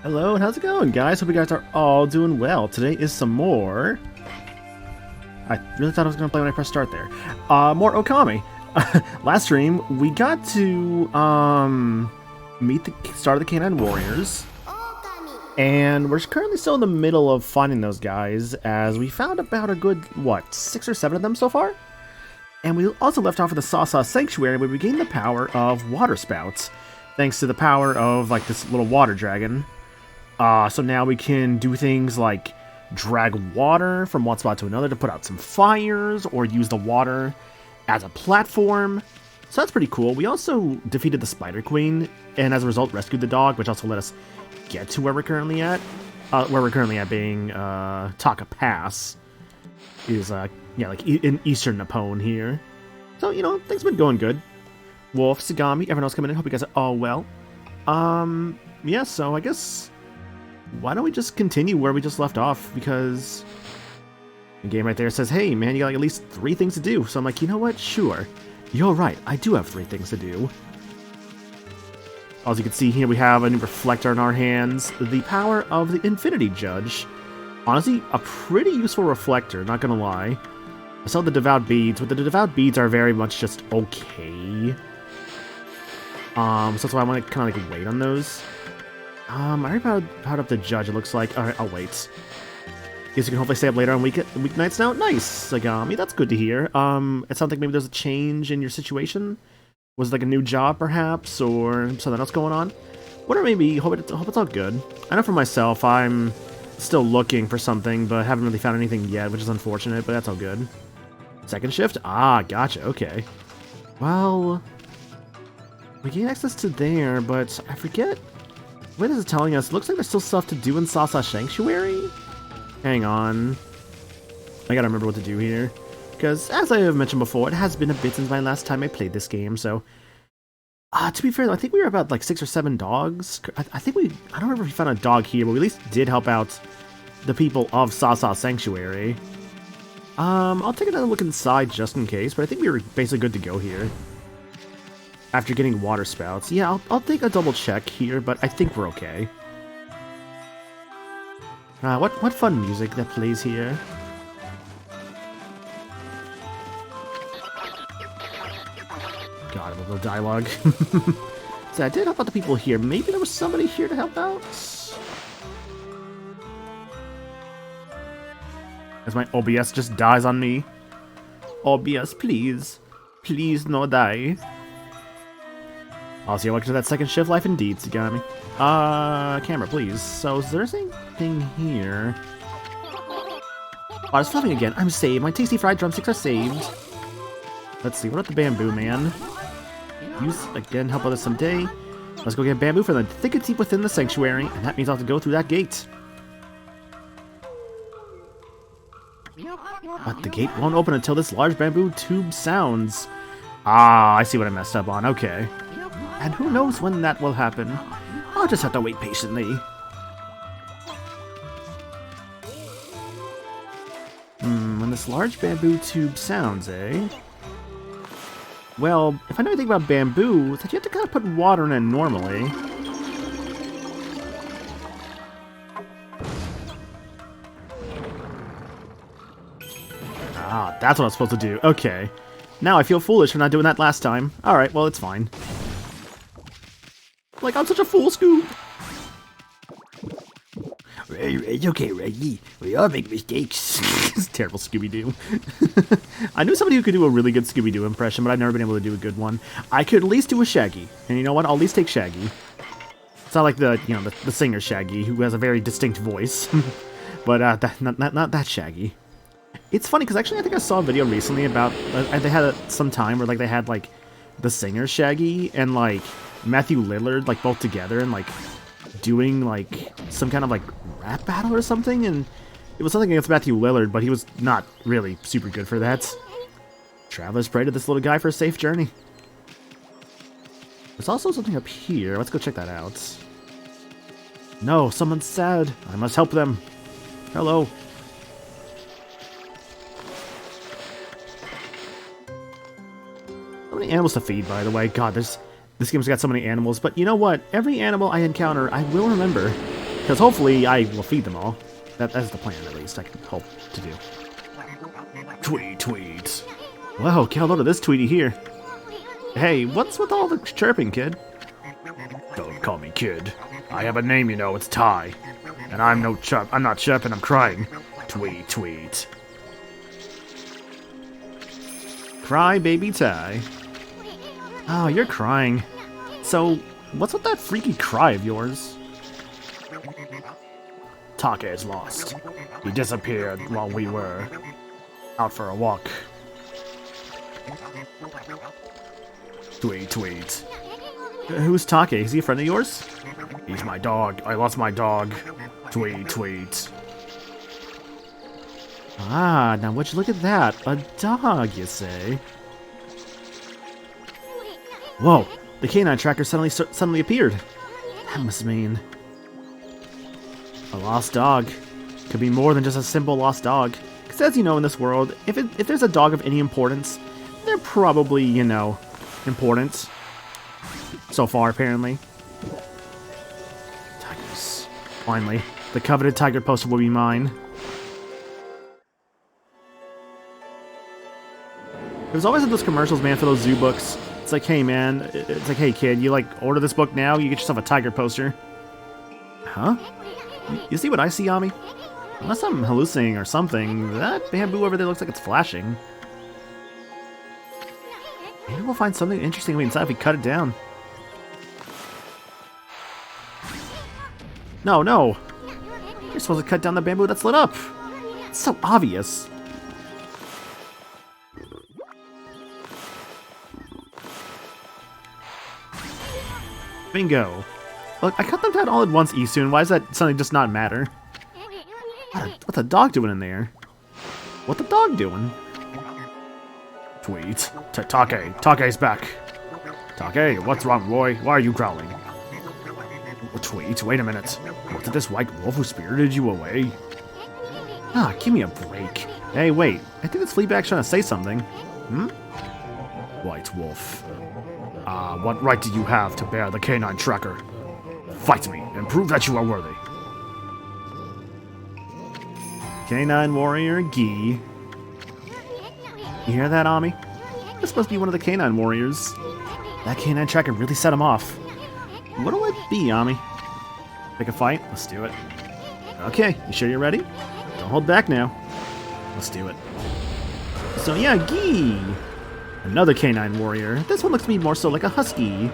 Hello, and how's it going, guys? Hope you guys are all doing well. Today is some more... I really thought I was going to play when I pressed start there. More Okami. Last stream, we got to, meet the start of the Canine Warriors. And we're currently still in the middle of finding those guys, as we found about a good, what, 6 or 7 of them so far? And we also left off at the Sasa Sanctuary, where we gained the power of water spouts, thanks to the power of, like, this little water dragon. So now we can do things like drag water from one spot to another to put out some fires, or use the water as a platform. So that's pretty cool. We also defeated the Spider Queen, and as a result rescued the dog, which also let us get to where we're currently at. Where we're currently at being Taka Pass is yeah, like in Eastern Nippon here. So, you know, things have been going good. Wolf, Sagami, everyone else coming in. Hope you guys are all well. Yeah, so I guess why don't we just continue where we just left off, because the game right there says, hey man, you got like at least 3 things to do. So I'm like, you know what, sure, you're right, I do have 3 things to do. As you can see here, we have a new reflector in our hands, the power of the Infinity Judge. Honestly, a pretty useful reflector, not gonna lie. I saw the Devout Beads, but the Devout Beads are very much just okay. So that's why I want to kind of like wait on those. I already powered up the Judge, it looks like. Alright, I'll wait. Guess you can hopefully stay up later on weeknights now. Nice, Sagami, that's good to hear. It sounds like maybe there's a change in your situation. Was it like a new job, perhaps, or something else going on? Whatever it may be, hope it's all good. I know for myself, I'm still looking for something, but haven't really found anything yet, which is unfortunate, but that's all good. Second shift? Ah, gotcha, okay. Well, we gain access to there, but I forget. What is it telling us? Looks like there's still stuff to do in Sasa Sanctuary? Hang on. I gotta remember what to do here. Because, as I have mentioned before, it has been a bit since my last time I played this game, so... to be fair, though, I think we were about, like, 6 or 7 dogs. I think I don't remember if we found a dog here, but we at least did help out the people of Sasa Sanctuary. I'll take another look inside just in case, but I think we were basically good to go here. After getting water spouts. Yeah, I'll take a double check here, but I think we're okay. What fun music that plays here. God, a little dialogue. So I did help out the people here. Maybe there was somebody here to help out? As my OBS just dies on me. OBS, please. Please no die. I'll see you welcome to that second shift life indeed, Sagami. Camera, please. So, is there anything here? Oh, I was fluffing again. I'm saved. My tasty fried drumsticks are saved. Let's see, what about the bamboo, man? Use, again, help others someday. Let's go get bamboo from the thicket deep within the sanctuary, and that means I'll have to go through that gate. But the gate won't open until this large bamboo tube sounds. Ah, I see what I messed up on. Okay. And who knows when that will happen. I'll just have to wait patiently. When this large bamboo tube sounds, eh? Well, if I know anything about bamboo, it's that you have to kind of put water in it normally. Ah, that's what I was supposed to do. Okay. Now I feel foolish for not doing that last time. Alright, well, it's fine. Like, I'm such a fool, Scoob! It's okay, Reggie. We all make mistakes. It's terrible Scooby-Doo. I knew somebody who could do a really good Scooby-Doo impression, but I've never been able to do a good one. I could at least do a Shaggy. And you know what? I'll at least take Shaggy. It's not like the, you know, the singer Shaggy, who has a very distinct voice. But, not that Shaggy. It's funny, because actually I think I saw a video recently about, they had some time where, like, they had, like, the singer Shaggy and, like, Matthew Lillard, like, both together and, like, doing, like, some kind of, like, rap battle or something, and it was something against Matthew Lillard, but he was not really super good for that. Travelers pray to this little guy for a safe journey. There's also something up here. Let's go check that out. No, someone's sad. I must help them. Hello. So many animals to feed, by the way. God, this game's got so many animals. But you know what? Every animal I encounter, I will remember. Because hopefully I will feed them all. That's the plan, at least. I can hope to do. Tweet. Whoa, get a load of this Tweety here. Hey, what's with all the chirping, kid? Don't call me kid. I have a name, you know, it's Ty. And I'm not chirping, I'm crying. Tweet. Cry, baby Ty. Oh, you're crying. So, what's with that freaky cry of yours? Take is lost. He disappeared while we were out for a walk. Tweet. Who's Take? Is he a friend of yours? He's my dog. I lost my dog. Tweet. Ah, now would you look at that? A dog, you say? Whoa, the canine tracker suddenly appeared. That must mean a lost dog. Could be more than just a simple lost dog. Because as you know, in this world, if there's a dog of any importance, they're probably, you know, important. So far, apparently. Tigers. Finally, the coveted tiger poster will be mine. There's always those commercials, man, for those zoo books. It's like, hey, man, it's like, hey, kid, you, like, order this book now, you get yourself a tiger poster. Huh? You see what I see, Ami? Unless I'm hallucinating or something, that bamboo over there looks like it's flashing. Maybe we'll find something interesting inside if we cut it down. No! You're supposed to cut down the bamboo that's lit up! It's so obvious. Bingo. Look, I cut them down all at once, Isun. Why does that suddenly just not matter? What's the dog doing in there? What the dog doing? Tweet. Take's back. Take, what's wrong, boy? Why are you growling? Tweet, wait a minute. Was it this white wolf who spirited you away? Ah, give me a break. Hey, wait. I think this Fleabag's trying to say something. White wolf. What right do you have to bear the canine tracker? Fight me and prove that you are worthy. Canine warrior Gi. You hear that, Ami? This must be one of the canine warriors. That canine tracker really set him off. What'll it be, Ami? Pick a fight? Let's do it. Okay, you sure you're ready? Don't hold back now. Let's do it. So yeah, Gi! Another canine warrior. This one looks to me more so like a husky.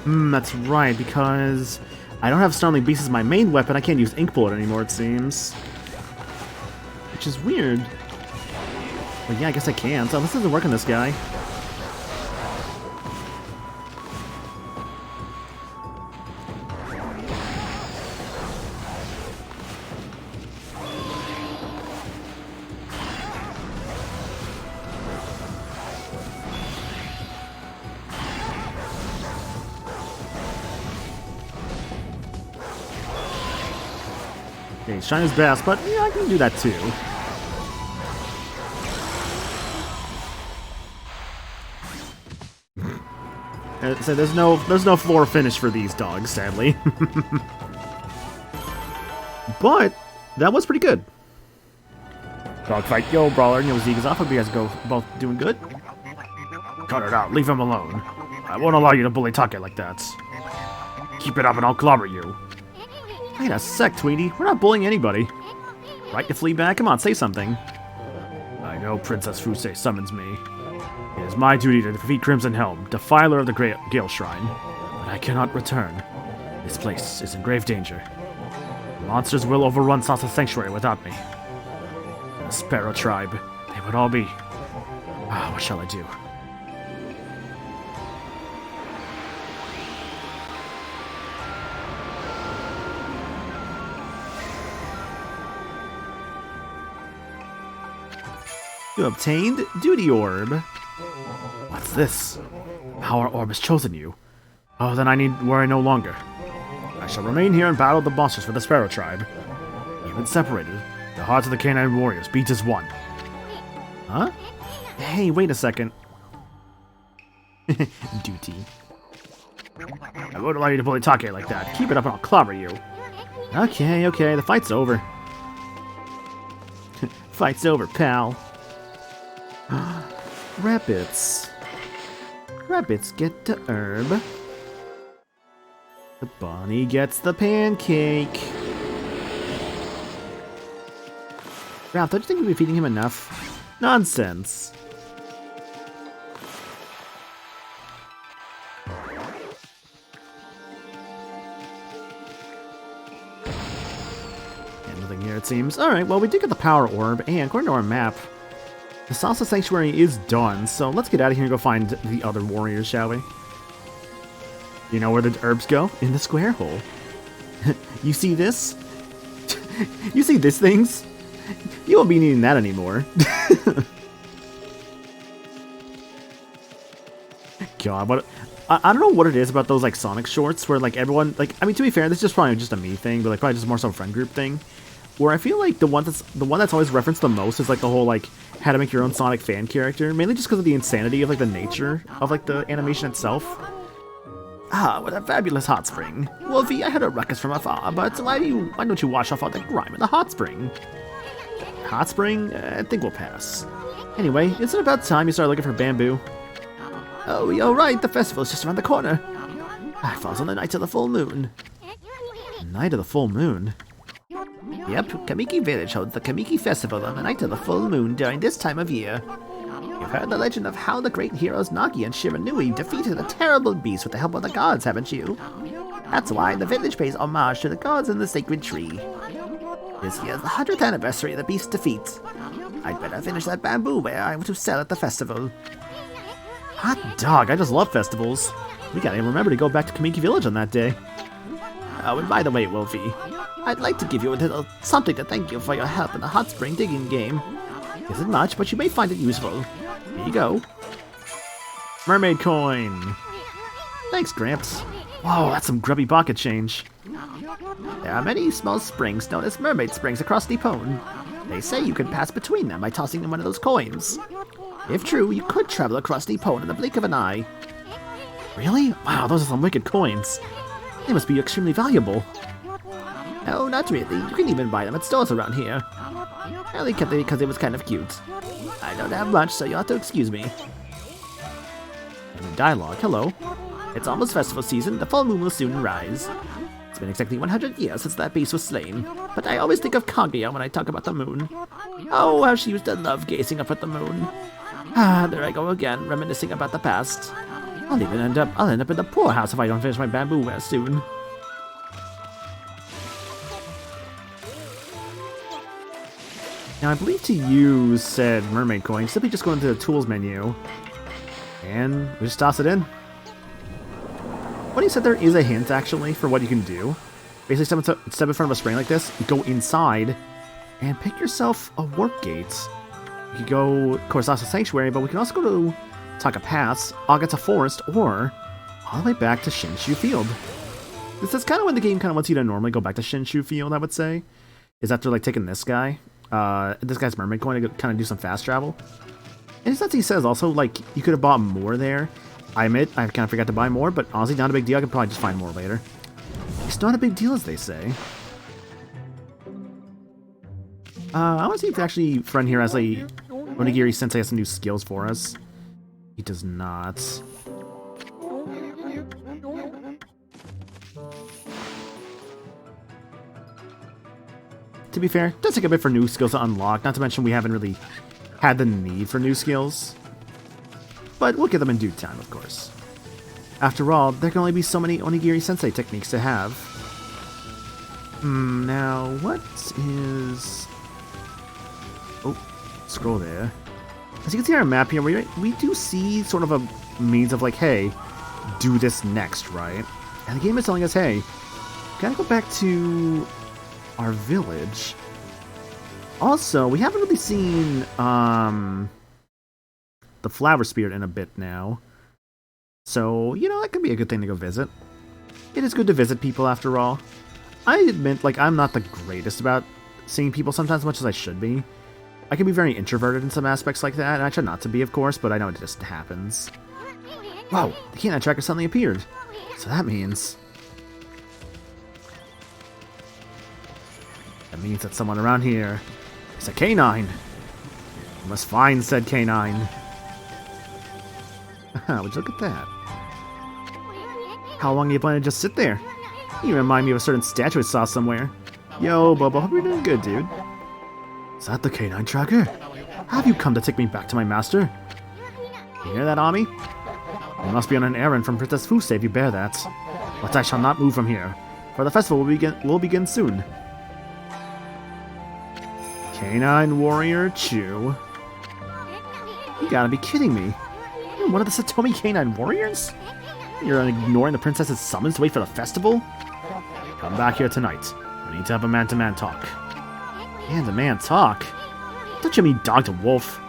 That's right, because I don't have Snarling Beast as my main weapon. I can't use Ink Bullet anymore, it seems. Which is weird. But yeah, I guess I can. So this doesn't work on this guy. Okay, he's trying his best, but yeah, I can do that too. So there's no floor finish for these dogs, sadly. But that was pretty good. Dogfight, yo, Brawler, and yo, Zegazov, hope you guys go both doing good. Cut it out, leave him alone. I won't allow you to bully Take like that. Keep it up and I'll clobber you. Wait a sec, Tweety. We're not bullying anybody. Right, you Fleabag? Come on, say something. I know Princess Fusei summons me. It is my duty to defeat Crimson Helm, defiler of the Gale Shrine. But I cannot return. This place is in grave danger. The monsters will overrun Sasa Sanctuary without me. And the Sparrow Tribe, they would all be... Ah, what shall I do? You obtained Duty Orb. What's this? Power Orb has chosen you. Oh, then I need worry no longer. I shall remain here and battle the monsters for the Sparrow Tribe. Even separated, the hearts of the canine warriors beat as one. Huh? Hey, wait a second. Duty. I won't allow you to bully Take like that. Keep it up and I'll clobber you. Okay, the fight's over. Fight's over, pal. Rabbits. Rabbits get the herb. The bunny gets the pancake. Ralph, don't you think we'd be feeding him enough? Nonsense. And nothing here, it seems. Alright, well, we did get the power orb, and according to our map, the Salsa Sanctuary is done, so let's get out of here and go find the other warriors, shall we? You know where the herbs go? In the square hole. You see this? You see this things? You won't be needing that anymore. God, what... I don't know what it is about those, like, Sonic shorts where, like, everyone... Like, I mean, to be fair, this is just probably just a me thing, but, like, probably just more so a friend group thing. Where I feel like the one that's always referenced the most is, like, the whole, like, how to make your own Sonic fan character. Mainly just because of the insanity of, like, the nature of, like, the animation itself. Ah, what a fabulous hot spring. Wolfie, I heard a ruckus from afar, but why don't you wash off all the grime in the hot spring? Hot spring? I think we'll pass. Anyway, isn't it about time you started looking for bamboo? Oh, you're right, the festival's just around the corner. It falls on the night of the full moon. Night of the full moon? Yep, Kamiki Village holds the Kamiki Festival on the night of the full moon during this time of year. You've heard the legend of how the great heroes Nagi and Shiranui defeated a terrible beast with the help of the gods, haven't you? That's why the village pays homage to the gods in the sacred tree. This year's the 100th anniversary of the beast's defeat. I'd better finish that bamboo ware I want to sell at the festival. Hot dog, I just love festivals. We gotta remember to go back to Kamiki Village on that day. Oh, and by the way, Wolfie, I'd like to give you a little something to thank you for your help in the hot spring digging game. Isn't much, but you may find it useful. Here you go. Mermaid coin. Thanks, Gramps. Whoa, that's some grubby pocket change. There are many small springs known as mermaid springs across the pond. They say you can pass between them by tossing in one of those coins. If true, you could travel across the pond in the blink of an eye. Really? Wow, those are some wicked coins. They must be extremely valuable. No, not really. You can even buy them at stores around here. I only kept it because it was kind of cute. I don't have much, so you'll have to excuse me. Dialogue, hello. It's almost festival season, the full moon will soon rise. It's been exactly 100 years since that beast was slain, but I always think of Kaguya when I talk about the moon. Oh, how she used to love gazing up at the moon. Ah, there I go again, reminiscing about the past. I'll end up in the poorhouse if I don't finish my bamboo ware soon. Now, I believe to use said mermaid coin, simply just go into the tools menu, and we just toss it in. What you said there is a hint, actually, for what you can do. Basically, step in front of a spring like this, go inside, and pick yourself a warp gate. You could go Korosasa Sanctuary, but we can also go to Taka Pass, Agata Forest, or all the way back to Shinshu Field. This is kind of when the game kind of wants you to normally go back to Shinshu Field, I would say. Is after, like, taking this guy. This guy's mermaid coin to kind of do some fast travel. And as he says, also, like, you could have bought more there. I admit, I kind of forgot to buy more, but honestly, not a big deal. I could probably just find more later. It's not a big deal, as they say. I want to see if actually friend here has a Onigiri Sensei has some new skills for us. He does not. To be fair, it does take a bit for new skills to unlock, not to mention we haven't really had the need for new skills. But we'll get them in due time, of course. After all, there can only be so many Onigiri Sensei techniques to have. Now, what is... Oh, scroll there. As you can see on our map here, we do see sort of a means of like, hey, do this next, right? And the game is telling us, hey, gotta go back to our village. Also, we haven't really seen the flower spirit in a bit now. So, you know, that could be a good thing to go visit. It is good to visit people, after all. I admit, like, I'm not the greatest about seeing people sometimes as much as I should be. I can be very introverted in some aspects like that, and I try not to be, of course, but I know it just happens. Whoa, the canine tracker suddenly appeared. So that means... that someone around here is a canine. We must find said canine. Would you look at that? How long are you planning to just sit there? You remind me of a certain statue I saw somewhere. Yo, Bobo, hope you're doing good, dude. Is that the canine tracker? Have you come to take me back to my master? You hear that, Ami? You must be on an errand from Princess Fuse if you bear that. But I shall not move from here, for the festival will begin soon. Canine Warrior Chew. You gotta be kidding me. You're one of the Satomi Canine Warriors? You're ignoring the princess's summons to wait for the festival? Come back here tonight. We need to have a man-to-man talk. Man-to-man talk? Don't you mean dog to wolf?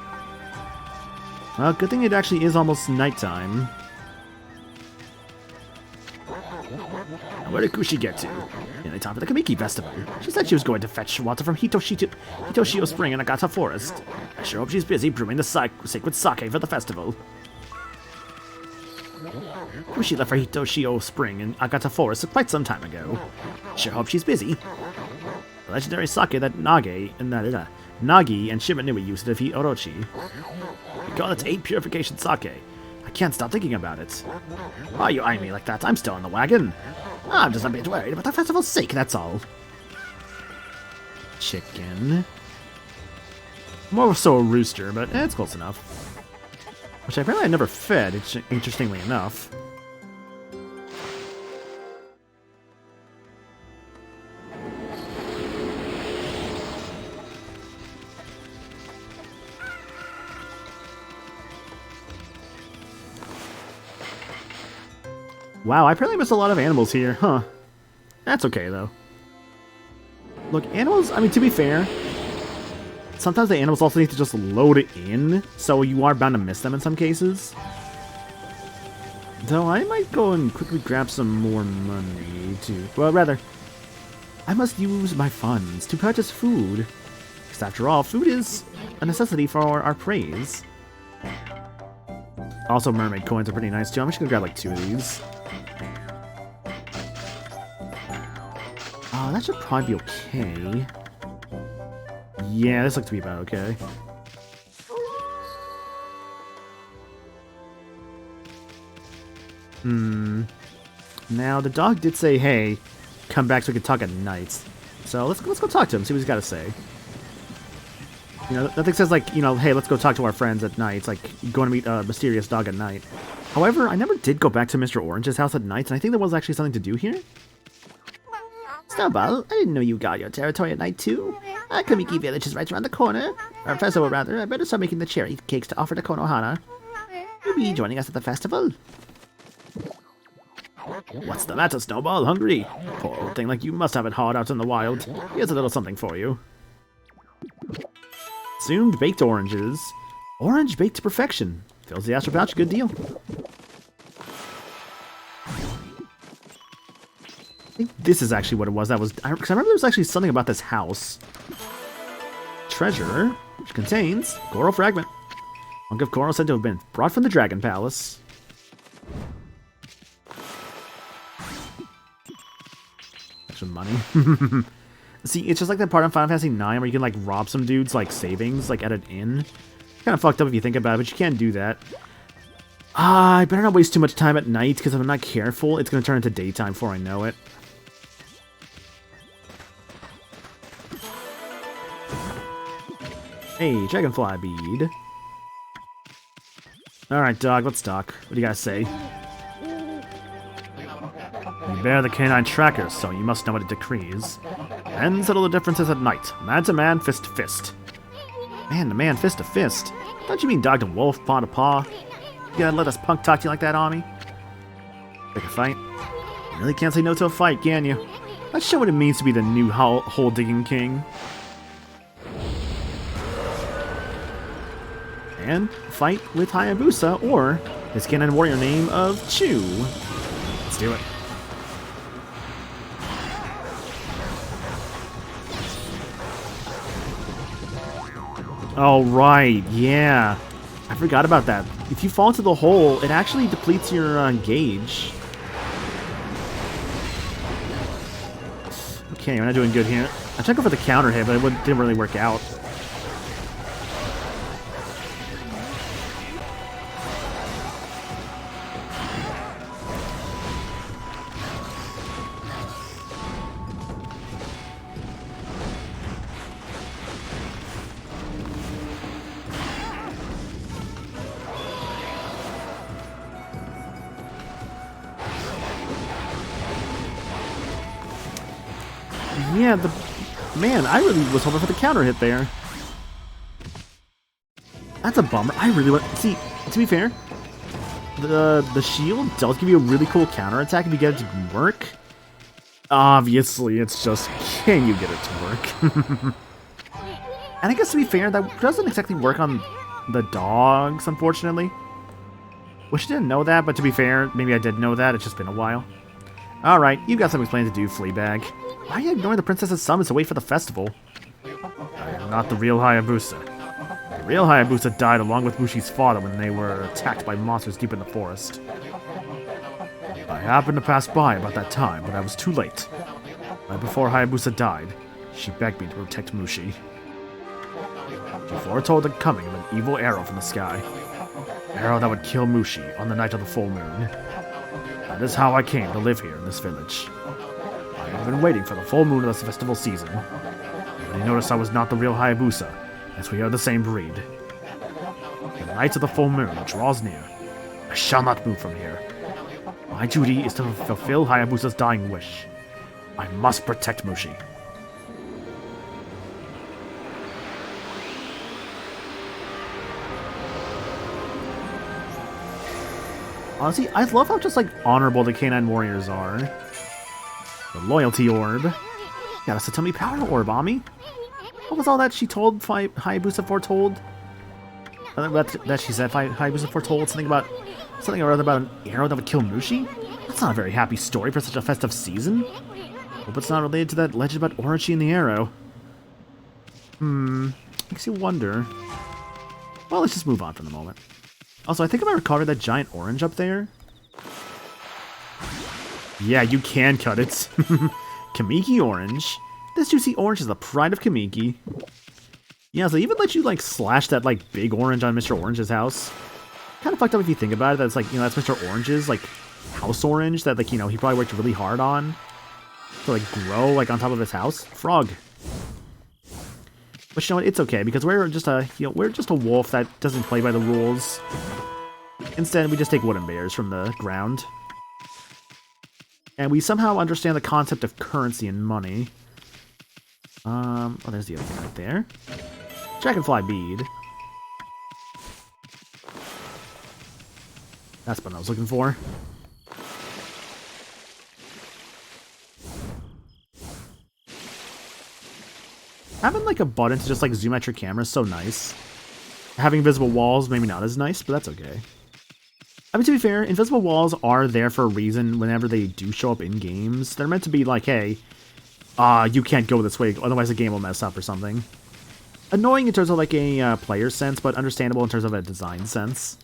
Well, good thing it actually is almost nighttime. Now, where did Kushi get to? Nearly time for the Kamiki Festival. She said she was going to fetch water from Hitoshio Spring in Agata Forest. I sure hope she's busy brewing the sacred sake for the festival. Kushi left for Hitoshio Spring in Agata Forest quite some time ago. Sure hope she's busy. The legendary sake that Nagi and Shimanui used to defeat Orochi. We call it 8 Purification Sake. I can't stop thinking about it. Why are you eyeing me like that? I'm still in the wagon. I'm just a bit worried about the festival's sake, that's all. Chicken. More so a rooster, but it's close enough. Which apparently I never fed, interestingly enough. Wow, I apparently missed a lot of animals here, huh? That's okay, though. Look, animals, I mean, to be fair, sometimes the animals also need to just load it in, so you are bound to miss them in some cases. Though I might go and quickly grab some more money, too. Well, rather, I must use my funds to purchase food. Because after all, food is a necessity for our praise. Also, mermaid coins are pretty nice, too. I'm just gonna grab, like, 2 of these. That should probably be okay. Yeah, this looks to be about okay. Now, the dog did say, hey, come back so we can talk at night. So let's go talk to him, see what he's got to say. You know, nothing says like, you know, hey, let's go talk to our friends at night. It's like going to meet a mysterious dog at night. However, I never did go back to Mr. Orange's house at night, and I think there was actually something to do here. Snowball, I didn't know you got your territory at night, too. Kamiki Village is right around the corner. Or festival, rather. I better start making the cherry cakes to offer to Konohana. You'll be joining us at the festival. What's the matter, Snowball? Hungry? Poor old thing like you must have it hard out in the wild. Here's a little something for you. Consumed baked oranges. Orange baked to perfection. Fills the astral pouch. Good deal. I think this is actually what it was. Because I remember there was actually something about this house. Treasure, which contains coral fragment. Hunk of coral said to have been brought from the Dragon Palace. Extra money. See, it's just like that part in Final Fantasy IX where you can like rob some dudes like savings, like at an inn. Kind of fucked up if you think about it, but you can't do that. I better not waste too much time at night, because if I'm not careful, it's going to turn into daytime before I know it. Hey, dragonfly bead. Alright, dog, let's talk. What do you guys say? You bear the canine tracker, so you must know what it decrees. And settle the differences at night. Man to man, fist to fist. Man to man, fist to fist? Don't you mean dog to wolf, paw to paw? You gotta let us punk talk to you like that, Ami? Pick a fight? You really can't say no to a fight, can you? Let's show what it means to be the new hole-digging king. And fight with Hayabusa, or His canine warrior name of Chew. Let's do it. Oh, right, yeah. I forgot about that. If you fall into the hole, it actually depletes your gauge. Okay, we're not doing good here. I tried to go for the counter hit, but it didn't really work out. Yeah, man, I really was hoping for the counter hit there. That's a bummer. I really want... See, to be fair, the shield does give you a really cool counter attack if you get it to work. Obviously, it's just, can you get it to work? And I guess to be fair, that doesn't exactly work on the dogs, unfortunately. Wish I didn't know that, but to be fair, maybe I did know that. It's just been a while. Alright, you got some explaining to do, Fleabag. Why are you ignoring the princess's summons to wait for the festival? I am not the real Hayabusa. The real Hayabusa died along with Mushi's father when they were attacked by monsters deep in the forest. I happened to pass by about that time, but I was too late. Right before Hayabusa died, she begged me to protect Mushi. She foretold the coming of an evil arrow from the sky. An arrow that would kill Mushi on the night of the full moon. That is how I came to live here in this village. I have been waiting for the full moon of this festival season. When you noticed I was not the real Hayabusa, as we are the same breed. When the night of the full moon draws near, I shall not move from here. My duty is to fulfill Hayabusa's dying wish. I must protect Mushi. Honestly, I love how just, like, honorable the Canine Warriors are. The Loyalty Orb. Got a Satomi Power Orb, Ami. What was all that she told Hayabusa foretold? That she said Hayabusa foretold something or other about an arrow that would kill Mushi? That's not a very happy story for such a festive season. Hope it's not related to that legend about Orochi and the arrow. Makes you wonder. Well, let's just move on for the moment. Also, I think I might recover that giant orange up there. Yeah, you can cut it. Kamiki orange. This juicy orange is the pride of Kamiki. Yeah, so they even let you, like, slash that, like, big orange on Mr. Orange's house. Kind of fucked up if you think about it. That's, like, you know, that's Mr. Orange's, like, house orange that, like, you know, he probably worked really hard on to, like, grow, like, on top of his house. Frog. But you know what? It's okay, because we're just a, you know, we're just a wolf that doesn't play by the rules. Instead, we just take wooden bears from the ground. And we somehow understand the concept of currency and money. Oh, there's the other thing right there. Dragonfly bead. That's what I was looking for. Having, like, a button to just, like, zoom out your camera is so nice. Having invisible walls, maybe not as nice, but that's okay. I mean, to be fair, invisible walls are there for a reason whenever they do show up in games. They're meant to be like, hey, you can't go this way, otherwise the game will mess up or something. Annoying in terms of, like, a player sense, but understandable in terms of a design sense.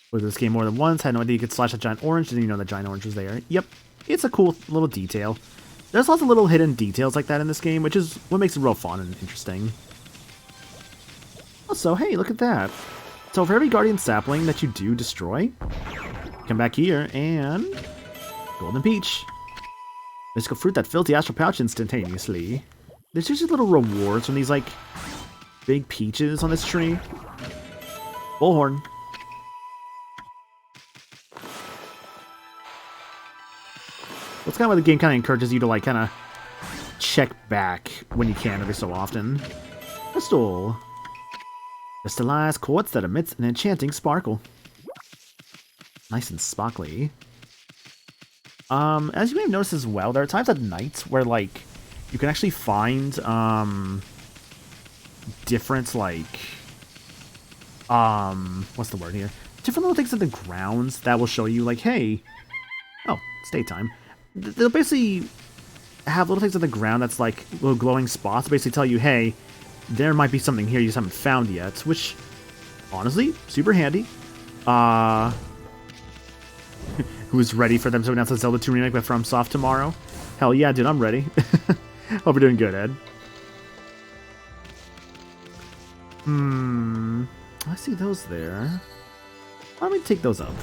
Played this game more than once, had no idea you could slash a giant orange, didn't even know that giant orange was there. Yep, it's a cool little detail. There's lots of little hidden details like that in this game, which is what makes it real fun and interesting. Also, hey, look at that. So for every Guardian Sapling that you do destroy, come back here and... Golden Peach. Mystical fruit that fills the astral pouch instantaneously. There's usually little rewards from these, like, big peaches on this tree. Bullhorn. That's kind of why the game kind of encourages you to, like, kind of check back when you can every so often. Crystal. Crystallized quartz that emits an enchanting sparkle. Nice and sparkly. As you may have noticed as well, there are times at night where, like, you can actually find different, like, what's the word here? Different little things in the grounds that will show you, like, hey, oh, it's daytime. They'll basically have little things on the ground that's like little glowing spots to basically tell you, hey, there might be something here you just haven't found yet, which, honestly, super handy. Who's ready for them to announce the Zelda 2 remake by FromSoft tomorrow? Hell yeah, dude, I'm ready. Hope you're doing good, Ed. I see those there. Why don't we take those up?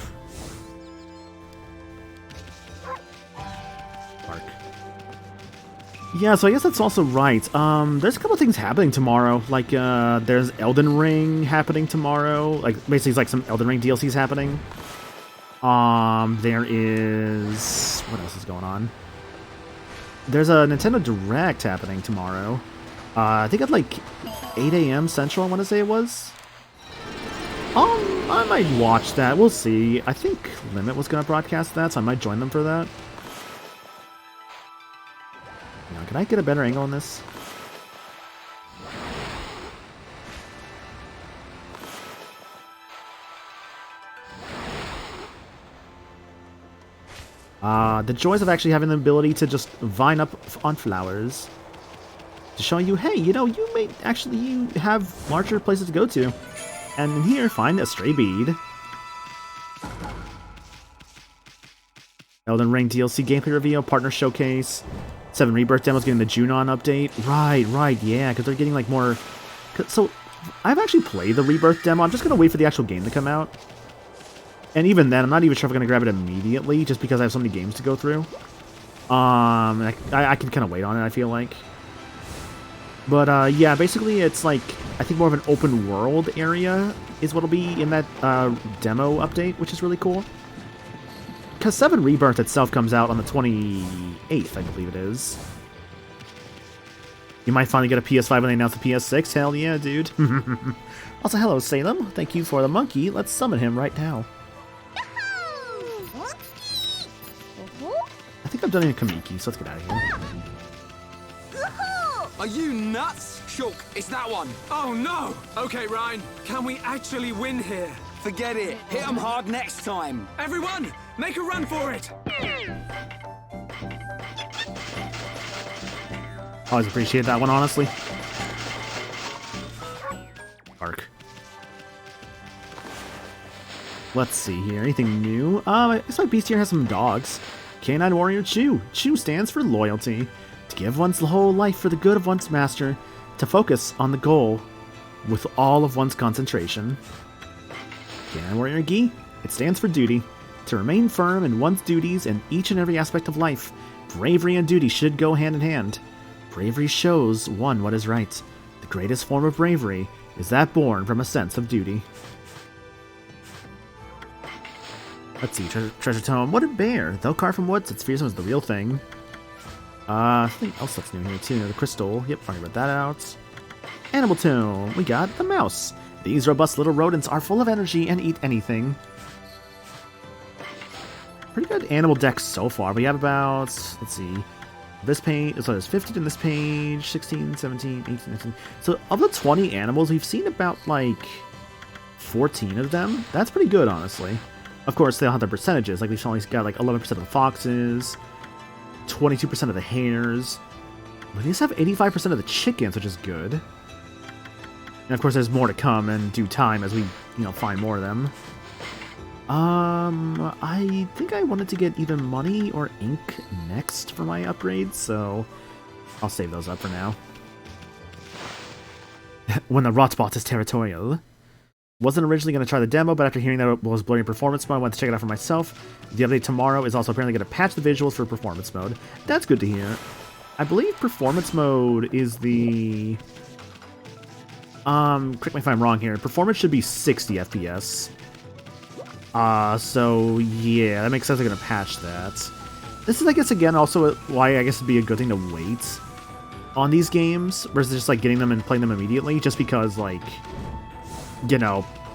Park. Yeah, so I guess that's also right. There's a couple things happening tomorrow. Like, there's Elden Ring happening tomorrow. Like, basically, it's like some Elden Ring DLCs happening. There is... What else is going on? There's a Nintendo Direct happening tomorrow. I think at like 8 a.m. Central, I want to say it was. I might watch that. We'll see. I think Limit was going to broadcast that, so I might join them for that. Now, can I get a better angle on this? The joys of actually having the ability to just vine up on flowers. To show you, hey, you know, you may actually have larger places to go to. And in here, find a stray bead. Elden Ring DLC gameplay reveal, partner showcase. 7 Rebirth demos getting the Junon update. Right, yeah, because they're getting like more... So, I've actually played the Rebirth demo. I'm just going to wait for the actual game to come out. And even then, I'm not even sure if I'm going to grab it immediately, just because I have so many games to go through. I can kind of wait on it, I feel like. But, yeah, basically it's like, I think more of an open world area is what'll be in that demo update, which is really cool. Because 7 Rebirth itself comes out on the 28th, I believe it is. You might finally get a PS5 when they announce the PS6. Hell yeah, dude. Also, hello, Salem. Thank you for the monkey. Let's summon him right now. I think I'm done in Kamiki, so let's get out of here. Are you nuts? Shulk, it's that one. Oh no! Okay, Ryan, can we actually win here? Forget it. Hit them hard next time. Everyone, make a run for it! Always appreciate that one, honestly. Arc. Let's see here. Anything new? It's like Beast here has some dogs. Canine Warrior Chew. Chew stands for loyalty. To give one's whole life for the good of one's master. To focus on the goal with all of one's concentration. Canine Warrior Gi. It stands for duty. To remain firm in one's duties in each and every aspect of life. Bravery and duty should go hand in hand. Bravery shows one what is right. The greatest form of bravery is that born from a sense of duty. Let's see, treasure tome. Wooded bear. Though carved from woods, its fearsome is the real thing. Something else that's new here too. The crystal. Yep, already read that out. Animal tome. We got the mouse. These robust little rodents are full of energy and eat anything. Pretty good animal deck so far. We have about, let's see, this page, so there's 15 in this page, 16, 17, 18, 19. So of the 20 animals, we've seen about like 14 of them. That's pretty good, honestly. Of course, they all have their percentages. Like we've only got like 11% of the foxes, 22% of the hares. We just have 85% of the chickens, which is good. And of course, there's more to come in due time as we, find more of them. I think I wanted to get either money or ink next for my upgrades, so I'll save those up for now. When the Rotbot is territorial. Wasn't originally going to try the demo, but after hearing that it was blurry performance mode, I went to check it out for myself. The update tomorrow is also apparently going to patch the visuals for performance mode. That's good to hear. I believe performance mode is the... correct me if I'm wrong here. Performance should be 60 FPS. So yeah, that makes sense they're going to patch that. This is, I guess, again, also why I guess it'd be a good thing to wait on these games versus just, like, getting them and playing them immediately, just because, like...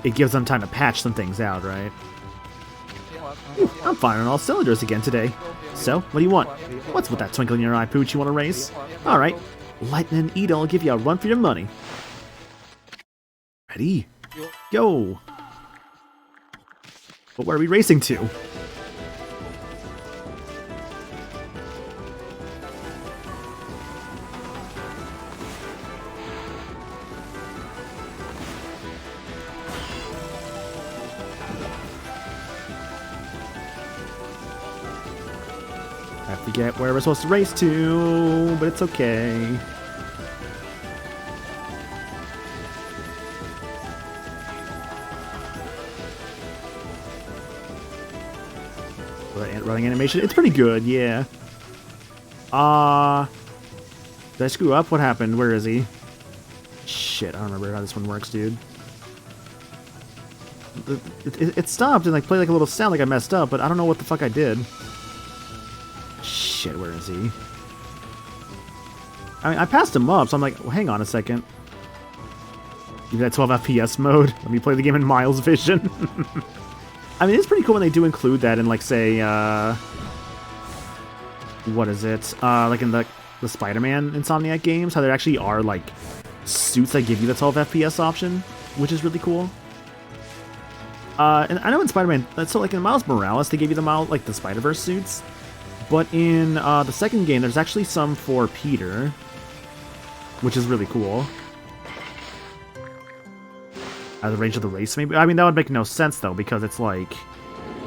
it gives them time to patch some things out, right? I'm firing all cylinders again today. So, what do you want? What's with that twinkle in your eye, Pooch? You want to race? Alright. Lightning and Edel will give you a run for your money. Ready? Go! But where are we racing to? I forget where we're supposed to race to, but it's okay. Running animation, it's pretty good, yeah. Did I screw up? What happened? Where is he? Shit, I don't remember how this one works, dude. It stopped and like played like a little sound like I messed up, but I don't know what the fuck I did. Shit, where is he? I mean, I passed him up, so I'm like, well, hang on a second. Give that 12 FPS mode. Let me play the game in Miles Vision. I mean, it's pretty cool when they do include that in, like, say, what is it? Like in the Spider-Man Insomniac games, how there actually are, like, suits that give you the 12 FPS option, which is really cool. And I know in Spider-Man, so, like, in Miles Morales, they gave you the Spider-Verse suits, but in the second game, there's actually some for Peter, which is really cool. At the range of the race, maybe? I mean, that would make no sense, though, because it's like...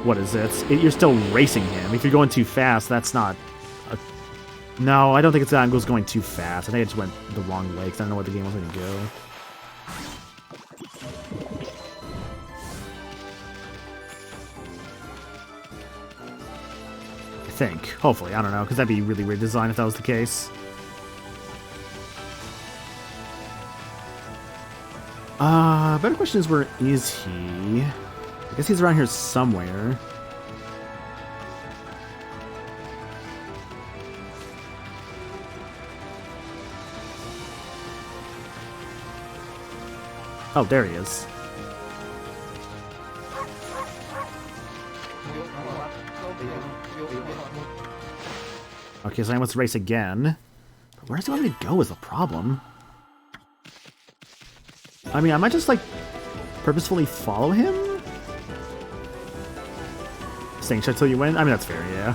What is it? You're still racing him. If you're going too fast, that's not... No, I don't think it's that Angle's going too fast. I think it just went the wrong way, because I don't know where the game was going to go. I think. Hopefully. I don't know, because that'd be really weird design if that was the case. Better question is, where is he? I guess he's around here somewhere. Oh, there he is. Okay, so I must race again. But where does he want me to go is the problem. I mean, I might just, like, purposefully follow him? Saying, should I tell you when? I mean, that's fair, yeah.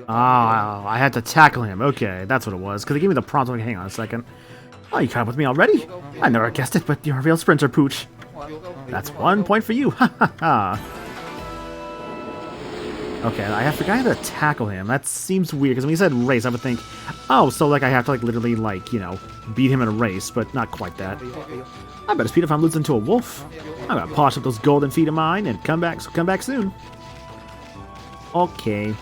Ah, I had to tackle him. Okay, that's what it was. Because they gave me the prompt. Like, hang on a second. Oh, you caught up with me already? I never guessed it, but you're a real sprinter, Pooch. That's 1 point for you. Ha ha ha. Okay, I forgot how to tackle him. That seems weird, because when you said race, I would think, oh, so like I have to like literally like, you know, beat him in a race, but not quite that. I better speed if I'm losing to a wolf. I'm gonna polish up those golden feet of mine and come back soon. Okay.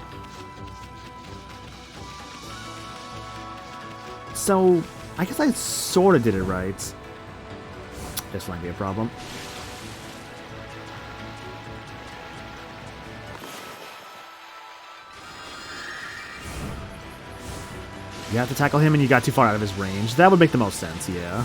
So, I guess I sort of did it right. This might be a problem. You have to tackle him and you got too far out of his range. That would make the most sense, yeah.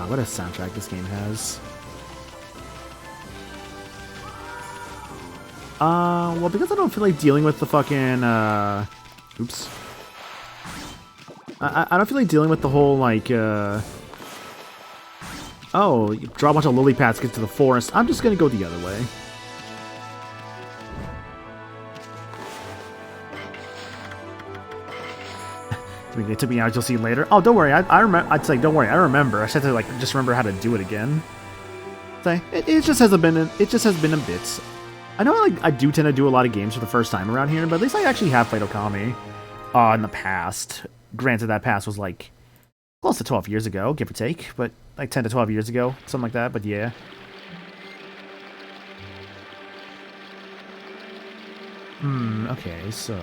What a soundtrack this game has. Well, because I don't feel like dealing with the fucking, oops. I don't feel like dealing with the whole, like, oh, you draw a bunch of lily pads to get to the forest. I'm just gonna go the other way. It took me out. You'll see later. Oh, don't worry. I remember. I'd say, don't worry. I remember. I just had to like just remember how to do it again. Say it just hasn't been. It just has been a bit. I know I do tend to do a lot of games for the first time around here, but at least I actually have played Okami in the past. Granted, that past was like close to 12 years ago, give or take, but like 10 to 12 years ago, something like that. But yeah. Okay, so.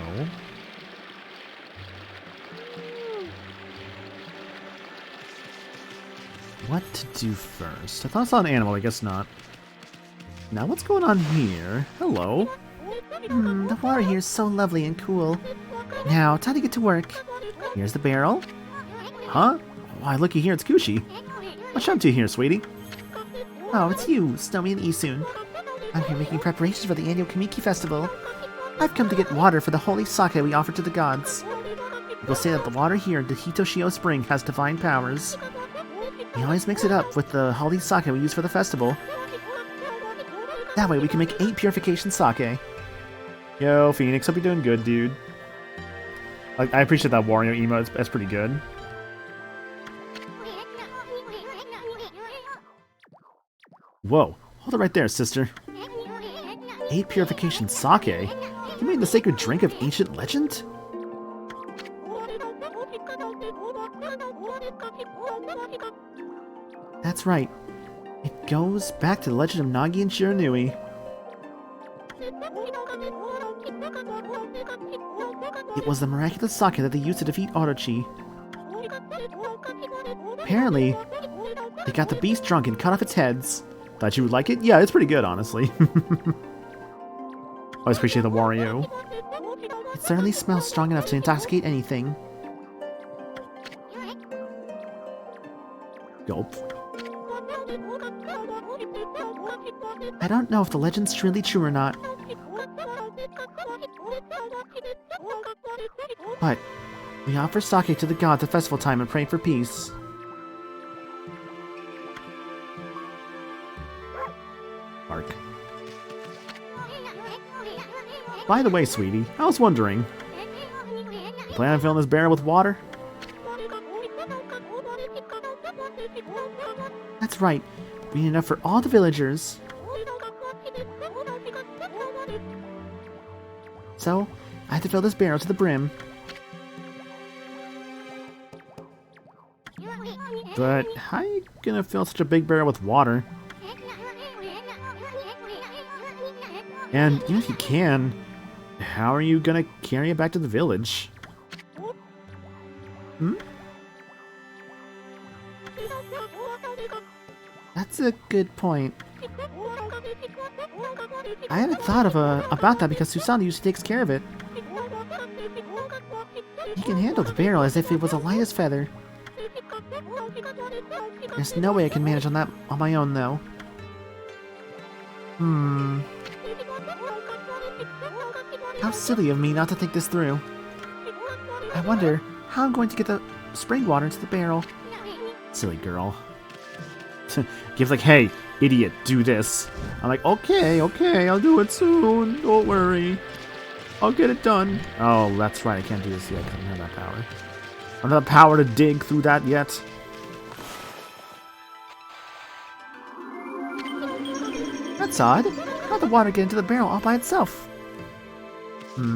What to do first? I thought I saw an animal, I guess not. Now what's going on here? Hello? The water here is so lovely and cool. Now, time to get to work. Here's the barrel. Huh? Why, looky here, it's Kushi. What's up to here, sweetie? Oh, it's you, Snowy and Isun. I'm here making preparations for the annual Kamiki Festival. I've come to get water for the holy sake we offer to the gods. People say that the water here at the Hitoshio Spring has divine powers. We always mix it up with the holy sake we use for the festival. That way we can make 8 purification sake. Yo, Phoenix, hope you're doing good, dude. Like, I appreciate that Wario emote, that's pretty good. Whoa, hold it right there, sister. 8 purification sake? You made the sacred drink of ancient legend? That's right. It goes back to the legend of Nagi and Shiranui. It was the miraculous sake that they used to defeat Orochi. Apparently, they got the beast drunk and cut off its heads. Thought you would like it? Yeah, it's pretty good, honestly. Always appreciate the Wario. It certainly smells strong enough to intoxicate anything. Gulp. I don't know if the legend's truly true or not. But we offer sake to the gods at festival time and pray for peace. Bark. By the way, sweetie, I was wondering, you plan on filling this barrel with water? That's right. We need enough for all the villagers. So, I have to fill this barrel to the brim. But how are you gonna fill such a big barrel with water? And even if you can, how are you gonna carry it back to the village? That's a good point. I haven't thought about that because Susanna usually takes care of it. He can handle the barrel as if it was a light as feather. There's no way I can manage on that on my own, though. How silly of me not to think this through. I wonder how I'm going to get the spring water into the barrel. Silly girl. Gives like, hey, idiot, do this. I'm like, okay, I'll do it soon. Don't worry. I'll get it done. Oh, that's right, I can't do this yet. I don't have that power. I don't have the power to dig through that yet. That's odd. How'd the water get into the barrel all by itself?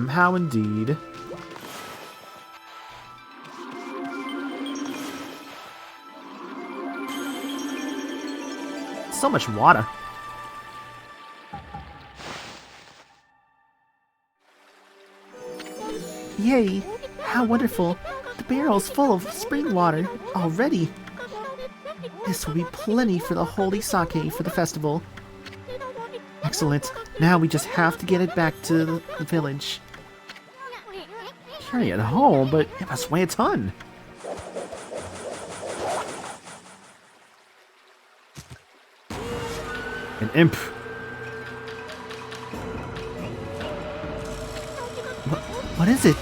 How indeed. So much water. Yay! How wonderful! The barrel's full of spring water already. This will be plenty for the holy sake for the festival. Excellent. Now we just have to get it back to the village. Carry it home, but it must weigh a ton. An imp. What is it?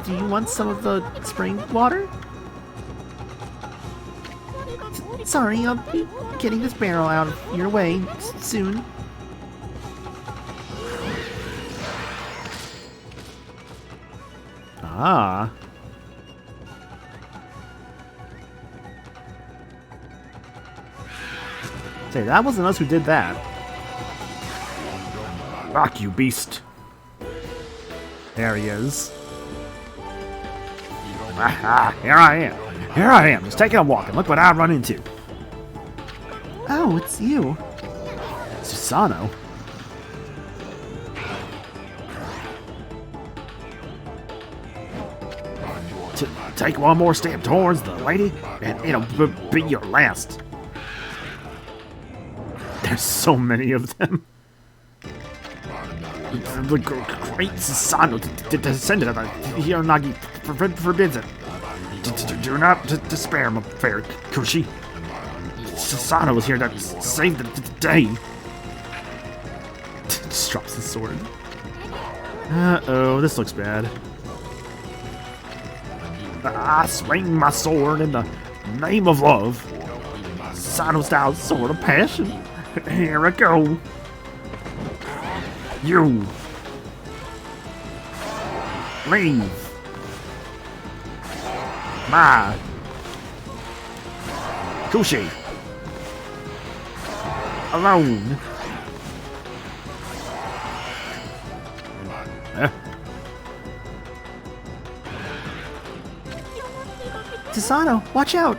Do you want some of the spring water? Sorry, I'll be getting this barrel out of your way soon. Ah. Say, that wasn't us who did that. Rock, you beast. There he is. Aha, here I am. Here I am, just taking a walk, and look what I've run into. Oh, it's you. Susano. Take one more step towards the lady, and it'll be your last. There's so many of them. The great Susano, descendant of the Hiranagi, forbids it. Do not despair, my fair Kushi. Susano was here to save the day. Just drops his sword. Uh-oh, this looks bad. I swing my sword in the name of love. Susano-style sword of passion. Here I go. You. Leave. My. Kushi. Alone. Susano, watch out!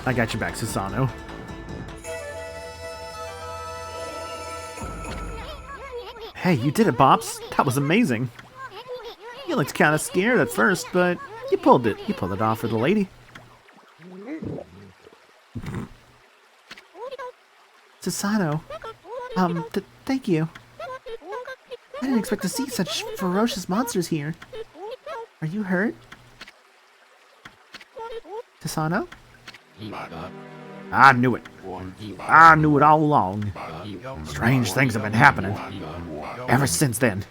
I got your back, Susano. Hey, you did it, Bops. That was amazing. You looked kind of scared at first, but you pulled it. You pulled it off for the lady. Susano, thank you. I didn't expect to see such ferocious monsters here. Are you hurt? Susano? I knew it. I knew it all along. Strange things have been happening ever since then.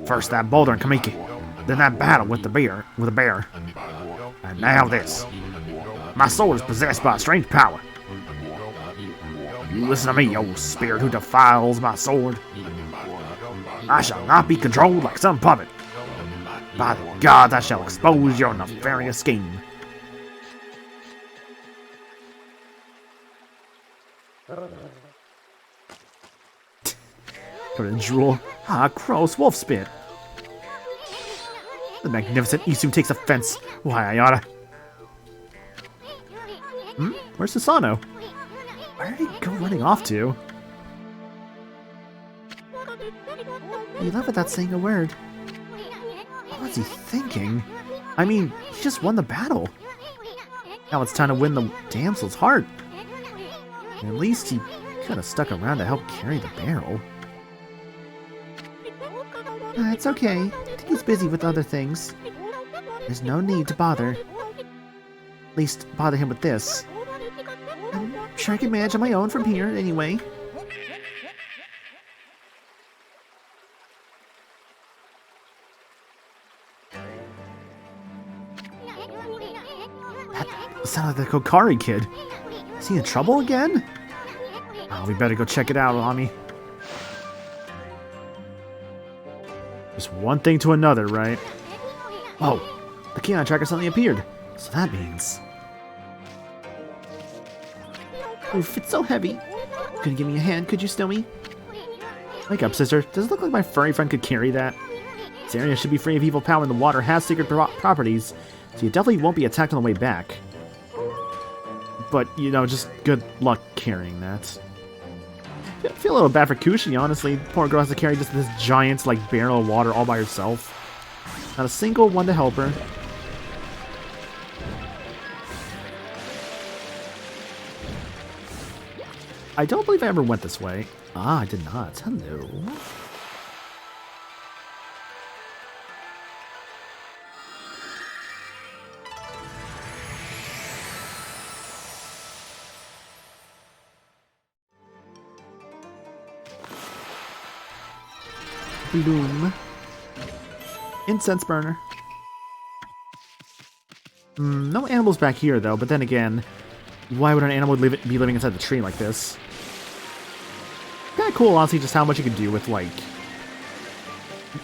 First that boulder in Kamiki, then that battle with the bear, and now this. My soul is possessed by a strange power. You listen to me, old spirit who defiles my sword. I shall not be controlled like some puppet. By the gods, I shall expose your nefarious scheme. Go to drool. Ah, gross wolf spit. The magnificent Isu takes offense. Why, I oughta. Where's Susano? Where did he go running off to? You left without saying a word. What was he thinking? I mean, he just won the battle. Now it's time to win the damsel's heart. At least he could have stuck around to help carry the barrel. It's okay. I think he's busy with other things. There's no need to bother. At least, bother him with this. I'm sure I can manage on my own from here, anyway. That sounded like the Kokari kid. Is he in trouble again? Oh, we better go check it out, Ami. Just one thing to another, right? Whoa, the canine tracker suddenly appeared. So that means... Oof, it's so heavy. Could you give me a hand, could you, Snowy? Wake up, sister. Does it look like my furry friend could carry that? This area should be free of evil power and the water has secret properties, so you definitely won't be attacked on the way back. But, you know, just good luck carrying that. I feel a little bad for Kushi, honestly. Poor girl has to carry just this giant, like, barrel of water all by herself. Not a single one to help her. I don't believe I ever went this way. Ah, I did not. Hello. Bloom. Incense burner. No animals back here, though, but then again, why would an animal be living inside the tree like this? Kind of cool, honestly, just how much you can do with, like,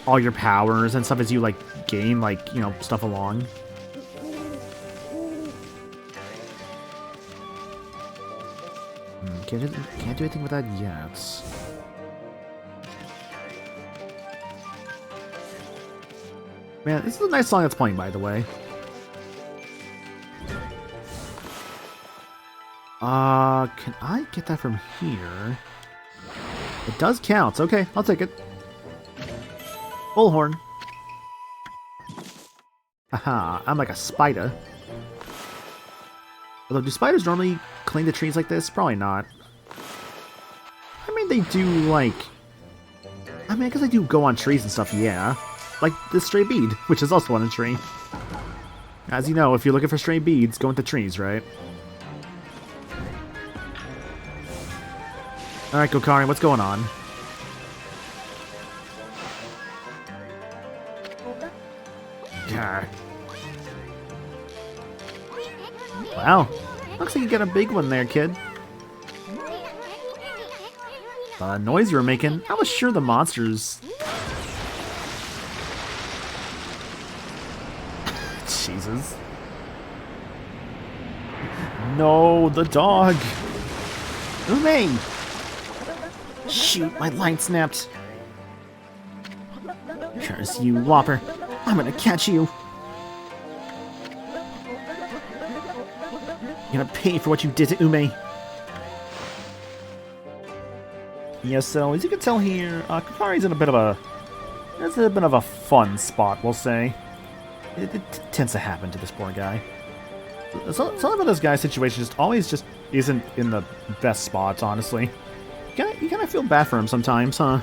all your powers and stuff as you, like, gain, like, you know, stuff along. Can't do anything with that yet. Man, this is a nice song that's playing, by the way. Can I get that from here? It does count. Okay, I'll take it. Bullhorn. Haha, I'm like a spider. Although, do spiders normally cling to trees like this? Probably not. I mean, they do, like... I mean, I guess they do go on trees and stuff, yeah. Like this stray bead, which is also on a tree. As you know, if you're looking for stray beads, go into trees, right? Alright, Okami, what's going on? Yeah. Wow. Looks like you got a big one there, kid. The noise you were making, I was sure the monsters... Jesus. No, the dog! Ume! Shoot, my line snapped. Curse you, Whopper. I'm gonna catch you. You're gonna pay for what you did to Ume. Yeah, so as you can tell here, Kakari's in a bit of a... It's a bit of a fun spot, we'll say. It tends to happen to this poor guy. Some of this guy's situation just always just isn't in the best spots, honestly. You kind of feel bad for him sometimes, huh?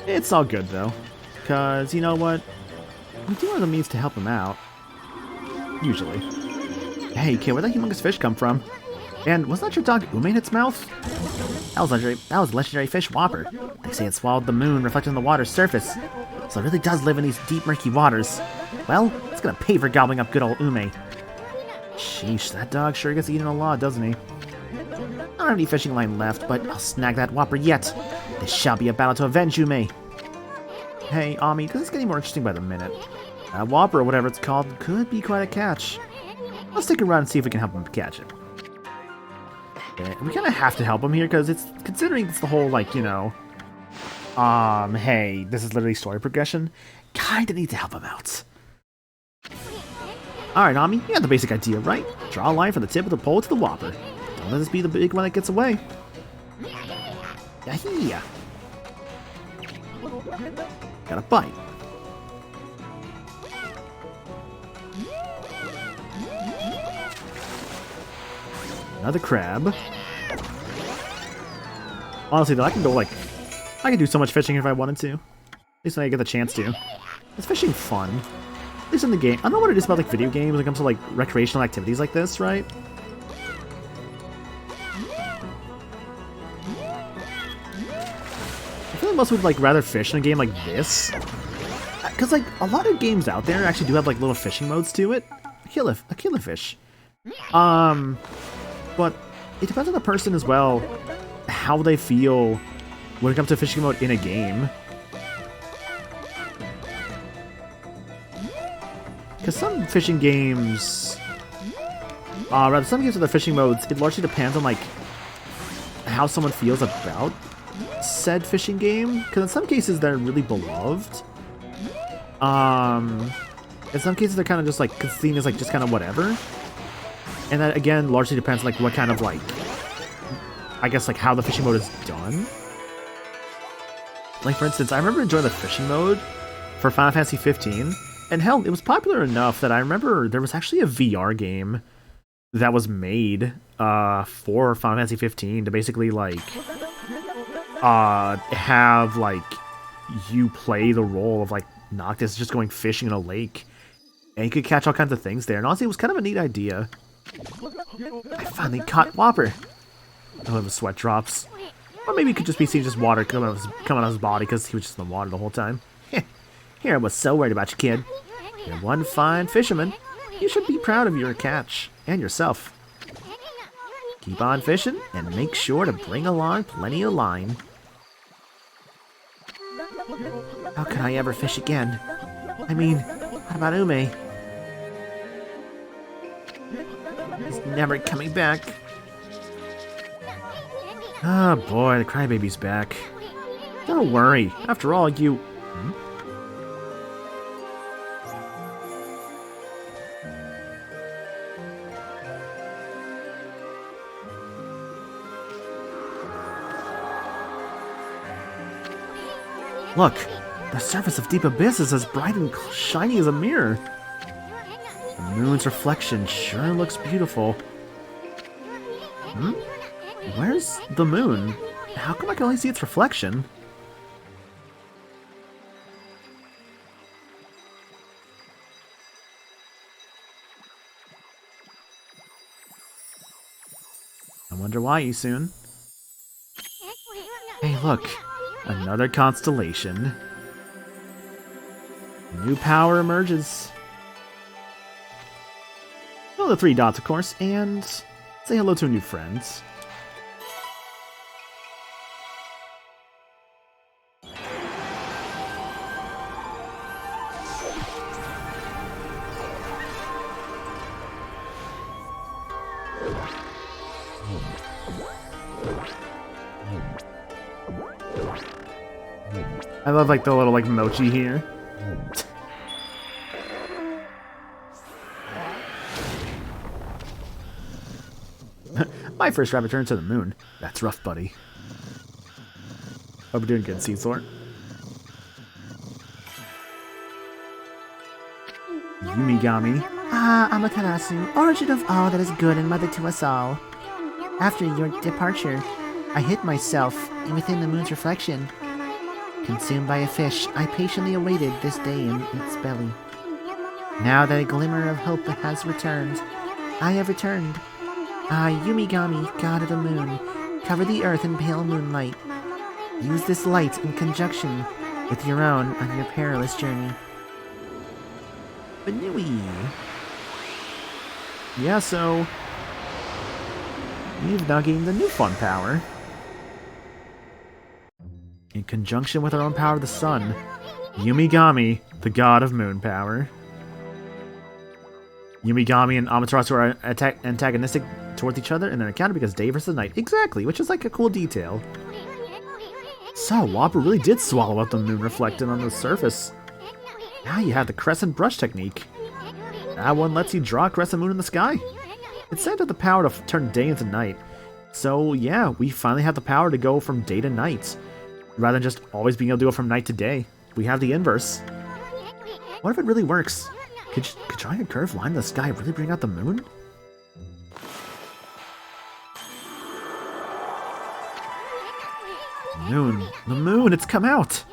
It's all good, though. Because, you know what? We do have the means to help him out. Usually. Hey, kid, where'd that humongous fish come from? And wasn't that your dog Ume in its mouth? That was legendary fish Whopper. They say it swallowed the moon, reflecting on the water's surface. So it really does live in these deep, murky waters. Well, it's gonna pay for gobbling up good old Ume. Sheesh, that dog sure gets eaten a lot, doesn't he? I don't have any fishing line left, but I'll snag that Whopper yet. This shall be a battle to avenge Ume. Hey, Ami, this is getting more interesting by the minute. That Whopper, or whatever it's called, could be quite a catch. Let's stick around and see if we can help him catch it. Yeah, we kind of have to help him here, because it's, considering it's the whole, like, you know... hey, this is literally story progression. Kinda need to help him out. Alright, Ami, you got the basic idea, right? Draw a line from the tip of the pole to the Whopper. Don't let this be the big one that gets away. Yahee! Got a bite. Another crab. Honestly, though, I can do so much fishing if I wanted to. At least when I get the chance to. It's fishing fun. At least in the game. I don't know what it is about like video games when it comes to like recreational activities like this, right? I feel like most would like rather fish in a game like this. Because like a lot of games out there actually do have like little fishing modes to it. A killer fish. But it depends on the person as well, how they feel when it comes to fishing mode in a game. Because some fishing games, some games with the fishing modes, it largely depends on like how someone feels about said fishing game. Because in some cases they're really beloved. In some cases they're kind of just like seen as like just kind of whatever. And that, again, largely depends on, like, what kind of, like... I guess, like, how the fishing mode is done. Like, for instance, I remember enjoying the fishing mode for Final Fantasy 15. And, hell, it was popular enough that I remember there was actually a VR game that was made for Final Fantasy 15 to basically, like... have, like, you play the role of, like, Noctis just going fishing in a lake. And you could catch all kinds of things there. And honestly, it was kind of a neat idea. I finally caught Whopper. Oh, the sweat drops. Or maybe it could just be seeing just water coming out of his body because he was just in the water the whole time. Here, I was so worried about you, kid. You're one fine fisherman. You should be proud of your catch. And yourself. Keep on fishing, and make sure to bring along plenty of line. How can I ever fish again? I mean, what about Ume? He's never coming back. Ah, boy, the crybaby's back. Don't worry. After all, you... Hmm? Look, the surface of Deep Abyss is as bright and shiny as a mirror. The moon's reflection sure looks beautiful. Hmm? Where's the moon? How come I can only see its reflection? I wonder why, soon. Hey, look. Another constellation. New power emerges. Well, the 3 dots, of course, and say hello to new friends. I love like the little like mochi here. My first rapid return to the moon. That's rough, buddy. Hope you're doing good, Seasort. Yumigami. Ah, Amaterasu, origin of all that is good and mother to us all. After your departure, I hid myself within the moon's reflection. Consumed by a fish, I patiently awaited this day in its belly. Now that a glimmer of hope has returned, I have returned. I, Yumigami, god of the moon, cover the earth in pale moonlight. Use this light in conjunction with your own on your perilous journey. Banui. Yeah, so we've now gained the new fun power. In conjunction with our own power of the sun, Yumigami, the god of moon power. Yumigami and Amaterasu are antagonistic towards each other and they're encountered because day versus night. Exactly, which is like a cool detail. So, Wappa really did swallow up the moon reflected on the surface. Now you have the crescent brush technique. That one lets you draw a crescent moon in the sky. It's said to have the power to turn day into night. So yeah, we finally have the power to go from day to night. Rather than just always being able to go from night to day. We have the inverse. What if it really works? Could drawing a curved line in the sky really bring out the moon? The moon, it's come out!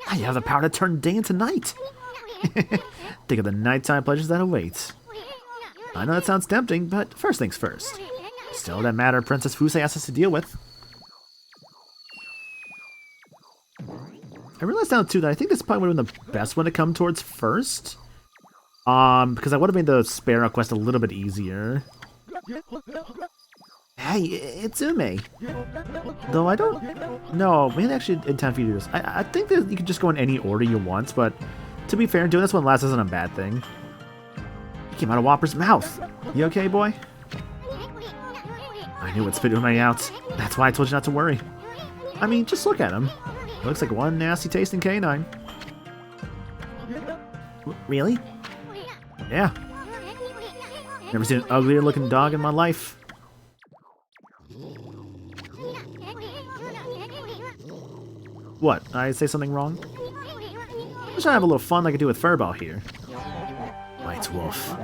I have the power to turn day into night! Think of the nighttime pleasures that await. I know that sounds tempting, but first things first. Still that matter Princess Fusei has us to deal with. I realized now too that I think this probably would have been the best one to come towards first. Because I would have made the Sparrow quest a little bit easier. Hey, it's Ume. Though I don't know, maybe I actually intend for you to do this. I think that you can just go in any order you want, but to be fair, doing this one last isn't a bad thing. He came out of Whopper's mouth. You okay, boy? I knew it spit Ume out. That's why I told you not to worry. I mean, just look at him. He looks like one nasty tasting canine. Really? Yeah. Never seen an uglier looking dog in my life. What? I say something wrong? I'm just trying to have a little fun like I do with Furball here. White Wolf,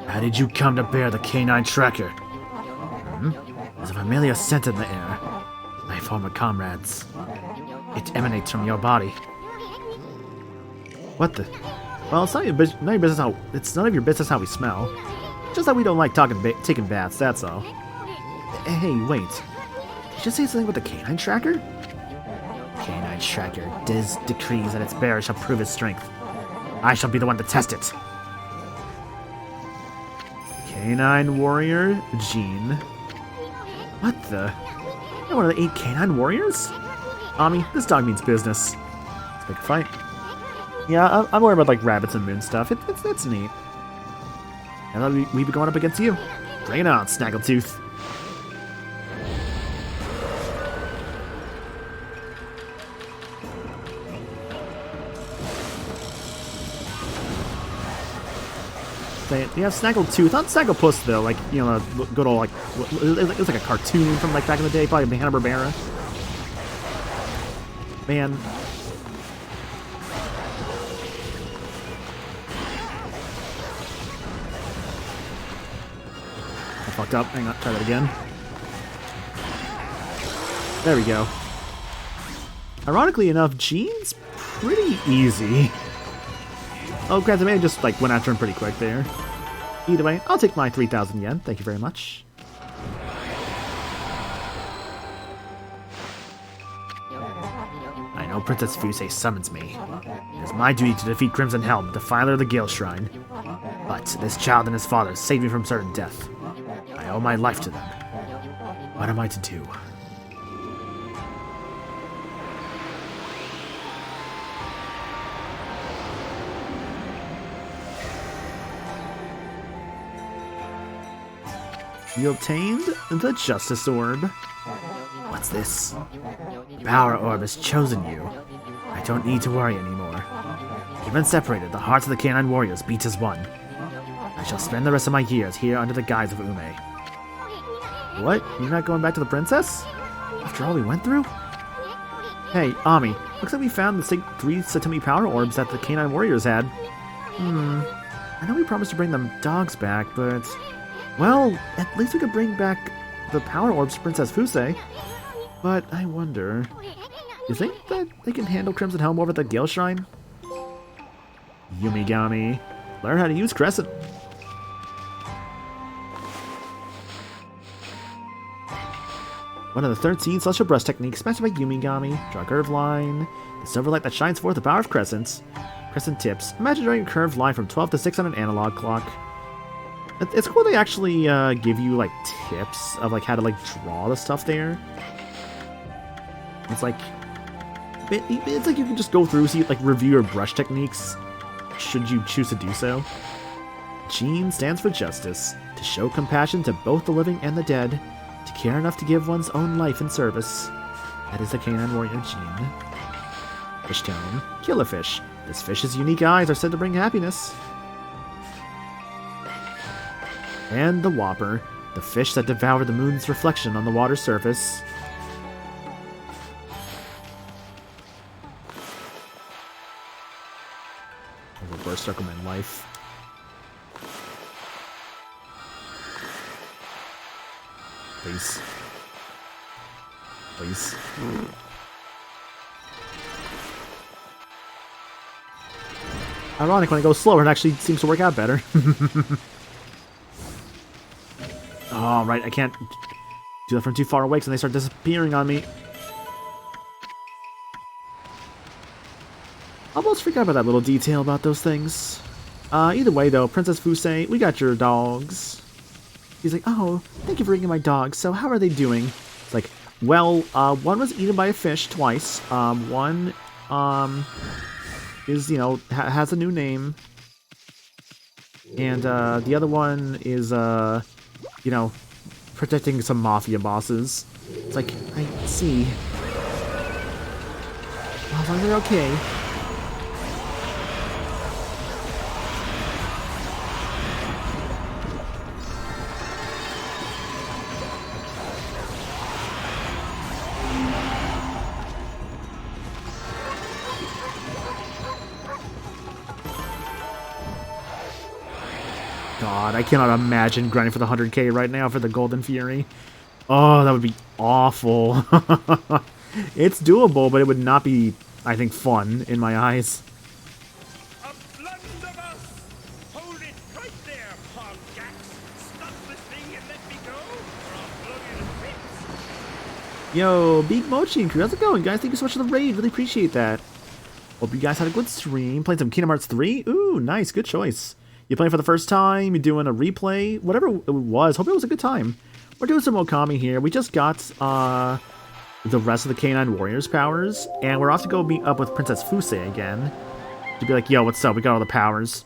how did you come to bear the canine tracker? There's a familiar scent in the air. My former comrades. It emanates from your body. What the? Well, it's none of your business how we smell. Just that we don't like taking baths, that's all. Hey, wait. Did you just say something with the canine tracker? Canine tracker. Diz decrees that its bearer shall prove his strength. I shall be the one to test it. Canine warrior, Jean. What the? You're one of the 8 canine warriors? Ami, this dog means business. Let's make a fight. Yeah, I'm worried about like rabbits and moon stuff. It's neat. And then we be going up against you. Bring it on, Snaggletooth. You have Snaggletooth, not Snagglepuss though. Like, you know, good old like it was like a cartoon from like back in the day, probably Hanna-Barbera. Man. I fucked up. Hang on, try that again. There we go. Ironically enough, Gene's pretty easy. Oh, granted, I just like went after him pretty quick there. Either way, I'll take my 3,000 yen. Thank you very much. I know Princess Fusei summons me. It is my duty to defeat Crimson Helm, defiler of the Gale Shrine. But this child and his father saved me from certain death. I owe my life to them. What am I to do? You obtained the Justice Orb. What's this? The Power Orb has chosen you. I don't need to worry anymore. Even separated, the hearts of the canine warriors beat as one. I shall spend the rest of my years here under the guise of Ume. What? You're not going back to the princess? After all we went through? Hey, Ami, looks like we found the 3 Satumi Power Orbs that the canine warriors had. I know we promised to bring them dogs back, but... well, at least we could bring back the Power Orbs to Princess Fusei. But I wonder... you think that they can handle Crimson Helm over at the Gale Shrine? Yumigami. Learn how to use Crescent. One of the 13 Celestial Brush techniques mastered by Yumigami. Draw a curved line. The silver light that shines forth the power of crescents. Crescent tips. Imagine drawing a curved line from 12 to 6 on an analog clock. It's cool they actually give you like tips of like how to like draw the stuff there. It's like you can just go through, see like review your brush techniques should you choose to do so. Gene stands for justice, to show compassion to both the living and the dead, to care enough to give one's own life in service. That is the canine warrior Gene. Fish tone, killer fish. This fish's unique eyes are said to bring happiness. And the Whopper, the fish that devoured the moon's reflection on the water's surface. A reverse circleman life. Please. Please. Ironic, when it goes slower, it actually seems to work out better. Oh, right, I can't do that from too far away because they start disappearing on me. Almost forgot about that little detail about those things. Either way, though, Princess Fusei, we got your dogs. He's like, oh, thank you for bringing my dogs. So how are they doing? It's like, well, one was eaten by a fish twice. One, is, you know, has a new name. And, the other one is, you know, protecting some mafia bosses. It's like, I see. Well, as long as they're okay. God, I cannot imagine grinding for the 100k right now for the Golden Fury. Oh, that would be awful. It's doable, but it would not be, I think, fun in my eyes. A blunderbuss! Hold it right there, Pogjax! Stop the thing and let me go, or I'll blow you to bits! Yo, Big Mochi and crew, how's it going, guys? Thank you so much for the raid. Really appreciate that. Hope you guys had a good stream. Playing some Kingdom Hearts 3. Ooh, nice. Good choice. You playing for the first time? You doing a replay? Whatever it was. Hope it was a good time. we're doing some Okami here. We just got the rest of the K9 Warriors powers, and we're off to go meet up with Princess Fuse again to be like, yo, what's up? We got all the powers.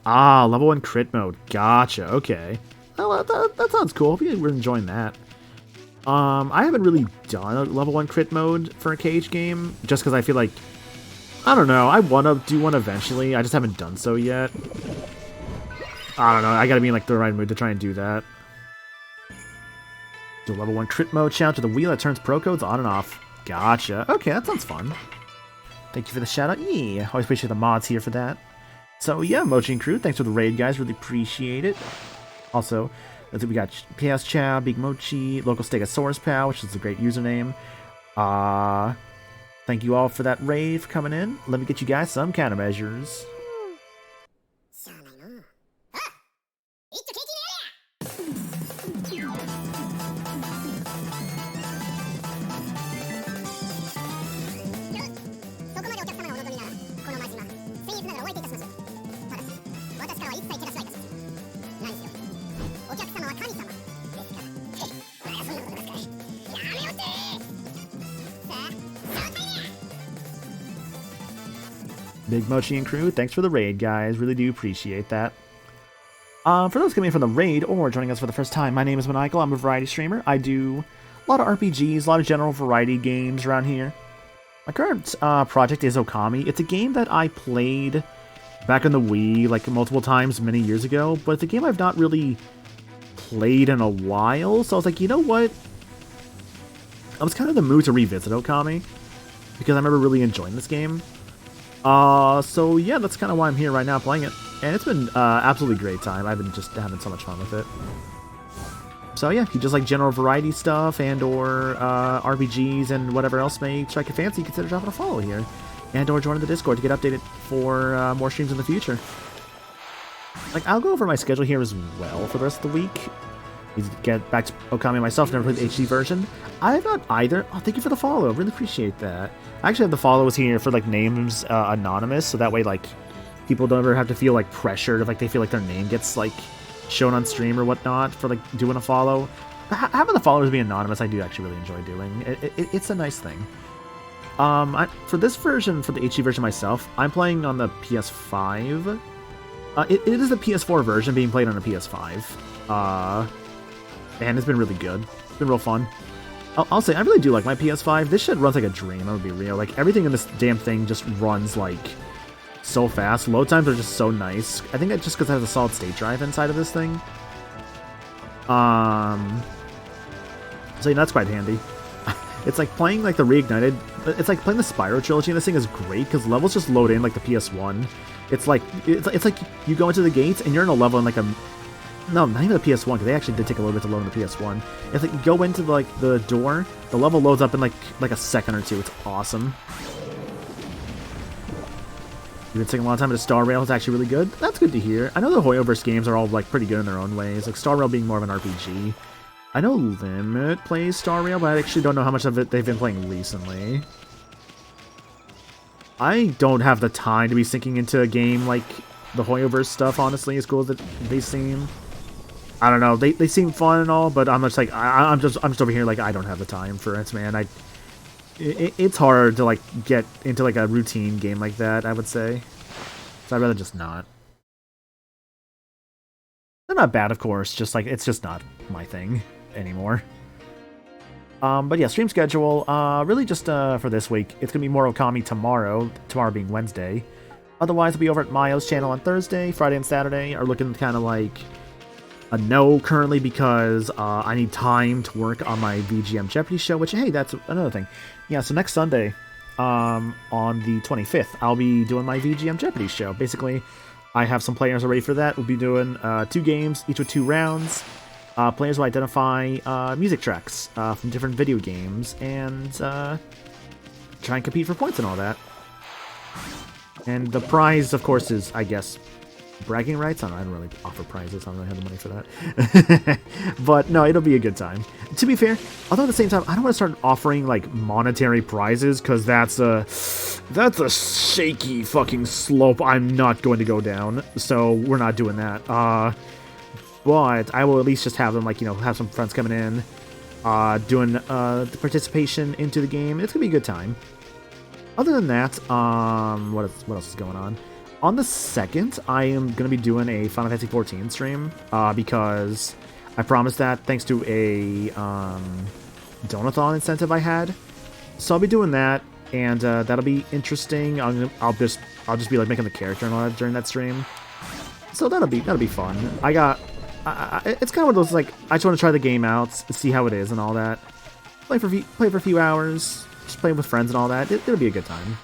Ah, level 1 crit mode. Gotcha. Okay. Well, that sounds cool. Hope we're enjoying that. I haven't really done a level 1 crit mode for a cage game, just because I feel like, I don't know, I want to do one eventually. I just haven't done so yet. I don't know. I gotta be in like the right mood to try and do that. Do level 1 crit mode. Shout out to the wheel that turns pro codes on and off. Gotcha. Okay, that sounds fun. Thank you for the shout out. Yeah, always appreciate the mods here for that. So yeah, Mochi and crew, thanks for the raid, guys. Really appreciate it. Also, we got PS Chow, Big Mochi, Local Stegosaurus Pal, which is a great username. Thank you all for that raid for coming in. Let me get you guys some countermeasures. Big Mochi and crew, thanks for the raid, guys. Really do appreciate that. For those coming in from the raid or joining us for the first time, my name is Maniacal. I'm a variety streamer. I do a lot of RPGs, a lot of general variety games around here. My current project is Okami. It's a game that I played back on the Wii like multiple times many years ago, but it's a game I've not really played in a while, so I was like, you know what? I was kind of in the mood to revisit Okami, because I remember really enjoying this game. So yeah, that's kind of why I'm here right now playing it. And it's been absolutely great time. I've been just having so much fun with it. So yeah, if you just like general variety stuff and or RPGs and whatever else may strike your fancy, consider dropping a follow here. And or joining the Discord to get updated for more streams in the future. Like, I'll go over my schedule here as well for the rest of the week. Get back to Okami myself, never played the HD version. I have not either. Oh, thank you for the follow. Really appreciate that. I actually have the follows here for, like, names anonymous, so that way, like, people don't ever have to feel, like, pressured if, like, they feel like their name gets, like, shown on stream or whatnot for, like, doing a follow. Having the followers be anonymous, I do actually really enjoy doing. It's a nice thing. For this version, for the HD version myself, I'm playing on the PS5. It is the PS4 version being played on a PS5. And it's been really good. It's been real fun. I'll say, I really do like my PS5. This shit runs like a dream, I'm gonna be real. Like, everything in this damn thing just runs, like, so fast. Load times are just so nice. I think that's just because it has a solid state drive inside of this thing. So yeah, that's quite handy. It's like playing, like, the Reignited... It's like playing the Spyro trilogy, and this thing is great, because levels just load in like the PS1. It's like you go into the gates, and you're in a level in, like, a... No, not even the PS1, because they actually did take a little bit to load in the PS1. It's like you go into, like, the door, the level loads up in, like a second or two. It's awesome. You've been taking a lot of time at Star Rail. It's actually really good. That's good to hear. I know the Hoyoverse games are all, like, pretty good in their own ways. Like, Star Rail being more of an RPG. I know Limit plays Star Rail, but I actually don't know how much of it they've been playing recently. I don't have the time to be sinking into a game like the Hoyoverse stuff, honestly, as cool as they seem. I don't know, they seem fun and all, but I'm just like, I'm just over here like, I don't have the time for it, man. It's hard to, like, get into, like, a routine game like that, I would say. So I'd rather just not. They're not bad, of course, just, like, it's just not my thing anymore. But yeah, stream schedule, really just for this week. It's gonna be more Okami tomorrow being Wednesday. Otherwise, I'll be over at Mayo's channel on Thursday. Friday and Saturday are looking kind of like a no currently, because I need time to work on my VGM Jeopardy show, which, hey, that's another thing. Yeah, so next Sunday, on the 25th, I'll be doing my VGM Jeopardy show. Basically, I have some players already for that. We'll be doing 2 games, each with 2 rounds. Players will identify music tracks from different video games and try and compete for points and all that. And the prize, of course, is, I guess, bragging rights. I don't really offer prizes. I don't really have the money for that. But no, it'll be a good time. To be fair, although at the same time, I don't want to start offering, like, monetary prizes, because that's a shaky fucking slope I'm not going to go down. So we're not doing that. but I will at least just have them, like, you know, have some friends coming in, doing the participation into the game. It's gonna be a good time. Other than that, what else is going on? On the 2nd, I am gonna be doing a Final Fantasy 14 stream, because I promised that thanks to a Donathon incentive I had. So I'll be doing that, and that'll be interesting. I'll just be like making the character and all that during that stream. So that'll be fun. It's kind of one of those, like, I just want to try the game out, see how it is and all that. Play for a few hours, just play with friends and all that. It'll be a good time.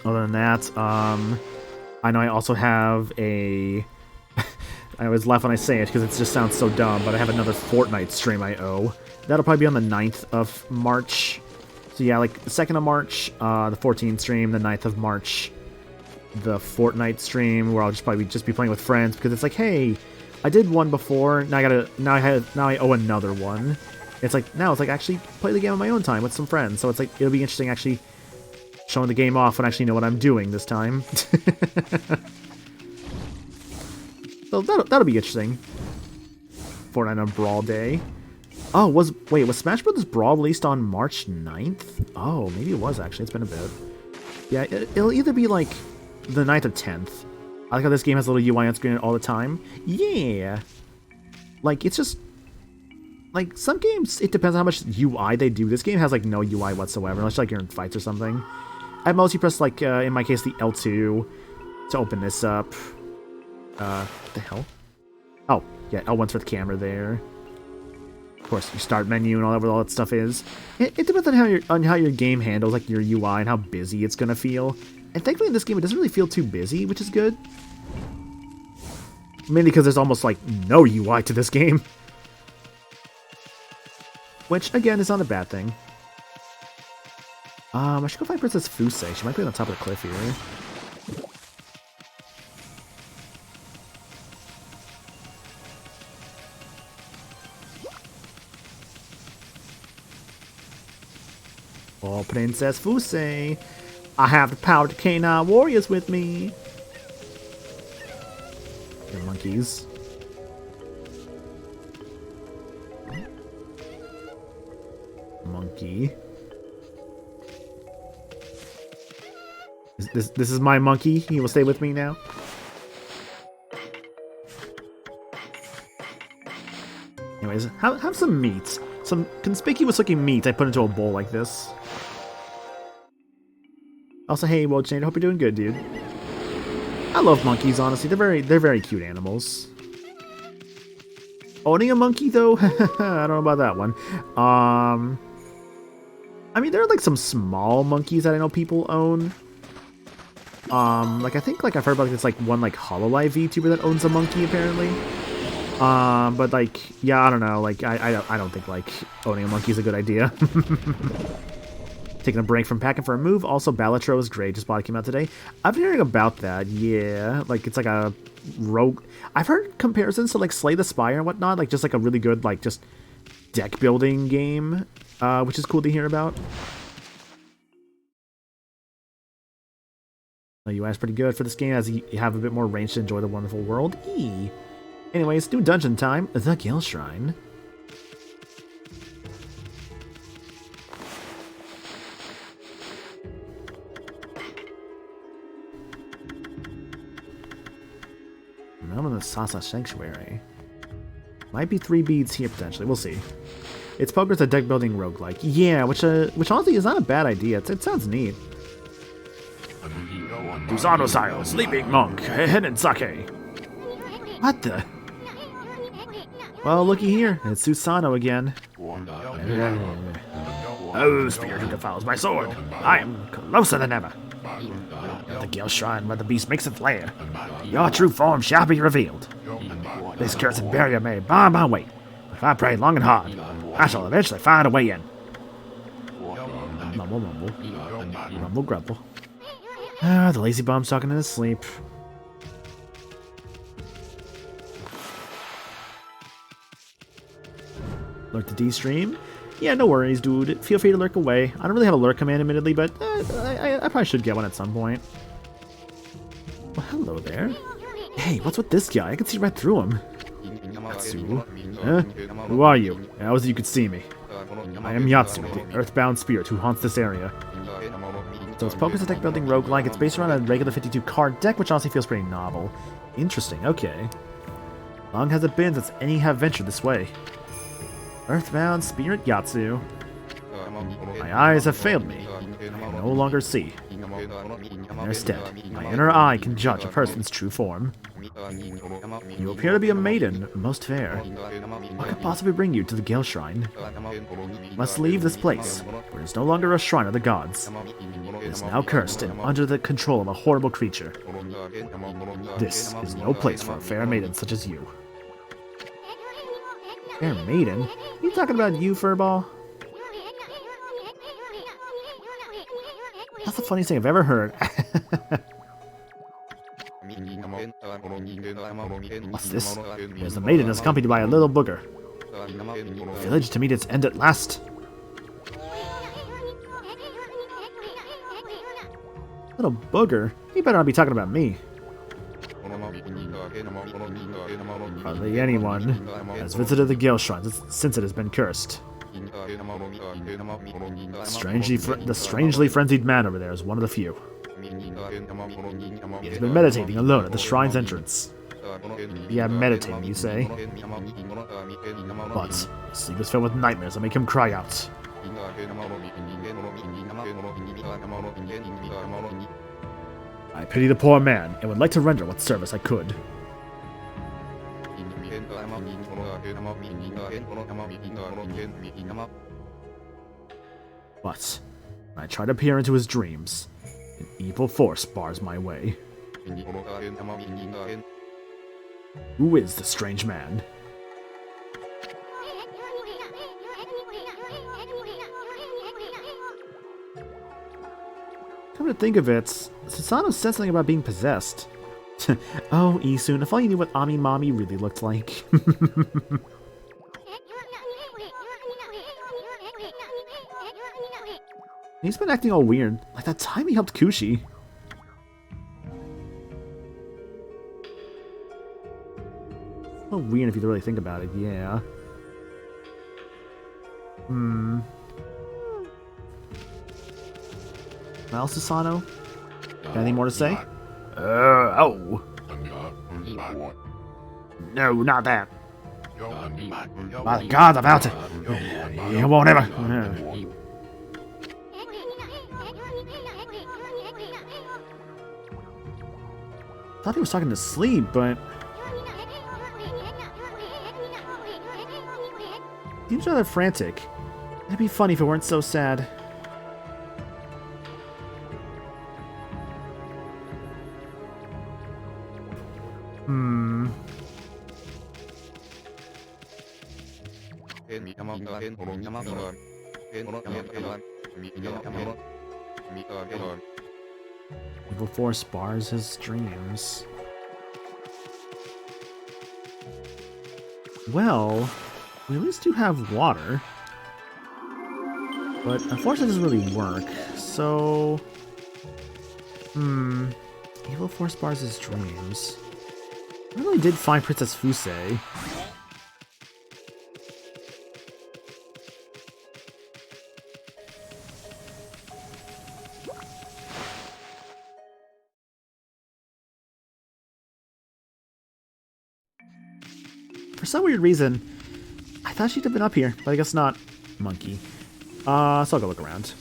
Other than that, I know I also have a... I always laugh when I say it because it just sounds so dumb, but I have another Fortnite stream I owe. That'll probably be on the 9th of March. So yeah, like the 2nd of March, the 14th stream, the 9th of March, the Fortnite stream where I'll just probably be playing with friends because it's like, hey, I did one before, now I owe another one. It's like now it's like actually play the game on my own time with some friends. So it's like it'll be interesting actually showing the game off when I actually know what I'm doing this time. So that'll be interesting. Fortnite on Brawl Day. Oh, was Smash Bros. Brawl released on March 9th? Oh, maybe it was actually. It's been a bit. Yeah, it'll either be like the 9th or 10th. I like how this game has a little UI on screen all the time. Yeah. Like, it's just... Like, some games, it depends on how much UI they do. This game has, like, no UI whatsoever, unless, like, you're in fights or something. At most, you press, like, in my case, the L2 to open this up. What the hell? Oh, yeah, L1's for the camera there. Of course, your start menu and all that stuff is. It depends on how your game handles, like, your UI and how busy it's gonna feel. And thankfully in this game, it doesn't really feel too busy, which is good. Mainly because there's almost, like, no UI to this game. Which, again, is not a bad thing. I should go find Princess Fusei. She might be on the top of the cliff here. Oh, Princess Fusei. I have the power to canine warriors with me. The monkeys. Monkey. This is my monkey. He will stay with me now. Anyways, have some meat. Some conspicuous looking meat I put into a bowl like this. Also, hey, Wojane, I hope you're doing good, dude. I love monkeys, honestly. They're very cute animals. Owning a monkey, though? I don't know about that one. I mean, there are, like, some small monkeys that I know people own. Like, I think, like, I've heard about this, like, one, like, Hololive VTuber that owns a monkey, apparently. But, like, yeah, I don't know. Like, I don't think, like, owning a monkey is a good idea. Taking a break from packing for a move. Also, Balatro is great. Just bought it, came out today. I've been hearing about that. Yeah, like it's like a rogue. I've heard comparisons to like Slay the Spire and whatnot. Like just like a really good like just deck building game, which is cool to hear about. The UI is pretty good for this game as you have a bit more range to enjoy the wonderful world. Anyways, new dungeon time. The Gale Shrine. I'm in the Sasa Sanctuary. Might be 3 beads here potentially. We'll see. It's poker's a deck building roguelike. Yeah, which honestly is not a bad idea. It sounds neat. Susano style, sleeping monk, hidden sake. What the? Well, looky here. It's Susano again. Oh, spirit who defiles my sword. I am closer than ever. The Gale Shrine where the beast makes its lair. Your true form shall be revealed. This cursed barrier may bar my way. If I pray long and hard, I shall eventually find a way in. Mumble, mumble. Rumble, grumble. Ah, the lazy bum's talking in his sleep. Lurk the D-stream? Yeah, no worries, dude. Feel free to lurk away. I don't really have a lurk command, admittedly, but I probably should get one at some point. Well, hello there. Hey, what's with this guy? I can see right through him. Yatsu? Huh? Who are you? How is it you could see me? I am Yatsu, the earthbound spirit who haunts this area. So it's Poker's a deck building roguelike. It's based around a regular 52 card deck, which honestly feels pretty novel. Interesting, okay. Long has it been since any have ventured this way? Earthbound spirit Yatsu. My eyes have failed me. I can no longer see. Instead, my inner eye can judge a person's true form. You appear to be a maiden, most fair. What could possibly bring you to the Gale Shrine? You must leave this place, where it is no longer a shrine of the gods. It is now cursed and under the control of a horrible creature. This is no place for a fair maiden such as you. Fair maiden? Are you talking about you, Furball? That's the funniest thing I've ever heard. What's this? There's a maiden is accompanied by a little booger. The village to meet its end at last. Little booger? You better not be talking about me. Hardly anyone has visited the Gale Shrine since it has been cursed. The strangely frenzied man over there is one of the few. He has been meditating alone at the shrine's entrance. Yeah, meditating, you say? But sleep is filled with nightmares that make him cry out. I pity the poor man and would like to render what service I could. But when I try to peer into his dreams, an evil force bars my way. Who is the strange man? Come to think of it, Susano said something about being possessed. Oh, Isun, if all you knew what Ami Mami really looked like. He's been acting all weird, like that time he helped Kushi. A little weird if you really think about it, yeah. Well, Susano? Got anything more to say? Oh. No, not that. By the gods, I'm out to... You won't ever... Thought he was talking to Sleep, but... Seems rather frantic. It'd be funny if it weren't so sad. Evil force bars his dreams. Well, we at least do have water. But unfortunately it doesn't really work, so... Evil force bars his dreams. I really did find Princess Fusei. For some weird reason, I thought she'd have been up here, but I guess not. Monkey. So I'll go look around.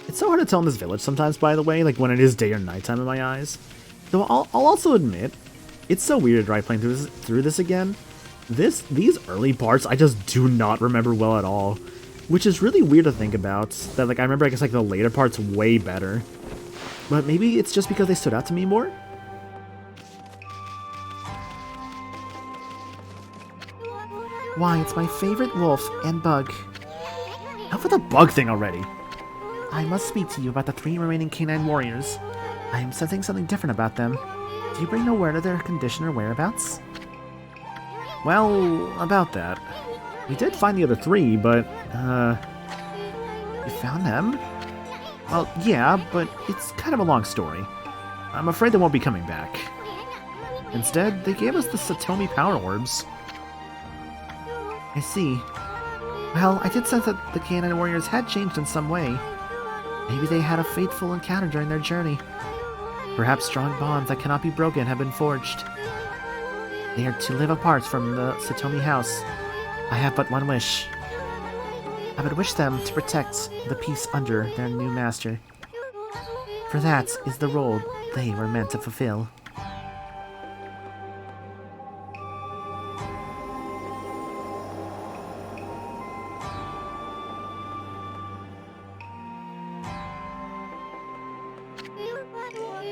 It's so hard to tell in this village sometimes, by the way, like when it is day or nighttime in my eyes. Though I'll also admit, it's so weird, right, playing through this again. These early parts I just do not remember well at all, which is really weird to think about. That like I remember, I guess like the later parts way better, but maybe it's just because they stood out to me more. Why, it's my favorite wolf and bug. Enough with the bug thing already. I must speak to you about the 3 remaining canine warriors. I am sensing something different about them. Do you bring no word of their condition or whereabouts? Well, about that. We did find the other three, but, You found them? well, yeah, but it's kind of a long story. I'm afraid they won't be coming back. Instead, they gave us the Satomi power orbs. I see. Well, I did sense that the Canine Warriors had changed in some way. Maybe they had a fateful encounter during their journey. Perhaps strong bonds that cannot be broken have been forged. They are to live apart from the Satomi house. I have but one wish. I would wish them to protect the peace under their new master. For that is the role they were meant to fulfill.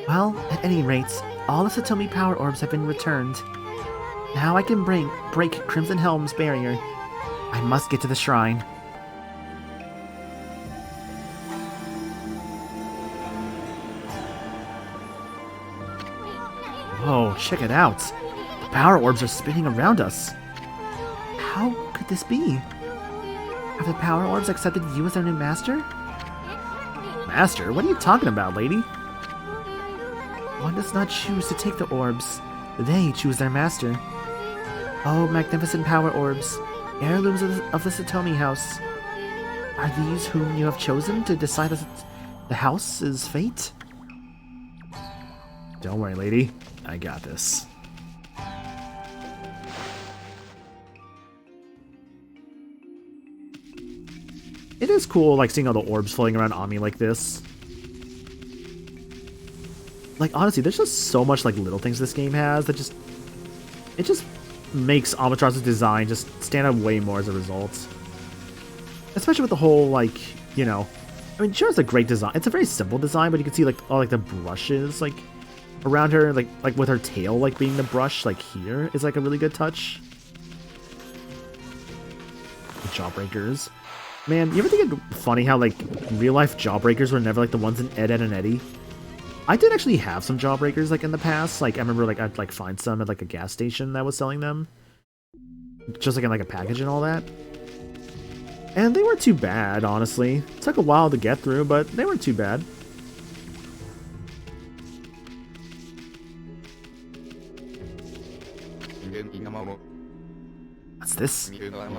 Well, at any rate, all the Satomi power orbs have been returned. Now I can break Crimson Helm's barrier. I must get to the shrine. whoa, check it out. The power orbs are spinning around us. How could this be? Have the power orbs accepted you as their new master? Master? What are you talking about, lady? One does not choose to take the orbs. They choose their master. Oh, magnificent power orbs, heirlooms of the Satomi house. Are these whom you have chosen to decide the house's fate? Don't worry, lady. I got this. It is cool, like, seeing all the orbs floating around Ami like this. Like, honestly, there's just so much, like, little things this game has that just... It just makes Amatras's design just stand out way more as a result. Especially with the whole, like, you know... I mean, sure, it's a great design. It's a very simple design, but you can see, like, all, like, the brushes, like, around her, like with her tail, like, being the brush, like, here is, like, a really good touch. The Jawbreakers. Man, you ever think it funny how, like, real-life Jawbreakers were never, like, the ones in Ed, Edd and Eddy? I did actually have some Jawbreakers, like, in the past. Like, I remember, like, I'd, like, find some at, like, a gas station that was selling them. Just, like, in, like, a package and all that. And they weren't too bad, honestly. It took a while to get through, but they weren't too bad. What's this?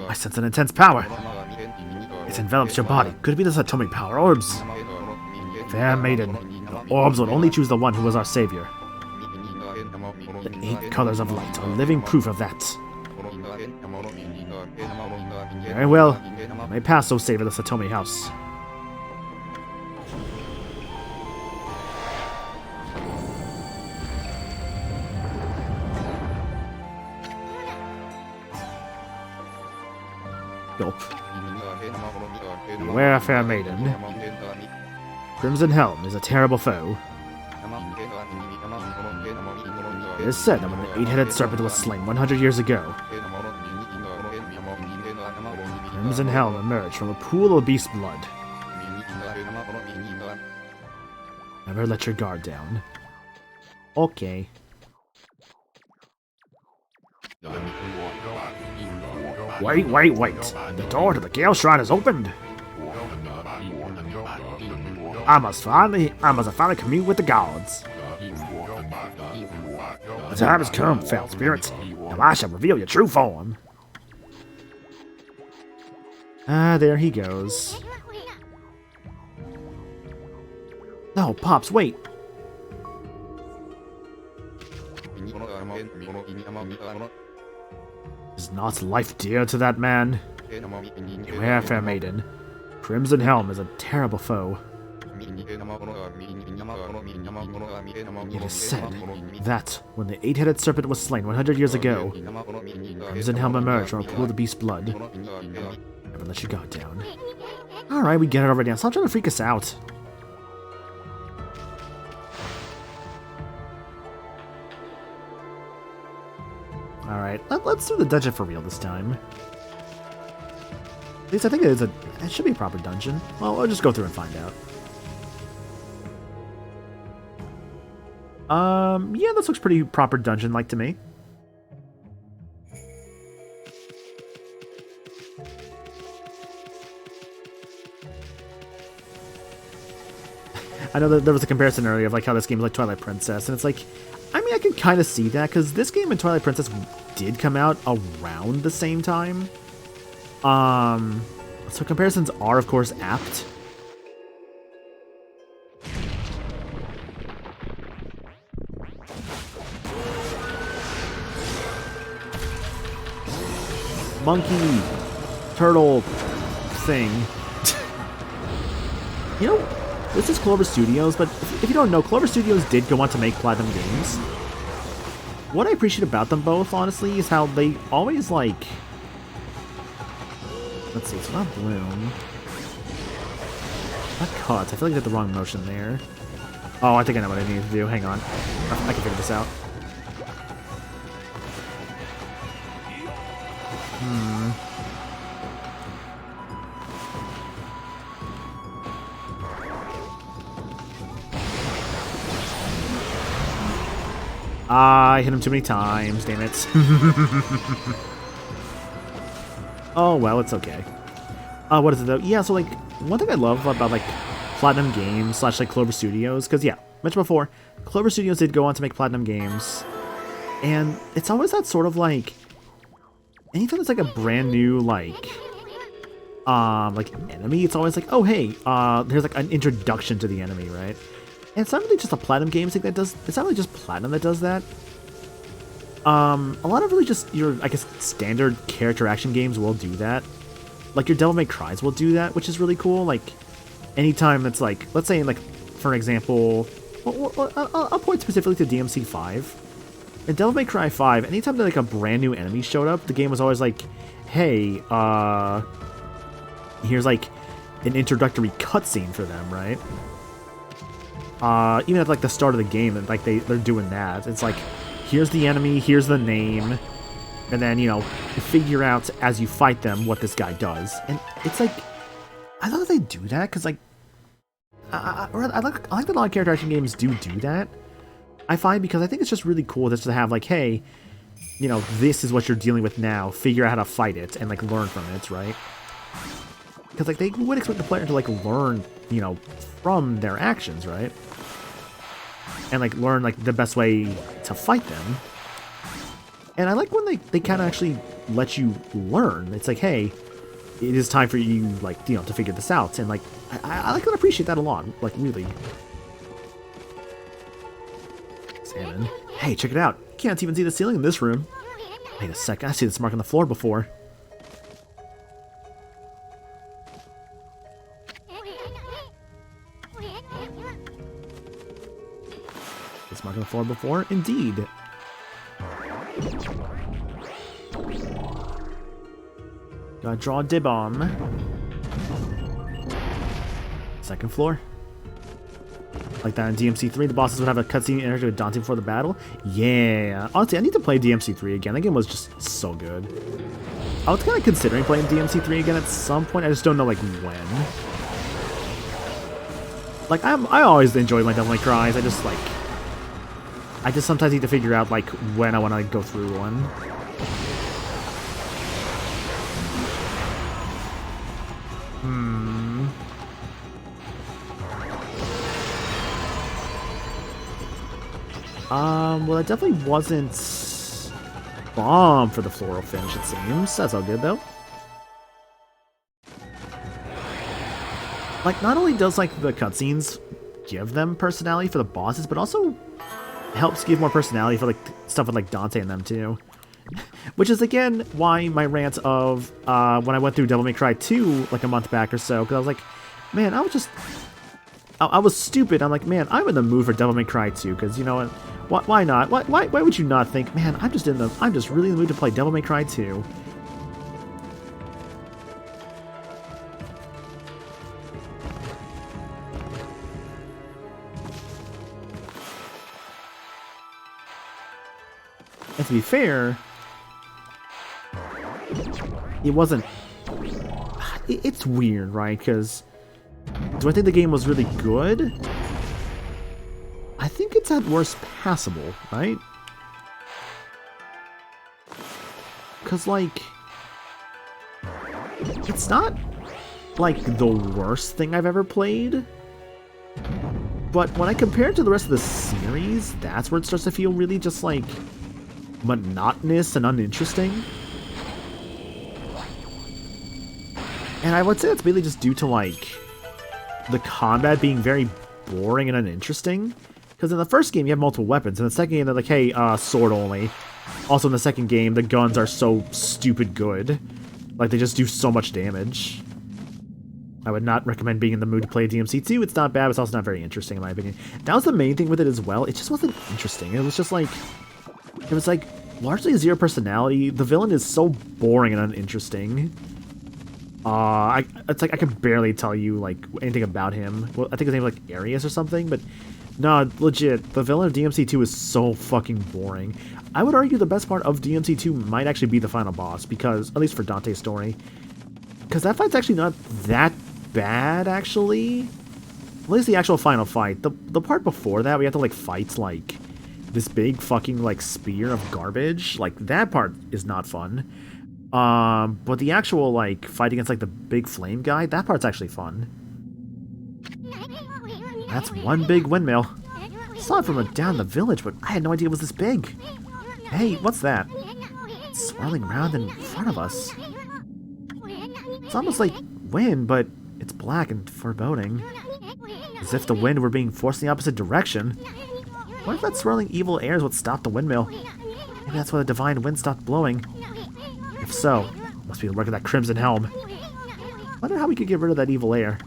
I sense an intense power. It envelops your body. Could it be the Satomi power orbs? Fair maiden, the orbs will only choose the one who was our savior. The 8 colors of light are living proof of that. Very well. You may pass, O savior of the Satomi house. Gulp. Beware, fair maiden. Crimson Helm is a terrible foe. It is said that when the 8-headed serpent was slain 100 years ago, Crimson Helm emerged from a pool of beast blood. Never let your guard down. Okay. Wait! The door to the Gale Shrine is opened! I must finally commune with the gods. The time has come, foul spirits. Now I shall reveal your true form. Ah, there he goes. No, Pops, wait. Is not life dear to that man? Beware, fair maiden. Crimson Helm is a terrible foe. It is said that when the 8-headed serpent was slain 100 years ago, Crimson Helm emerged from a pool of beast blood. Never let your guard down. Alright, we get it already. Stop trying to freak us out. Alright, let's do the dungeon for real this time. At least I think it should be a proper dungeon. Well, we'll just go through and find out. Yeah, this looks pretty proper dungeon-like to me. I know that there was a comparison earlier of like how this game is like Twilight Princess, and it's like, I mean, I can kind of see that because this game and Twilight Princess did come out around the same time. So comparisons are of course apt. Monkey, turtle, thing. You know, this is Clover Studios, but if you don't know, Clover Studios did go on to make Platinum Games. What I appreciate about them both, honestly, is how they always, like... Let's see, it's not Bloom. Not Cuts. I feel like I did the wrong motion there. Oh, I think I know what I need to do. Hang on. I can figure this out. I hit him too many times, damn it. Oh, well, it's okay. What is it, though? Yeah, so, like, one thing I love about, like, Platinum Games / like, Clover Studios, because, yeah, mentioned before, Clover Studios did go on to make Platinum Games, and it's always that sort of, like, anytime it's, like, a brand new, like, enemy, it's always like, oh, hey, there's, like, an introduction to the enemy, right? And it's not really just a Platinum Games thing that does... It's not really just Platinum that does that. A lot of really just your, I guess, standard character action games will do that. Like, your Devil May Cry's will do that, which is really cool. Like, anytime it's like... Let's say, like, for example... I'll point specifically to DMC5. In Devil May Cry 5, anytime that, like, a brand new enemy showed up, the game was always like, hey, here's, like, an introductory cutscene for them, right? Even at like the start of the game, and like they're doing that. It's like, here's the enemy, here's the name, and then, you know, you figure out as you fight them what this guy does. And it's like, I love that they do that because like, I like that a lot of character action games do that. I find because I think it's just really cool just to have like, hey, you know, this is what you're dealing with now. Figure out how to fight it and like learn from it, right? Because like they would expect the player to like learn, you know, from their actions, right? And like learn like the best way to fight them. And I like when they kind of actually let you learn. It's like, hey, it is time for you, like, you know, to figure this out. And like I like and appreciate that a lot, like really. Salmon. Hey, check it out. Can't even see the ceiling in this room. Wait a second, I see this mark on the floor before. This mark on the floor before? Indeed. Gotta draw a D-bomb. Second floor. Like that in DMC3, the bosses would have a cutscene interactive with Dante before the battle. Yeah. Honestly, I need to play DMC3 again. That game was just so good. I was kind of considering playing DMC3 again at some point. I just don't know, like, when. Like, I always enjoy my Devil May Cry's. I just sometimes need to figure out, like, when I want to go through one. Well, it definitely wasn't bomb for the floral finish, it seems. That's all good, though. Like, not only does, like, the cutscenes give them personality for the bosses, but also helps give more personality for, like, stuff with, like, Dante and them, too. Which is, again, why my rant of, when I went through Devil May Cry 2, like, a month back or so, because I was like, man, I was stupid. I'm like, man, I'm in the mood for Devil May Cry 2, because, you know what, why not? Why would you not think, man, I'm just really in the mood to play Devil May Cry 2. And to be fair, it wasn't... It's weird, right? Because do I think the game was really good? I think it's at worst passable, right? Because, like, it's not, like, the worst thing I've ever played. But when I compare it to the rest of the series, that's where it starts to feel really just, like, monotonous and uninteresting. And I would say it's mainly just due to, like, the combat being very boring and uninteresting. Because in the first game, you have multiple weapons. In the second game, they're like, hey, sword only. Also, in the second game, the guns are so stupid good. Like, they just do so much damage. I would not recommend being in the mood to play DMC2. It's not bad, but it's also not very interesting, in my opinion. That was the main thing with it as well. It just wasn't interesting. It was just like... It was like, largely zero personality. The villain is so boring and uninteresting. It's like I can barely tell you, like, anything about him. Well, I think his name is, like, Arius or something, but... No, legit, the villain of DMC2 is so fucking boring. I would argue the best part of DMC2 might actually be the final boss, because, at least for Dante's story, because that fight's actually not that bad, actually. At least the actual final fight. The part before that, we have to, like, fight, like, this big fucking, like, spear of garbage. Like, that part is not fun. But the actual, like, fight against, like, the big flame guy, that part's actually fun. That's one big windmill. I saw it from down the village, but I had no idea it was this big. Hey, what's that? It's swirling around in front of us. It's almost like wind, but it's black and foreboding. As if the wind were being forced in the opposite direction. What if that swirling evil air is what stopped the windmill? Maybe that's why the divine wind stopped blowing. If so, it must be the work of that crimson helm. Wonder how we could get rid of that evil air.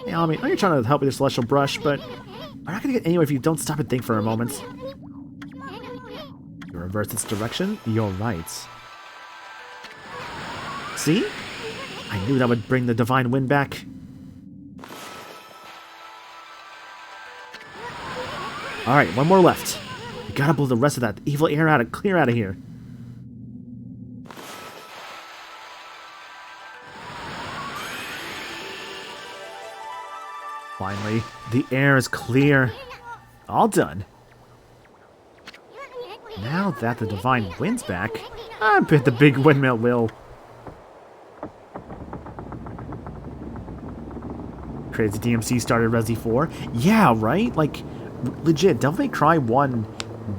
Yeah, I mean, I know you're trying to help with your celestial brush, but we're not gonna get anywhere if you don't stop and think for a moment. You reverse its direction? You're right. See? I knew that would bring the divine wind back. Alright, one more left. We gotta blow the rest of that evil air out and clear out of here. Finally, the air is clear. All done. Now that the divine wind's back, I bet the big windmill will. Crazy DMC started Resi 4. Yeah, right? Like, legit, Devil May Cry 1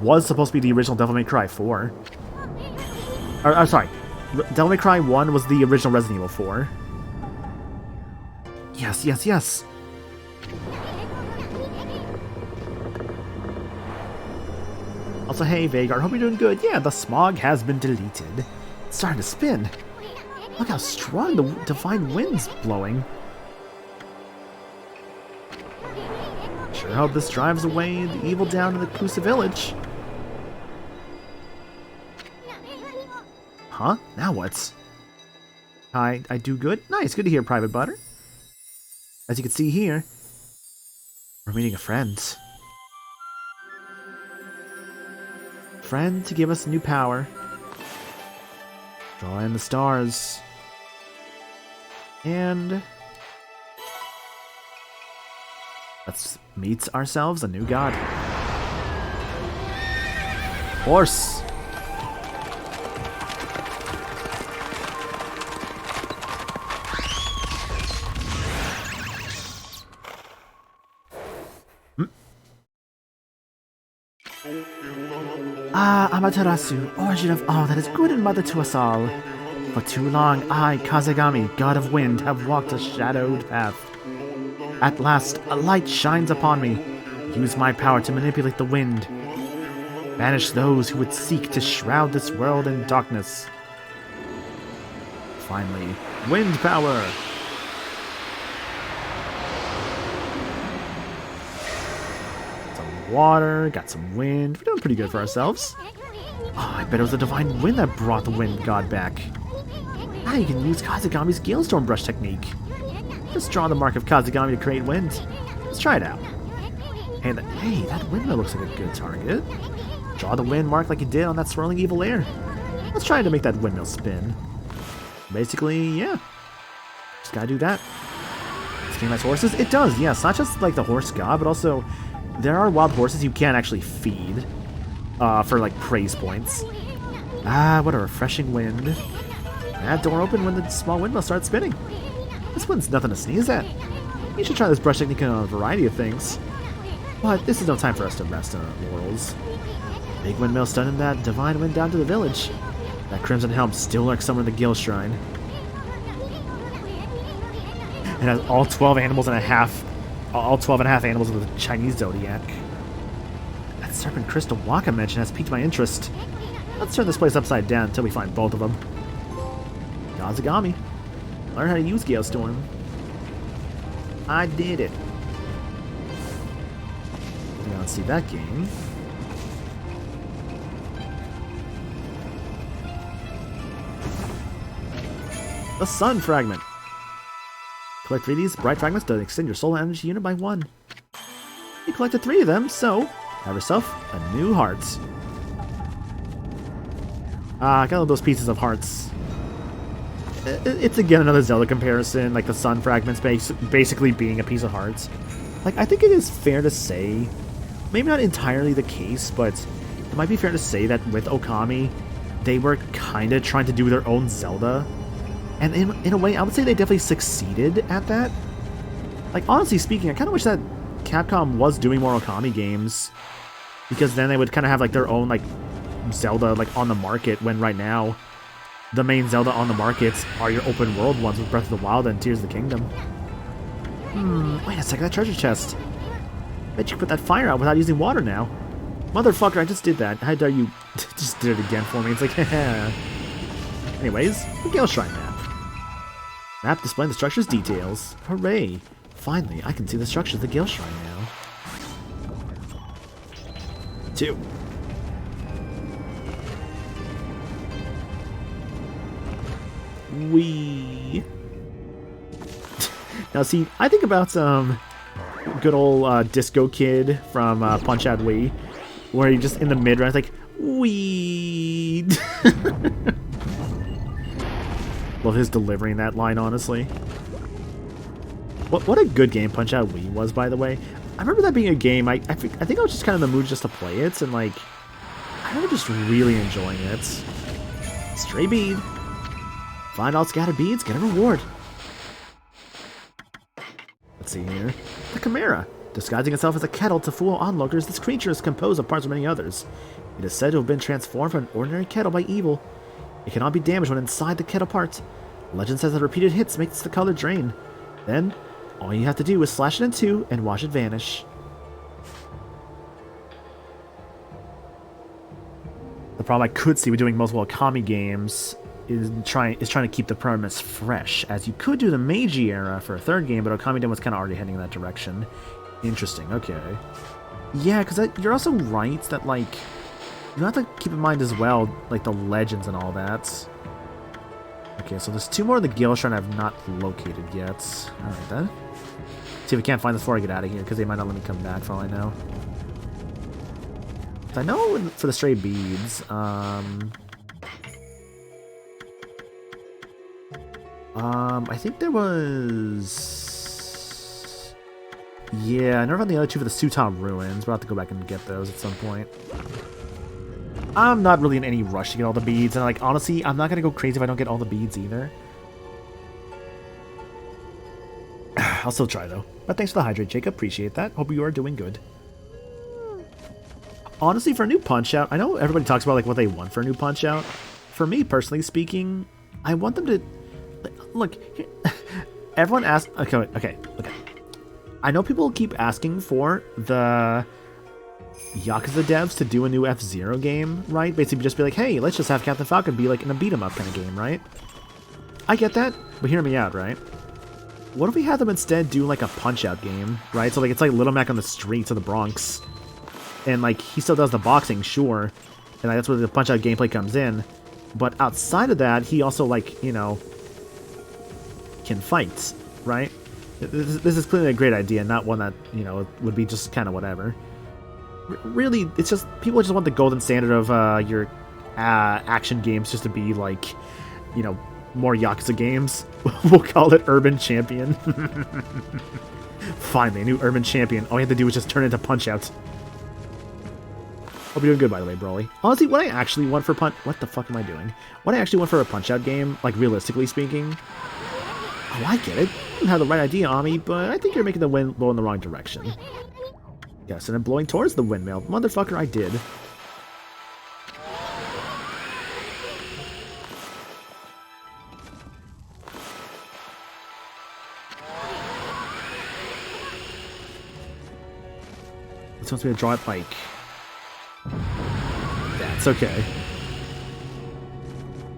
was supposed to be the original Devil May Cry 4. I'm sorry. Devil May Cry 1 was the original Resident Evil 4. Yes, yes, yes. Also, hey, Vagar, hope you're doing good. Yeah, the smog has been deleted. It's starting to spin. Look how strong the divine wind's blowing. Sure hope this drives away the evil down in the Kusa village. Huh? Now what? I do good? Nice, good to hear, Private Butter. As you can see here, we're meeting a friend. Friend to give us new power. Draw in the stars. And let's meet ourselves a new god. Horse. Ah, Amaterasu, origin of all that is good and mother to us all. For too long, I, Kazegami, god of wind, have walked a shadowed path. At last, a light shines upon me. Use my power to manipulate the wind. Banish those who would seek to shroud this world in darkness. Finally, wind power! Some water, got some wind. We're doing pretty good for ourselves. Oh, I bet it was the divine wind that brought the wind god back. Now you can use Kazegami's Galestorm Brush technique. Just draw the mark of Kazegami to create wind. Let's try it out. Hey, that windmill looks like a good target. Draw the wind mark like you did on that swirling evil air. Let's try to make that windmill spin. Basically, yeah. Just gotta do that. This game has horses? It does, yes. Not just like the horse god, but also there are wild horses you can't actually feed for like praise points. Ah, what a refreshing wind. That door opened when the small windmill started spinning. This one's nothing to sneeze at. You should try this brush technique on a variety of things. But this is no time for us to rest on our laurels. Big windmill stunned that divine wind down to the village. That crimson helm still lurks somewhere in the Gill Shrine. It has all 12 animals and a half, all 12 and a half animals of the Chinese zodiac. That serpent crystal Waka mentioned has piqued my interest. Let's turn this place upside down until we find both of them. Okami. Learn how to use Gale Storm. I did it. Now let's see that game. The Sun Fragment. Collect 3 of these bright fragments to extend your solar energy unit by 1. You collected 3 of them, so have yourself a new heart. I got all those pieces of hearts. It's again another Zelda comparison, like the Sun Fragments basically being a piece of hearts. Like, I think it is fair to say, maybe not entirely the case, but it might be fair to say that with Okami, they were kind of trying to do their own Zelda. And in a way, I would say they definitely succeeded at that. Like, honestly speaking, I kind of wish that Capcom was doing more Okami games, because then they would kind of have, like, their own, like, Zelda, like, on the market, when right now, the main Zelda on the markets are your open world ones with Breath of the Wild and Tears of the Kingdom. Wait a second, that treasure chest. Bet you can put that fire out without using water now. Motherfucker, I just did that. How dare you just did it again for me? It's like, anyways, the Gale Shrine map. Map displaying the structure's details. Hooray! Finally, I can see the structure of the Gale Shrine now. 2. Wee. Now see, I think about good old Disco Kid from Punch Out Wii, where he just in the mid round, like wee. Love his delivering that line, honestly. What a good game Punch Out Wii was, by the way. I remember that being a game. I think I was just kind of in the mood just to play it, and like I remember just really enjoying it. Stray bead. Find all scattered beads, get a reward. Let's see here. The Chimera. Disguising itself as a kettle to fool onlookers, this creature is composed of parts of many others. It is said to have been transformed from an ordinary kettle by evil. It cannot be damaged when inside the kettle part. Legend says that repeated hits makes the color drain. Then, all you have to do is slash it in 2 and watch it vanish. The problem I could see with doing multiple Okami games is trying to keep the premise fresh, as you could do the Meiji era for a 3rd game, but Okami Den was kind of already heading in that direction. Interesting, okay. Yeah, because you're also right that, like, you have to keep in mind as well, like, the legends and all that. Okay, so there's 2 more of the Gale Shrine I've not located yet. Alright then. See if we can't find this before I get out of here, because they might not let me come back for all I know. I know for the stray beads, I think there was... Yeah, I never found the other 2 for the Suta Ruins. We'll have to go back and get those at some point. I'm not really in any rush to get all the beads, and like, honestly, I'm not gonna go crazy if I don't get all the beads either. I'll still try, though. But thanks for the hydrate, Jacob. Appreciate that. Hope you are doing good. Honestly, for a new Punch-Out, I know everybody talks about like what they want for a new Punch-Out. For me, personally speaking, I want them to... Look, everyone asks... Okay. I know people keep asking for the Yakuza devs to do a new F-Zero game, right? Basically just be like, hey, let's just have Captain Falcon be like in a beat-em-up kind of game, right? I get that, but hear me out, right? What if we had them instead do like a Punch-Out game, right? So like it's like Little Mac on the streets of the Bronx. And like he still does the boxing, sure. And like, that's where the Punch-Out gameplay comes in. But outside of that, he also like, you know, can fight, right? This is clearly a great idea, not one that, you know, would be just kind of whatever. Really, it's just, people just want the golden standard of your action games just to be like, you know, more Yakuza games. We'll call it Urban Champion. Finally, a new Urban Champion. All you have to do is just turn into Punch-Out. Hope you're doing good, by the way, Broly. Honestly, what I actually want for what the fuck am I doing? What I actually want for a Punch-Out game, like realistically speaking. Oh, I get it. You don't have the right idea, Ami, but I think you're making the wind blow in the wrong direction. Yes, and I'm blowing towards the windmill. Motherfucker, I did. This wants me to draw it like... That's okay.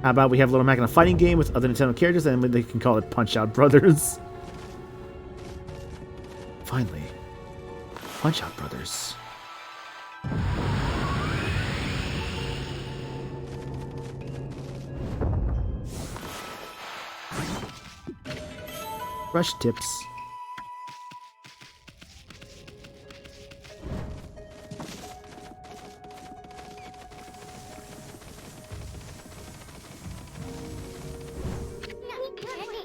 How about we have a little Mac in a fighting game with other Nintendo characters, and they can call it Punch-Out Brothers. Finally. Punch-Out Brothers. Brush tips.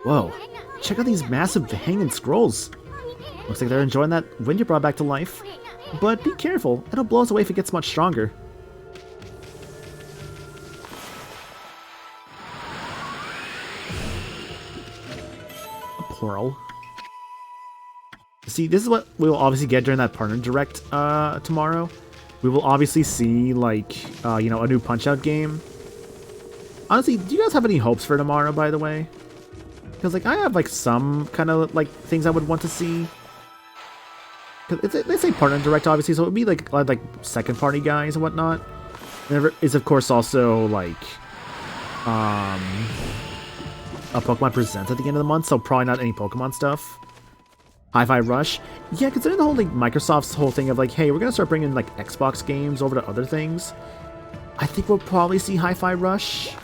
Whoa, check out these massive hanging scrolls. Looks like they're enjoying that wind you brought back to life. But be careful, it'll blow us away if it gets much stronger. A pearl. See, this is what we will obviously get during that partner direct tomorrow. We will obviously see, like, you know, a new Punch-Out game. Honestly, do you guys have any hopes for tomorrow, by the way? Because, like, I have, like, some kind of, like, things I would want to see. Because they say partner direct, obviously, so it would be, like second-party guys and whatnot. There is, of course, also, like, a Pokemon Presents at the end of the month, so probably not any Pokemon stuff. Hi-Fi Rush. Yeah, considering the whole, like, Microsoft's whole thing of, like, hey, we're going to start bringing, like, Xbox games over to other things. I think we'll probably see Hi-Fi Rush.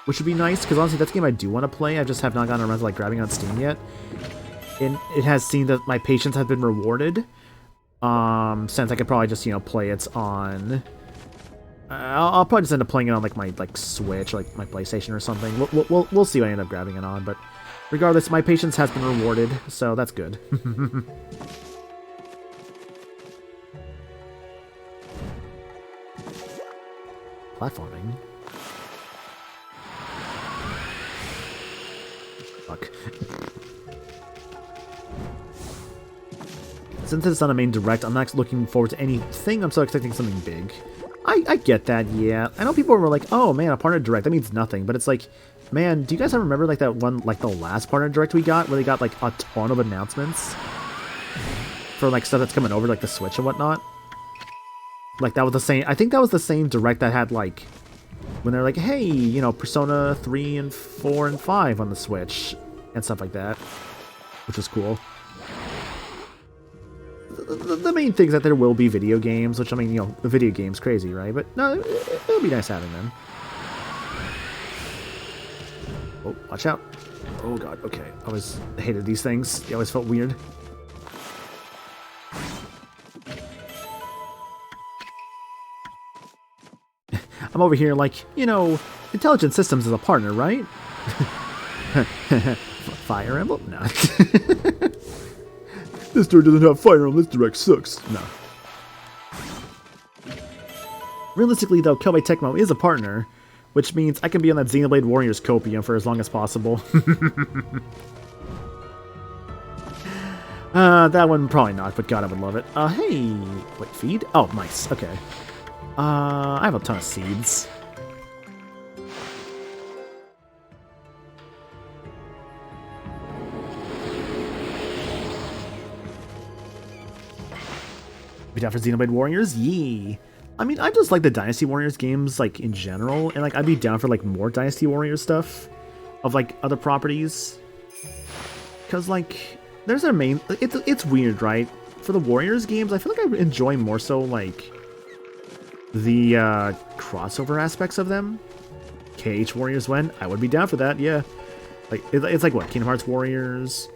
Which would be nice, because honestly, that's a game I do want to play. I just have not gotten around to, like, grabbing it on Steam yet. And it has seen that my patience has been rewarded. Since I could probably just, you know, play it on... I'll probably just end up playing it on, like, my, like, Switch, or, like, my PlayStation or something. We'll see what I end up grabbing it on, but... Regardless, my patience has been rewarded, so that's good. Platforming. Fuck. Since it's not a main direct, I'm not looking forward to anything. I'm still expecting something big. I get that, yeah. I know people were like, oh man, a partner direct, that means nothing. But it's like, man, do you guys remember like that one, like the last partner direct we got, where they got like a ton of announcements? For like stuff that's coming over, like the Switch and whatnot? Like that was the same, I think that was the same direct that had like, when they're like, hey, you know, Persona 3 and 4 and 5 on the Switch, and stuff like that. Which is cool. The main thing is that there will be video games, which, I mean, you know, the video game's crazy, right? But no, it'll be nice having them. Oh, watch out. Oh god, okay. I always hated these things. They always felt weird. I'm over here like, you know, Intelligent Systems is a partner, right? Fire Emblem? No. This door doesn't have Fire Emblem, this direct sucks. No. Realistically, though, Koei Tecmo is a partner, which means I can be on that Xenoblade Warriors copium for as long as possible. That one probably not, but god, I would love it. Hey, wait, feed? Oh, nice, okay. I have a ton of seeds. Be down for Xenoblade Warriors? Yee! I mean, I just like the Dynasty Warriors games, like, in general, and, like, I'd be down for, like, more Dynasty Warriors stuff of, like, other properties. Because, like, there's their main... It's weird, right? For the Warriors games, I feel like I enjoy more so, like, the, crossover aspects of them. KH Warriors when? I would be down for that, yeah. Like, it's like, what, Kingdom Hearts Warriors?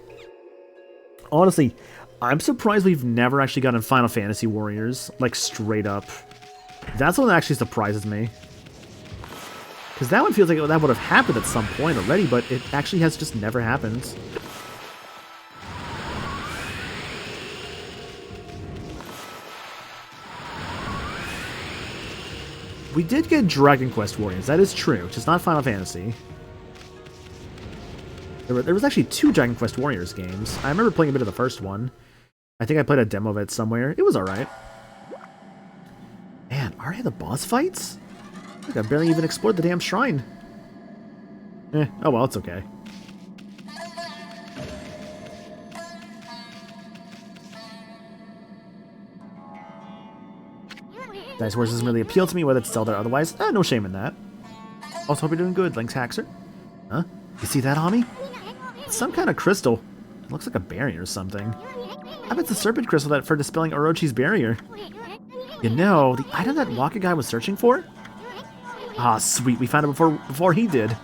Honestly, I'm surprised we've never actually gotten Final Fantasy Warriors, like, straight up. That's one that actually surprises me. Because that one feels like that would have happened at some point already, but it actually has just never happened. We did get Dragon Quest Warriors, that is true, just not Final Fantasy. There was actually 2 Dragon Quest Warriors games. I remember playing a bit of the first one. I think I played a demo of it somewhere. It was alright. Man, already the boss fights? Look, I barely even explored the damn shrine. Oh well, it's okay. Dice Wars doesn't really appeal to me, whether it's Zelda or otherwise. No shame in that. Also, hope you're doing good, Link's Haxer. Huh? You see that, Ami? It's some kind of crystal. It looks like a barrier or something. I bet it's a serpent crystal that for dispelling Orochi's barrier. You know, the item that Waka guy was searching for? Ah, sweet, we found it before he did.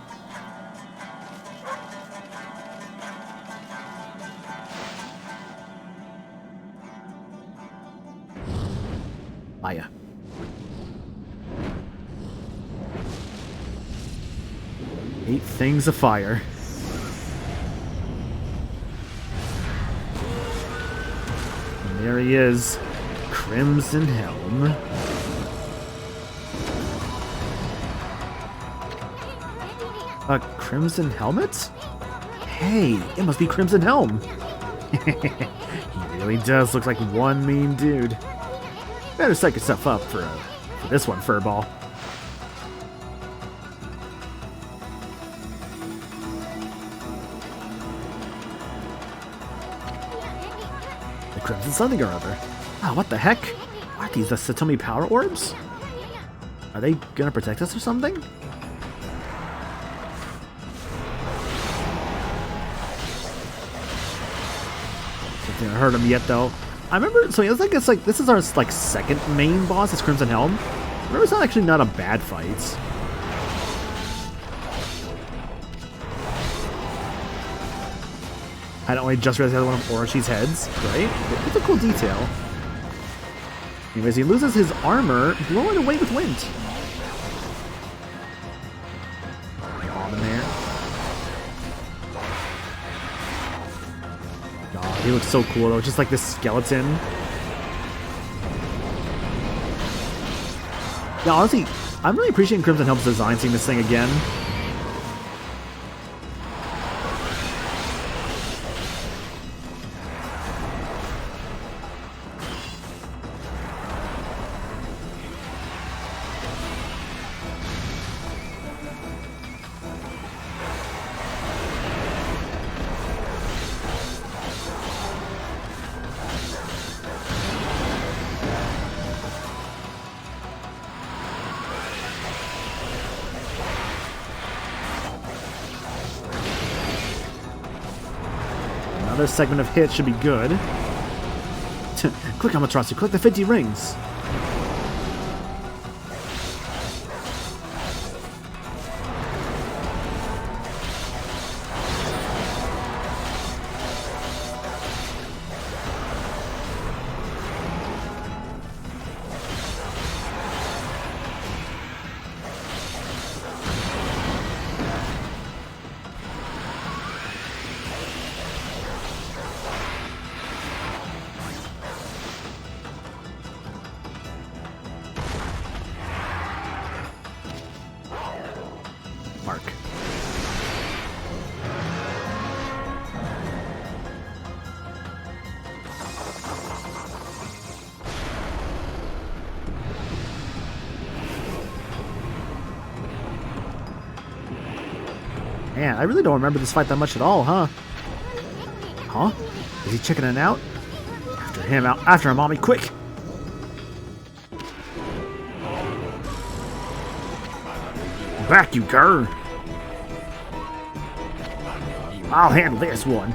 Maya. Eight things of fire. And there he is. Crimson Helm. A Crimson Helmet? Hey, it must be Crimson Helm. He really does look like one mean dude. Better psych yourself up for this one, Furball. The Crimson something or other. Ah, what the heck? Are these the Satomi power orbs? Are they gonna protect us or something? I haven't heard him yet though. I remember, so it's like this is our like second main boss, is Crimson Helm. I remember it's actually not a bad fight. I don't only just realized the other one of Orochi's heads, right? It's a cool detail. Anyways, he loses his armor, blowing away with wind. On in there. God, he looks so cool though, just like this skeleton. Yeah, honestly, I'm really appreciating Crimson Helm's design, seeing this thing again. Another segment of hits should be good. Click, Amaterasu, click the 50 rings. Mark. Man, I really don't remember this fight that much at all, huh? Huh? Is he checking it out? After him, after him, mommy, quick! Back, you cur! I'll handle this one.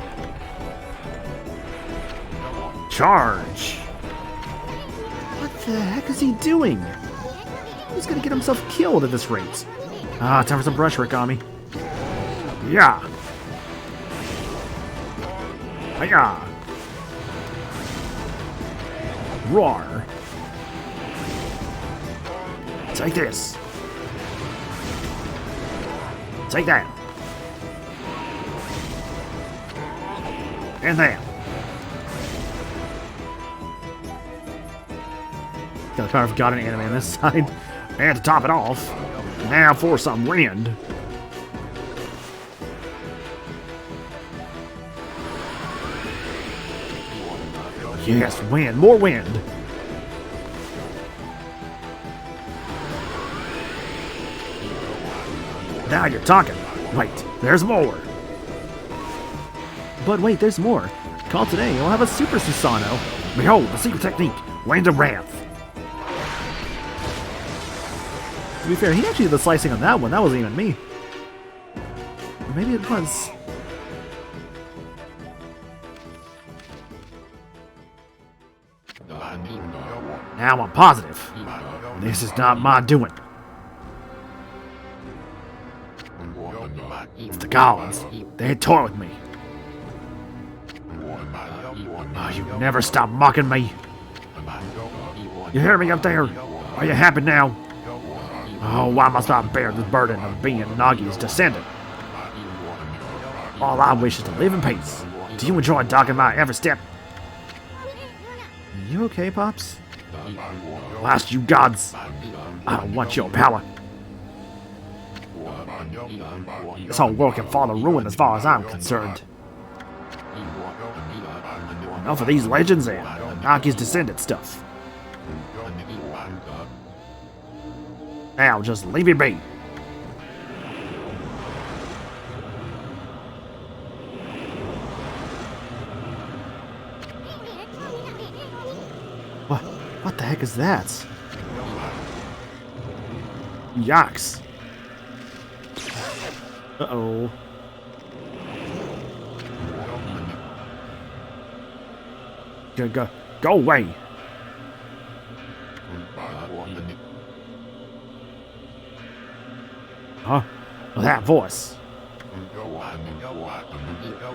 Charge! What the heck is he doing? He's gonna get himself killed at this rate. Ah, time for some brush work, Okami. Yeah! Hiya! Roar! Take this! Take that! And that! Got the power of God and anime on this side. And to top it off, now for some wind. Yes, wind, more wind. Now you're talking. Wait, there's more. But wait, there's more. Call today, we'll have a Super Susano. Behold, the secret technique, Wind of Wrath. To be fair, he actually did the slicing on that one. That wasn't even me. Or maybe it was. Now I'm positive. This is not my doing. It's the gods. They toy with me. Oh, you never stop mocking me. You hear me up there? Are you happy now? Oh, why must I bear the burden of being Nagi's descendant? All I wish is to live in peace. Do you enjoy dogging my every step? You okay, Pops? Blast you gods! I don't want your power. This whole world can fall to ruin as far as I'm concerned. Enough of these legends and Nagi's descendant stuff. Now just leave it be. What the heck is that? Yikes. Uh-oh. Go away. Huh? That voice.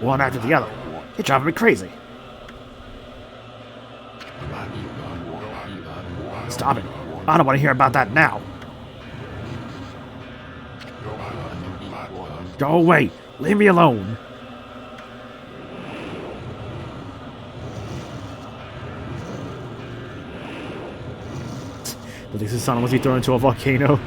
One after the other. You're driving me crazy. Stop it. I don't want to hear about that now. Go away. Leave me alone. At least his son was he thrown into a volcano.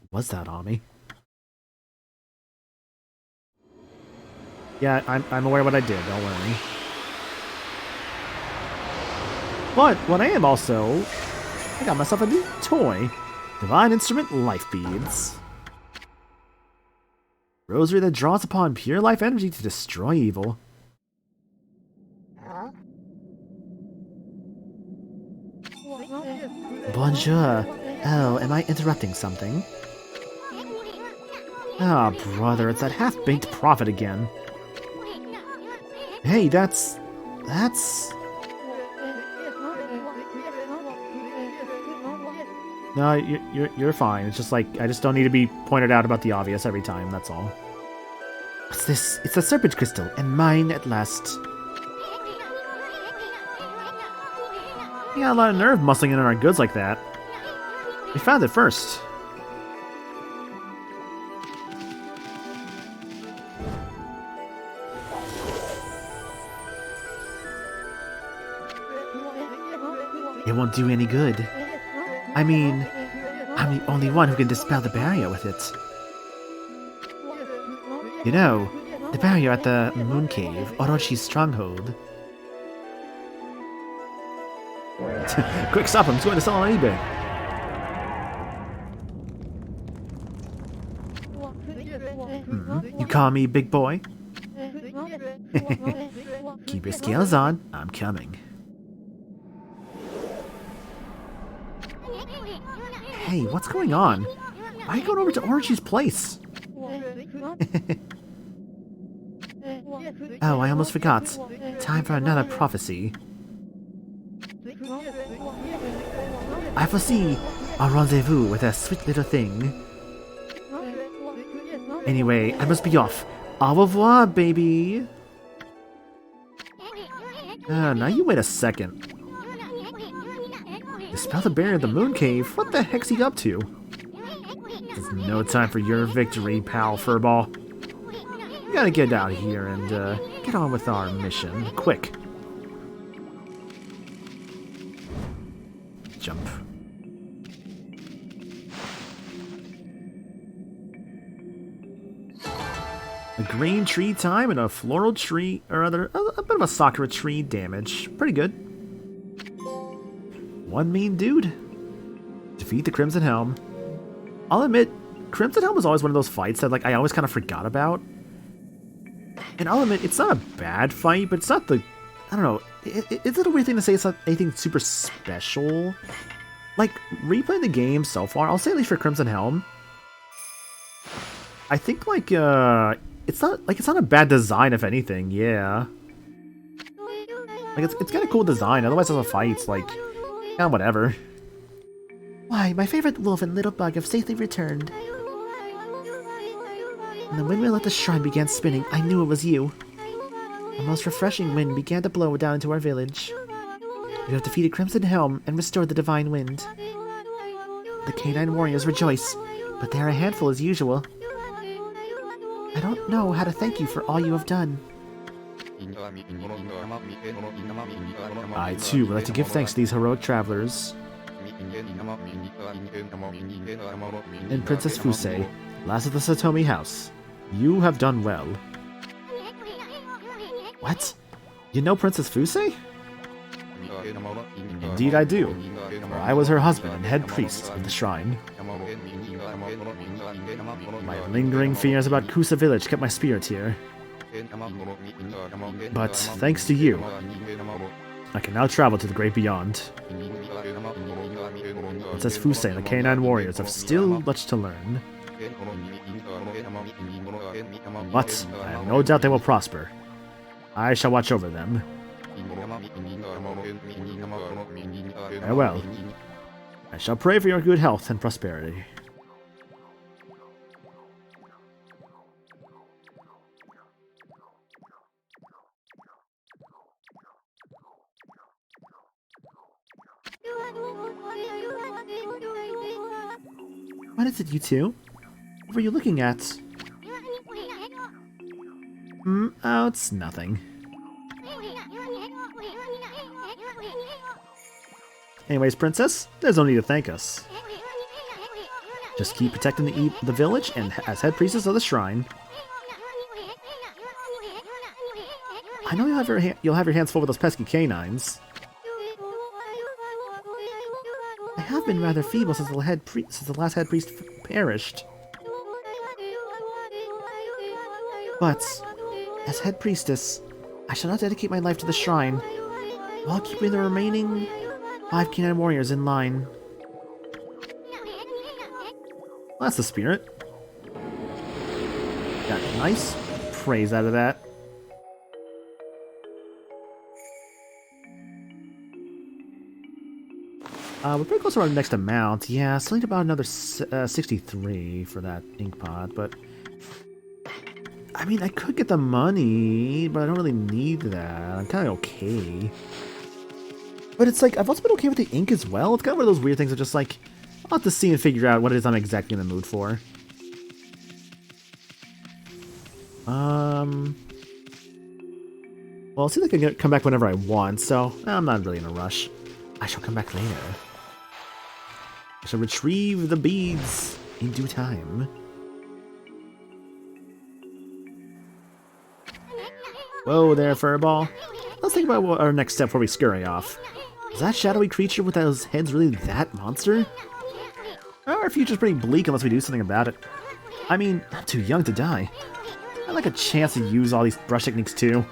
What was that, Ami? Yeah, I'm aware what I did, don't worry. But what I am also... I got myself a new toy. Divine Instrument Life Beads. Rosary that draws upon pure life energy to destroy evil. Bonjour. Oh, am I interrupting something? Ah, brother, it's that half-baked prophet again. Hey, that's... No, you're fine. It's just like, I just don't need to be pointed out about the obvious every time, that's all. What's this? It's a serpent crystal, and mine at last. You got a lot of nerve muscling in on our goods like that. We found it first. It won't do any good. I mean, I'm the only one who can dispel the barrier with it. You know, the barrier at the Moon Cave, Orochi's stronghold. Quick, stop him. He's going to sell on eBay. You call me big boy? Keep your scales on. I'm coming. Hey, what's going on? Why are you going over to Orochi's place? Oh, I almost forgot. Time for another prophecy. I foresee a rendezvous with a sweet little thing. Anyway, I must be off. Au revoir, baby. Now you wait a second. Dispel the barrier of the Moon Cave? What the heck's he up to? There's no time for your victory, pal Furball. We gotta get out of here and get on with our mission. Quick. A green tree time and a floral tree, or rather, a bit of a sakura tree damage. Pretty good. One mean dude. Defeat the Crimson Helm. I'll admit, Crimson Helm was always one of those fights that, like, I always kind of forgot about. And I'll admit, it's not a bad fight, but it's not the... I don't know. Is it a weird thing to say it's not anything super special? Like, replaying the game so far, I'll say at least for Crimson Helm, I think, like, it's not a bad design, if anything, yeah. Like, it's got a cool design, otherwise as a fight, it's like, yeah, whatever. Why, my favorite wolf and little bug have safely returned. When the windmill at the shrine began spinning, I knew it was you. A most refreshing wind began to blow down into our village. You have defeated Crimson Helm and restored the divine wind. The canine warriors rejoice, but they are a handful as usual. I don't know how to thank you for all you have done. I, too, would like to give thanks to these heroic travelers. And Princess Fusei, last of the Satomi house, you have done well. What? You know Princess Fusei? Indeed I do, for I was her husband and head priest of the shrine. My lingering fears about Kusa village kept my spirit here. But thanks to you, I can now travel to the great beyond. Princess Fusei and the Canine Warriors have still much to learn. But I have no doubt they will prosper. I shall watch over them. Farewell. I shall pray for your good health and prosperity. What is it, you two? What were you looking at? Oh, it's nothing. Anyways, Princess, there's no need to thank us. Just keep protecting the village and as head priestess of the shrine. I know you'll have your hands full with those pesky canines. I have been rather feeble since the last head priest perished. But, as head priestess, I shall not dedicate my life to the shrine, while keeping the remaining 5 canine warriors in line. Well, that's the spirit. Got nice praise out of that. We're pretty close to our next amount. Yeah, still need about another 63 for that ink pot, but... I mean, I could get the money, but I don't really need that. I'm kind of okay. But it's like, I've also been okay with the ink as well. It's kind of one of those weird things of just like, I'll have to see and figure out what it is I'm exactly in the mood for. Well, it seems like I can come back whenever I want, so I'm not really in a rush. I shall come back later. I shall retrieve the beads in due time. Whoa there, Furball. Let's think about what our next step before we scurry off. Is that shadowy creature with those heads really that monster? Our future's pretty bleak unless we do something about it. I mean, I'm too young to die. I'd like a chance to use all these brush techniques too.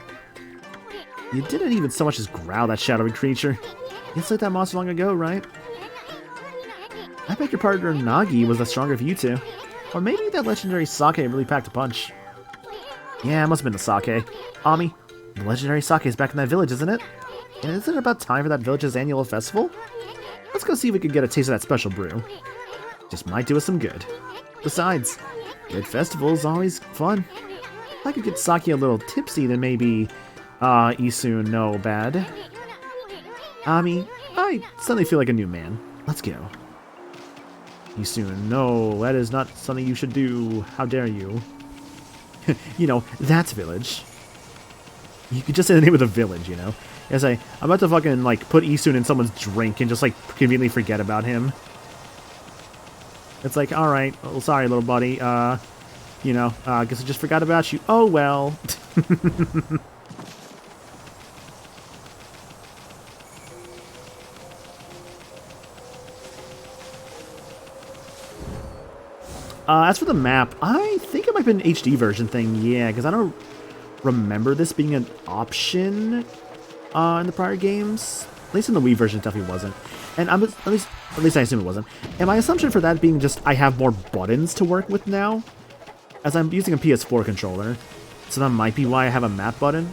You didn't even so much as growl that shadowy creature. You slayed that monster long ago, right? I bet your partner Nagi was the stronger of you two. Or maybe that legendary sake really packed a punch. Yeah, it must have been the sake. Ami, the legendary sake is back in that village, isn't it? And isn't it about time for that village's annual festival? Let's go see if we can get a taste of that special brew. Just might do us some good. Besides, good festival's always fun. If I could get Saki a little tipsy, then maybe, Isu no bad. Ami, I suddenly feel like a new man. Let's go. Isu, no, that is not something you should do. How dare you? You know, that's village. You could just say the name of the village, you know? As I'm about to fucking, like, put Isun in someone's drink and just, like, conveniently forget about him. It's like, alright, well, sorry, little buddy, You know, I guess I just forgot about you. Oh well. As for the map, I think it might be an HD version thing, yeah, because I don't remember this being an option in the prior games. At least in the Wii version, it definitely wasn't. And at least I assume it wasn't. And my assumption for that being just I have more buttons to work with now, as I'm using a PS4 controller. So that might be why I have a map button.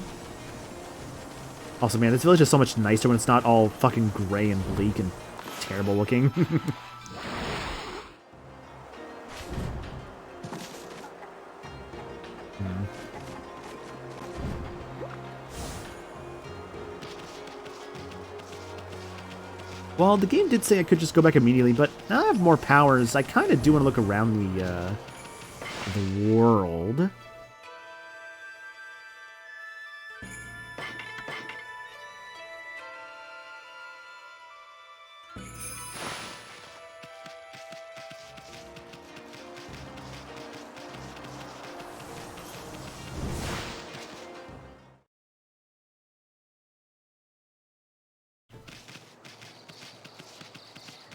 Also, man, this village is so much nicer when it's not all fucking gray and bleak and terrible looking. Well, the game did say I could just go back immediately, but now I have more powers. I kind of do want to look around the world.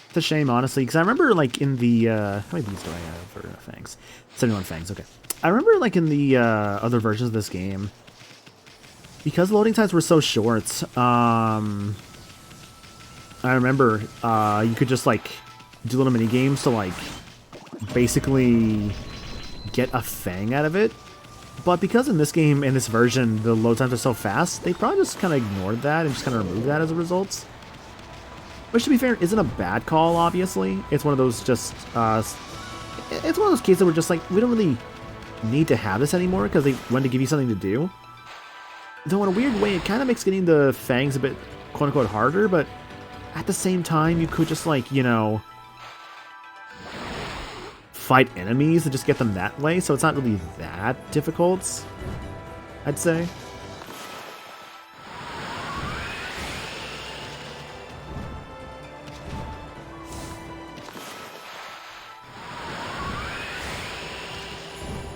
It's a shame, honestly, because I remember, like, in the, how many beads do I have for fangs? 71 fangs, okay. I remember, like, in the other versions of this game, because loading times were so short, I remember you could just, like, do little mini games to, like, basically get a fang out of it. But because in this game, in this version, the load times are so fast, they probably just kind of ignored that and just kind of removed that as a result. Which, to be fair, isn't a bad call, obviously. It's one of those just, it's one of those cases where just, like, we don't really need to have this anymore because they wanted to give you something to do. Though in a weird way, it kind of makes getting the fangs a bit, quote-unquote, harder, but at the same time, you could just, like, you know, fight enemies and just get them that way, so it's not really that difficult, I'd say.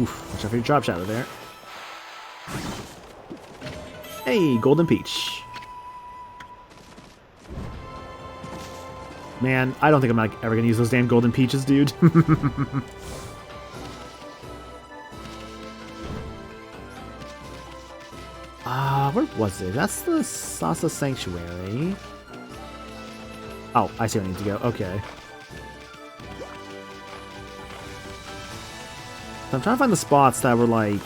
Oof, watch out for your drop shadow there. Hey, Golden Peach. Man, I don't think I'm ever gonna use those damn Golden Peaches, dude. Where was it? That's the Sasa Sanctuary. Oh, I see where I need to go. Okay. So I'm trying to find the spots that were like...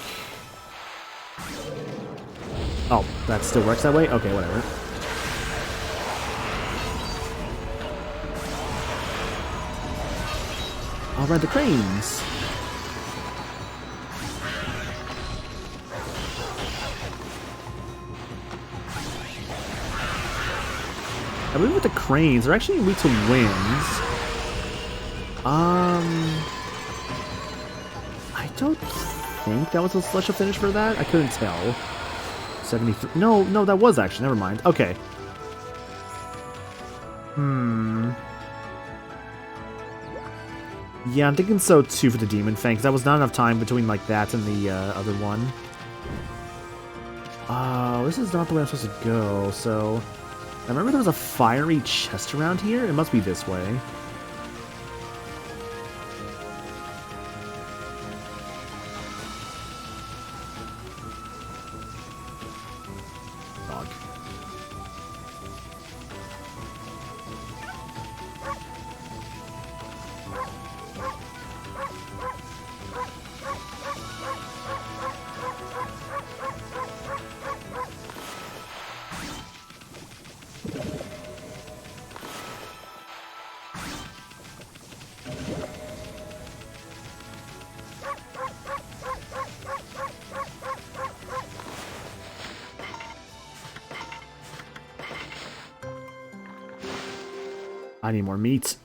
Oh, that still works that way? Okay, whatever. I'll ride the cranes. I believe with the cranes, they're actually weak to winds. I don't think that was a celestial finish for that. I couldn't tell. 73. No, that was actually. Never mind. Okay. Yeah, I'm thinking so too for the Demon Fang, because that was not enough time between like that and the other one. Oh, this is not the way I'm supposed to go, so... I remember there was a fiery chest around here. It must be this way. Dog. I need more meat.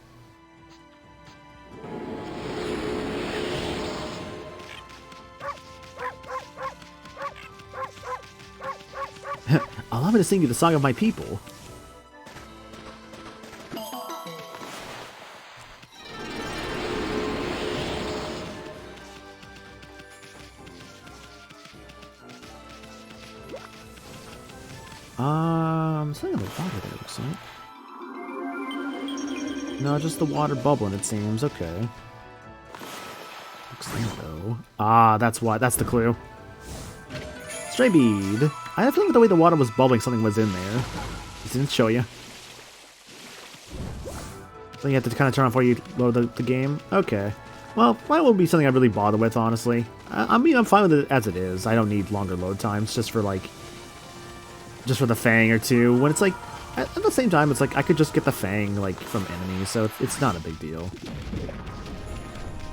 Allow me to sing you the song of my people. Something on the water there, looks like. No, just the water bubbling, it seems. Okay. Looks like, though. Ah, that's why. That's the clue. Stray bead. I have a feeling with the way the water was bubbling, something was in there. It didn't show you. So you have to kind of turn on before you load the game? Okay. Well, that won't be something I really bother with, honestly. I mean, I'm fine with it as it is. I don't need longer load times just for, like... just for the Fang or two. When it's, like... At the same time, it's like, I could just get the Fang, like, from enemies, so it's not a big deal.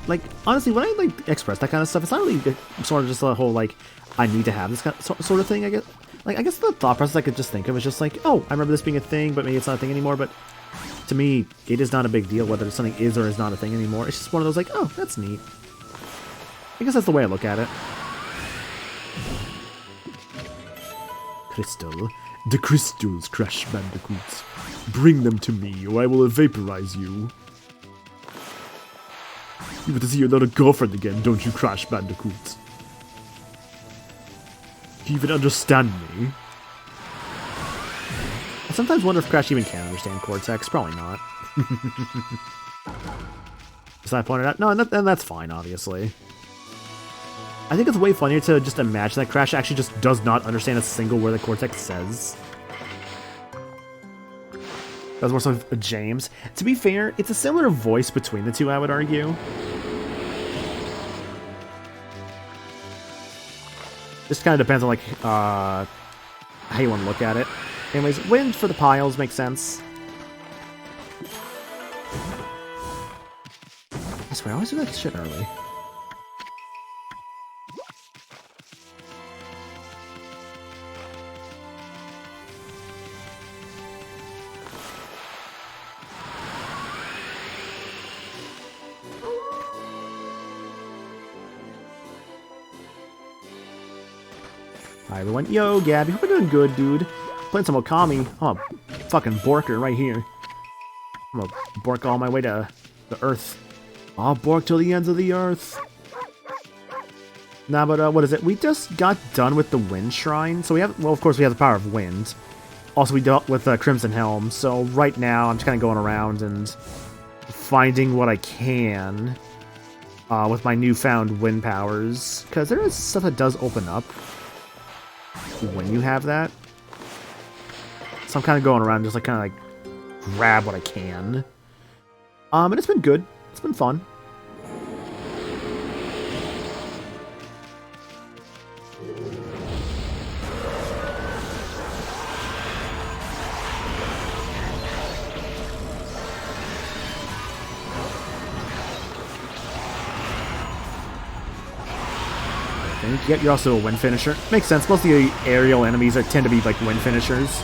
Like, honestly, when I, like, express that kind of stuff, it's not really sort of just a whole, like, I need to have this kind of, sort of thing, I guess. Like, I guess the thought process I could just think of is just like, oh, I remember this being a thing, but maybe it's not a thing anymore, but to me, it is not a big deal whether something is or is not a thing anymore. It's just one of those, like, oh, that's neat. I guess that's the way I look at it. Crystal. The crystals, Crash Bandicoots. Bring them to me, or I will vaporize you. You want to see your little girlfriend again, don't you, Crash Bandicoot? Do you even understand me? I sometimes wonder if Crash even can understand Cortex. Probably not. As I pointed out. No, and that's fine, obviously. I think it's way funnier to just imagine that Crash actually just does not understand a single word that Cortex says. That's more so James. To be fair, it's a similar voice between the two, I would argue. Just kind of depends on, like, how you want to look at it. Anyways, wind for the piles makes sense. I swear, I always do that shit early. Hi everyone. Yo, Gabby. Hope you're doing good, dude. Playing some Okami. I'm a fucking borker right here. I'm gonna bork all my way to the earth. I'll bork till the ends of the earth. Nah, but what is it? We just got done with the Wind Shrine. So we have, well, of course we have the power of wind. Also, we dealt with Crimson Helm. So right now, I'm just kind of going around and finding what I can with my newfound wind powers. Because there is stuff that does open up when you have that. So I'm kind of going around just like kind of like grab what I can. And it's been good. It's been fun. Yep, you're also a wind finisher. Makes sense. Most of the aerial enemies tend to be like wind finishers.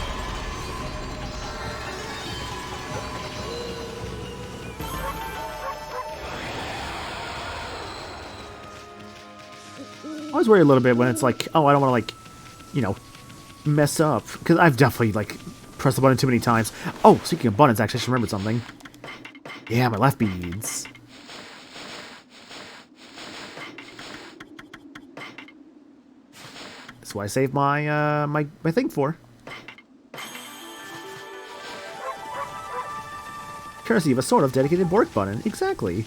I always worry a little bit when it's like, oh, I don't want to, like, you know, mess up. Because I've definitely, like, pressed the button too many times. Oh, speaking of buttons, actually, I just remembered something. Yeah, my left beads. That's what I saved my, my thing for. Courtesy of a sort of dedicated Bork button. Exactly.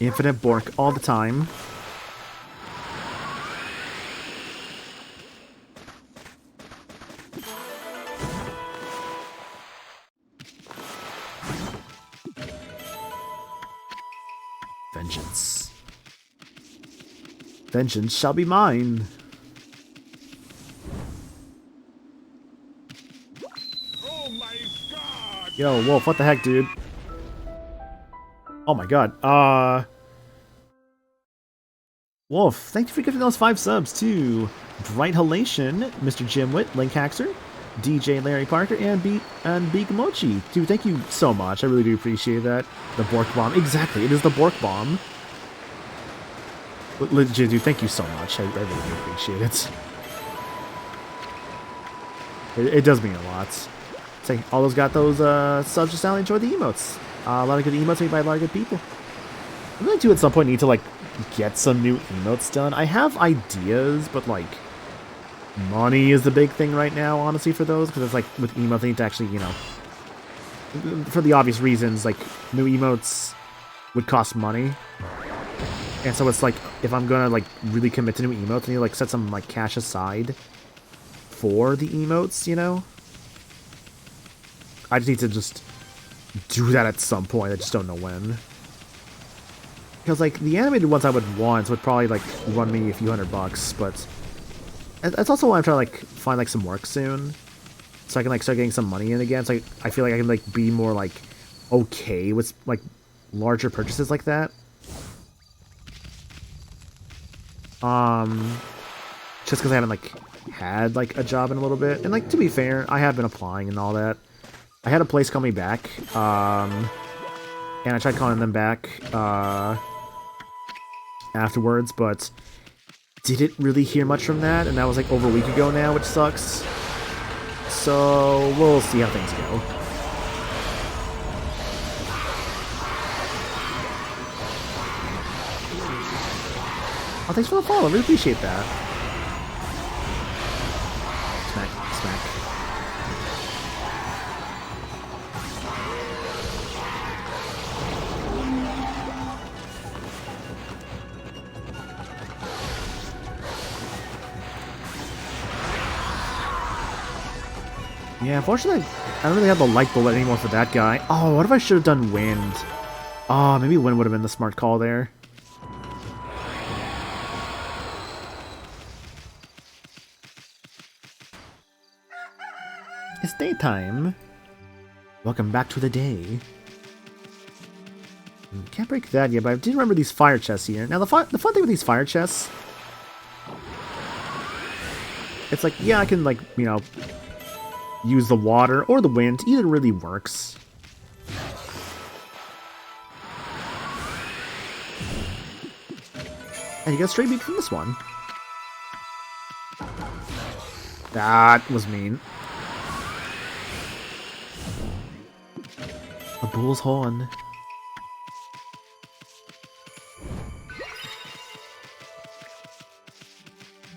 Infinite Bork all the time. Vengeance. Vengeance shall be mine. Oh my god! Yo, Wolf, what the heck, dude? Oh my god. Wolf, thank you for giving those 5 subs to Bright Halation, Mr. Jimwit, Link Haxer, DJ Larry Parker, and Big Mochi. Dude, thank you so much. I really do appreciate that. The Bork Bomb. Exactly, it is the Bork Bomb. Legit, dude, thank you so much. I really do appreciate it. It does mean a lot. Say, all those got those subs just now enjoy the emotes. A lot of good emotes made by a lot of good people. I'm going to at some point need to, like, get some new emotes done. I have ideas, but, like, money is the big thing right now, honestly, for those, because it's like with emotes, they need to actually, you know, for the obvious reasons, like new emotes would cost money. And so it's like, if I'm gonna like really commit to new emotes, I need to like set some like cash aside for the emotes, you know? I just need to just do that at some point, I just don't know when. Because like, the animated ones I would want would probably like run me a few $100, but that's also why I'm trying to like find like some work soon. So I can like start getting some money in again, so I feel like I can like be more like okay with like larger purchases like that. Just because I haven't like had like a job in a little bit, and like to be fair, I have been applying and all that. I had a place call me back, and I tried calling them back afterwards, but didn't really hear much from that, and that was like over a week ago now, which sucks. So we'll see how things go. Oh, thanks for the follow. I really appreciate that. Smack, smack. Yeah, unfortunately, I don't really have the light bullet anymore for that guy. Oh, what if I should have done wind? Oh, maybe wind would have been the smart call there. It's daytime. Welcome back to the day. Can't break that yet, but I did remember these fire chests here. Now, the fun thing with these fire chests, it's like, yeah, I can, like, you know, use the water or the wind. Either really works. And you got straight beat from this one. That was mean. A bull's horn.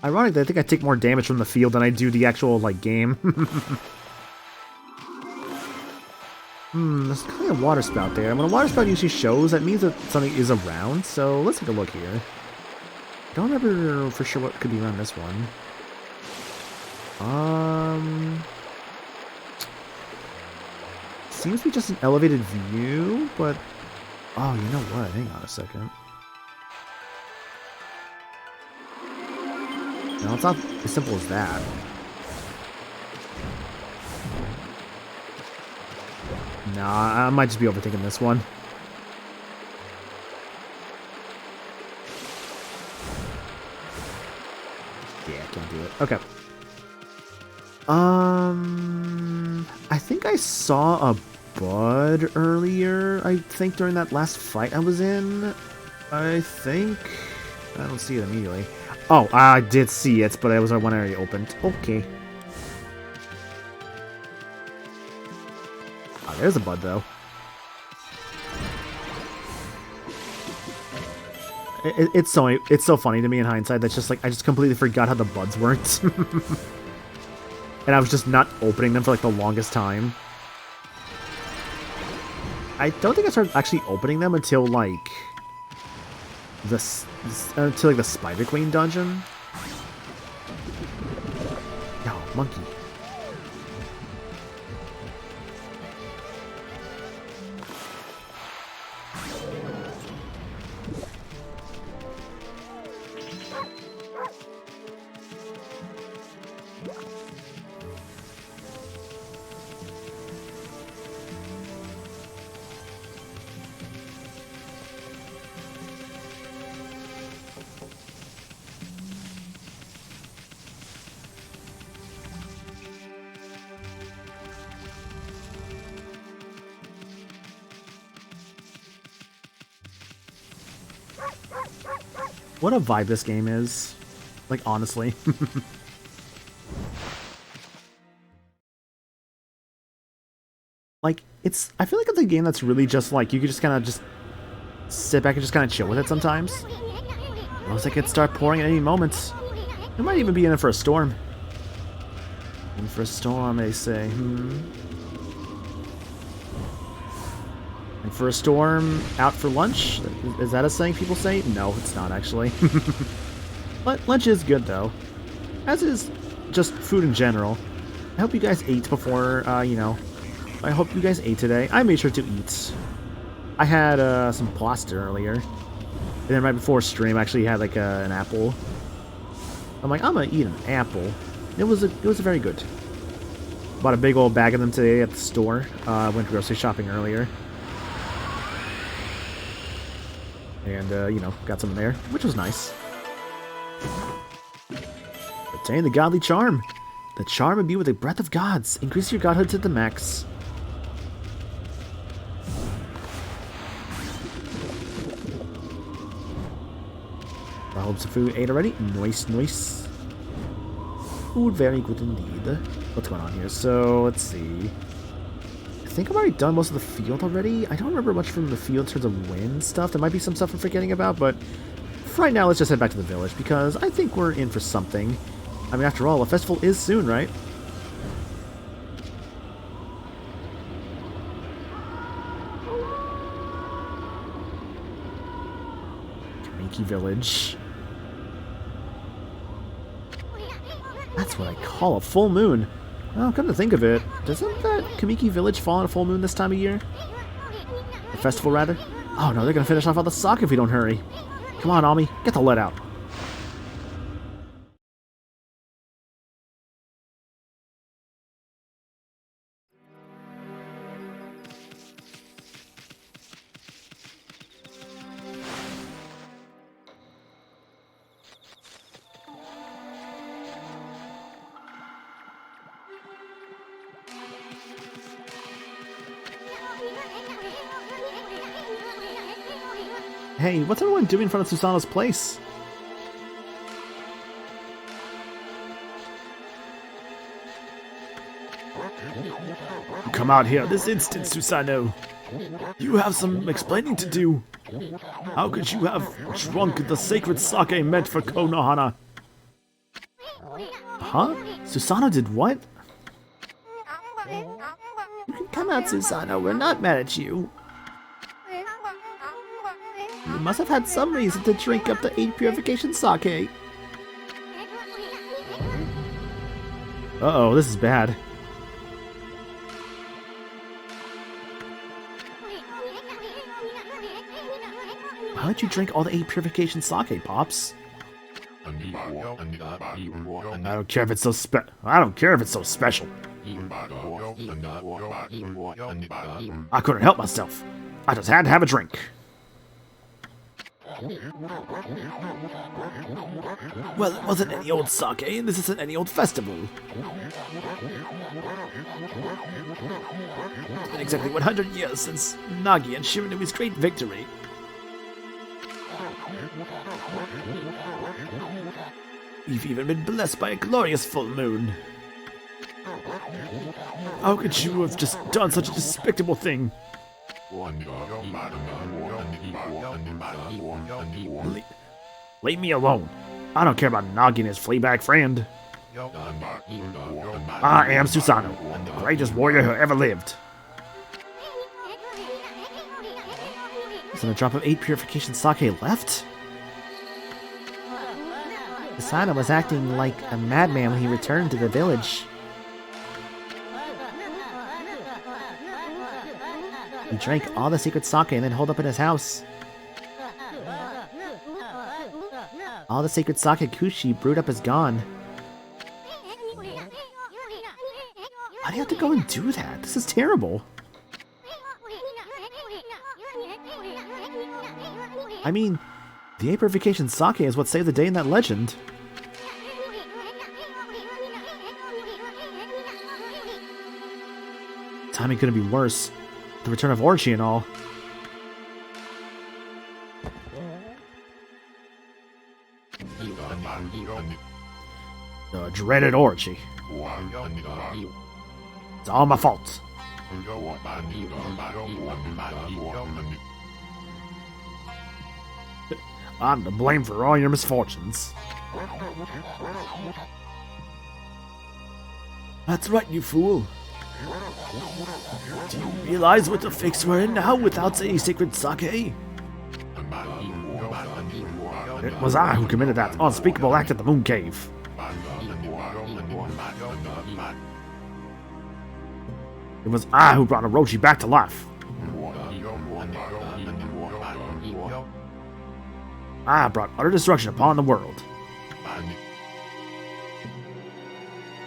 Ironically, I think I take more damage from the field than I do the actual, like, game. There's kind of a water spout there. And when a water spout usually shows, that means that something is around, so let's take a look here. Don't remember for sure what could be around this one. Seems to be just an elevated view, but... Oh, you know what? Hang on a second. No, it's not as simple as that. Nah, I might just be overthinking this one. Yeah, I can't do it. Okay. I think I saw a bud earlier, I think during that last fight I was in. I think... I don't see it immediately. Oh, I did see it, but it was one area opened. Okay. Oh, there's a bud, though. It's so funny to me in hindsight. That's just like, I just completely forgot how the buds worked. And I was just not opening them for like the longest time. I don't think I started actually opening them until like the Spider Queen dungeon. Yo, monkey. What a vibe this game is. Like, honestly. Like, I feel like it's a game that's really just like, you could just kind of just sit back and just kind of chill with it sometimes. Looks like it could start pouring at any moment. It might even be in it for a storm. In for a storm, they say. In for a storm, out for lunch? Is that a saying people say? No, it's not actually. But lunch is good though. As is just food in general. I hope you guys ate before, you know. I hope you guys ate today. I made sure to eat. I had some pasta earlier. And then right before stream, I actually had like an apple. I'm like, I'm gonna eat an apple. It was very good. Bought a big old bag of them today at the store. I went grocery shopping earlier. And, you know, got some there, which was nice. Obtain the godly charm. The charm would be with the breath of gods. Increase your godhood to the max. I hope some food ate already. Nice, nice. Food, very good indeed. What's going on here? So, let's see. I think I've already done most of the field already. I don't remember much from the field in terms of wind stuff. There might be some stuff I'm forgetting about, but for right now, let's just head back to the village because I think we're in for something. I mean, after all, a festival is soon, right? Kamiki Village. That's what I call a full moon. Well, come to think of it, doesn't that Kamiki Village fall on a full moon this time of year? The festival, rather? Oh no, they're gonna finish off all the sake if we don't hurry. Come on, Ami, get the lead out. Hey, what's everyone doing in front of Susanoo's place? Come out here this instant, Susanoo. You have some explaining to do. How could you have drunk the sacred sake meant for Konohana? Huh? Susanoo did what? You can come out, Susanoo. We're not mad at you. You must have had some reason to drink up the 8 purification sake. Uh-oh, this is bad. Why don't you drink all the 8 purification sake, Pops? I don't care if it's so I don't care if it's so special. I couldn't help myself. I just had to have a drink. Well, it wasn't any old sake, and this isn't any old festival. It's been exactly 100 years since Nagi and Shiranui's great victory. We've even been blessed by a glorious full moon. How could you have just done such a despicable thing? Leave me alone. I don't care about Nagi and his fleabag friend. I am Susanoo, the greatest warrior who ever lived. Isn't a drop of 8 purification sake left? Susanoo was acting like a madman when he returned to the village. He drank all the secret sake and then holed up in his house. All the sacred sake Kushi brewed up is gone. Why do you have to go and do that? This is terrible. I mean, the 8 purification sake is what saved the day in that legend. Timing couldn't be worse. The return of Orchi and all. The dreaded Orchi. It's all my fault. I'm to blame for all your misfortunes. That's right, you fool. Do you realize what the fix we're in now without any sacred sake? It was I who committed that unspeakable act at the Moon Cave. It was I who brought Orochi back to life. I brought utter destruction upon the world.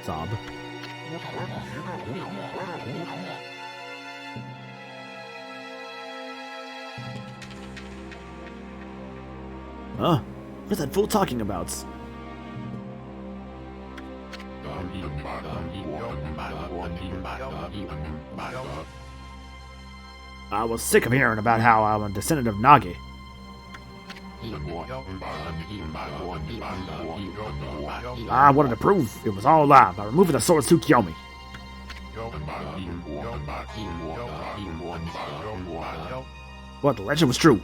Sob. Huh? What's that fool talking about? I was sick of hearing about how I'm a descendant of Nagi. I wanted to prove it was all a lie by removing the sword Tsukiyomi. But the legend was true,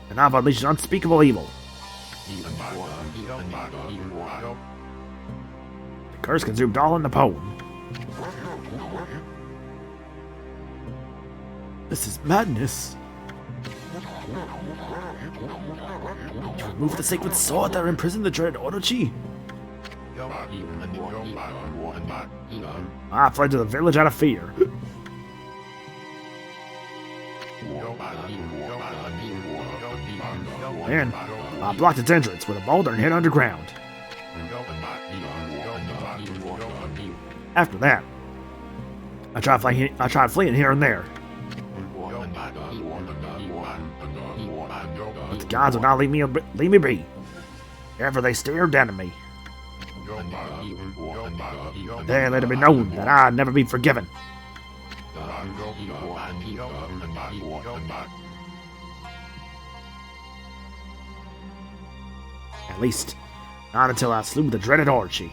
and I've unleashed an unspeakable evil. The curse consumed all in the poem. This is madness. You removed the sacred sword that imprisoned the dreaded Orochi? I fled to the village out of fear. And I blocked its entrance with a boulder and hid underground. After that, I tried fleeing here and there. But the gods would not leave me be. Ever they stared down at me. Then let it be known that I'd never be forgiven. At least, not until I slew the dreaded Orochi.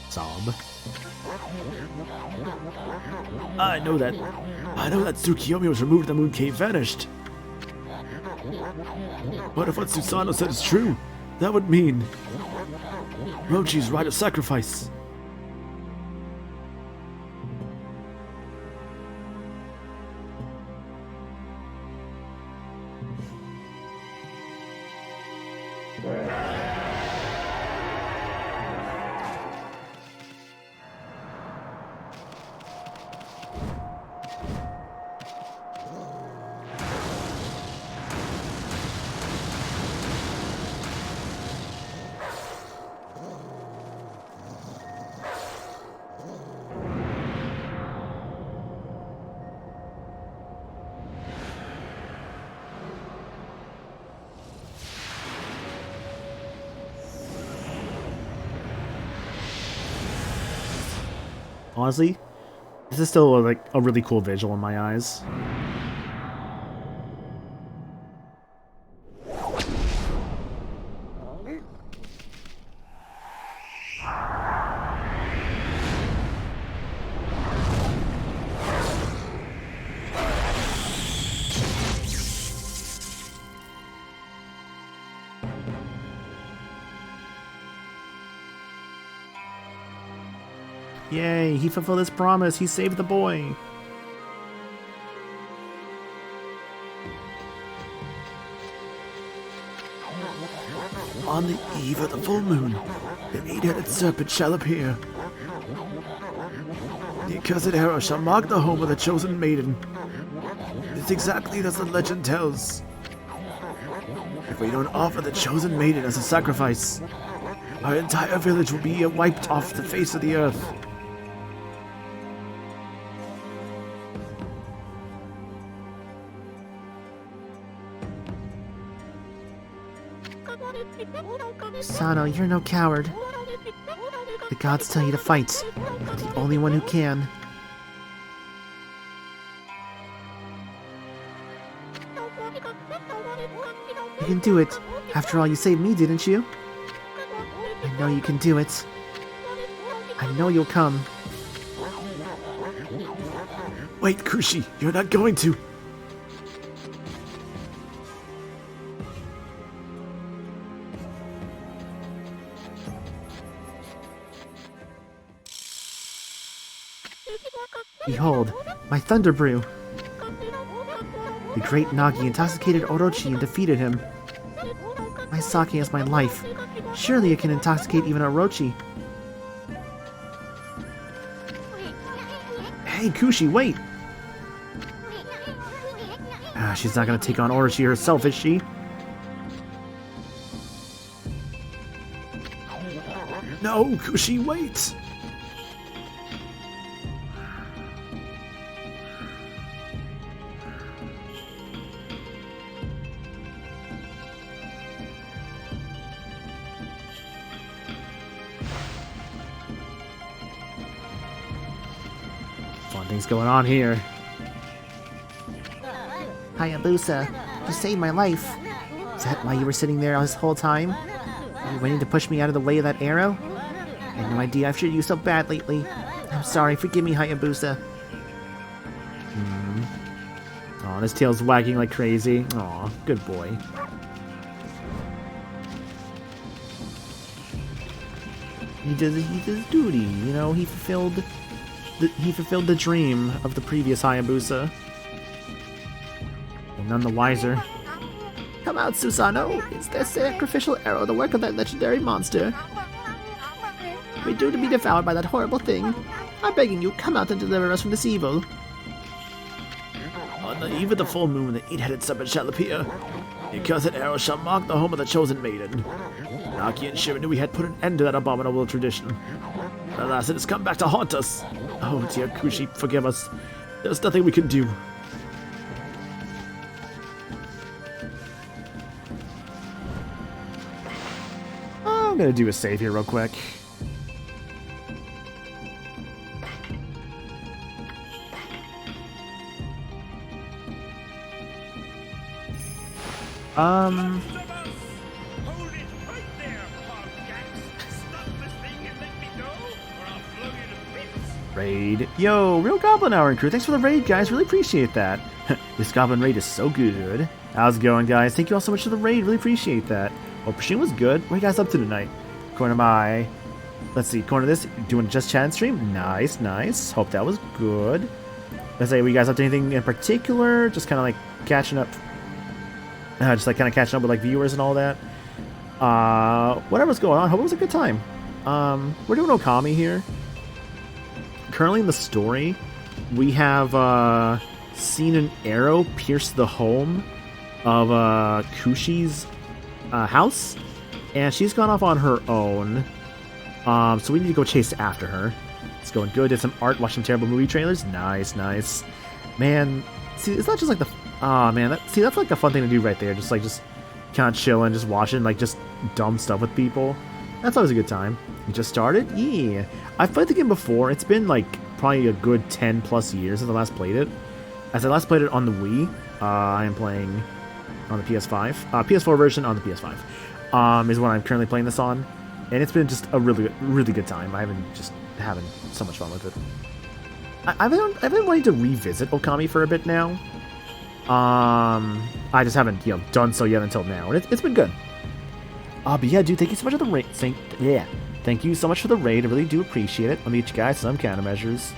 Sob. I know that Tsukiyomi was removed, the Moon Cave vanished. But if what Susanoo said is true, that would mean Orochi's rite of sacrifice. Honestly, this is still like a really cool visual in my eyes. Yay, he fulfilled his promise. He saved the boy. On the eve of the full moon, an eight-headed serpent shall appear. The accursed arrow shall mark the home of the chosen maiden. It's exactly as the legend tells. If we don't offer the chosen maiden as a sacrifice, our entire village will be wiped off the face of the earth. Sano, you're no coward. The gods tell you to fight. You're the only one who can. You can do it. After all, you saved me, didn't you? I know you can do it. I know you'll come. Wait, Kushi, you're not going to. Behold, my Thunder Brew! The great Nagi intoxicated Orochi and defeated him. My sake is my life. Surely it can intoxicate even Orochi. Hey, Kushi, wait! She's not gonna take on Orochi herself, is she? No, Kushi, wait! Fun things going on here. Hayabusa, you saved my life. Is that why you were sitting there this whole time? Were you waiting to push me out of the way of that arrow? I had no idea I've treated you so bad lately. I'm sorry, forgive me, Hayabusa. Aw, his tail's wagging like crazy. Aw, good boy. He did his duty, you know, he fulfilled the dream of the previous Hayabusa. Well, none the wiser. Come out, Susano! It's the sacrificial arrow, the work of that legendary monster. We're due to be devoured by that horrible thing. I'm begging you, come out and deliver us from this evil. On the eve of the full moon, the eight-headed serpent shall appear. The accursed arrow shall mark the home of the chosen maiden. Naki and Shiva knew we had put an end to that abominable tradition. Alas, it has come back to haunt us. Oh dear Kushi, forgive us. There's nothing we can do. I'm gonna do a save here real quick. Hold it right there, Hoggax. Stop this thing and let me go, or I'll blow you to bits. Raid. Yo, Real Goblin Hour and crew, thanks for the raid, guys. Really appreciate that. This Goblin raid is so good. How's it going, guys? Thank you all so much for the raid. Really appreciate that. Hope your stream was good. What are you guys up to tonight? According to my... Let's see, according to this, doing just chat stream. Nice, nice. Hope that was good. Let's say, were you guys up to anything in particular? Just kind of like catching up. Just like kind of catching up with like viewers and all that. Whatever's going on. Hope it was a good time. We're doing Okami here. Currently in the story, we have seen an arrow pierce the home of Kushi's house, and she's gone off on her own. So we need to go chase after her. It's going good. Did some art, watched some terrible movie trailers. Nice, nice. Man, see, it's not just like the... Aw, man, that's like a fun thing to do right there. Just kind of chilling, just watching, like, just dumb stuff with people. That's always a good time. You just started? Yeah. I've played the game before. It's been, like, probably a good 10 plus years since I last played it. As I last played it on the Wii, I am playing on the PS5. PS4 version on the PS5 is what I'm currently playing this on. And it's been just a really, really good time. I've been just having so much fun with it. I've been wanting to revisit Okami for a bit now. I just haven't, done so yet until now, and it's been good. But yeah, dude, thank you so much for the raid. Thank you so much for the raid. I really do appreciate it. I'll meet you guys some countermeasures.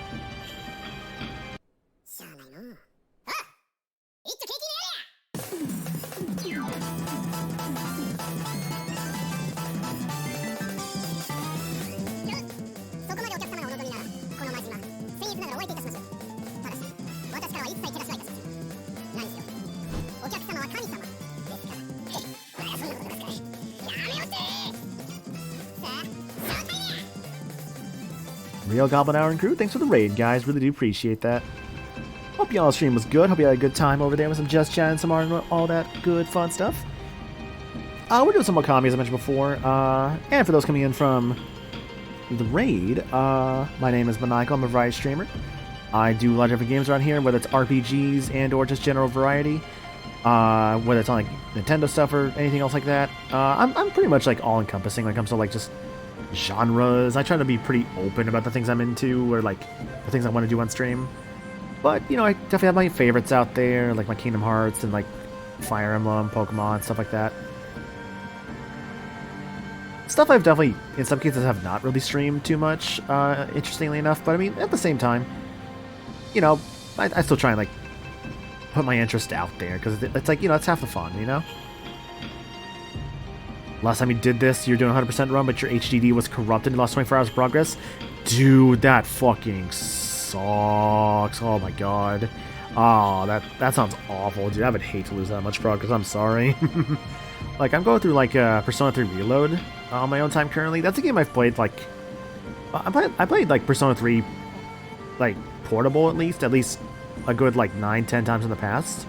Real Goblin Hour and crew, thanks for the raid, guys. Really do appreciate that. Hope y'all's stream was good. Hope you had a good time over there with some Just Chat and some art and all that good fun stuff. We're doing some Okami, as I mentioned before. And for those coming in from the raid, my name is Maniacal. I'm a variety streamer. I do a lot of different games around here, whether it's RPGs and or just general variety. Whether it's on like Nintendo stuff or anything else like that. I'm pretty much like all-encompassing when it comes to like just genres. I try to be pretty open about the things I'm into or like the things I want to do on stream. But, I definitely have my favorites out there, like my Kingdom Hearts and like Fire Emblem, Pokemon, stuff like that. Stuff I've definitely, in some cases, have not really streamed too much, interestingly enough. But I mean, at the same time, you know, I still try and like put my interest out there because it's like, you know, it's half the fun, you know. Last time you did this, you're doing 100% run, but your HDD was corrupted and lost 24 hours of progress. Dude, that fucking sucks. Oh my god. Oh, that sounds awful, dude. I would hate to lose that much progress. I'm sorry. Like, I'm going through like Persona 3 Reload on my own time currently. That's a game I've played like. I played like Persona 3, like portable at least a good like 9-10 times in the past.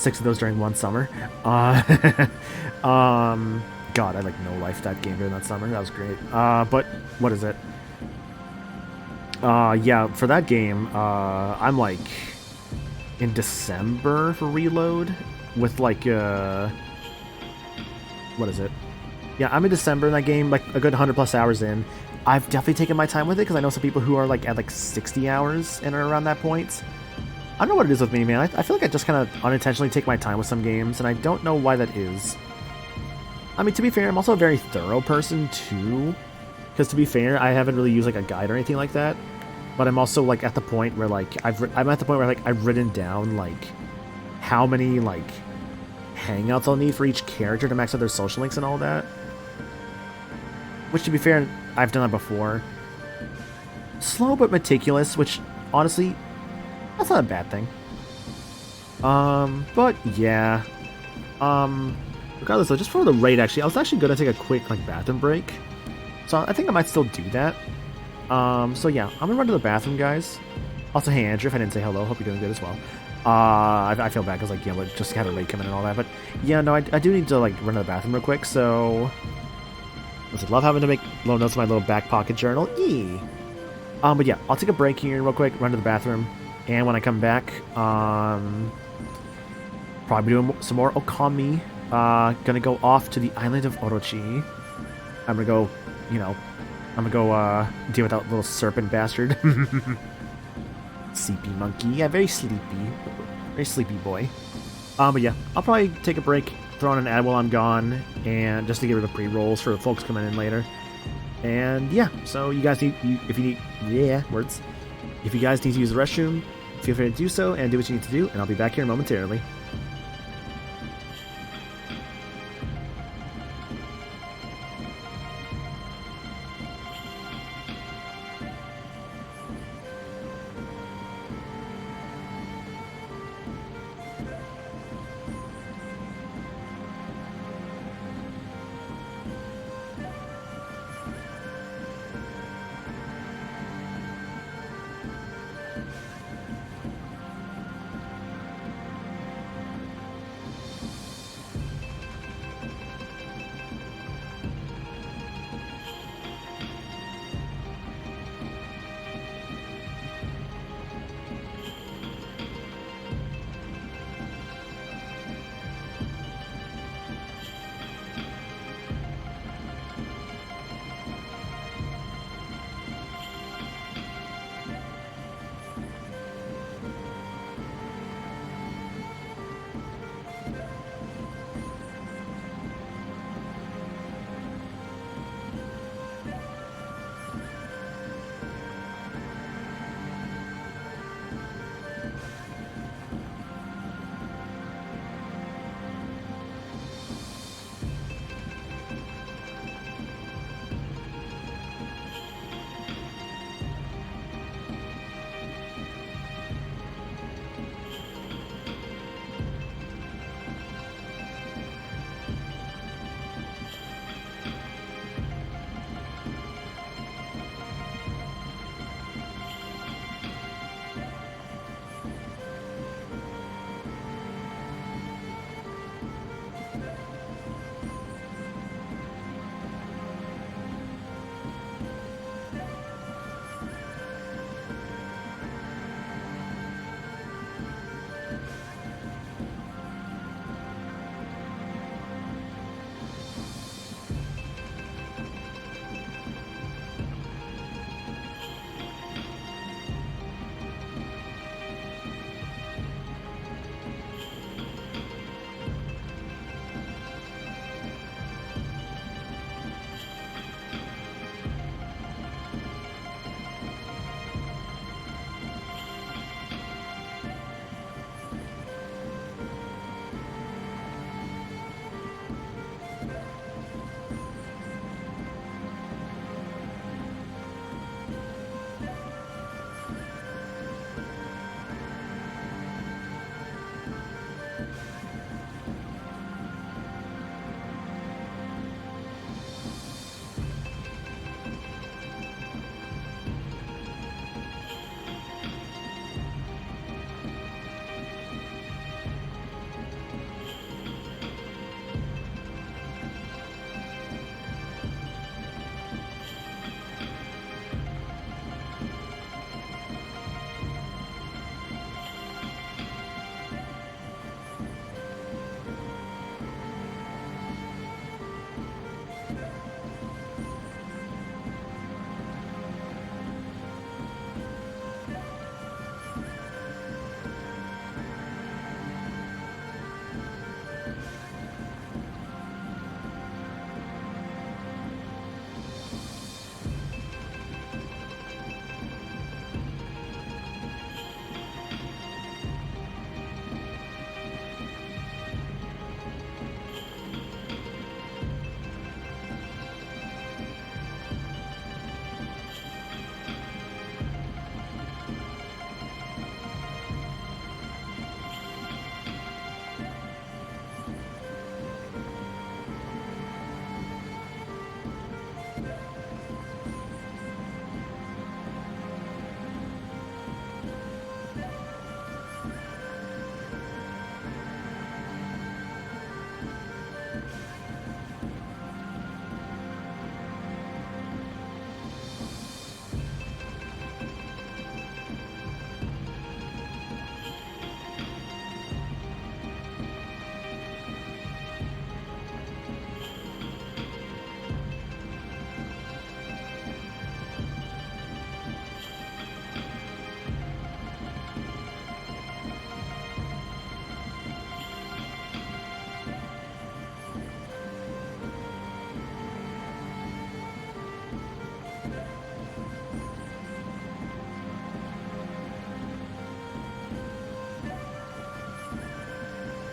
6 of those during one summer. God, I like no life that game during that summer. That was great. But what is it? Yeah, for that game, I'm like in December for Reload with like what is it? Yeah, I'm in December in that game, like a good 100+ hours in. I've definitely taken my time with it because I know some people who are like at like 60 hours in or around that point. I don't know what it is with me, man. I feel like I just kind of unintentionally take my time with some games, and I don't know why that is. I mean, to be fair, I'm also a very thorough person, too. Because to be fair, I haven't really used, like, a guide or anything like that. But I'm also, like, at the point where, like, I'm at the point where, like, I've written down, like, how many, like, hangouts I'll need for each character to max out their social links and all that. Which, to be fair, I've done that before. Slow but meticulous, which, honestly, that's not a bad thing. But, yeah. Regardless, though, just for the raid, actually, I was actually going to take a quick, like, bathroom break. So I think I might still do that. So yeah, I'm gonna run to the bathroom, guys. Also, hey, Andrew, if I didn't say hello, hope you're doing good as well. I feel bad because, like, yeah, like, just had a raid come in and all that. But, yeah, no, I do need to, like, run to the bathroom real quick, so... I love having to make little notes in my little back pocket journal. But yeah, I'll take a break here real quick, run to the bathroom, and when I come back, probably doing some more Okami. Gonna go off to the island of Orochi. I'm gonna go, you know, deal with that little serpent bastard. Sleepy monkey. Yeah, very sleepy. Very sleepy boy. But yeah, I'll probably take a break, throw on an ad while I'm gone, and just to get rid of pre-rolls for folks coming in later. And yeah, so you guys if you guys need to use the restroom, feel free to do so and do what you need to do, and I'll be back here momentarily.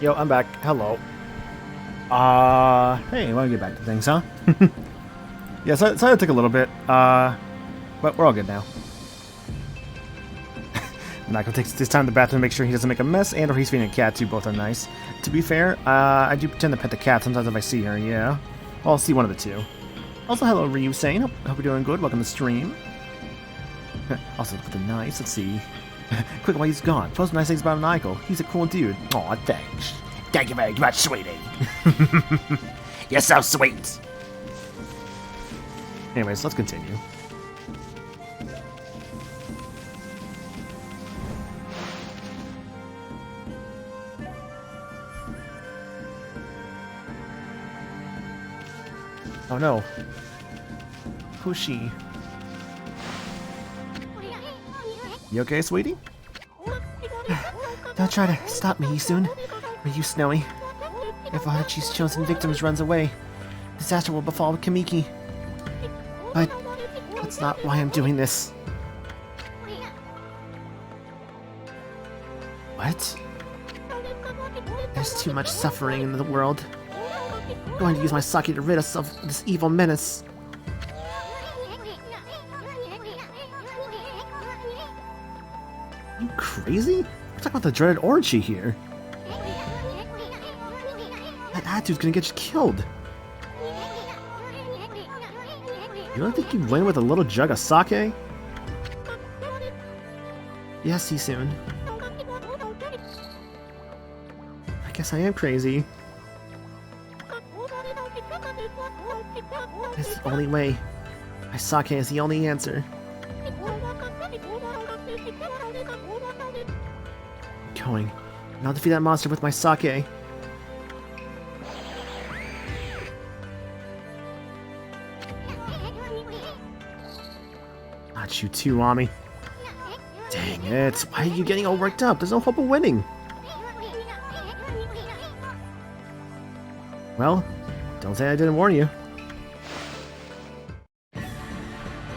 Yo, I'm back. Hello. Hey, want to get back to things, huh? Yeah, so it took a little bit, but we're all good now. I'm not gonna take this time in the bathroom to make sure he doesn't make a mess, and or he's feeding a cat too. Both are nice. To be fair, I do pretend to pet the cat sometimes if I see her, yeah. Well, I'll see one of the two. Also, hello, Ryu Sane. Hope you're doing good. Welcome to the stream. Also, look at the nice. Let's see. Quick, while he's gone, post nice things about Michael. He's a cool dude. Aw, thanks. Thank you very much, sweetie. You're so sweet. Anyways, let's continue. Oh no. Who's she? You okay, sweetie? Don't try to stop me, Isun. Are you Snowy? If Adachi's chosen victims runs away, disaster will befall Kamiki. But that's not why I'm doing this. What? There's too much suffering in the world. I'm going to use my sake to rid us of this evil menace. You crazy? We're talking about the dreaded orgy here. That attitude's gonna get you killed. You don't think you'd win with a little jug of sake? Yes, Isun. I guess I am crazy. It's the only way. My sake is the only answer. I'm going. And I'll defeat that monster with my sake. Not you too, Ami. Dang it. Why are you getting all worked up? There's no hope of winning. Well, don't say I didn't warn you.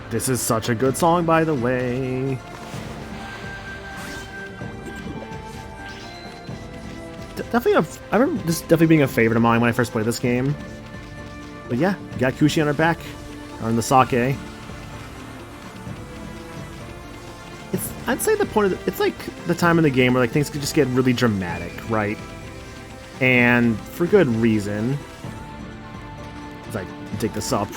This is such a good song, by the way. Definitely I remember this definitely being a favorite of mine when I first played this game. But yeah, got Kushi on her back. On the sake. I'd say the point of it's like the time in the game where like things could just get really dramatic, right? And for good reason. Let's like dig this up.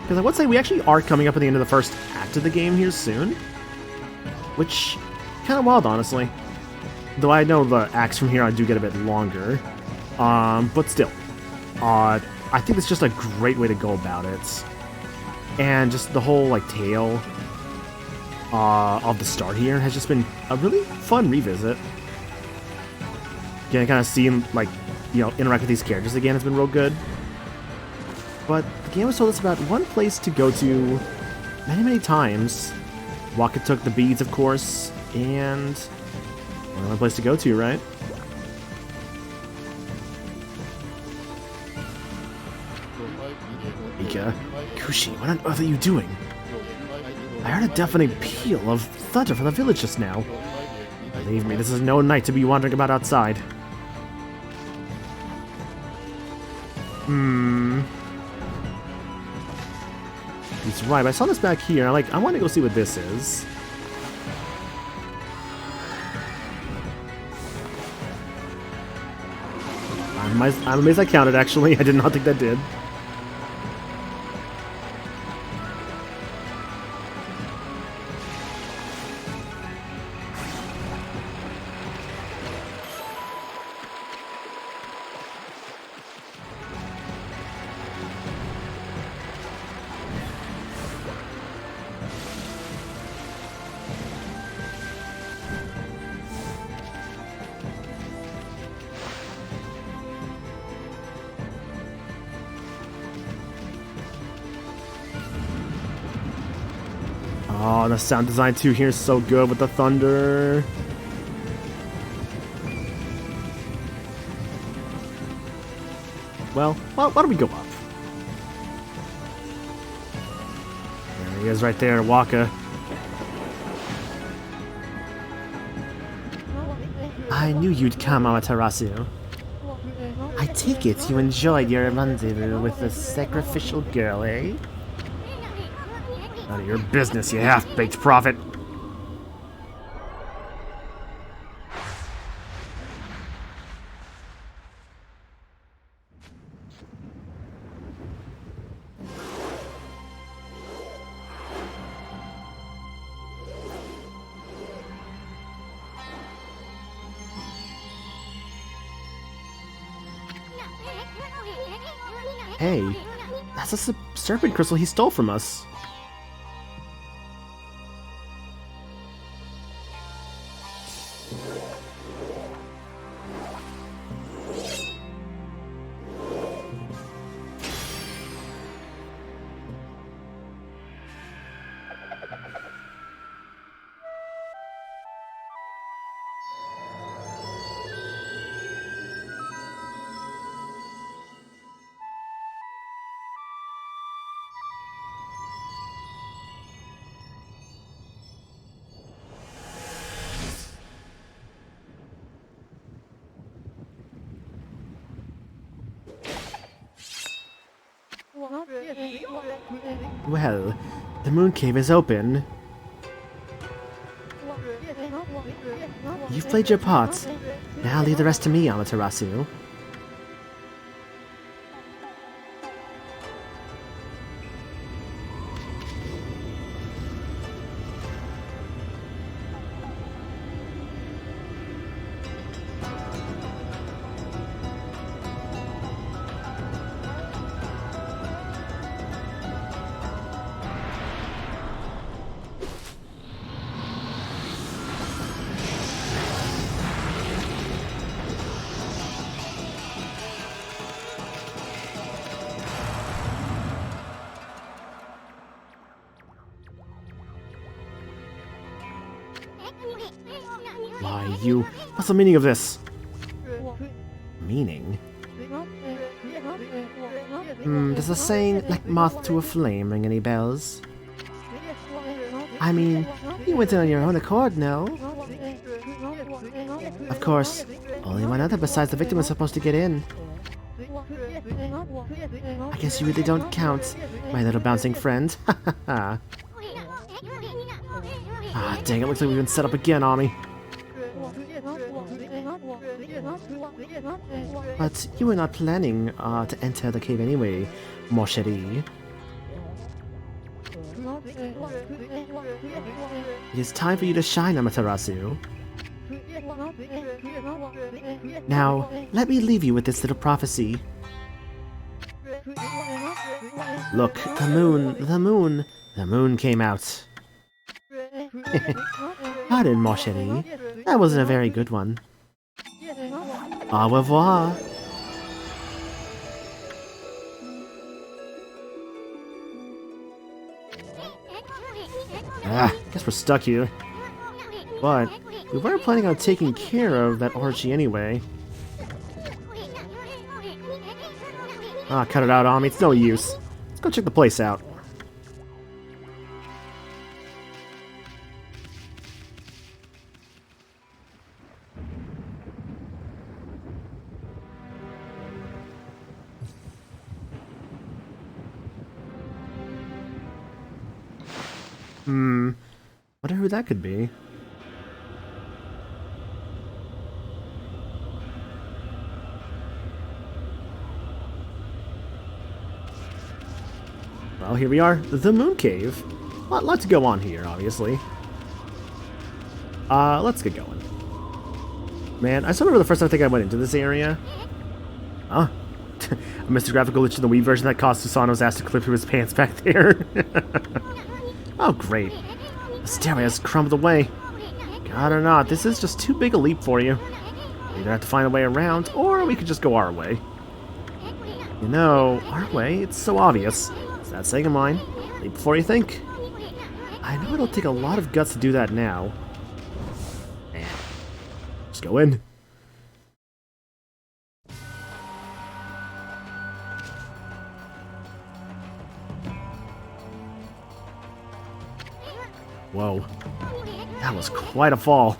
Because I would say we actually are coming up at the end of the first act of the game here soon. Which, kind of wild, honestly. Though I know the acts from here I do get a bit longer. But still. I think it's just a great way to go about it. And just the whole, like, tale of the start here has just been a really fun revisit. Again, kind of seeing, like, you know, interact with these characters again has been real good. But the game has told us about one place to go to many, many times. Waka took the beads, of course, and one place to go to, right? Mika, Kushi, what on earth are you doing? I heard a deafening peal of thunder from the village just now. Believe me, this is no night to be wandering about outside. He's right, but I saw this back here, and I want to go see what this is. I'm amazed I counted, actually. I did not think that did. Oh, the sound design too here is so good with the thunder. Well, why don't we go up? he is right there, Waka. I knew you'd come, Amaterasu. I take it you enjoyed your rendezvous with the sacrificial girl, eh? None of your business, you half-baked prophet. Hey, that's a serpent crystal he stole from us. Well, the moon cave is open. You've played your part. Now leave the rest to me, Amaterasu. Why, you... What's the meaning of this? Meaning? Does the saying, like moth to a flame, ring any bells? I mean, you went in on your own accord, no? Of course, only one other besides the victim is supposed to get in. I guess you really don't count, my little bouncing friend. Ah, dang, it looks like we've been set up again, Ami. But you were not planning to enter the cave anyway, mon chéri. It is time for you to shine, Amaterasu. Now, let me leave you with this little prophecy. Look, the moon came out. Pardon, mon chéri. That wasn't a very good one. Au revoir. Guess we're stuck here. But we weren't planning on taking care of that orgy anyway. Cut it out, Ami. It's no use. Let's go check the place out. Wonder who that could be. Well, here we are, the Moon Cave. Lot to go on here, obviously. Let's get going. Man, I still remember the first time I think I went into this area. Huh? I missed a graphical glitch in the Wii version that caused Susano's ass to clip through his pants back there. Oh, great. The stairway has crumbled away. God or not, this is just too big a leap for you. We either have to find a way around, or we could just go our way. You know, our way, it's so obvious. It's that saying of mine. Leap before you think. I know it'll take a lot of guts to do that now. Man. Just go in. Whoa. That was quite a fall.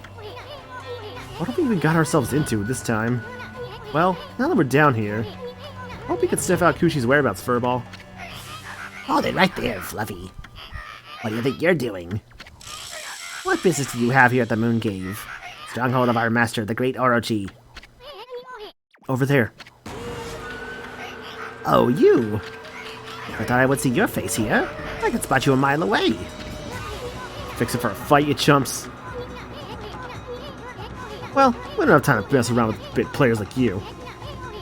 What have we even got ourselves into this time? Well, now that we're down here, I hope we can sniff out Kushi's whereabouts, Furball. Oh, they're right there, Fluffy. What do you think you're doing? What business do you have here at the Moon Cave? Stronghold of our master, the great Orochi. Over there. Oh, you! Never thought I would see your face here. I can spot you a mile away. Fix it for a fight, you chumps. Well, we don't have time to mess around with bit players like you.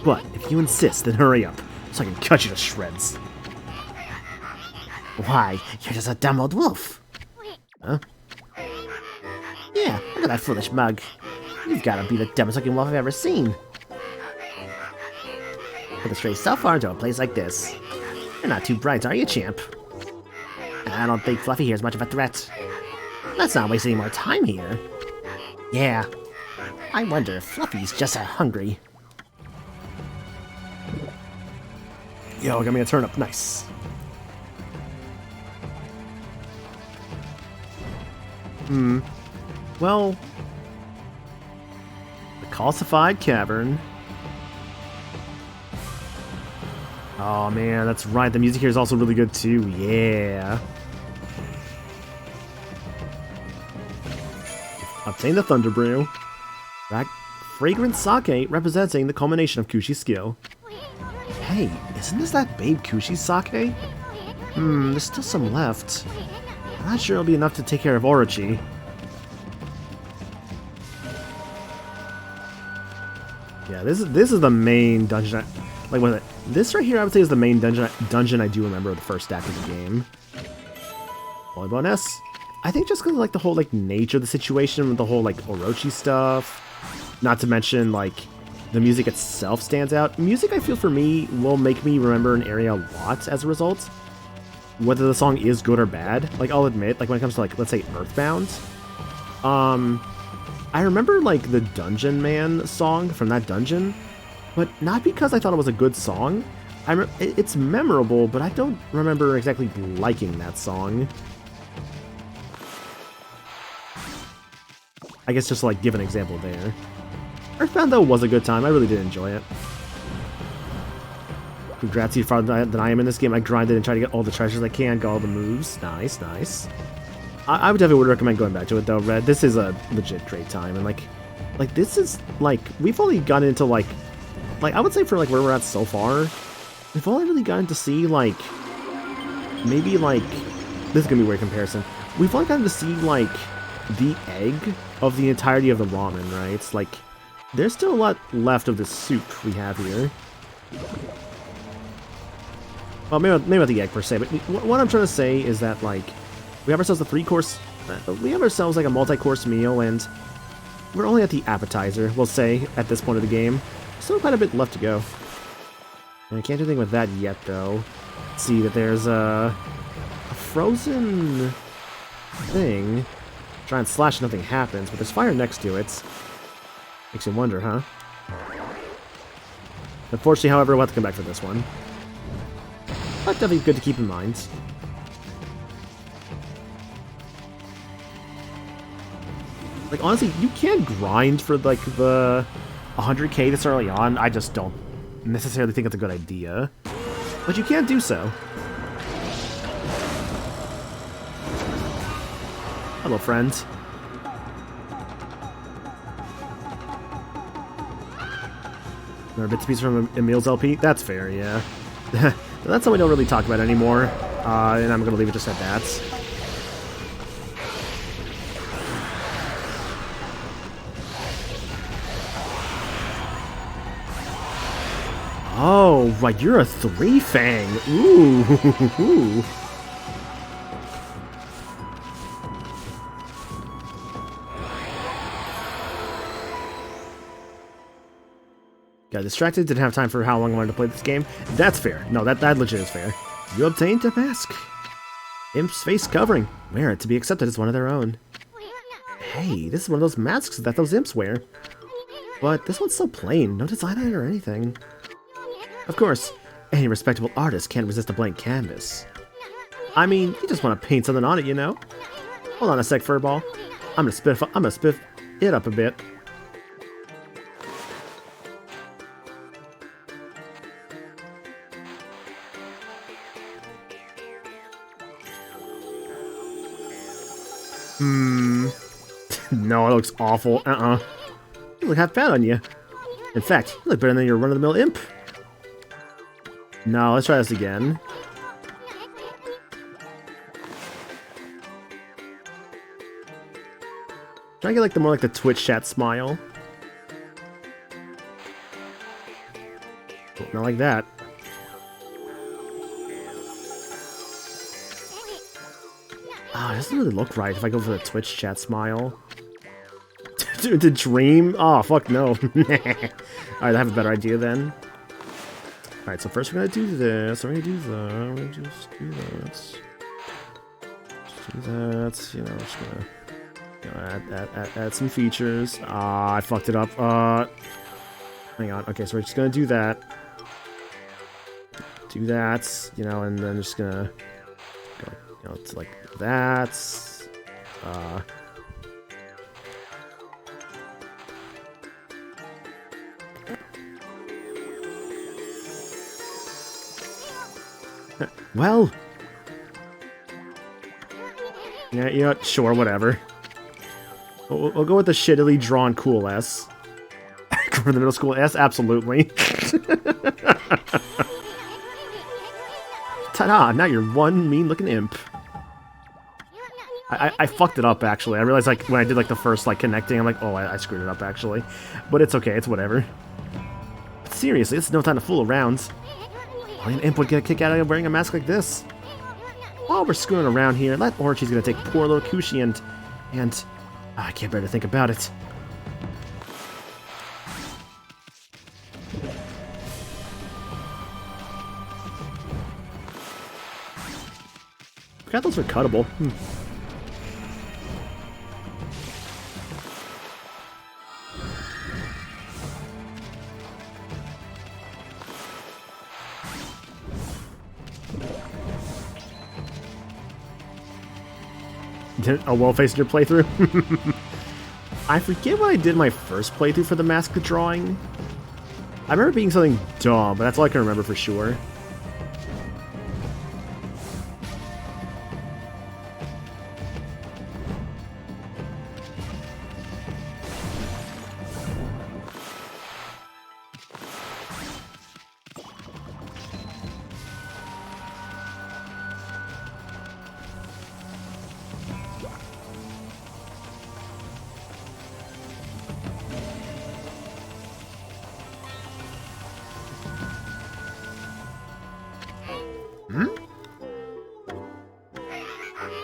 But if you insist, then hurry up, so I can cut you to shreds. Why, you're just a dumb old wolf. Huh? Yeah, look at that foolish mug. You've gotta be the dumbest looking wolf I've ever seen. Put a stray so far into a place like this. You're not too bright, are you, champ? I don't think Fluffy here's much of a threat. Let's not waste any more time here. Yeah, I wonder if Fluffy's just hungry. Yo, got me a turnip. Nice. Well, the calcified cavern. Oh man, that's right. The music here is also really good too. Yeah. Obtain the Thunder Brew. Fragrant sake representing the culmination of Kushi's skill. Hey, isn't this that babe Kushi's sake? There's still some left. I'm not sure it'll be enough to take care of Orochi. Yeah, this is the main dungeon. Like, what is it? This right here, I would say, is the main dungeon I do remember of the first act of the game. Volleyball S. I think just because of, like, the whole, like, nature of the situation with the whole, like, Orochi stuff. Not to mention, like, the music itself stands out. Music, I feel, for me, will make me remember an area a lot as a result. Whether the song is good or bad. Like, I'll admit, like, when it comes to, like, let's say, Earthbound. I remember, like, the Dungeon Man song from that dungeon. But not because I thought it was a good song. It's memorable, but I don't remember exactly liking that song. I guess just to, like, give an example there. Earthbound, though, was a good time. I really did enjoy it. Congrats, you're farther than I am in this game. I grinded and tried to get all the treasures I can, got all the moves. Nice, nice. I would definitely recommend going back to it, though, Red. This is a legit great time. And, like this is, like, we've only gotten into, like, I would say for, like, where we're at so far, we've only really gotten to see, like, maybe, like, this is gonna be a weird comparison. We've only gotten to see, like, the egg of the entirety of the ramen, right? It's like, there's still a lot left of the soup we have here. Well, maybe not the egg per se, but what I'm trying to say is that, like, we have ourselves a we have ourselves, like, a multi-course meal, and we're only at the appetizer, we'll say, at this point of the game. Still quite a bit left to go. And I can't do anything with that yet, though. Let's see that there's a frozen thing. Try and slash, nothing happens, but there's fire next to it. Makes you wonder, huh? Unfortunately, however, we'll have to come back for this one. But definitely good to keep in mind. Like, honestly, you can grind for, like, the 100k this early on. I just don't necessarily think it's a good idea. But you can do so. Hello, friend. Another bits and pieces from Emil's LP? That's fair, yeah. That's something we don't really talk about anymore. And I'm going to leave it just at that. Oh, right, you're a 3-fang. Ooh. Got distracted, didn't have time for how long I wanted to play this game. That's fair. No, that legit is fair. You obtained a mask. Imp's face covering. Wear it to be accepted as one of their own. Hey, this is one of those masks that those imps wear. But this one's so plain, no design on it or anything. Of course, any respectable artist can't resist a blank canvas. I mean, you just want to paint something on it, you know? Hold on a sec, Furball. I'm gonna spiff it up a bit. No, it looks awful. You look half bad on you. In fact, you look better than your run-of-the-mill imp. No, let's try this again. Try to get like the more like the Twitch chat smile. Oh, not like that. Oh, it doesn't really look right if I go for the Twitch chat smile. The dream? Oh, fuck no. Alright, I have a better idea then. Alright, so first we're gonna do this. We're gonna do that. We're gonna just do that. Just do that. You know, just gonna. You know, add some features. Ah, I fucked it up. Hang on. Okay, so we're just gonna do that. Do that, you know, and then just gonna go, you know, to like that. Well. Yeah, you know what? Sure, whatever. We'll go with the shittily drawn cool S. Go for the middle school S? Absolutely. Ta-da! Now you're one mean-looking imp. I fucked it up, actually. I realized, like, when I did, like, the first, like, connecting, I'm like, oh, I screwed it up, actually. But it's okay. It's whatever. But seriously, this is no time to fool around. Only an imp would get a kick out of wearing a mask like this. While we're screwing around here, that Orochi's gonna take poor little Kushi and I can't bear to think about it. Forgot those were cuttable. A well-faced your playthrough? I forget what I did my first playthrough for the mask drawing. I remember being something dumb, but that's all I can remember for sure.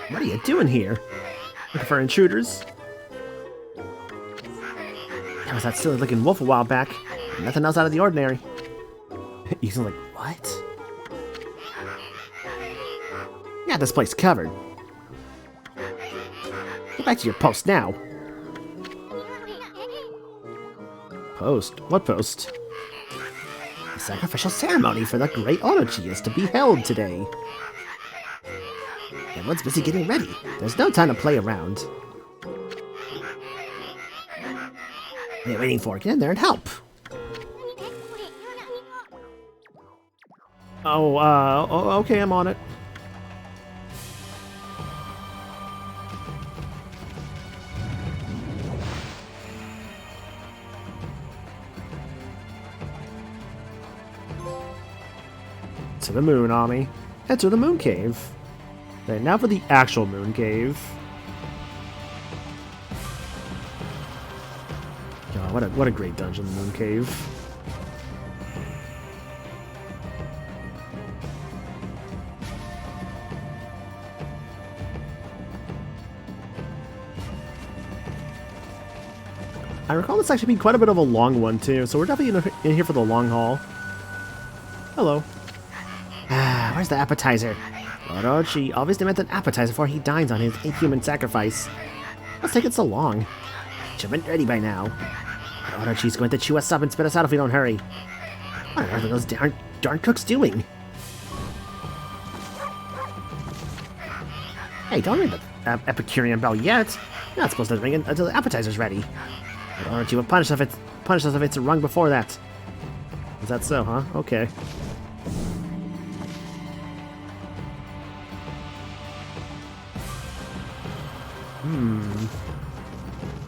What are you doing here? Looking for intruders? There was that silly looking wolf a while back. Nothing else out of the ordinary. Ethan's like, what? Got this place covered. Go back to your post now. Post? What post? The sacrificial ceremony for the great Orochi is to be held today. Everyone's busy getting ready. There's no time to play around. What are you waiting for? Get in there and help. Oh, okay, I'm on it. To the moon, Ami. Head to the moon cave. Okay, now for the actual moon cave. God, what a great dungeon, the moon cave. I recall this actually being quite a bit of a long one too, so we're definitely in here for the long haul. Hello. Ah, where's the appetizer? Orochi obviously meant an appetizer before he dines on his inhuman sacrifice. What's taking so long? Should have been ready by now. Orochi's going to chew us up and spit us out if we don't hurry. What on earth are those darn cooks doing? Hey, don't Epicurean bell yet. You're not supposed to ring it until the appetizer's ready. Why don't you punish us if it's rung before that? Is that so, huh? Okay.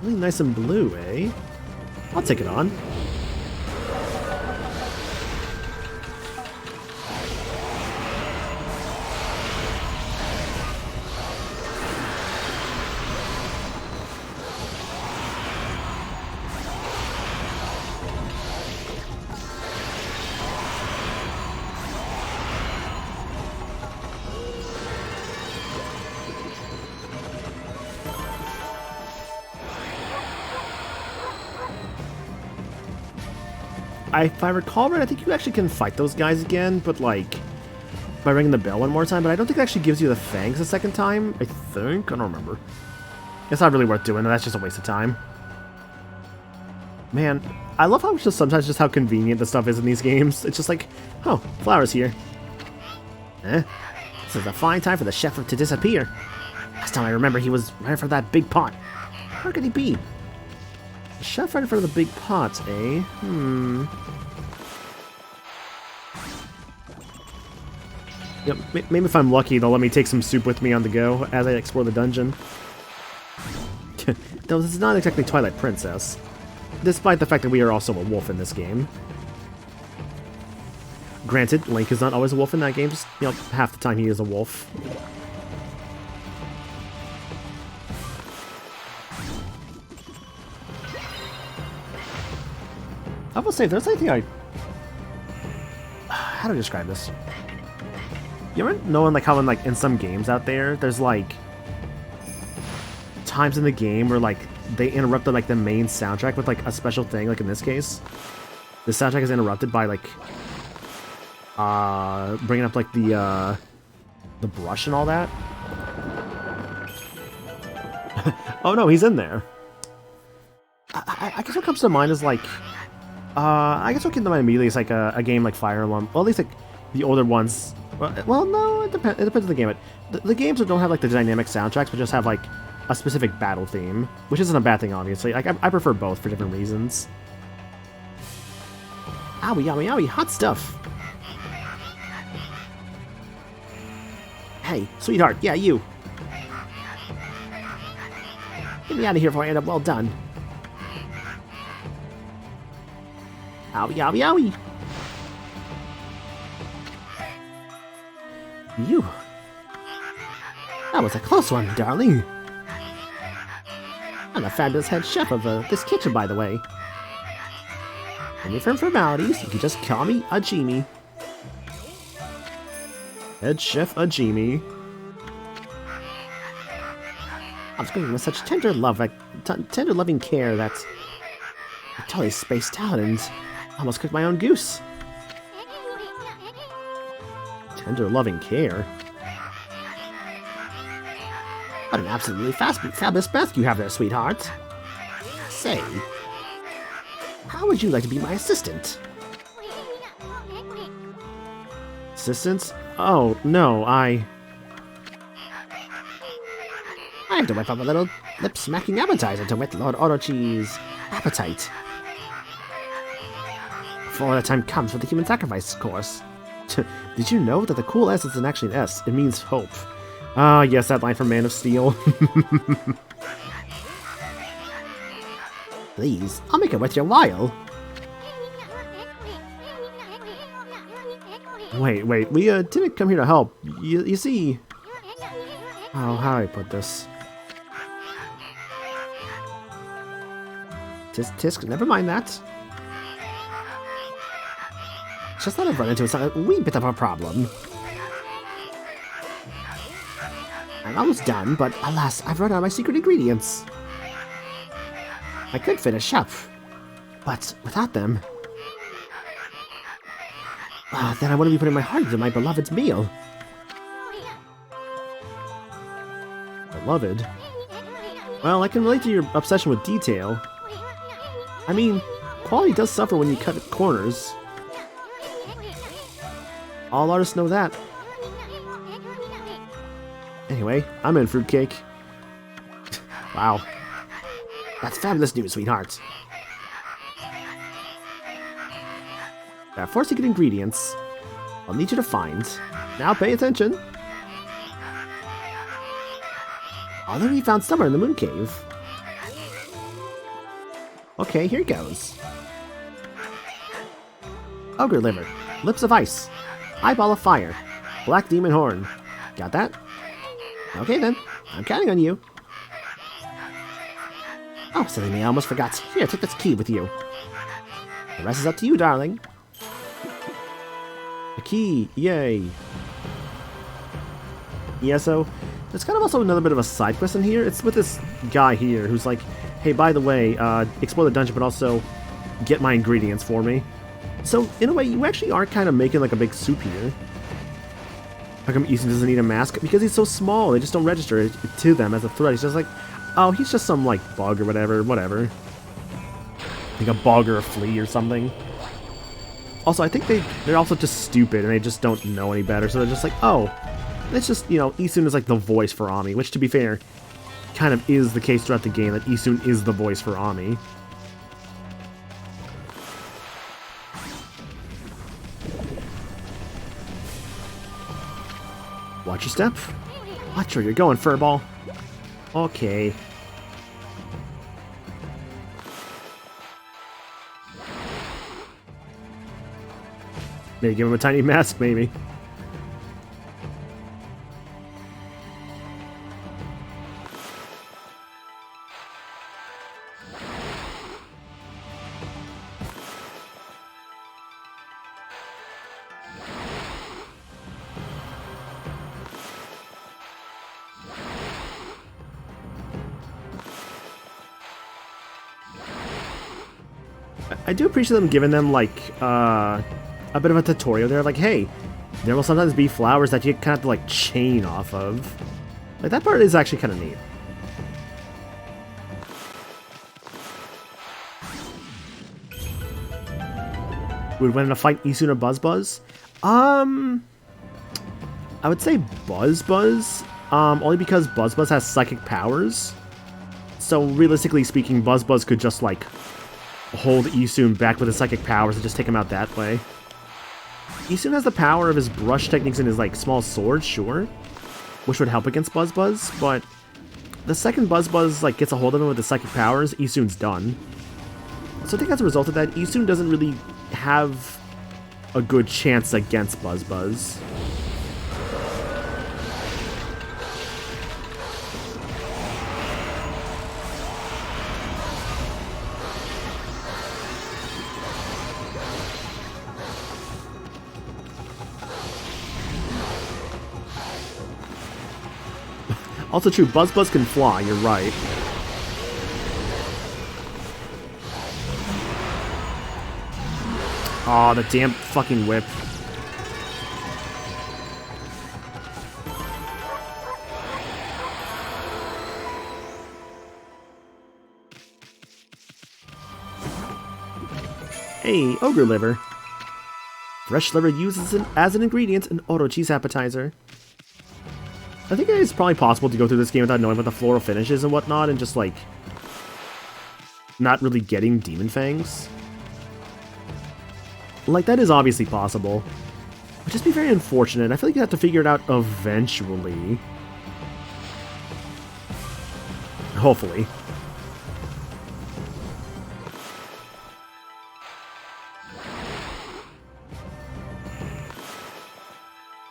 Really nice and blue, eh? I'll take it on. If I recall right, I think you actually can fight those guys again, but like by ringing the bell one more time, but I don't think it actually gives you the fangs a second time. I think. I don't remember. It's not really worth doing, that's just a waste of time. Man, I love how sometimes just how convenient the stuff is in these games. It's just like, oh, flowers here. This is a fine time for the chef to disappear. Last time I remember he was right in front of that big pot. Where could he be? The chef right in front of the big pot, eh? Yep, maybe if I'm lucky, they'll let me take some soup with me on the go as I explore the dungeon. Though this is not exactly Twilight Princess, despite the fact that we are also a wolf in this game. Granted, Link is not always a wolf in that game, just, you know, half the time he is a wolf. I will say, if there's anything how do I describe this? You ever know like how in some games out there, there's like times in the game where like they interrupted like the main soundtrack with like a special thing, like in this case, the soundtrack is interrupted by like bringing up like the brush and all that. Oh no, he's in there. I guess what comes to mind is like I guess what came to mind immediately is like a game like Fire Emblem. Well, at least like the older ones. Well, no, it depends. It depends on the game. The games that don't have like the dynamic soundtracks, but just have like a specific battle theme, which isn't a bad thing, obviously. Like I prefer both for different reasons. Owie, owie, owie! Hot stuff. Hey, sweetheart. Yeah, you. Get me out of here before I end up well done. Owie, owie, owie! You! That was a close one, darling! I'm the fabulous head chef of this kitchen, by the way. Any firm formalities, you can just call me Ajimi. Head Chef Ajimi. I was cooking with such tender love, tender loving care that I totally spaced out and almost cooked my own goose. Tender loving care. What an absolutely fabulous bath you have there, sweetheart. Say, how would you like to be my assistant? Assistant? Oh, no, I have to whip up a little lip-smacking appetizer to whet Lord Orochi's appetite. Before the time comes for the human sacrifice course. Did you know that the cool S isn't actually an S? It means hope. Ah, yes, that line from Man of Steel. Please, I'll make it worth your while. Wait, we didn't come here to help. You see... Oh, how do I put this? Tisk, never mind that. Just that I've run into a wee bit of a problem. I'm almost done, but alas, I've run out of my secret ingredients. I could finish up, but without them... then I wouldn't be putting my heart into my beloved's meal. Beloved? Well, I can relate to your obsession with detail. I mean, quality does suffer when you cut corners. All artists know that. Anyway, I'm in, fruitcake. Wow. That's fabulous news, sweetheart. There are 4 secret ingredients I'll need you to find. Now pay attention. All that we found somewhere in the moon cave. Okay, here goes. Ogre liver, lips of ice, eyeball of fire, black demon horn. Got that? Okay then, I'm counting on you. Oh, silly me, I almost forgot. Here, take this key with you. The rest is up to you, darling. A key, yay. Yeah, so there's kind of also another bit of a side quest in here. It's with this guy here who's like, hey, by the way, explore the dungeon, but also get my ingredients for me. So, in a way, you actually are kind of making like a big soup here. How come Ethan doesn't need a mask? Because he's so small, they just don't register it to them as a threat. He's just like, oh, he's just some, like, bug or whatever. Like a bug or a flea or something. Also, I think they're also just stupid and they just don't know any better. So they're just like, oh, it's just, you know, Isun is like the voice for Ami. Which, to be fair, kind of is the case throughout the game, that Isun is the voice for Ami. Watch your step. Watch where you're going, furball. Okay. Maybe give him a tiny mask, maybe. I do appreciate them giving them, like, a bit of a tutorial there. Like, hey, there will sometimes be flowers that you kind of have to, like, chain off of. Like, that part is actually kind of neat. Would win in a fight Isun or Buzz? I would say Buzz. Only because Buzz has psychic powers. So, realistically speaking, Buzz could just, like, hold Isun back with his psychic powers and just take him out that way. Isun has the power of his brush techniques and his, like, small sword, sure, which would help against Buzz, but the second Buzz, like, gets a hold of him with his psychic powers, Isun's done. So I think as a result of that, Isun doesn't really have a good chance against Buzz. Also true, Buzz can fly, you're right. Aw, the damn fucking whip. Hey, ogre liver. Fresh liver used as an ingredient in Orochi's appetizer. I think it is probably possible to go through this game without knowing what the floral finish is and whatnot, and just, like, not really getting Demon Fangs. Like, that is obviously possible. It would just be very unfortunate. I feel like you have to figure it out eventually. Hopefully.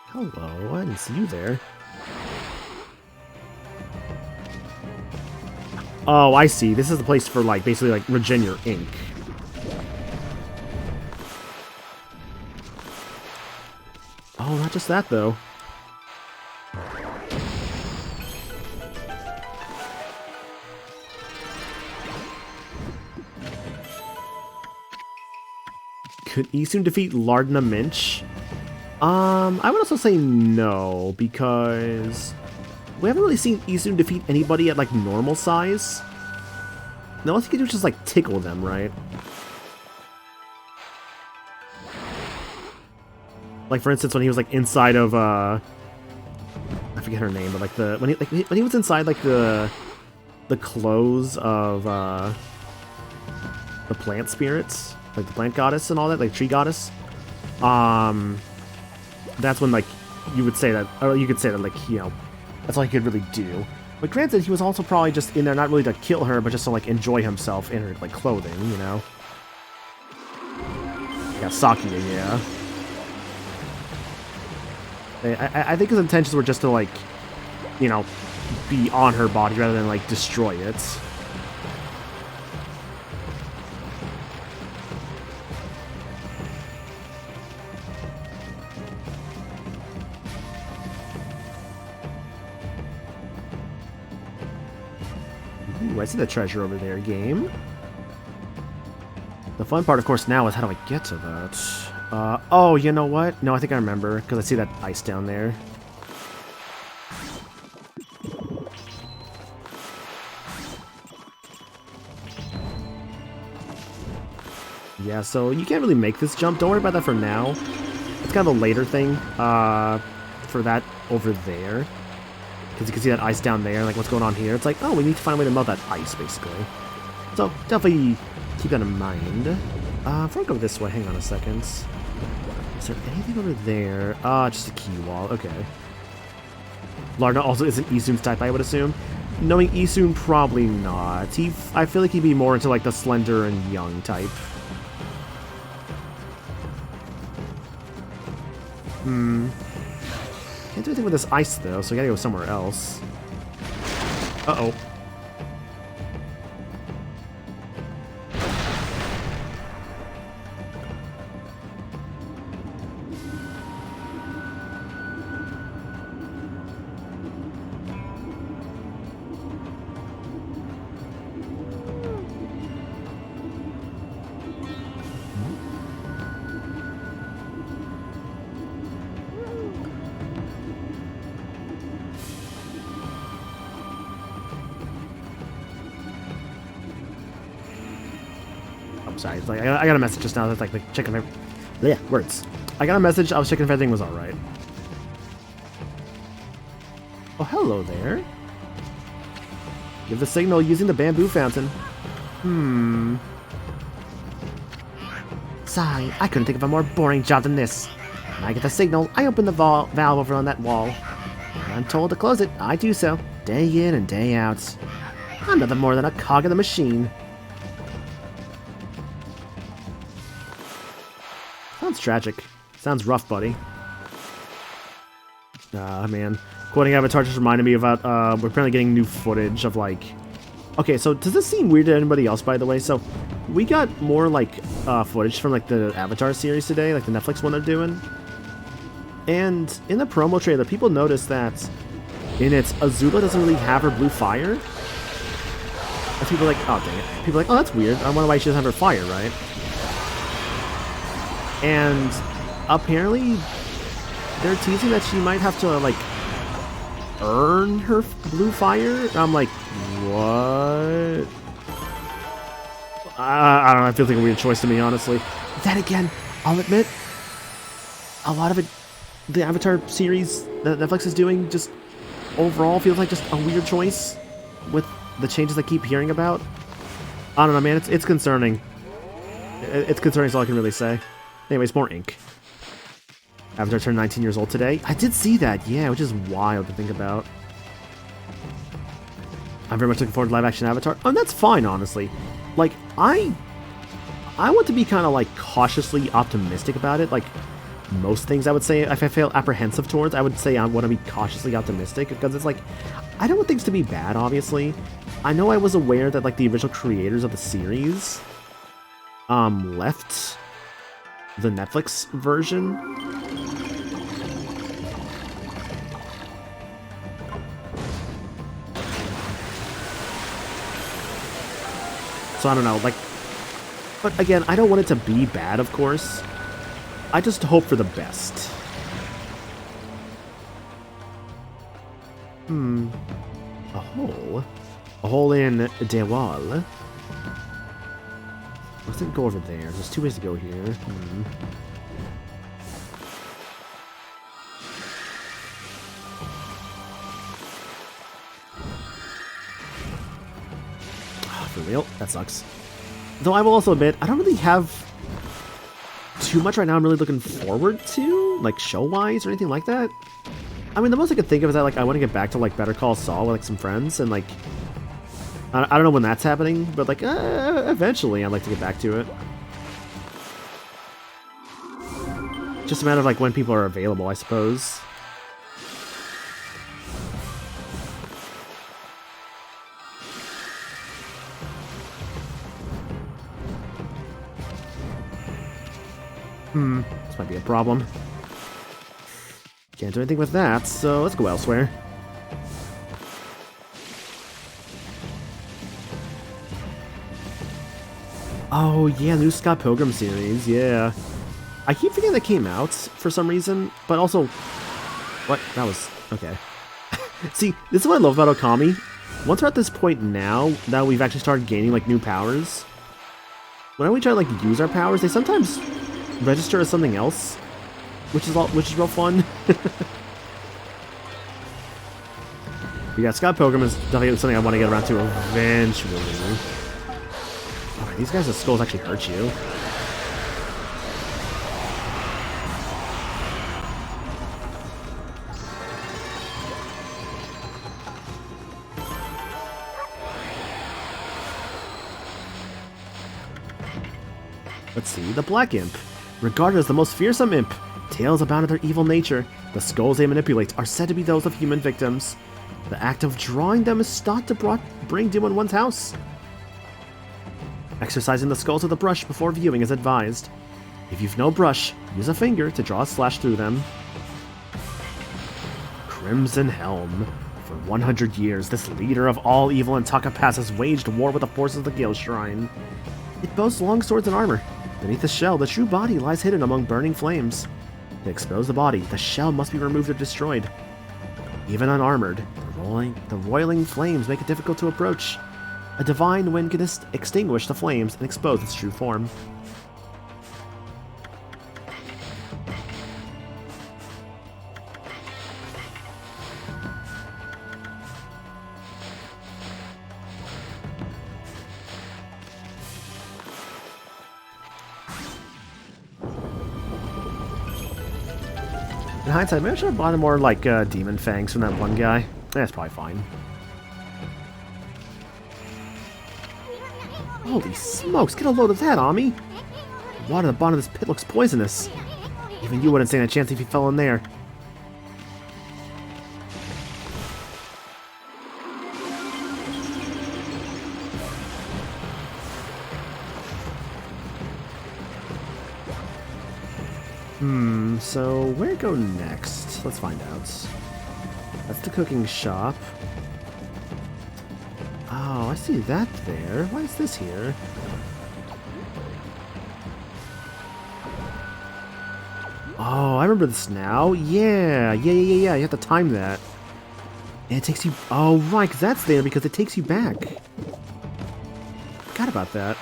Hello, I didn't see you there. Oh, I see. This is the place for, like, basically, like, regen your ink. Oh, not just that, though. Could Isun defeat Lardna Minch? I would also say no, because we haven't really seen Isun defeat anybody at, like, normal size. The only thing he can do is just, like, tickle them, right? Like, for instance, when he was, like, inside of, I forget her name, but, like, when he was inside, like, the the clothes of the plant spirits, like the plant goddess and all that, like tree goddess, that's when like you would say that, or you could say that like, you know, that's all he could really do. But granted, he was also probably just in there not really to kill her, but just to like enjoy himself in her like clothing, you know. Yeah, Sakia, yeah. I think his intentions were just to like, you know, be on her body rather than like destroy it. Ooh, I see the treasure over there, game. The fun part, of course, now is how do I get to that? Oh, you know what? No, I think I remember, because I see that ice down there. Yeah, so you can't really make this jump. Don't worry about that for now. It's kind of a later thing, for that over there. Because you can see that ice down there, like what's going on here. It's like, oh, we need to find a way to melt that ice, basically. So, definitely keep that in mind. Before I go this way, hang on a second. Is there anything over there? Just a key wall, okay. Larna also isn't Isun's type, I would assume. Knowing Isun, probably not. I feel like he'd be more into like the slender and young type. Can't do anything with this ice, though, so I gotta go somewhere else. Uh-oh. Sorry, it's like I got a message just now that's like checking if words. I got a message, I was checking if everything was alright. Oh, hello there. Give the signal using the bamboo fountain. Sigh, I couldn't think of a more boring job than this. When I get the signal, I open the valve over on that wall. When I'm told to close it, I do so, day in and day out. I'm nothing more than a cog in the machine. Sounds tragic. Sounds rough, buddy. Man. Quoting Avatar just reminded me about, we're apparently getting new footage of, like... Okay, so does this seem weird to anybody else, by the way? So, we got more, like, footage from, like, the Avatar series today, like the Netflix one they're doing. And in the promo trailer, people noticed that in it, Azula doesn't really have her blue fire. And people are like, oh, dang it. People are like, oh, that's weird. I wonder why she doesn't have her fire, right? And apparently they're teasing that she might have to, like, earn her blue fire. I'm like, what? I don't know. I feel like a weird choice to me, honestly. Then again, I'll admit, a lot of it, the Avatar series that Netflix is doing, just overall feels like just a weird choice with the changes I keep hearing about. I don't know, man. It's concerning. It's concerning is all I can really say. Anyways, more ink. Avatar turned 19 years old today. I did see that, yeah, which is wild to think about. I'm very much looking forward to live-action Avatar. Oh, and that's fine, honestly. Like, I want to be kind of, like, cautiously optimistic about it. Like, most things I would say, if I feel apprehensive towards, I would say I want to be cautiously optimistic, because it's like, I don't want things to be bad, obviously. I know I was aware that, like, the original creators of the series, left the Netflix version. So I don't know, like, but again, I don't want it to be bad, of course. I just hope for the best. A hole? A hole in Dewal. Let's go over there. There's two ways to go here. For real? That sucks. Though I will also admit, I don't really have too much right now I'm really looking forward to, like show-wise or anything like that. I mean, the most I could think of is that like I want to get back to like Better Call Saul with like some friends, and like I don't know when that's happening, but like eventually I'd like to get back to it. Just a matter of like when people are available, I suppose. This might be a problem. Can't do anything with that, so let's go elsewhere. Oh yeah, new Scott Pilgrim series, yeah. I keep forgetting that came out for some reason, but also... What? That was... okay. See, this is what I love about Okami. Once we're at this point now, that we've actually started gaining, like, new powers, whenever we try to, like, use our powers, they sometimes register as something else, which is real fun. But yeah, Scott Pilgrim is definitely something I want to get around to eventually. Oh, these guys' skulls actually hurt you. Let's see, the Black Imp. Regarded as the most fearsome imp, tales abound of their evil nature. The skulls they manipulate are said to be those of human victims. The act of drawing them is thought to bring doom on one's house. Exercising the skulls with a brush before viewing is advised. If you've no brush, use a finger to draw a slash through them. Crimson Helm. For 100 years, this leader of all evil in Taka Pass has waged war with the forces of the Gale Shrine. It boasts long swords and armor. Beneath the shell, the true body lies hidden among burning flames. To expose the body, the shell must be removed or destroyed. Even unarmored, the roiling flames make it difficult to approach. A divine wind can extinguish the flames and expose its true form. In hindsight, maybe I should have bought more, like, Demon Fangs from that one guy. That's probably fine. Holy smokes, get a load of that, Ami! The water at the bottom of this pit looks poisonous. Even you wouldn't stand a chance if you fell in there. So where to go next? Let's find out. That's the cooking shop. Oh, I see that there. Why is this here? Oh, I remember this now. Yeah. You have to time that. And it takes you... Oh, right, 'cause that's there because it takes you back. Forgot about that.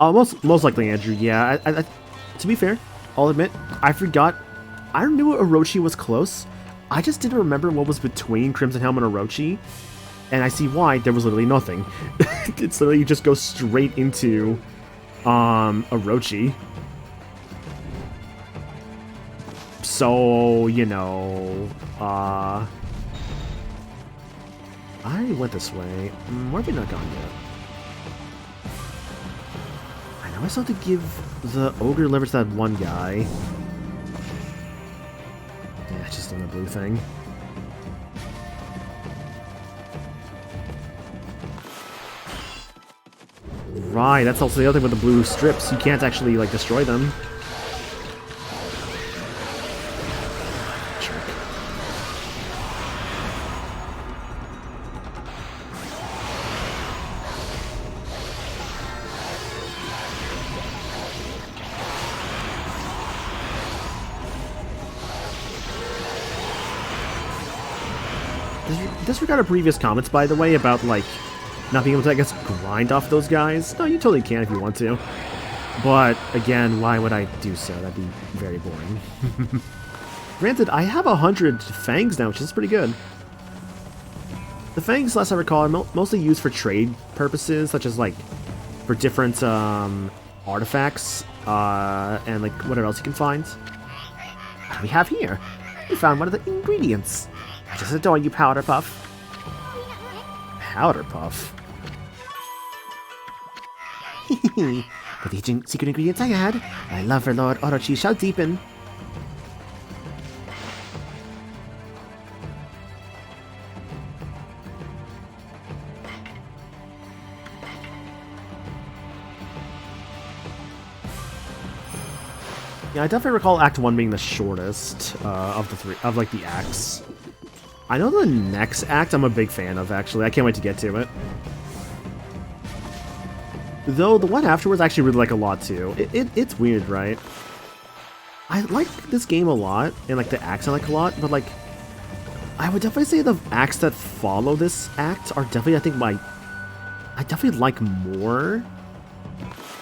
Oh, most likely, Andrew, yeah. To be fair, I'll admit, I forgot. I knew Orochi was close. I just didn't remember what was between Crimson Helm and Orochi. And I see why. There was literally nothing. It's literally you just go straight into Orochi. So, you know, I already went this way. Where have we not gone yet? I know I still have to give the ogre liver to that one guy. Yeah, just doing the blue thing. Right, that's also the other thing with the blue strips. You can't actually, like, destroy them. Jerk. Disregard our previous comments, by the way, about, like, not being able to, I guess, grind off those guys. No, you totally can if you want to. But, again, why would I do so? That'd be very boring. Granted, I have 100 fangs now, which is pretty good. The fangs, last I recall, are mostly used for trade purposes, such as like for different artifacts and like whatever else you can find. What do we have here? We found one of the ingredients. I just adore you, Powder Puff. Powder Puff? With each secret ingredient I add, my love for Lord Orochi shall deepen. Yeah, I definitely recall Act 1 being the shortest of the three, of like the acts. I know the next act I'm a big fan of, actually. I can't wait to get to it. Though the one afterwards I actually really like a lot too. It's weird, right? I like this game a lot, and like the acts I like a lot, but like I would definitely say the acts that follow this act are definitely, I think, I definitely like more.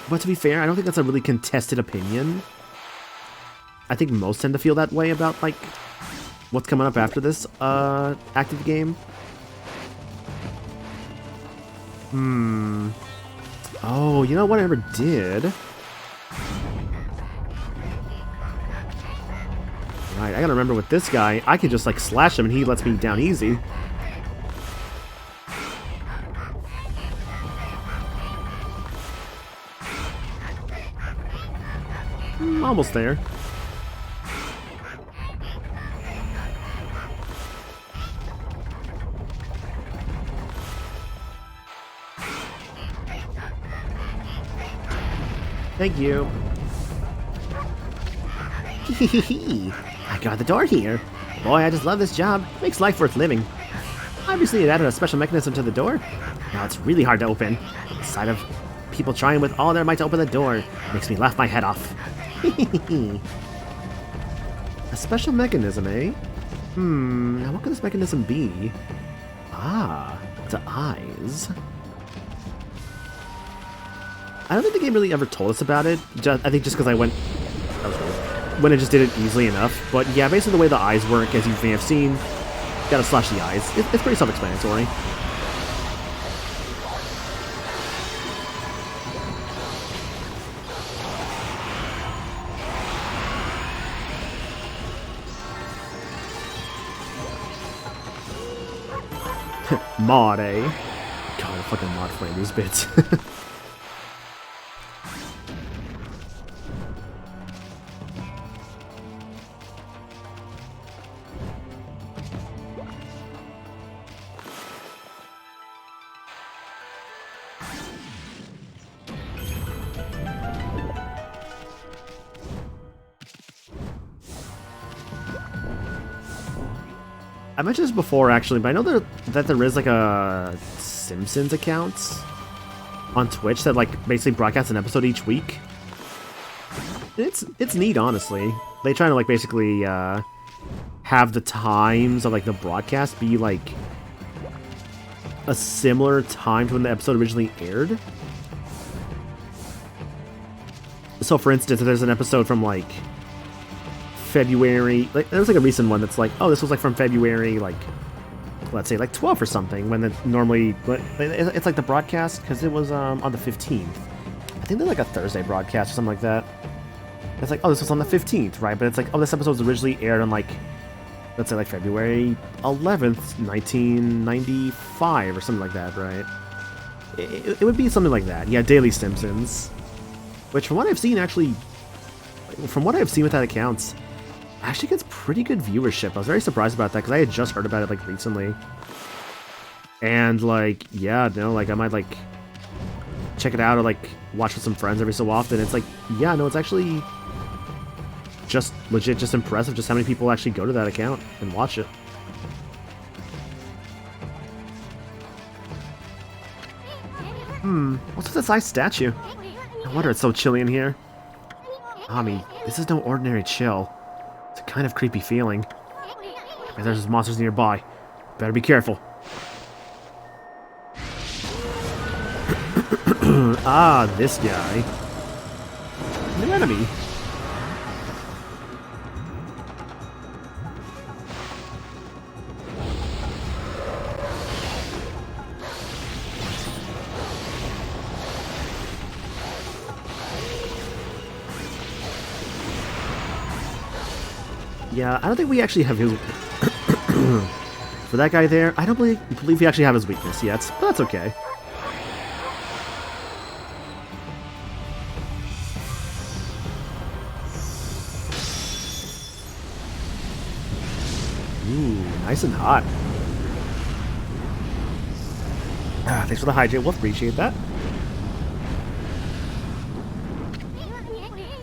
But to be fair, I don't think that's a really contested opinion. I think most tend to feel that way about like what's coming up after this act of the game. Oh, you know what I never did? Right, I gotta remember with this guy, I can just like slash him and he lets me down easy. Almost there. Thank you. I got the door here. Boy, I just love this job. Makes life worth living. Obviously, it added a special mechanism to the door. Now it's really hard to open. The sight of people trying with all their might to open the door makes me laugh my head off. A special mechanism, eh? Now what could this mechanism be? Ah, the eyes. I don't think the game really ever told us about it. I think just because I went... That was weird. When it just did it easily enough. But yeah, basically the way the eyes work, as you may have seen, you gotta slash the eyes. It's pretty self-explanatory. Mod, eh? God, I fucking mod frame these bits. I mentioned this before, actually, but I know that there is, like, a Simpsons account on Twitch that, like, basically broadcasts an episode each week. It's neat, honestly. They try to, like, basically, have the times of, like, the broadcast be, like, a similar time to when the episode originally aired. So, for instance, if there's an episode from, like, February, like there was like a recent one that's like, oh, this was like from February, like let's say like 12th or something, when normally it's like the broadcast, because it was on the 15th. I think they're like a Thursday broadcast or something like that. It's like, oh, this was on the 15th, right? But it's like, oh, this episode was originally aired on like, let's say like February 11th, 1995 or something like that, right? It would be something like that. Yeah, Daily Simpsons, which from what I've seen with that account, actually gets pretty good viewership. I was very surprised about that because I had just heard about it like recently. And like, yeah, no, like I might like check it out or like watch with some friends every so often. It's like, yeah, no, it's actually just legit, just impressive just how many people actually go to that account and watch it. What's with this ice statue? No wonder it's so chilly in here. Okami, this is no ordinary chill. It's a kind of creepy feeling. Maybe there's monsters nearby. Better be careful. Ah, this guy. New enemy. Yeah, I don't think we actually have his... For that guy there, I don't believe we actually have his weakness yet, but that's okay. Ooh, nice and hot. Thanks for the hydrate, we'll appreciate that.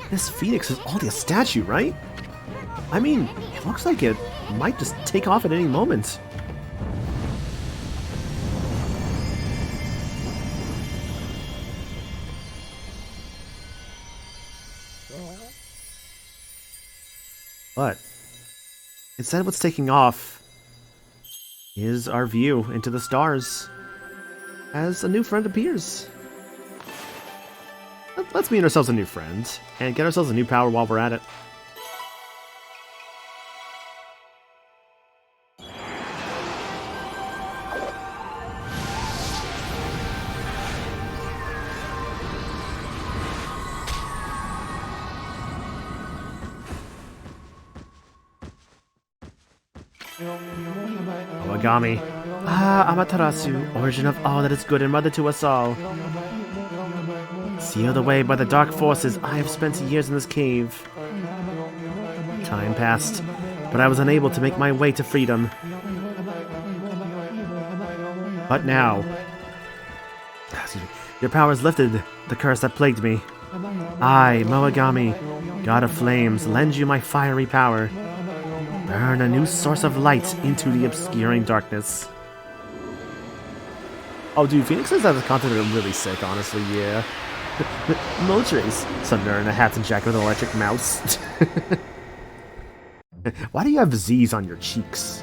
This Phoenix is already a statue, right? I mean, it looks like it might just take off at any moment. But instead of what's taking off is our view into the stars as a new friend appears. Let's meet ourselves a new friend and get ourselves a new power while we're at it. Okami. Ah, Amaterasu, origin of all that is good and mother to us all. Sealed away by the dark forces, I have spent years in this cave. Time passed, but I was unable to make my way to freedom. But now, your power has lifted the curse that plagued me. I, Moagami, God of Flames, lend you my fiery power. Burn a new source of light into the obscuring darkness. Oh, dude, Phoenix says that the content are really sick, honestly, yeah. Moltres, Thunder in a hat and jacket with an electric mouse. Why do you have Z's on your cheeks?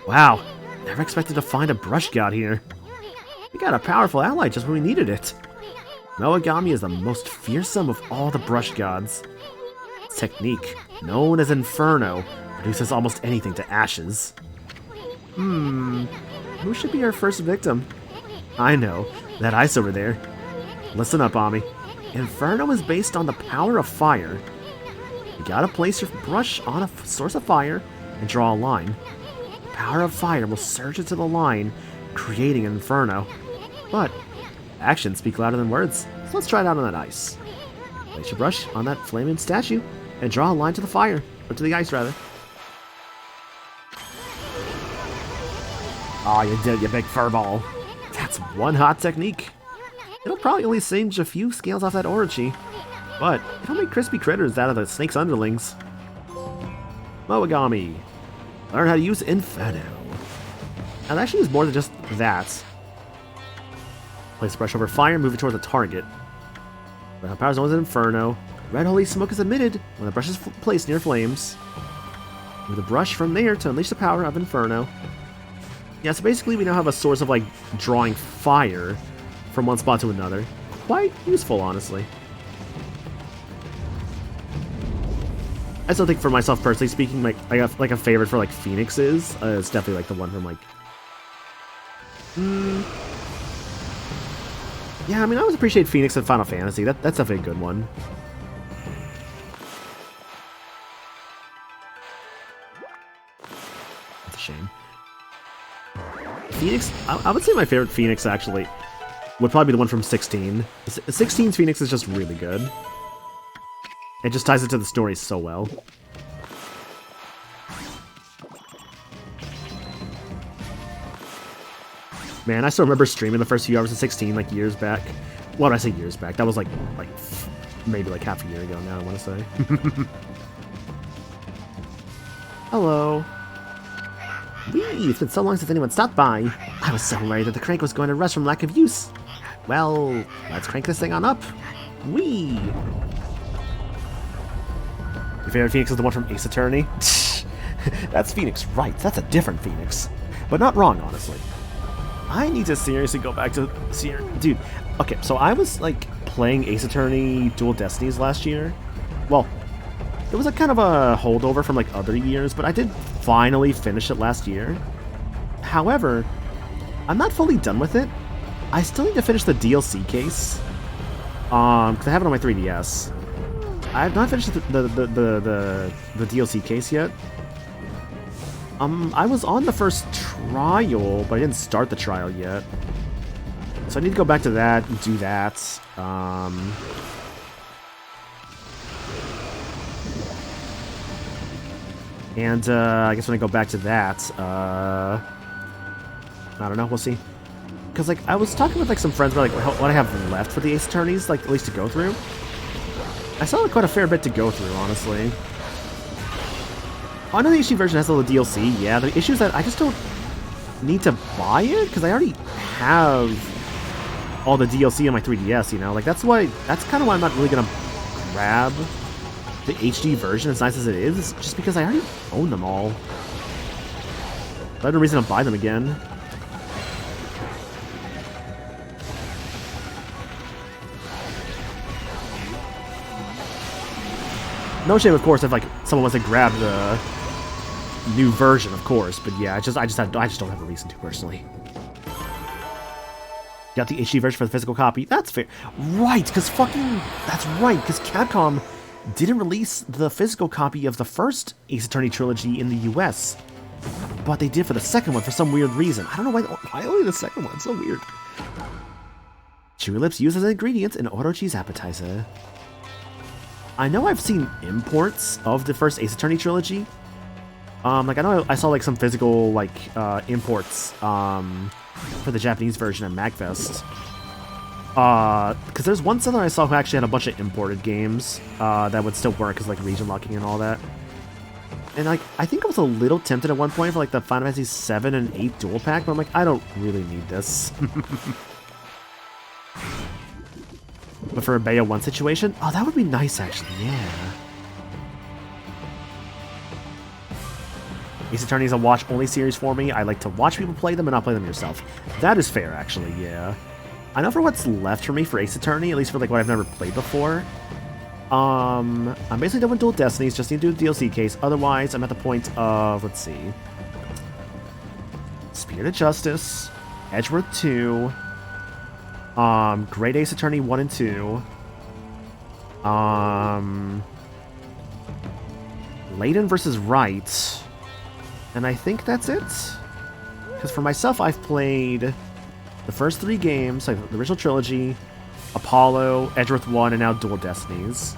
Wow, never expected to find a brush god here. We got a powerful ally just when we needed it. Moagami is the most fearsome of all the brush gods. Its technique, known as Inferno, reduces almost anything to ashes. Who should be our first victim? I know, that ice over there. Listen up, Ami. Inferno is based on the power of fire. You gotta place your brush on a source of fire and draw a line. The power of fire will surge into the line, creating an inferno. But actions speak louder than words, so let's try it out on that ice. Place your brush on that flaming statue and draw a line to the fire, or to the ice rather. Aw, you did it, you big furball. That's one hot technique. It'll probably only singe a few scales off that Orochi, but it'll make crispy critters out of the snake's underlings. Moagami. Learn how to use Inferno. Now that actually is more than just that. Place the brush over fire, move it towards the target. Red hot power is known as Inferno. Red holy smoke is emitted when the brush is placed near flames. Move the brush from there to unleash the power of Inferno. Yeah, so basically we now have a source of, like, drawing fire from one spot to another. Quite useful, honestly. I still think for myself, personally speaking, like, I got, like, a favorite for, like, Phoenix is. It's definitely, like, the one from, like... Yeah, I mean, I always appreciate Phoenix in Final Fantasy. That's definitely a good one. That's a shame. Phoenix, I would say my favorite Phoenix, actually, would probably be the one from 16. 16's Phoenix is just really good. It just ties into the story so well. Man, I still remember streaming the first few hours of 16, like, years back. Well, I say years back. That was, like maybe, like, half a year ago now, I want to say. Hello. Whee! It's been so long since anyone stopped by. I was so worried that the crank was going to rust from lack of use. Well, let's crank this thing on up. Whee! Your favorite Phoenix is the one from Ace Attorney? That's Phoenix, right. That's a different Phoenix. But not wrong, honestly. I need to seriously go back to... Dude, okay, so I was, like, playing Ace Attorney Dual Destinies last year. Well, it was a kind of a holdover from, like, other years, but I did finally finish it last year. However, I'm not fully done with it. I still need to finish the DLC case. Because I have it on my 3DS. I have not finished the DLC case yet. I was on the first trial, but I didn't start the trial yet. So I need to go back to that and do that. And I guess when I go back to that, I don't know, we'll see. Because, like, I was talking with, like, some friends about, like, what I have left for the Ace Attorneys, like, at least to go through. I still have quite a fair bit to go through, honestly. I know the HD version has all the DLC, yeah. The issue is that I just don't need to buy it, because I already have all the DLC on my 3DS, you know? Like, that's kind of why I'm not really going to grab the HD version, as nice as it is, just because I already own them all. I have no reason to buy them again. No shame, of course, if like someone wants to grab the new version, of course. But yeah, I just don't have a reason to personally. Got the HD version for the physical copy. That's fair, right? Because that's right. Because Capcom didn't release the physical copy of the first Ace Attorney trilogy in the US, but they did for the second one for some weird reason. I don't know why only the second one. It's so weird. Chewy lips used as ingredients in Oro cheese appetizer. I know I've seen imports of the first Ace Attorney trilogy. Like I know I saw like some physical like imports for the Japanese version at MagFest. Because there's one seller I saw who actually had a bunch of imported games that would still work as like region locking and all that. And like I think I was a little tempted at one point for like the Final Fantasy 7 and 8 dual pack, but I'm like, I don't really need this. But for a Bayo 1 situation, oh, that would be nice actually, yeah. Ace Attorney is a watch-only series for me. I like to watch people play them and not play them yourself. That is fair, actually, yeah. I know for what's left for me for Ace Attorney, at least for like what I've never played before. I'm basically done with Dual Destinies, just need to do the DLC case. Otherwise, I'm at the point of, let's see. Spirit of Justice, Edgeworth 2, Great Ace Attorney 1 and 2, Layden versus Wright, and I think that's it. Because for myself, I've played the first 3 games, like the original trilogy, Apollo, Edgeworth 1, and now Dual Destinies.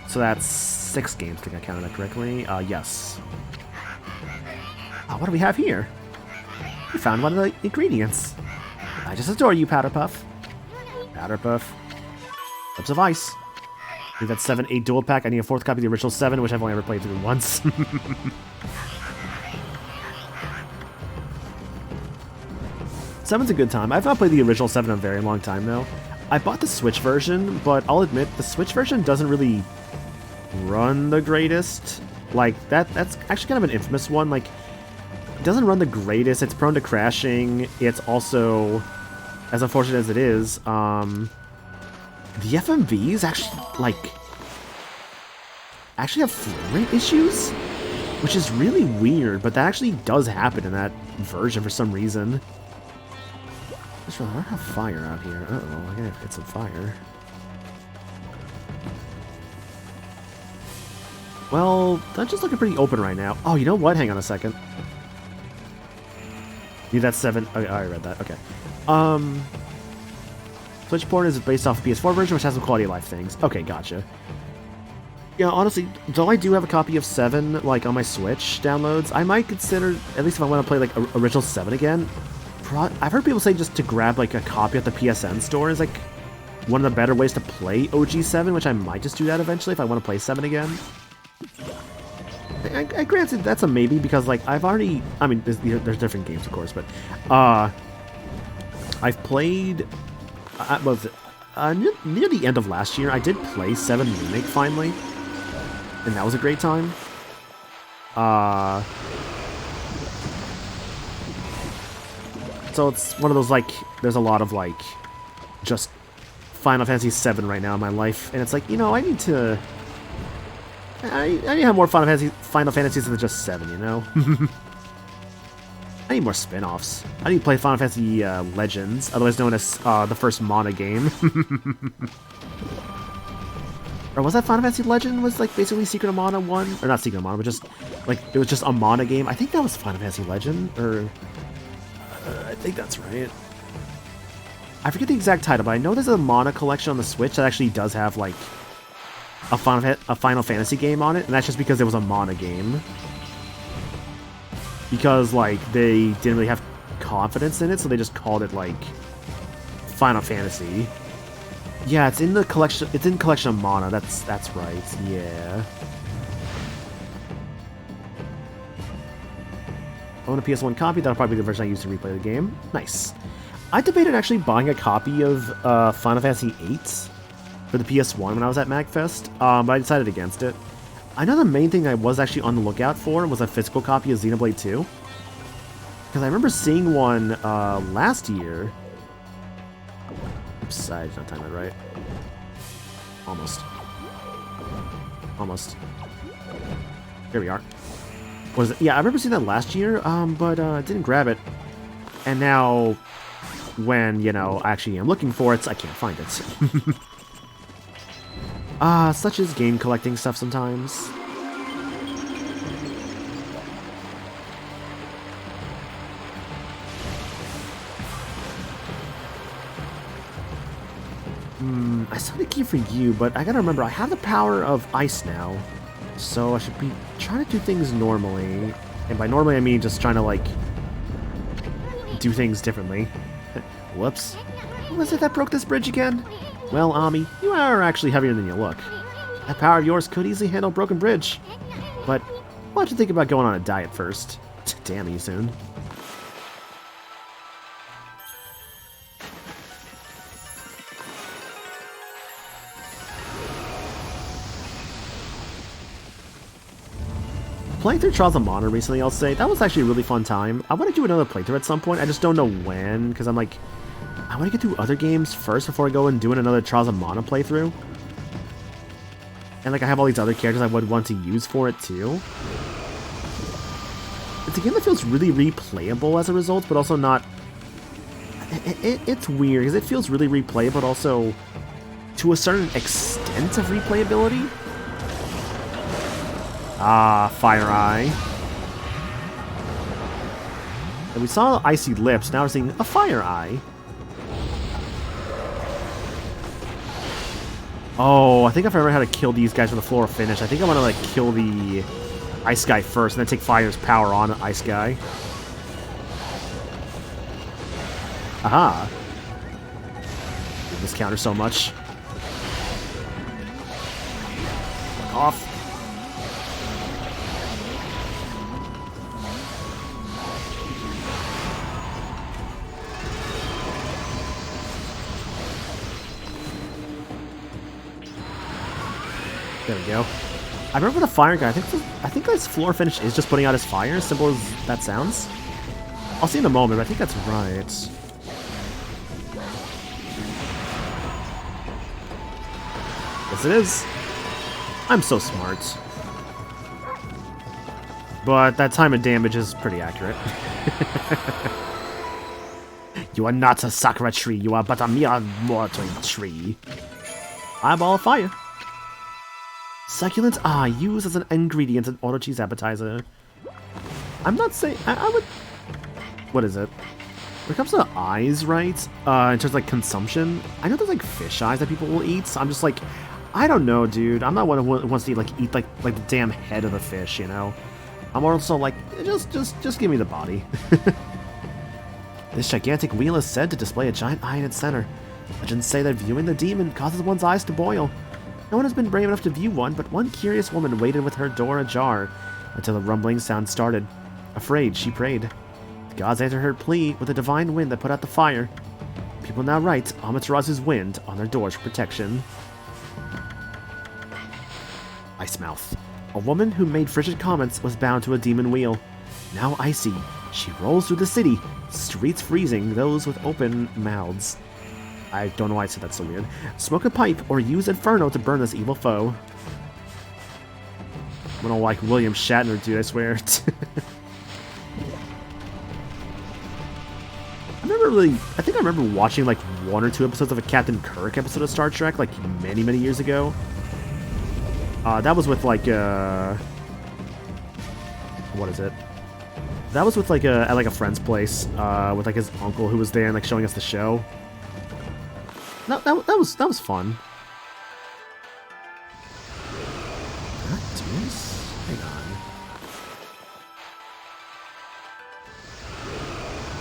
So that's 6 games, I think I counted that correctly. Yes. Oh, what do we have here? We found one of the ingredients. I just adore you, Powderpuff. Powderpuff. Lips of Ice. I think that's 7, 8 dual pack. I need a 4th copy of the original 7, which I've only ever played through once. Seven's a good time. I've not played the original 7 in a very long time, though. I bought the Switch version, but I'll admit, the Switch version doesn't really run the greatest. Like, that's actually kind of an infamous one. Like, it doesn't run the greatest. It's prone to crashing. It's also, as unfortunate as it is, the FMVs actually have frame rate issues, which is really weird, but that actually does happen in that version for some reason. I don't have fire out here. Uh-oh, I gotta get some fire. Well, that's just looking pretty open right now. Oh, you know what? Hang on a second. Need that 7. Oh, I read that. Okay. Switch port is based off the PS4 version, which has some quality of life things. Okay, gotcha. Yeah, honestly, though I do have a copy of 7, like, on my Switch downloads, I might consider, at least if I want to play, like, original 7 again, I've heard people say just to grab, like, a copy at the PSN store is, like, one of the better ways to play OG 7, which I might just do that eventually if I want to play 7 again. I granted, that's a maybe, because, like, I've already... I mean, there's different games, of course, but... I've played... what was it? Near the end of last year, I did play 7 Remake, finally. And that was a great time. So it's one of those, like, there's a lot of, like, just Final Fantasy VII right now in my life, and it's like, you know, I need to have more Final Fantasies than just 7, you know? I need more spin-offs. I need to play Final Fantasy Legends, otherwise known as the first Mana game. Or was that Final Fantasy Legend was like basically Secret of Mana 1? Or not Secret of Mana, but just like it was just a Mana game. I think that was Final Fantasy Legend, or I think that's right. I forget the exact title, but I know there's a Mana collection on the Switch that actually does have like a Final Fantasy game on it, and that's just because it was a Mana game. Because like they didn't really have confidence in it, so they just called it like Final Fantasy. Yeah, it's in the collection. It's in Collection of Mana. That's right. Yeah. Own a PS1 copy. That'll probably be the version I use to replay the game. Nice. I debated actually buying a copy of Final Fantasy VIII for the PS1 when I was at MagFest, but I decided against it. I know the main thing I was actually on the lookout for was a physical copy of Xenoblade 2. Because I remember seeing one last year. Oops, I did not time that right. Almost. Almost. Here we are. What is it? Yeah, I remember seeing that last year, but didn't grab it. And now, when, you know, I actually am looking for it, I can't find it. Such as game collecting stuff sometimes. I saw the key for you, but I gotta remember, I have the power of ice now. So I should be trying to do things normally. And by normally, I mean just trying to, like, do things differently. Whoops. What was it that broke this bridge again? Well, Ami, you are actually heavier than you look. That power of yours could easily handle a broken bridge. But why don't you think about going on a diet first? Damn you soon. Playing through Trials of Mana recently, I'll say, that was actually a really fun time. I want to do another playthrough at some point, I just don't know when, because I'm like, I want to get through other games first before I go and doing another Trials of Mana playthrough. And like, I have all these other characters I would want to use for it too. It's a game that feels really replayable as a result, but also not... It's weird, because it feels really replayable, but also to a certain extent of replayability. Ah, Fire Eye. And we saw Icy Lips, now we're seeing a Fire Eye. Oh, I think if I remember how to kill these guys with the floor finish, I think I want to like kill the Ice Guy first, and then take Fire's power on Ice Guy. Aha. This counter so much. Fuck off. There we go. I remember the fire guy. I think this floor finish is just putting out his fire, as simple as that sounds. I'll see in a moment, but I think that's right. Yes, it is. I'm so smart. But that time of damage is pretty accurate. You are not a Sakura tree. You are but a mere mortal tree. Eyeball of fire. Succulent used as an ingredient in auto cheese appetizer. I'm not saying I would. What is it? When it comes to eyes, right? In terms of like consumption, I know there's like fish eyes that people will eat. So I'm just like, I don't know, dude. I'm not one who wants to eat the damn head of the fish, you know. I'm also like, just give me the body. This gigantic wheel is said to display a giant eye in its center. Legends say that viewing the demon causes one's eyes to boil. No one has been brave enough to view one, but one curious woman waited with her door ajar until a rumbling sound started. Afraid, she prayed. The gods answered her plea with a divine wind that put out the fire. People now write Amaterasu's wind on their doors for protection. Ice Mouth. A woman who made frigid comments was bound to a demon wheel. Now icy, she rolls through the city, streets freezing those with open mouths. I don't know why I said that so weird. Smoke a pipe or use Inferno to burn this evil foe. I'm gonna like William Shatner, dude, I swear. I think I remember watching like 1 or 2 episodes of a Captain Kirk episode of Star Trek like many years ago. That was with like what is it? That was with like at like a friend's place, with like his uncle who was there and like showing us the show. That was fun. Can I do this? Hang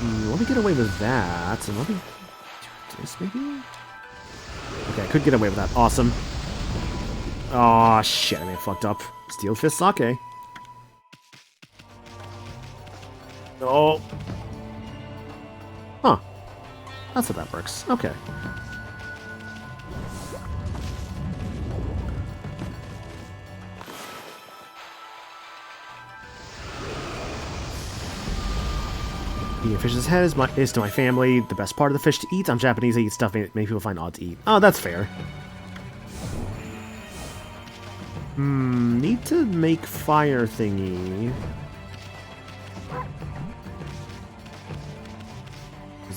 on. Let me get away with that, and let me do this maybe? Okay, I could get away with that. Awesome. Oh shit, I may have fucked up. Steel Fist Sake. Oh. Huh. That's how that works. Okay. Eating fish's head is to my family the best part of the fish to eat. I'm Japanese, I eat stuff many people find odd to eat. Oh, that's fair. Need to make fire thingy.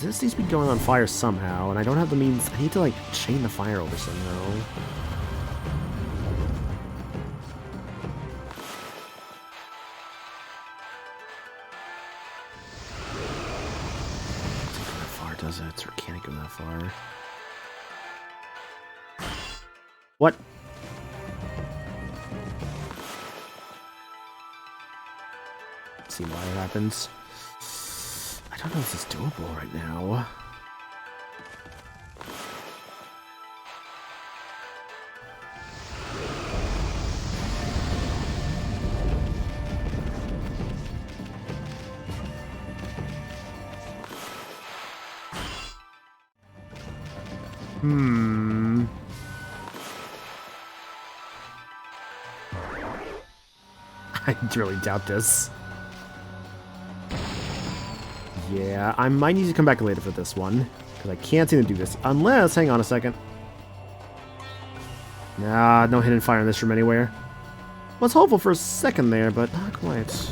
This needs to be going on fire somehow, and I don't have the means. I need to, like, chain the fire over somehow. Doesn't go that far, does it? Or can it go that far? What? Let's see why it happens. I don't know if this is doable right now. I really doubt this. Yeah, I might need to come back later for this one, because I can't seem to do this. Unless, hang on a second. Nah, no hidden fire in this room anywhere. Was hopeful for a second there, but not quite.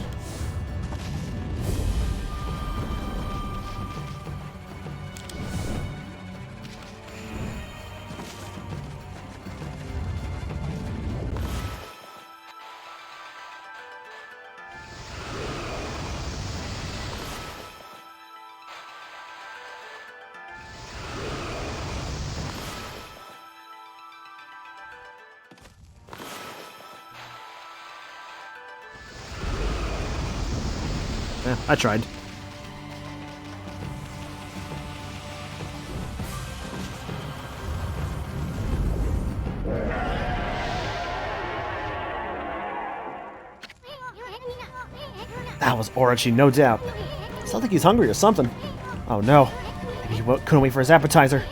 Yeah, I tried. That was Orochi, no doubt. Sounds like he's hungry or something. Oh no. Maybe he couldn't wait for his appetizer.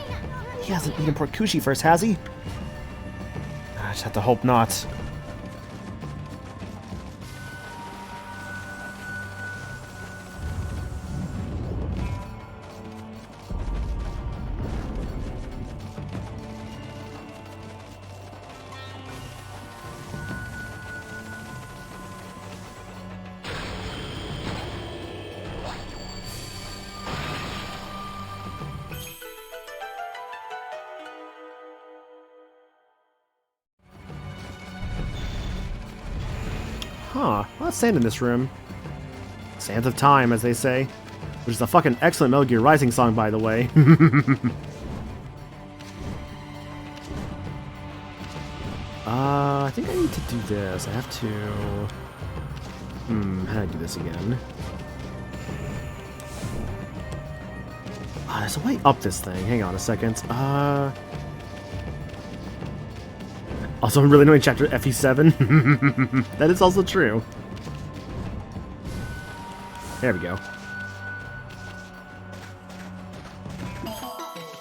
He hasn't eaten pork kushi first, has he? I just have to hope not. Huh, a lot of sand in this room. Sands of Time, as they say. Which is a fucking excellent Metal Gear Rising song, by the way. I think I need to do this. I have to... how do I do this again? There's a way up this thing. Hang on a second. Also, I'm really annoying chapter FE7. That is also true. There we go.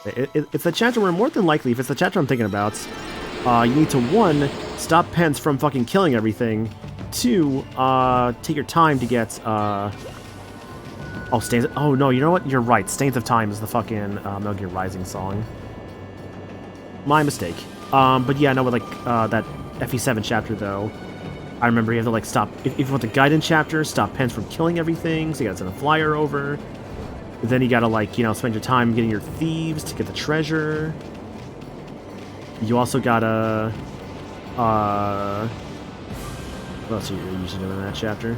It's the chapter where, more than likely, if it's the chapter I'm thinking about, you need to, 1, stop Pence from fucking killing everything, 2, take your time to get, oh, Stains... Oh, no, you know what? You're right. Stains of Time is the fucking Metal Gear Rising song. My mistake. But yeah, no, with, like, that FE7 chapter, though, I remember you have to, like, stop... If you want the Gaiden chapter, stop Pence from killing everything, so you gotta send a flyer over. Then you gotta, like, you know, spend your time getting your thieves to get the treasure. You also gotta... What else are you usually doing in that chapter?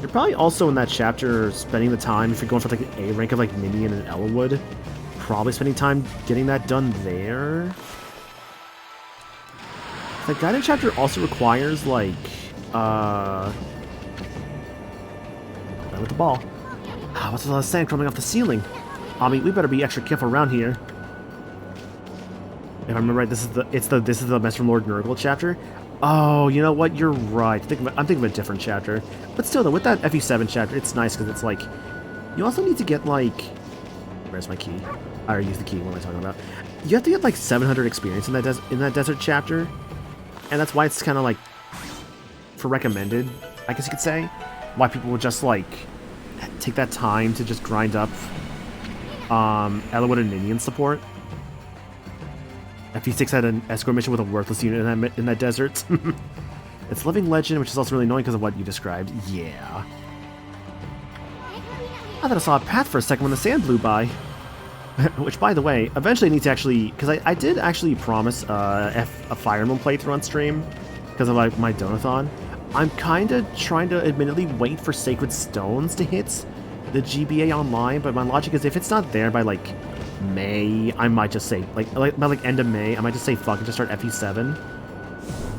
You're probably also in that chapter spending the time, if you're going for like an A rank of like Minion and Elwood, probably spending time getting that done there. The guided chapter also requires like, with the ball. Ah, what's all the sand coming off the ceiling? I mean, we better be extra careful around here. If I remember right, this is the Mess from Lord Nurgle chapter. Oh, you know what? You're right. I'm thinking of a different chapter. But still, though, with that FE7 chapter, it's nice because it's like, you also need to get like, where's my key? I already used the key. What am I talking about? You have to get like 700 experience in that desert chapter, and that's why it's kind of like for recommended, I guess you could say. Why people would just like take that time to just grind up Elwood and Minion support. FE6 had an escort mission with a worthless unit in that desert. It's living legend, which is also really annoying because of what you described. Yeah. I thought I saw a path for a second when the sand blew by. Which, by the way, eventually I need to actually... Because I did actually promise a Fire Emblem playthrough on stream because of my Donathon. I'm kind of trying to admittedly wait for Sacred Stones to hit the GBA online, but my logic is if it's not there by, like, May, I might just say, by end of May, I might just say fuck and just start FE7.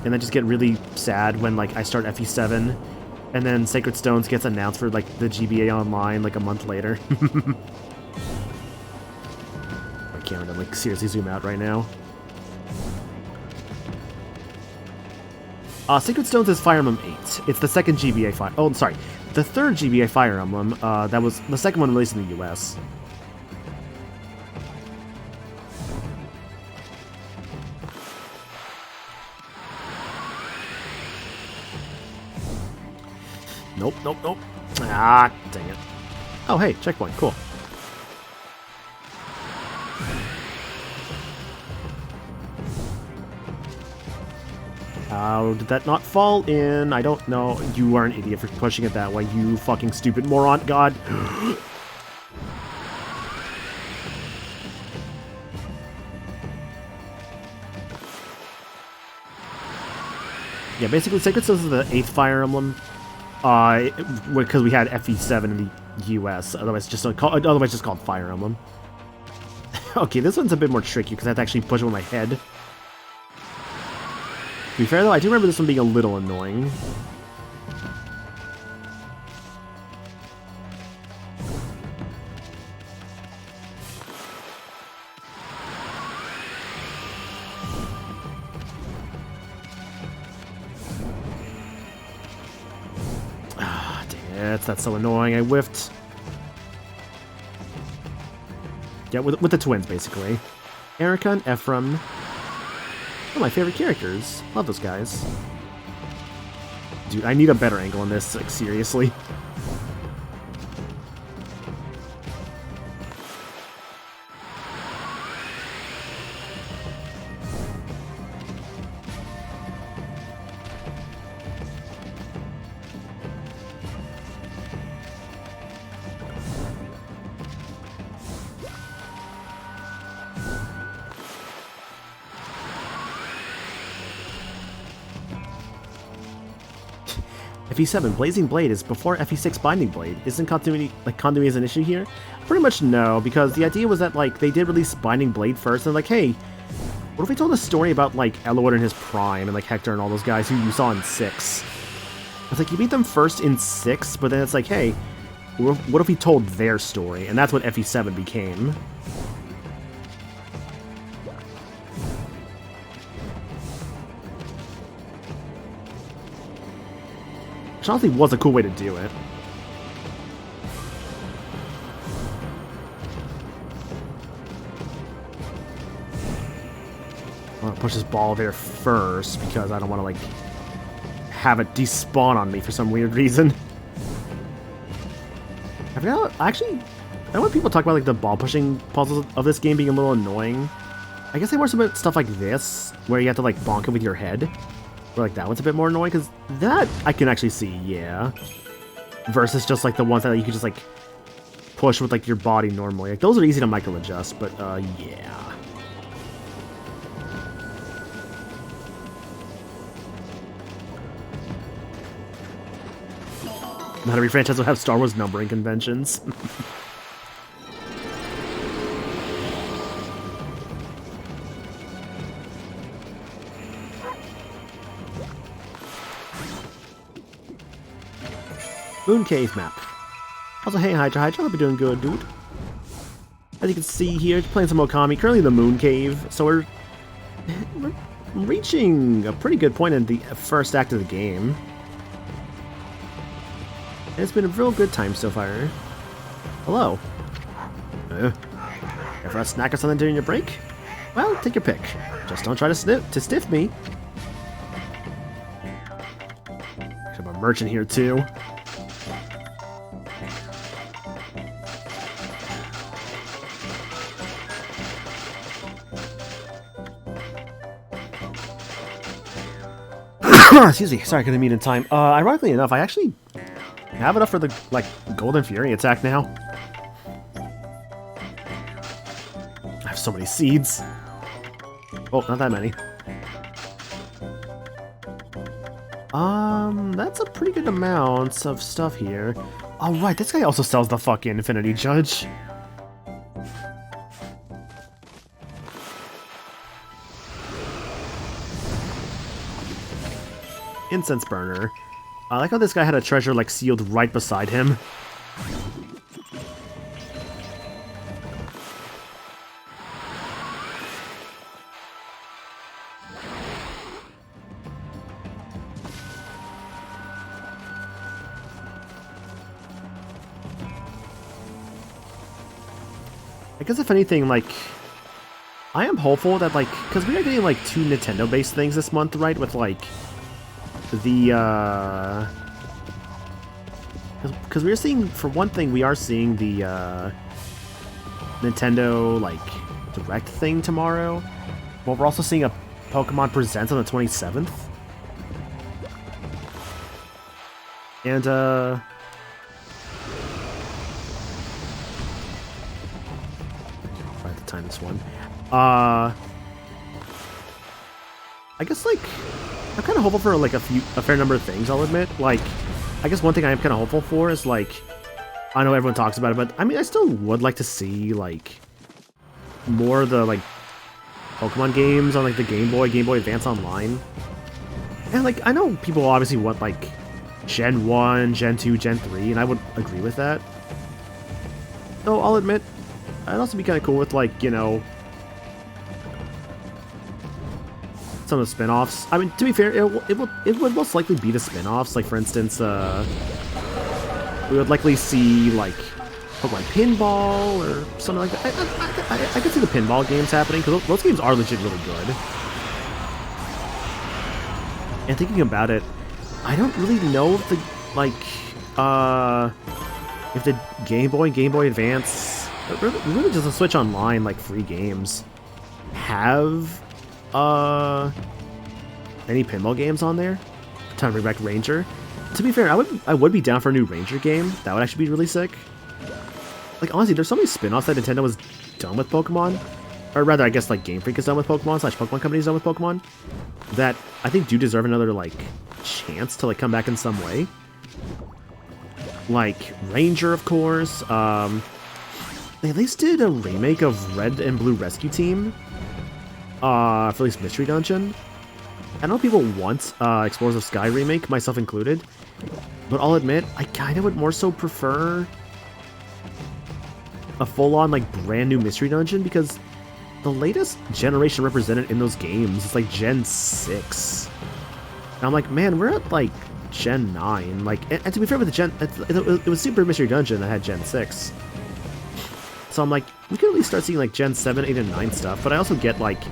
And then just get really sad when, like, I start FE7, and then Sacred Stones gets announced for, like, the GBA online, like, a month later. My camera to, like, seriously zoom out right now. Sacred Stones is Fire Emblem 8. It's the second GBA Fire... Oh, sorry. The third GBA Fire Emblem. That was the second one released in the US. Nope, nope, nope. Ah, dang it. Oh, hey, checkpoint. Cool. How did that not fall in? I don't know. You are an idiot for pushing it that way, you fucking stupid moron. God. Yeah, basically, Sacred Stones is the 8th Fire Emblem. Because we had FE7 in the US, otherwise just called Fire Emblem. Okay, this one's a bit more tricky because I have to actually push it with my head. To be fair though, I do remember this one being a little annoying. That's so annoying. I whiffed. Yeah, with the twins, basically. Erica and Ephraim. One of my favorite characters. Love those guys. Dude, I need a better angle on this, like, seriously. FE7 Blazing Blade is before FE6 Binding Blade. Isn't continuity an issue here? Pretty much no, because the idea was that like they did release Binding Blade first, and like, hey, what if we told a story about like Elwood in his prime and like Hector and all those guys who you saw in 6? It's like you meet them first in 6, but then it's like, hey, what if we told their story? And that's what FE7 became. Which honestly was a cool way to do it. I'm gonna push this ball there first because I don't want to like have it despawn on me for some weird reason. I forgot, actually, I know when people talk about like the ball pushing puzzles of this game being a little annoying. I guess they more about stuff like this, where you have to like bonk it with your head. Or like that one's a bit more annoying, because that I can actually see, yeah. Versus just like the ones that you can just like push with like your body normally. Like those are easy to micro adjust, but yeah. Not every franchise will have Star Wars numbering conventions. Moon Cave map. Also, hey, Hydra, I hope you're doing good, dude. As you can see here, playing some Okami, currently the Moon Cave, so we're reaching a pretty good point in the first act of the game. And it's been a real good time so far. Hello. Here for a snack or something during your break? Well, take your pick. Just don't try to stiff me. There's a merchant here too. Excuse me, sorry I couldn't meet in time. Ironically enough, I actually have enough for the, like, Golden Fury attack now. I have so many seeds. Oh, not that many. That's a pretty good amount of stuff here. Oh, right, this guy also sells the fucking Infinity Judge. Incense burner. I like how this guy had a treasure like sealed right beside him. I guess if anything, like, I am hopeful that, like, because we are getting like 2 Nintendo-based things this month, right? With like the because we're seeing, for one thing, we are seeing the Nintendo like Direct thing tomorrow, but we're also seeing a Pokemon Presents on the 27th, and try to time this one. I guess, like, I'm kind of hopeful for, like, a fair number of things, I'll admit. Like, I guess one thing I am kind of hopeful for is, like, I know everyone talks about it, but, I mean, I still would like to see, like, more of the, like, Pokemon games on, like, the Game Boy Advance Online. And, like, I know people obviously want, like, Gen 1, Gen 2, Gen 3, and I would agree with that. Though, I'll admit, I'd also be kind of cool with, like, you know, some of the spin-offs. I mean, to be fair, it would most likely be the spin-offs. Like, for instance, we would likely see, like, Pokemon Pinball or something like that. I could see the pinball games happening, because those games are legit really good. And thinking about it, I don't really know if the, like, if the Game Boy Advance, really just a Switch Online, like, free games, have any pinball games on there. Time to bring back Ranger. To be fair, I would be down for a new Ranger game. That would actually be really sick. Like, honestly, there's so many spin-offs that Nintendo has done with Pokemon, or rather, I guess, like, Game Freak has done with Pokemon, / Pokemon Company has done with Pokemon, that I think do deserve another, like, chance to, like, come back in some way. Like, Ranger, of course. They at least did a remake of Red and Blue Rescue Team, for at least Mystery Dungeon. I know people want Explorers of Sky remake, myself included, but I'll admit, I kind of would more so prefer a full-on, like, brand new Mystery Dungeon, because the latest generation represented in those games is, like, Gen 6. And I'm like, man, we're at, like, Gen 9. Like, and to be fair with the Gen... It was Super Mystery Dungeon that had Gen 6. So I'm like, we could at least start seeing, like, Gen 7, 8, and 9 stuff, but I also get, like,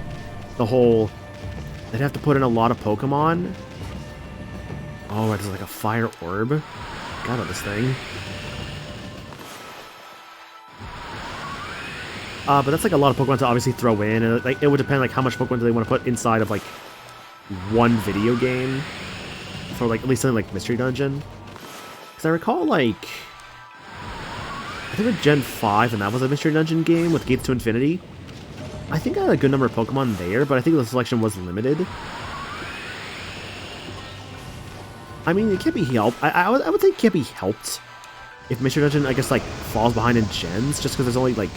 the whole... They'd have to put in a lot of Pokemon. Oh, there's, like, a fire orb. God, on this thing. But that's, like, a lot of Pokemon to obviously throw in, and, like, it would depend, like, how much Pokemon do they want to put inside of, like, one video game for, like, at least something like Mystery Dungeon. Because I recall, like, I think with Gen 5, and that was a Mystery Dungeon game with Gates to Infinity. I think I had a good number of Pokemon there, but I think the selection was limited. I mean, it can't be helped. I would say it can't be helped if Mystery Dungeon, I guess, like, falls behind in gens, just because there's only, like,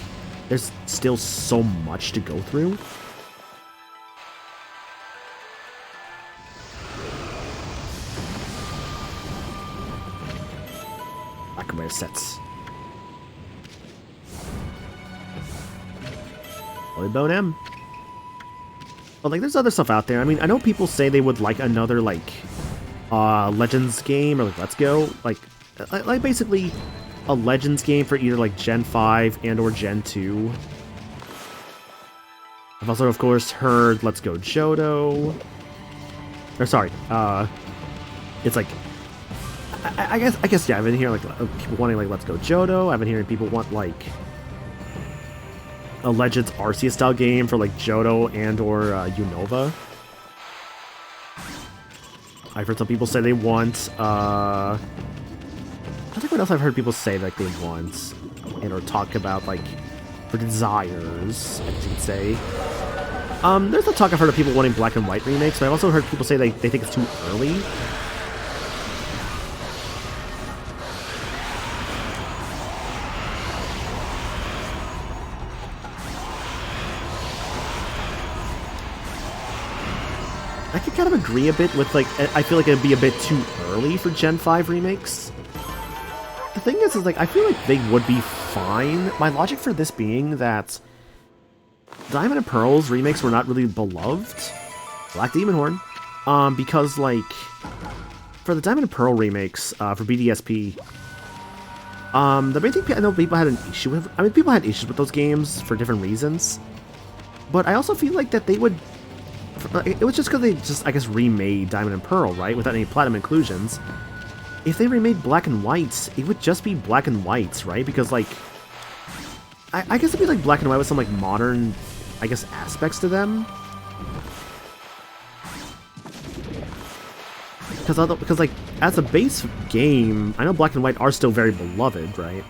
there's still so much to go through. Black and white sets. Holy Bone M. But, like, there's other stuff out there. I mean, I know people say they would like another, like, Legends game, or, like, Let's Go. Like basically a Legends game for either, like, Gen 5 and or Gen 2. I've also, of course, heard Let's Go Johto. Or, sorry, it's like, I guess, yeah, I've been hearing, like, people wanting, like, Let's Go Johto. I've been hearing people want, like, a Legends Arceus style game for, like, Johto and or Unova. I've heard some people say they want, I don't think what else I've heard people say, like, they want, and or talk about, like, for desires, I should say. There's a talk I've heard of people wanting Black and White remakes, but I've also heard people say they think it's too early. I could kind of agree a bit with, like, I feel like it'd be a bit too early for Gen 5 remakes. The thing is, like, I feel like they would be fine. My logic for this being that Diamond and Pearl's remakes were not really beloved. Black Demon Horn. Because, like, for the Diamond and Pearl remakes, for BDSP, the main thing I know people had an issue with, I mean, people had issues with those games for different reasons. But I also feel like that they would, it was just because they just, I guess, remade Diamond and Pearl, right? Without any Platinum inclusions. If they remade Black and White, it would just be Black and White, right? Because, like, I guess it'd be like Black and White with some, like, modern, I guess, aspects to them. Because, like, as a base game, I know Black and White are still very beloved, right?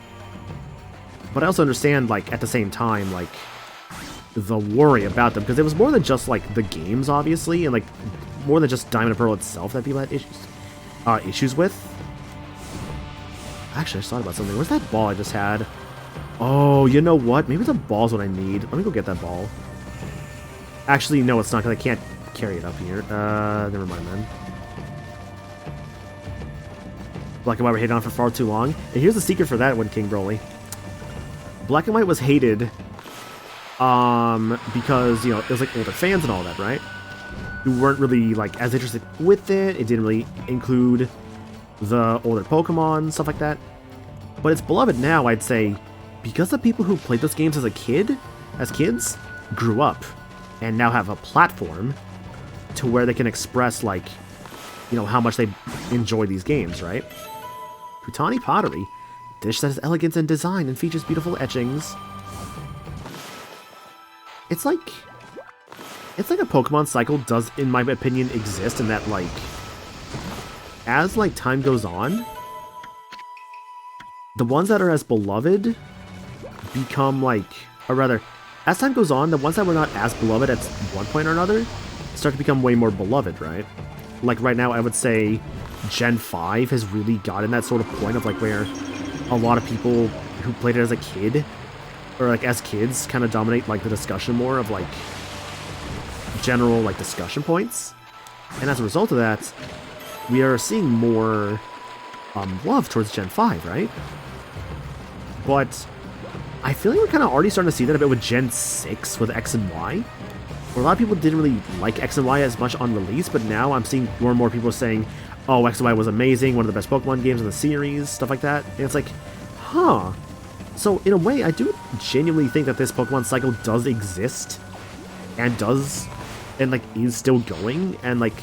But I also understand, like, at the same time, like, the worry about them, because it was more than just, like, the games, obviously, and, like, more than just Diamond and Pearl itself that people had issues with. Actually, I just thought about something. Where's that ball I just had? Oh, you know what? Maybe the ball's what I need. Let me go get that ball. Actually, no, it's not, because I can't carry it up here. Never mind, then. Black and White were hated on for far too long. And here's the secret for that one, King Broly. Black and White was hated because, you know, it was like older fans and all that, right? Who weren't really, like, as interested with it. It didn't really include the older Pokemon, stuff like that. But it's beloved now, I'd say, because the people who played those games as kids, grew up and now have a platform to where they can express, like, you know, how much they enjoy these games, right? Putani Pottery, dish that has elegance and design and features beautiful etchings. It's like a Pokemon cycle does, in my opinion, exist in that, like, as, like, time goes on, the ones that are as beloved become, like, or rather, as time goes on, the ones that were not as beloved at one point or another start to become way more beloved, right? Like, right now, I would say Gen 5 has really gotten that sort of point of, like, where a lot of people who played it as a kid, or, like, as kids, kind of dominate, like, the discussion more of, like, general, like, discussion points. And as a result of that, we are seeing more love towards Gen 5, right? But I feel like we're kind of already starting to see that a bit with Gen 6 with X and Y. Where a lot of people didn't really like X and Y as much on release, but now I'm seeing more and more people saying, oh, X and Y was amazing, one of the best Pokemon games in the series, stuff like that. And it's like, huh. So, in a way, I do genuinely think that this Pokemon cycle does exist, and like, is still going, and, like,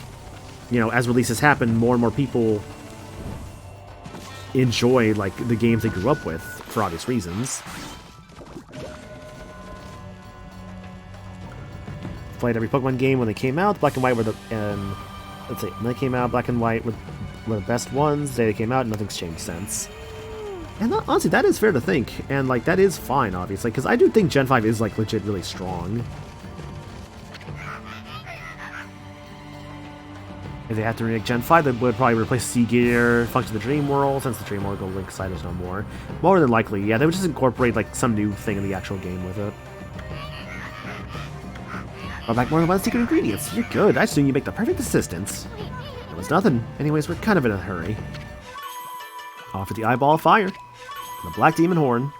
you know, as releases happen, more and more people enjoy, like, the games they grew up with, for obvious reasons. Played every Pokemon game when they came out. Black and White were the, let's see, when they came out, Black and White were the best ones. The day they came out, nothing's changed since. And honestly, that is fair to think, and, like, that is fine, obviously, because I do think Gen 5 is, like, legit really strong. If they had to remake Gen 5, they would probably replace Seagear, function of the Dream World, since the Dream World Link side is no more. More than likely, yeah, they would just incorporate like some new thing in the actual game with it. Brought back more than one secret ingredients. You're good. I assume you make the perfect assistance. It was nothing. Anyways, we're kind of in a hurry. Offer the Eyeball of Fire. And the Black Demon Horn.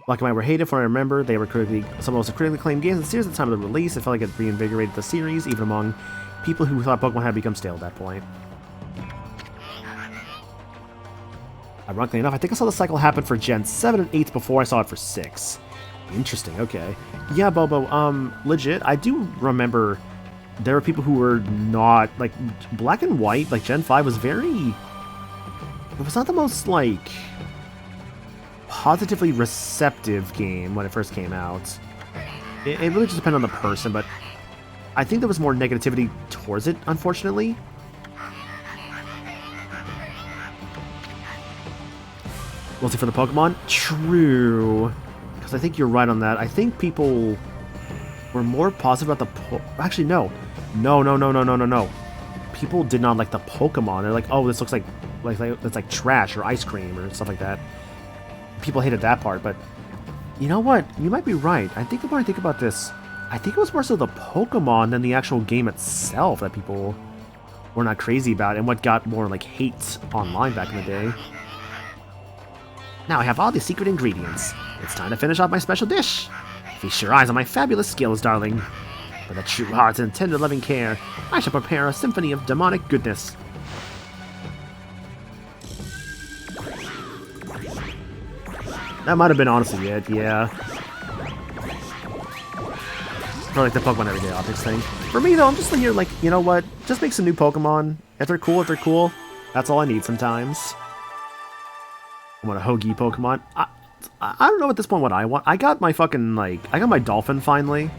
Black and White were hated, for I remember they were some of the most critically acclaimed games in the series at the time of the release. It felt like it reinvigorated the series, even among people who thought Pokemon had become stale at that point. Ironically enough, I think I saw the cycle happen for Gen 7 and 8 before I saw it for 6. Interesting, okay. Yeah, Bobo, legit, I do remember there were people who were not, like, Black and White, like, Gen 5 was very... It was not the most, like, positively receptive game when it first came out. It really just depended on the person, but I think there was more negativity towards it, unfortunately. Mostly for the Pokemon? True. Because I think you're right on that. I think people were more positive about the Actually, no. No. People did not like the Pokemon. They're like, oh, this looks like it's like trash or ice cream or stuff like that. People hated that part, but you know what? You might be right. I think the more I think about this, I think it was more so the Pokemon than the actual game itself that people were not crazy about, and what got more like hate online back in the day. Now I have all the secret ingredients. It's time to finish off my special dish. Feast your eyes on my fabulous skills, darling. With a true heart and tender loving care, I shall prepare a symphony of demonic goodness. That might have been honestly it, yeah. For like the Pokemon Everyday Objects thing. For me though, I'm just here like, you know what? Just make some new Pokemon. If they're cool, that's all I need sometimes. I want a Hoagie Pokemon. I don't know at this point what I want. I got my fucking, like, I got my Dolphin finally.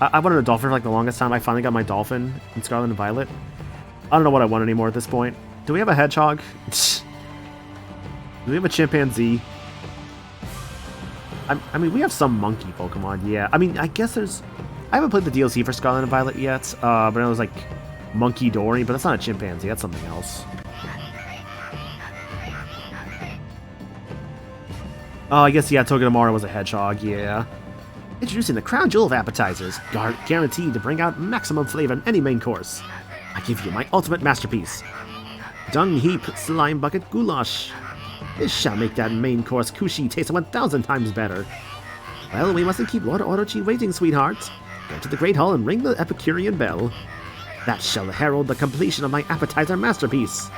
I wanted a Dolphin for like the longest time. I finally got my Dolphin in Scarlet and Violet. I don't know what I want anymore at this point. Do we have a Hedgehog? Do we have a Chimpanzee? I mean, we have some monkey Pokemon, yeah. I mean, I guess there's... I haven't played the DLC for Scarlet and Violet yet, but it was like Monkey Dory, but that's not a chimpanzee, that's something else. Oh, I guess, yeah, Togedemaru was a hedgehog, yeah. Introducing the crown jewel of appetizers, guaranteed to bring out maximum flavor in any main course. I give you my ultimate masterpiece. Dung Heap Slime Bucket Goulash. This shall make that main course Kushi taste 1,000 times better. Well, we mustn't keep Lord Orochi waiting, sweetheart. Go to the Great Hall and ring the Epicurean bell. That shall herald the completion of my appetizer masterpiece.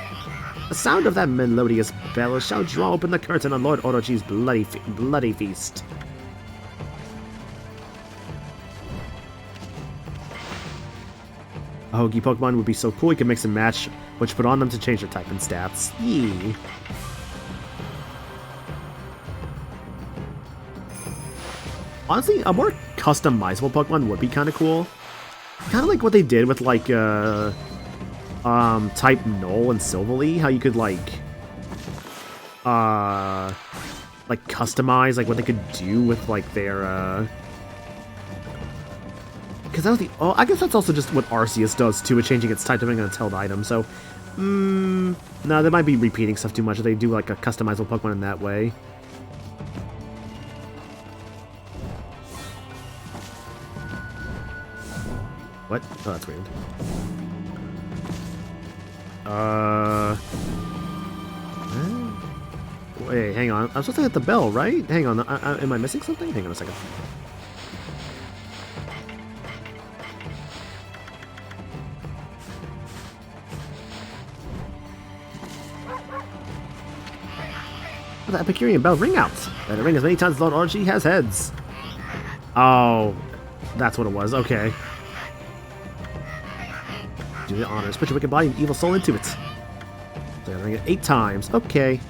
The sound of that melodious bell shall draw open the curtain on Lord Orochi's bloody feast. A Hoagie Pokemon would be so cool you could mix and match what you put on them to change their type and stats. Yee. Honestly, a more customizable Pokemon would be kind of cool. Kind of like what they did with, like, type Null and Silvally, how you could, like, customize, like, what they could do with, like, their, because that was the... Oh, I guess that's also just what Arceus does, too, with changing its type depending on its held item, so... no, they might be repeating stuff too much if they do, like, a customizable Pokemon in that way. What? Oh, that's weird. Wait, hang on. I'm supposed to hit the bell, right? Hang on. Am I missing something? Hang on a second. The Epicurean bell ring out. Let it ring as many times as Lord Orochi has heads. Oh, that's what it was. Okay. Do the honors. Put your wicked body and evil soul into it. So I gotta ring it 8 times. Okay.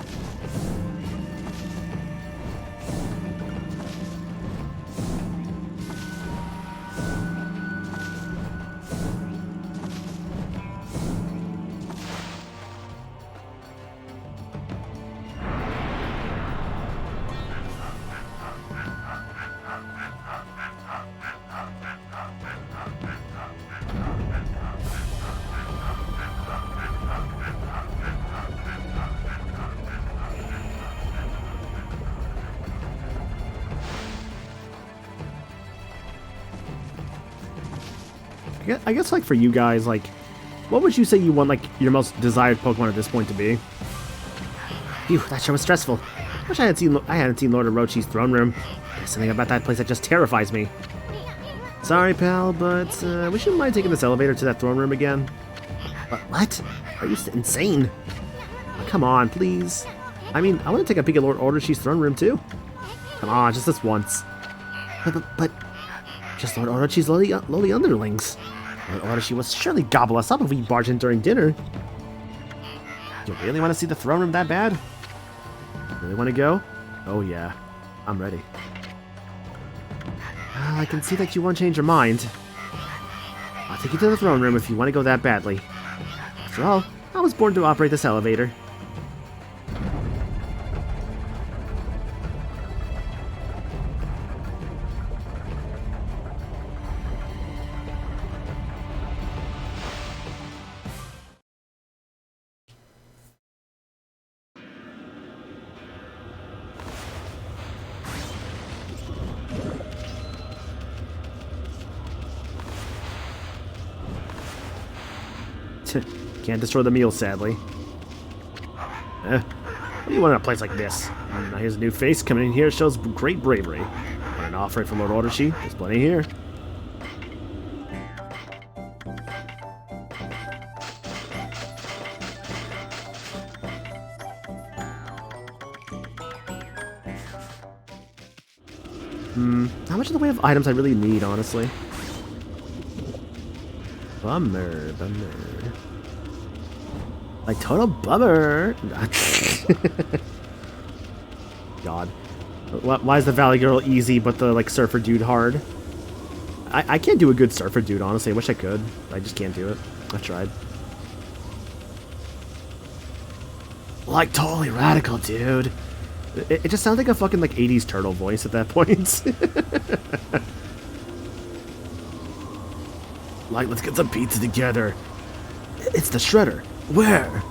I guess like for you guys, like, what would you say you want like your most desired Pokemon at this point to be? Phew, that sure was stressful. Wish I hadn't seen Lord Orochi's throne room. There's something about that place that just terrifies me. Sorry, pal, but we shouldn't mind taking this elevator to that throne room again. What? Are you insane? Oh, come on, please. I mean, I want to take a peek at Lord Orochi's throne room too. Come on, just this once. But Just Lord Orochi's lowly underlings. Lord Orochi will surely gobble us up if we barge in during dinner. You really want to see the throne room that bad? Really want to go? Oh yeah, I'm ready. Well, I can see that you won't change your mind. I'll take you to the throne room if you want to go that badly. After all, I was born to operate this elevator. Can't destroy the meal, sadly. What do you want in a place like this? Now here's a new face coming in here, shows great bravery. Want an offering from Lord Orochi? There's plenty here. How much in the way of items I really need, honestly? Bummer. Like, total bummer. God. Why is the Valley Girl easy, but the, like, Surfer Dude hard? I can't do a good Surfer Dude, honestly. I wish I could. I just can't do it. I tried. Like, totally radical, dude. It just sounds like a fucking, like, 80s turtle voice at that point. Like, let's get some pizza together. It's the Shredder. Where?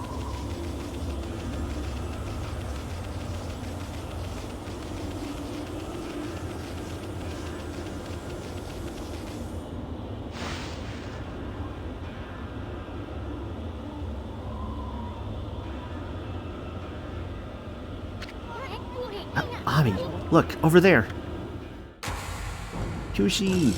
Ami, look, over there. Kushi.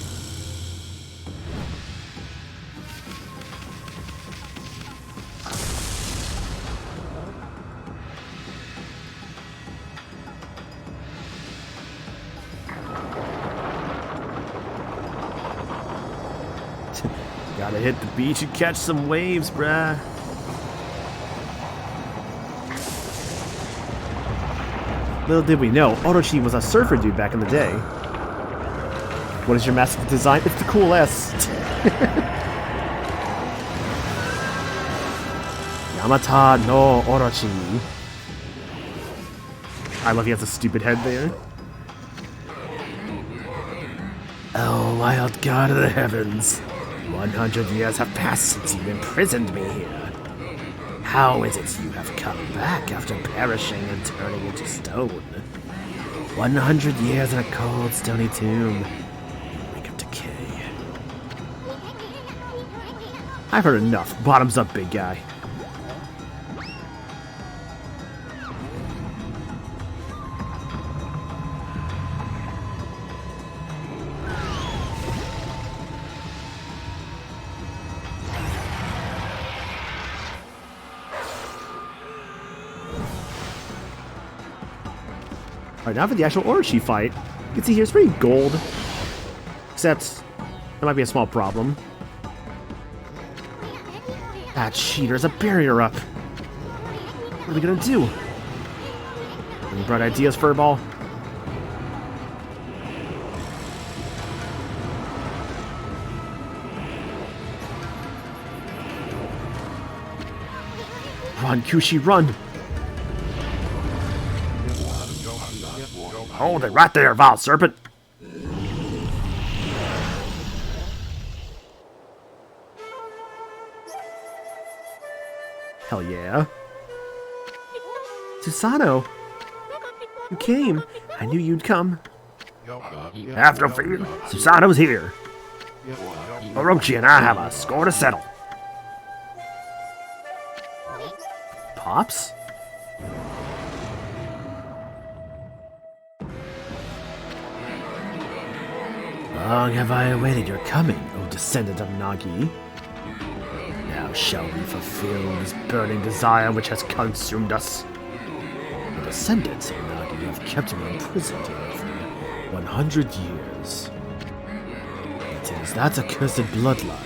Gotta hit the beach and catch some waves, bruh. Little did we know, Orochi was a surfer dude back in the day. What is your master's design? It's the coolest. Yamata no Orochi. I love he has a stupid head there. Oh, wild god of the heavens. 100 years have passed since you imprisoned me here. How is it you have come back after perishing and turning into stone? 100 years in a cold, stony tomb. Wake of decay. I've heard enough. Bottoms up, big guy. Alright, now for the actual Orochi fight. You can see here, it's pretty gold. Except, there might be a small problem. That cheater's a barrier up. What are we gonna do? Any bright ideas, Furball? Run, Kushi, run! Hold it right there, vile serpent! Hell yeah. Susano! You came! I knew you'd come. Have no fear. Susano's here. Orochi and I have a score to settle. Pops? Long have I awaited your coming, O descendant of Nagi. Now shall we fulfill this burning desire which has consumed us. The descendants of Nagi have kept me imprisoned here for 100 years. It is that accursed bloodline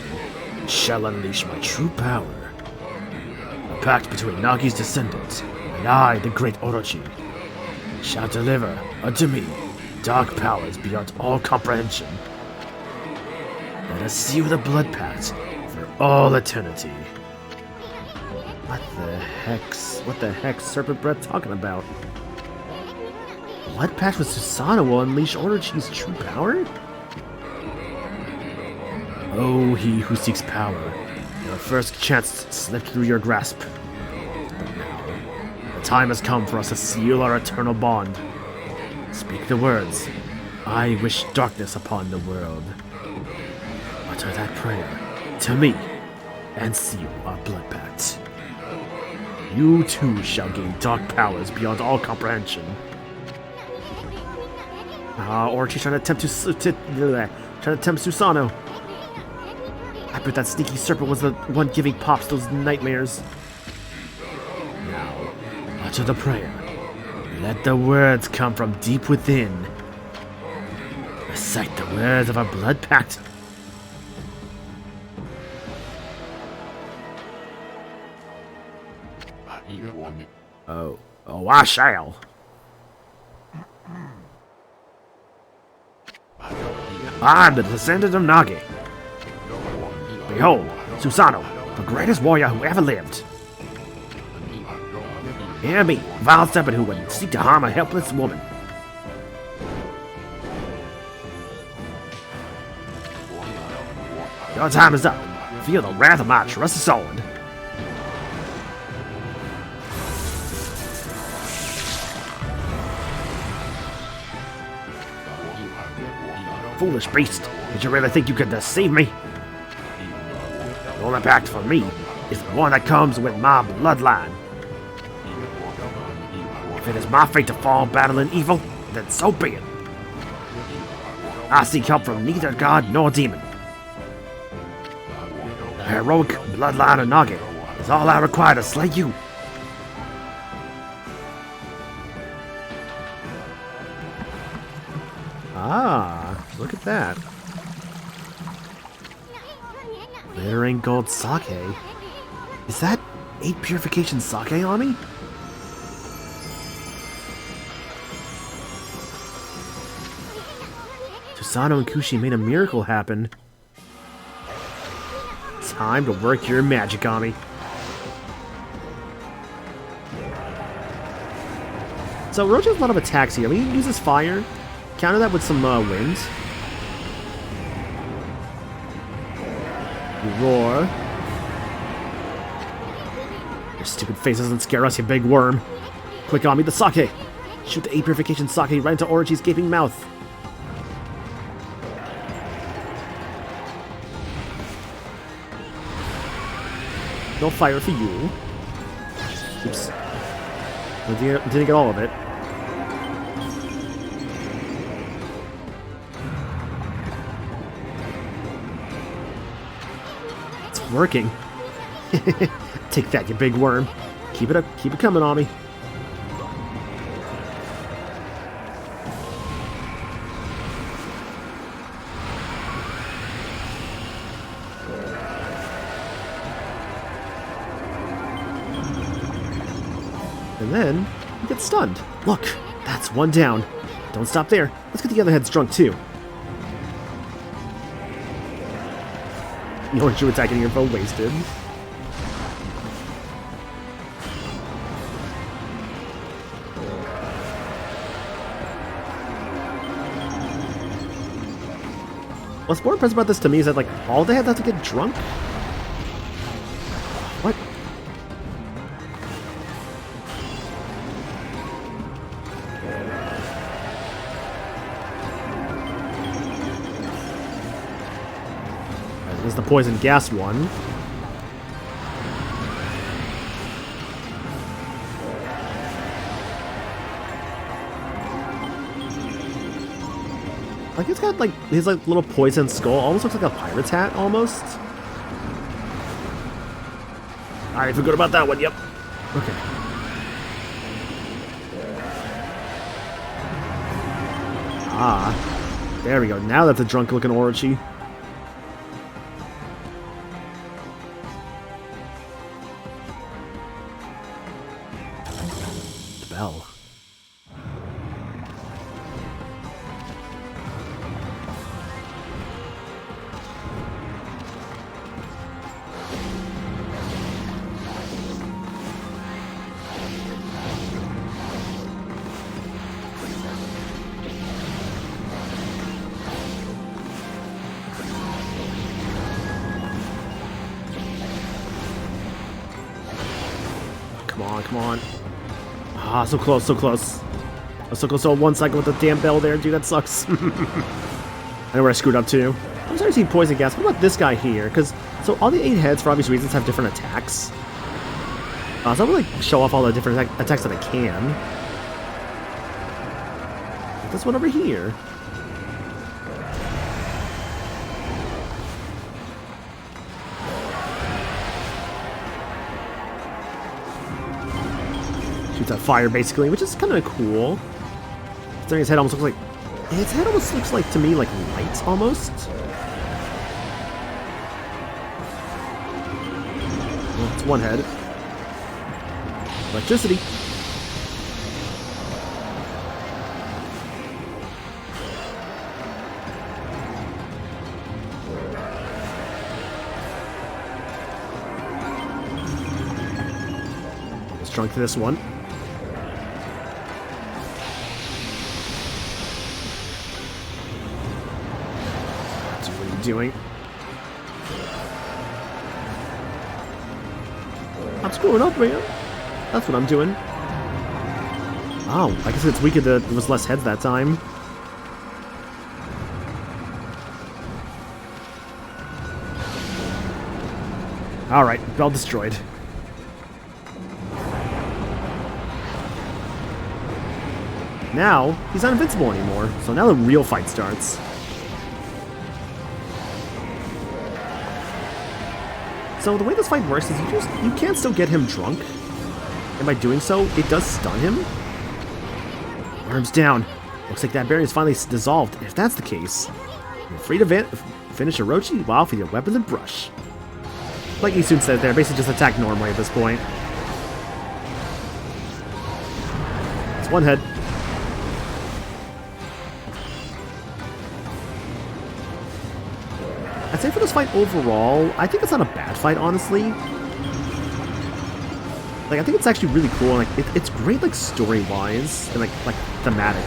which shall unleash my true power. A pact between Nagi's descendants and I, the great Orochi, shall deliver unto me dark powers beyond all comprehension. Let us seal the blood pact for all eternity. What the heck Serpent Breath talking about? Blood pact with Susanoo will unleash Orochi's true power? Oh, he who seeks power, your first chance slipped through your grasp. But now, the time has come for us to seal our eternal bond. Speak the words, I wish darkness upon the world. Utter that prayer to me, and seal our blood pact. You too shall gain dark powers beyond all comprehension. Orochi's trying to tempt Susanoo. I bet that sneaky serpent was the one giving Pops those nightmares. Now, utter the prayer. Let the words come from deep within. Recite the words of our blood pact. Oh, I shall. I'm the descendant of Nagi. Behold, Susanoo, the greatest warrior who ever lived. Hear me, vile serpent who would seek to harm a helpless woman. Your time is up. Feel the wrath of my trusted sword. Foolish beast, did you really think you could deceive me? The only pact for me is the one that comes with my bloodline. If it is my fate to fall battling evil, then so be it. I seek help from neither god nor demon. The heroic bloodline of Nagi is all I require to slay you. Ah, look at that. Glittering gold sake. Is that 8 purification sake on me? Susanoo and Kushi made a miracle happen. Time to work your magic on me. So Roach has a lot of attacks here. I mean, he uses fire. Counter that with some wind. You roar. Your stupid face doesn't scare us, you big worm. Quick on me, the sake. Shoot the 8 purification sake right into Orochi's gaping mouth. No fire for you. Oops. Didn't get all of it. It's working. Take that, you big worm. Keep it up. Keep it coming on me. And then, you get stunned. Look, that's one down. Don't stop there. Let's get the other heads drunk, too. You weren't you attacking your foe wasted. What's more impressive about this to me is that, like, all they have to get drunk? What? This is the poison gas one. Like, it's got, like, his, like, little poison skull. Almost looks like a pirate's hat, almost. Alright, feel good about that one, yep. Okay. Ah. There we go. Now that's a drunk-looking Orochi. The bell. Come on, come on. Ah, so close, so close. I was so close to 1 second with the damn bell there, dude, that sucks. I know where I screwed up too. I'm starting to see poison gas. What about this guy here? Because, so all the 8 heads, for obvious reasons, have different attacks. So I'm gonna like show off all the different attacks that I can. This one over here. Shoots out fire, basically, which is kind of cool. His head almost looks like... His head almost looks like, to me, like lights, almost. Well, it's one head. Electricity. Let's drunk to this one. Doing. I'm screwing up, man. That's what I'm doing. Oh, I guess it's weaker that there was less heads that time. Alright, bell destroyed. Now, he's not invincible anymore, so now the real fight starts. So the way this fight works is you can still get him drunk, and by doing so, it does stun him. Arms down. Looks like that barrier is finally dissolved. If that's the case, you're free to finish Orochi while with your weapons and brush. Like Isun said there, basically just attack normally at this point. It's one head. I'd say for this fight overall, I think it's not a bad fight, honestly. Like, I think it's actually really cool, and like, it's great, like, story-wise, and like thematic,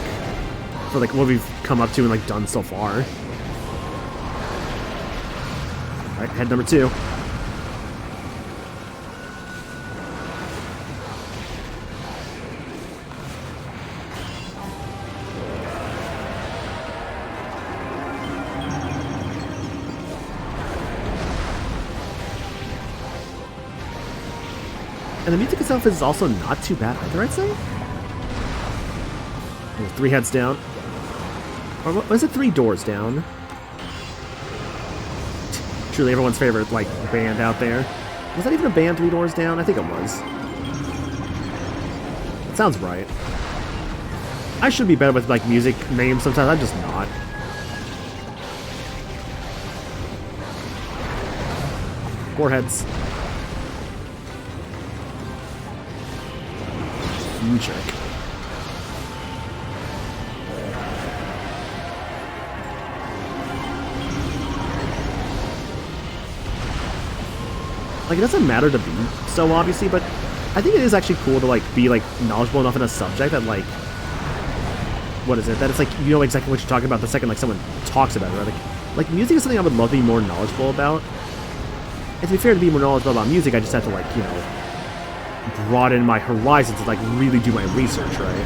for like what we've come up to and like done so far. Alright, head number 2. And the music itself is also not too bad either, I'd say. There's 3 heads down. Or was it 3 doors down? Truly everyone's favorite, like, band out there. Was that even a band 3 doors down? I think it was. It sounds right. I should be better with, like, music names sometimes. I'm just not. Four heads. Check. Like, it doesn't matter to be so, obviously, but I think it is actually cool to, like, be, like, knowledgeable enough in a subject that, like, what is it? That it's, like, you know exactly what you're talking about the second, like, someone talks about it, right? Like, music is something I would love to be more knowledgeable about. And to be fair, to be more knowledgeable about music, I just have to, like, you know, broaden my horizons to, like, really do my research, right?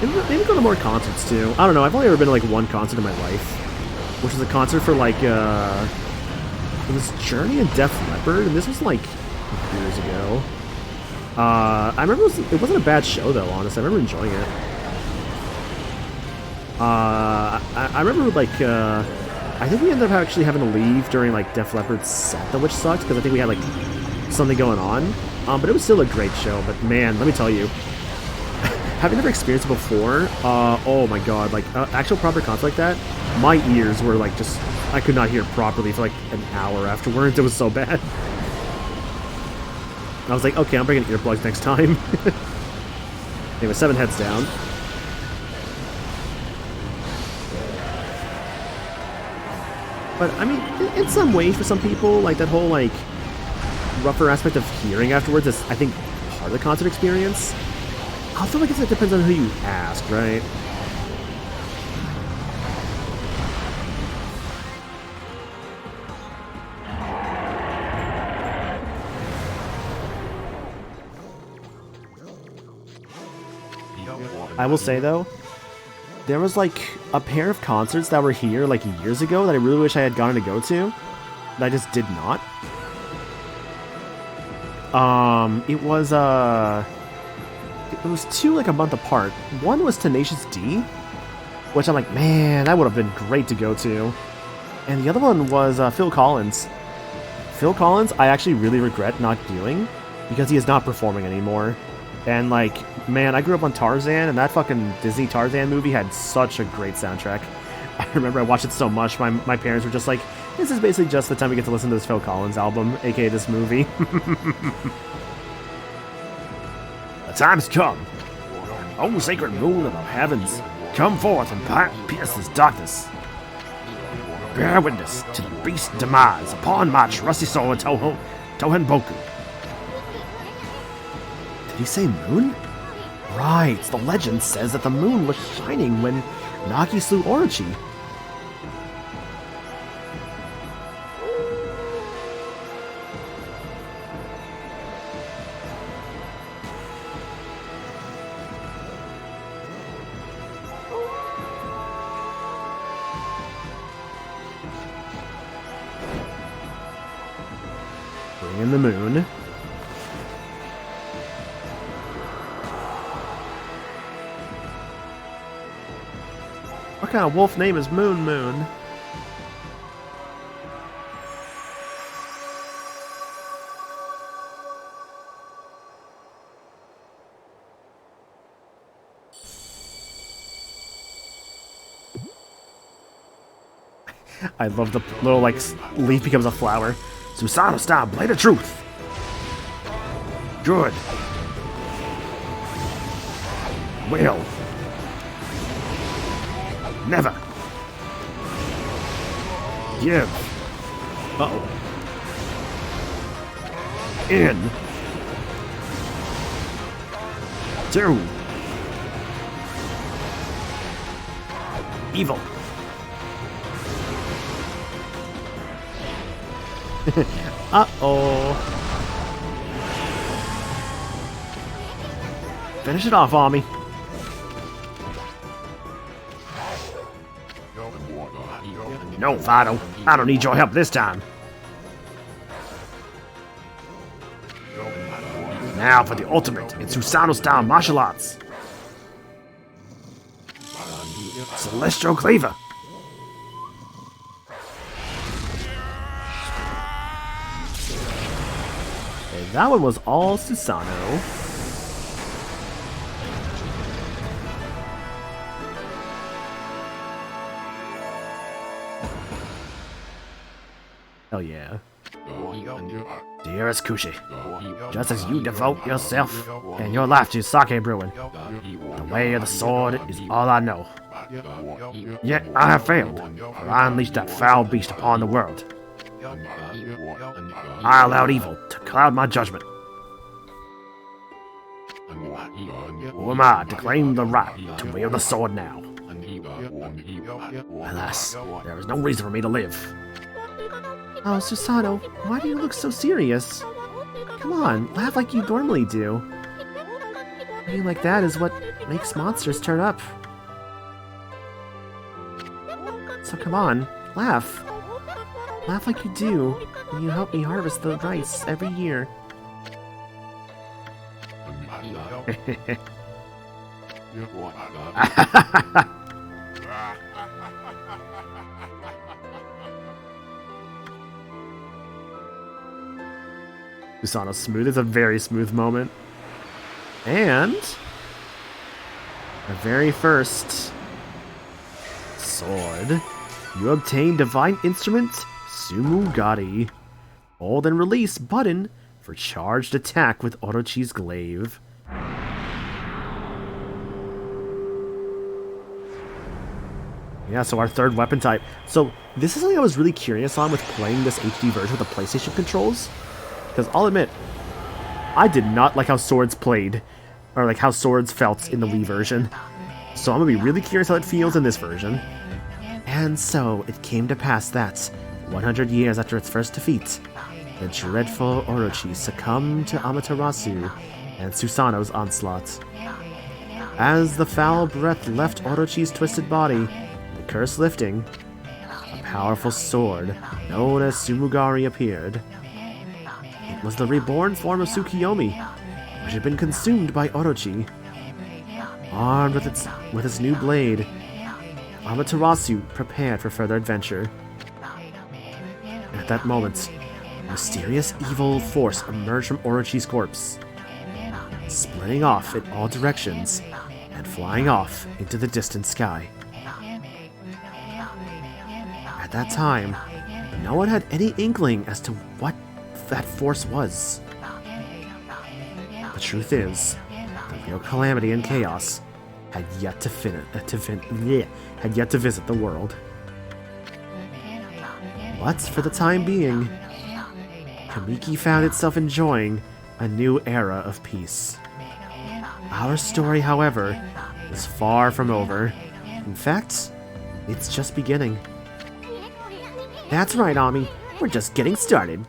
maybe go to more concerts too. I don't know. I've only ever been to like one concert in my life, which was a concert for like it was Journey and Def Leppard, and this was like years ago. I remember it wasn't a bad show though. Honestly, I remember enjoying it. I remember like I think we ended up actually having to leave during like Def Leppard's set, though, which sucked because I think we had like something going on. But it was still a great show. But man, let me tell you, having never experienced it before, oh my god, like actual proper concert like that, my ears were like just I could not hear properly for like an hour afterwards. It was so bad. I was like, okay, I'm bringing earplugs next time. Anyway, 7 heads down. But I mean, in some ways, for some people, like that whole like rougher aspect of hearing afterwards is, I think, part of the concert experience. I feel like it depends on who you ask, right? I will say though, there was like a pair of concerts that were here like years ago that I really wish I had gotten to go to, that I just did not. It was 2 like a month apart. One was Tenacious D, which I'm like, man, that would have been great to go to. And the other one was Phil Collins. Phil Collins, I actually really regret not doing because he is not performing anymore. And like, man, I grew up on Tarzan, and that fucking Disney Tarzan movie had such a great soundtrack. I remember I watched it so much, my parents were just like, this is basically just the time we get to listen to this Phil Collins album, aka this movie. The time's come. O sacred moon of the heavens, come forth and pierce this darkness. Bear witness to the beast's demise upon my trusty sword Tohen Boku. Did he say moon? Right, the legend says that the moon was shining when Nagi slew Orochi. Bring in the moon. What kind of wolf name is Moon Moon? I love the little, like, leaf becomes a flower. Susanoo style blade of truth. Good. Will. Never. Give. Uh-oh. In. To. Evil. Uh-oh. Finish it off, Ami. No, Fido. I don't need your help this time. Now for the ultimate in Susanoo-style martial arts. Celestial Cleaver. Okay, that one was all Susanoo. Hell yeah. Dearest Kushi, just as you devote yourself and your life to sake brewing, the way of the sword is all I know. Yet I have failed, for I unleashed that foul beast upon the world. I allowed evil to cloud my judgment. Who am I to claim the right to wield the sword now? Alas, there is no reason for me to live. Oh, Susanoo, why do you look so serious? Come on, laugh like you normally do. Being like that is what makes monsters turn up. So come on, laugh. Laugh like you do when you help me harvest the rice every year. Susano's smooth. It's a very smooth moment. And the very first sword. You obtain Divine Instrument Sumugari. Hold and release button for charged attack with Orochi's glaive. Yeah, so our third weapon type. So this is something I was really curious on with playing this HD version with the PlayStation controls. Because I'll admit, I did not like how swords played, or like how swords felt in the Wii version. So I'm going to be really curious how it feels in this version. And so it came to pass that, 100 years after its first defeat, the dreadful Orochi succumbed to Amaterasu and Susanoo's onslaught. As the foul breath left Orochi's twisted body, the curse lifting, a powerful sword known as Sumugari appeared. It was the reborn form of Tsukiyomi, which had been consumed by Orochi. Armed with its new blade, Amaterasu prepared for further adventure. At that moment, a mysterious evil force emerged from Orochi's corpse, splitting off in all directions and flying off into the distant sky. At that time, no one had any inkling as to what that force was. The truth is, the real calamity and chaos had yet to visit the world. But for the time being, Kamiki found itself enjoying a new era of peace. Our story, however, is far from over. In fact, it's just beginning. That's right, Ami. We're just getting started.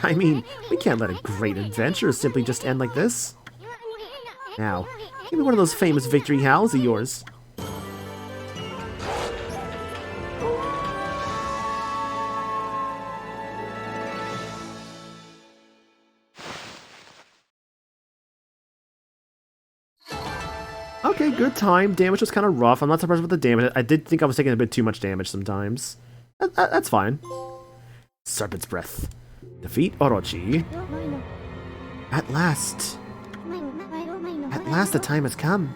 I mean, we can't let a great adventure simply just end like this. Now, give me one of those famous victory howls of yours. Okay, good time. Damage was kind of rough. I'm not surprised with the damage. I did think I was taking a bit too much damage sometimes. That's fine. Serpent's Breath. Defeat Orochi. At last the time has come.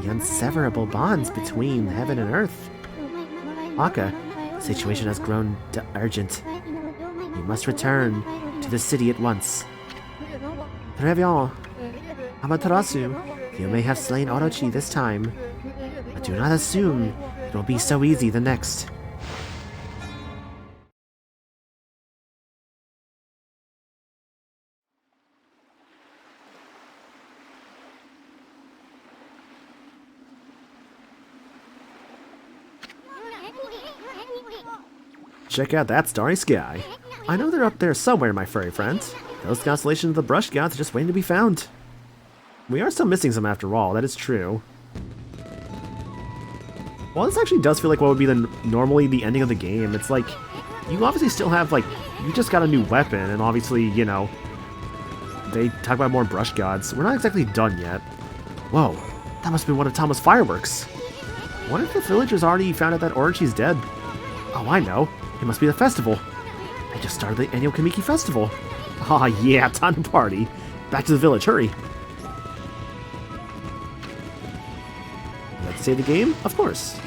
The inseverable bonds between heaven and earth. Aka, the situation has grown urgent. You must return to the city at once. Très bien. Amaterasu, you may have slain Orochi this time, but do not assume it will be so easy the next. Check out that starry sky. I know they're up there somewhere, my furry friends. Those constellations of the brush gods are just waiting to be found. We are still missing some after all, that is true. Well, this actually does feel like what would be normally the ending of the game. It's like, you obviously still have, like, you just got a new weapon, and obviously, you know, they talk about more brush gods. We're not exactly done yet. Whoa, that must have been one of Tama's fireworks. What if the villagers already found out that Orochi's dead? Oh, I know. It must be the festival. They just started the annual Kamiki festival. Aw, yeah, time to party. Back to the village, hurry. Let's save the game? Of course.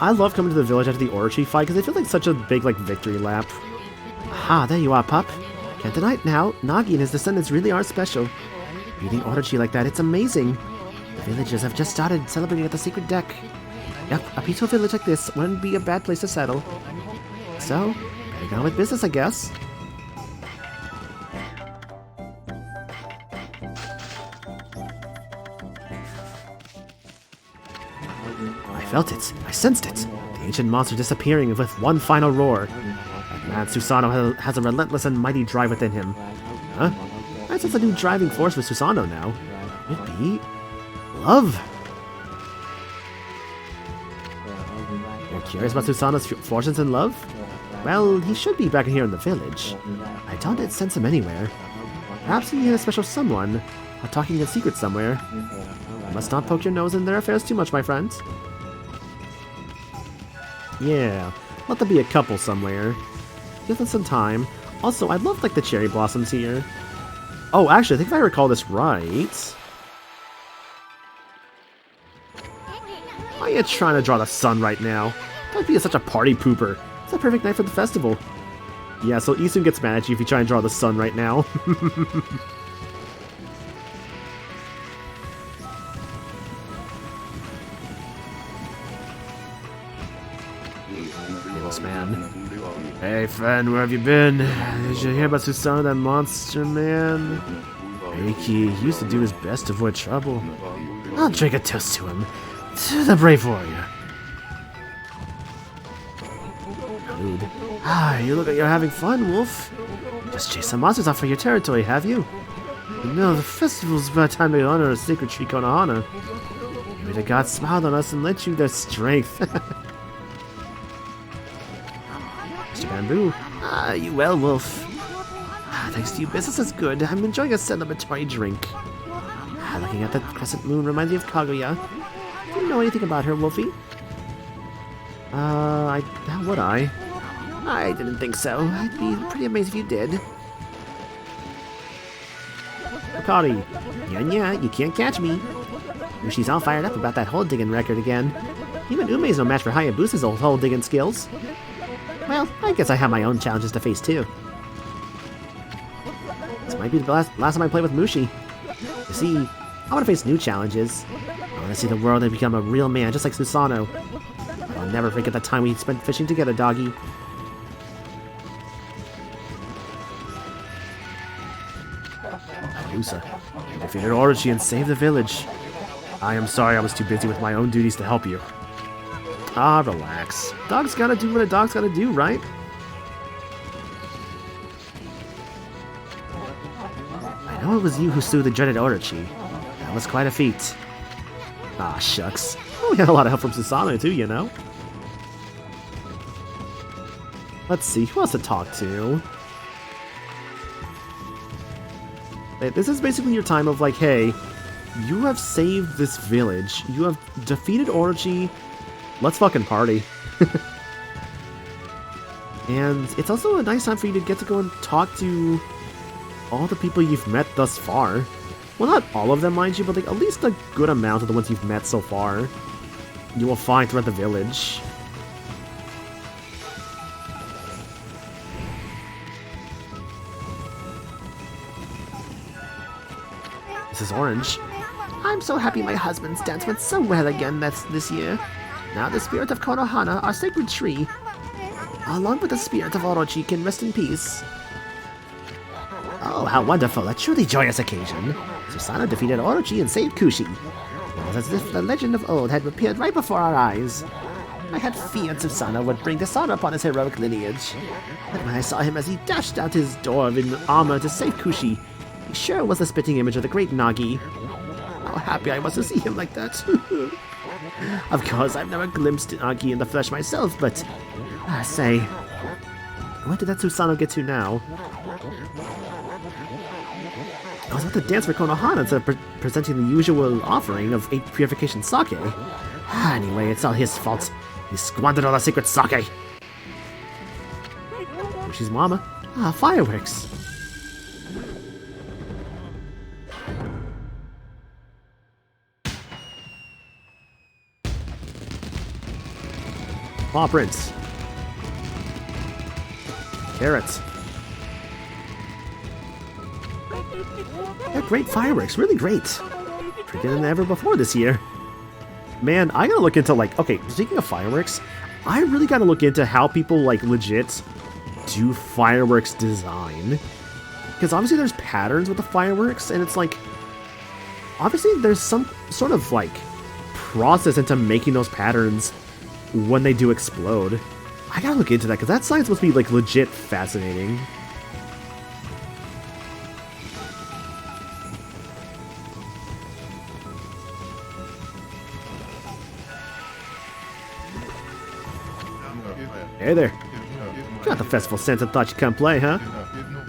I love coming to the village after the Orochi fight because it feels like such a big, like, victory lap. Ah, there you are, pup. Can't deny it now. Nagi and his descendants really are special. Beating Orochi like that, it's amazing. The villagers have just started celebrating at the secret deck. Yep, a peaceful village like this wouldn't be a bad place to settle. So, better get on with business, I guess. felt it. I sensed it. The ancient monster disappearing with one final roar. That man Susanoo has a relentless and mighty drive within him. Huh? I sense a new driving force with Susanoo now. Could it be love? You're curious about Susanoo's fortunes in love? Well, he should be back here in the village. I don't sense him anywhere. Perhaps he and a special someone are talking in secret somewhere. You must not poke your nose in their affairs too much, my friend. Yeah, let there be a couple somewhere. Give them some time. Also, I love like the cherry blossoms here. Oh, actually, I think if I recall this right... Why are you trying to draw the sun right now? Don't be such a party pooper. It's a perfect night for the festival. Yeah, so Isun gets mad at you if you try and draw the sun right now. Yes, man. Hey, friend, where have you been? Did you hear about Susanoo, that monster, man? Reiki used to do his best to avoid trouble. I'll drink a toast to him. To the brave warrior. Rude. You look like you're having fun, Wolf. Just chased some monsters off of your territory, have you? No, the festival's about time to honor a sacred tree Konohana. Maybe the gods smiled on us and lent you their strength. Mr. Bamboo. You well, Wolf. Thanks to you, business is good. I'm enjoying a celebratory drink. Looking at the crescent moon reminds me of Kaguya. Do you know anything about her, Wolfie? How would I? I didn't think so. I'd be pretty amazed if you did. Akari. Yeah, you can't catch me. She's all fired up about that hole digging record again. Even Ume's no match for Hayabusa's old hole digging skills. Well, I guess I have my own challenges to face too. This might be the last time I play with Mushi. You see, I want to face new challenges. I want to see the world and become a real man, just like Susanoo. I'll never forget the time we spent fishing together, doggy. Hayabusa, you defeated Orochi and saved the village. I am sorry I was too busy with my own duties to help you. Relax. Dog's gotta do what a dog's gotta do, right? I know it was you who slew the dreaded Orochi. That was quite a feat. Shucks. We had a lot of help from Susanoo too, you know? Let's see, who else to talk to? This is basically your time of like, hey, you have saved this village. You have defeated Orochi. Let's fucking party. And it's also a nice time for you to get to go and talk to all the people you've met thus far. Well, not all of them, mind you, but like at least a good amount of the ones you've met so far. You will find throughout the village. This is Orange. I'm so happy my husband's dance went so well again this year. Now the spirit of Konohana, our sacred tree, along with the spirit of Orochi, can rest in peace. Oh, how wonderful, a truly joyous occasion. Susanoo defeated Orochi and saved Kushi. It was as if the legend of old had appeared right before our eyes. I had feared Susanoo would bring dishonor upon his heroic lineage. But when I saw him as he dashed out his door in armor to save Kushi, he sure was the spitting image of the great Nagi. How happy I was to see him like that. Of course, I've never glimpsed Nagi in the flesh myself, but... say... What did that Susanoo get to now? I was about to dance for Konohana instead of presenting the usual offering of 8 purification sake. Anyway, it's all his fault. He squandered all the secret sake. She's mama. Fireworks. Paw prints. Carrots. Yeah, great fireworks. Really great. Prettier than ever before this year. Man, I gotta look into, like... Okay, speaking of fireworks, I really gotta look into how people, like, legit do fireworks design. Because obviously there's patterns with the fireworks, and it's like... Obviously there's some sort of, like, process into making those patterns when they do explode. I gotta look into that, because that science must be, like, legit fascinating. Hey there. Got the festival sense and thought you'd come play, huh?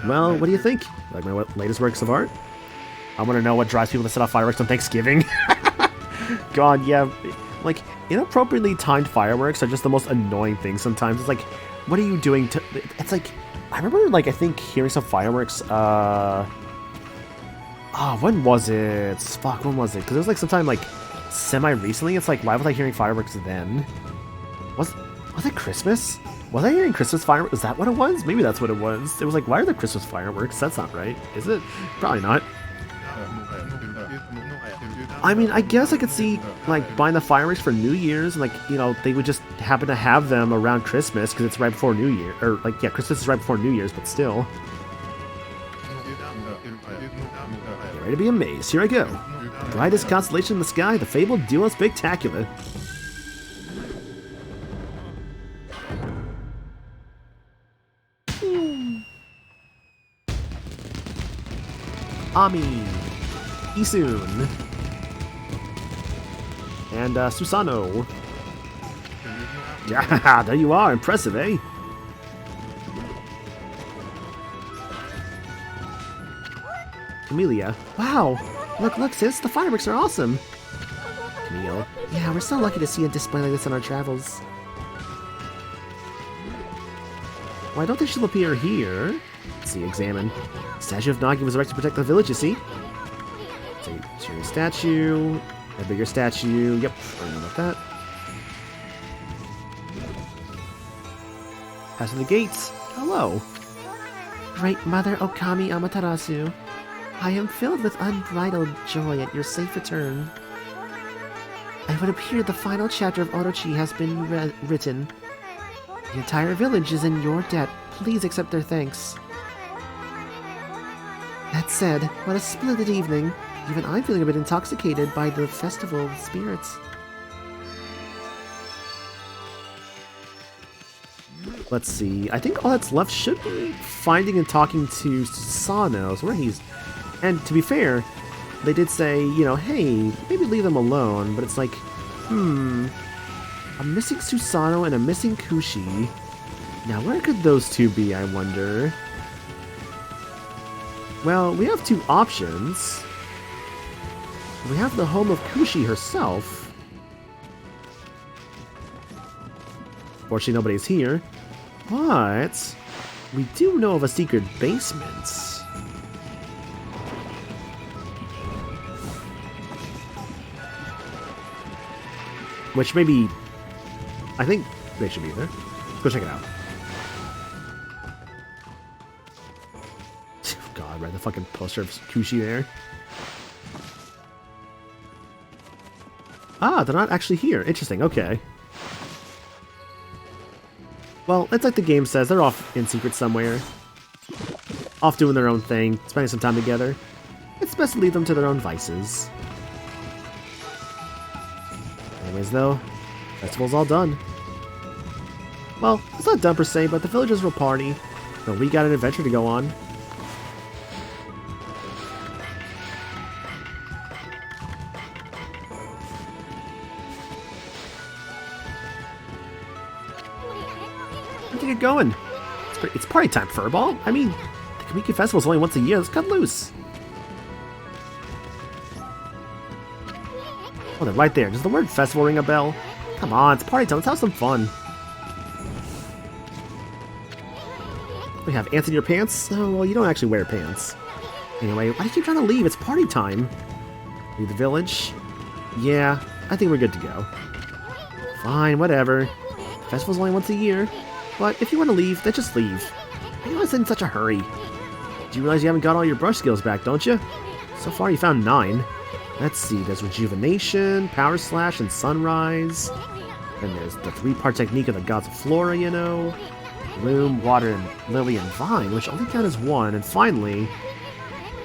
Well, what do you think? Like my latest works of art? I want to know what drives people to set off fireworks on Thanksgiving. God, yeah. Like, inappropriately timed fireworks are just the most annoying thing sometimes. It's like, what are you doing to... It's like, I remember, like, I think hearing some fireworks, when was it? Fuck, when was it? Because it was, like, sometime, like, semi-recently. It's like, why was I hearing fireworks then? Was it Christmas? Was I hearing Christmas fireworks? Is that what it was? Maybe that's what it was. It was like, why are there Christmas fireworks? That's not right, is it? Probably not. I mean, I guess I could see, like, buying the fireworks for New Year's, and, like, you know, they would just happen to have them around Christmas, because it's right before New Year. Or, like, yeah, Christmas is right before New Year's, but still. Get ready to be amazed. Here I go. The brightest constellation in the sky, the fabled Duo Spectacular. Okami, Isun, and Susano. Yeah, there you are. Impressive, eh? Camellia. Wow. Look, sis. The fireworks are awesome. Camille. Yeah, we're so lucky to see a display like this on our travels. Why don't they still appear here? Let's see, examine. Statue of Nagi was erected to protect the village, you see? Cherry statue, a bigger statue. Yep, I know about that. Passing the gates. Hello. Great Mother Okami Amaterasu, I am filled with unbridled joy at your safe return. It would appear the final chapter of Orochi has been written. The entire village is in your debt. Please accept their thanks. That said, what a splendid evening. Even I'm feeling a bit intoxicated by the festival spirits. Let's see. I think all that's left should be finding and talking to Susano. So where he's... And to be fair, they did say, you know, hey, maybe leave them alone. But it's like, I'm missing Susano and I'm missing Kushi. Now, where could those two be, I wonder? Well, we have two options. We have the home of Kushi herself. Fortunately, nobody's here. But we do know of a secret basement. Which maybe... I think they should be there. Let's go check it out. God, right, the fucking poster of Kushi there. Ah, they're not actually here. Interesting, okay. Well, it's like the game says, they're off in secret somewhere. Off doing their own thing, spending some time together. It's best to leave them to their own vices. Anyways, though, festival's all done. Well, it's not done per se, but the villagers will party. And we got an adventure to go on. Get going. It's party time, Furball. I mean, the Kamiki Festival's only once a year. Let's cut loose. Oh, they're right there. Does the word festival ring a bell? Come on, it's party time. Let's have some fun. We have ants in your pants? Oh, well, you don't actually wear pants. Anyway, why do you keep trying to leave? It's party time. Leave the village? Yeah, I think we're good to go. Fine, whatever. The festival's only once a year. But if you want to leave, then just leave. Why are you always in such a hurry? Do you realize you haven't got all your brush skills back, don't you? So far, you found 9. Let's see, there's Rejuvenation, Power Slash, and Sunrise. Then there's the 3-part technique of the Gods of Flora, you know. Bloom, Water, and Lily, and Vine, which only count as 1. And finally,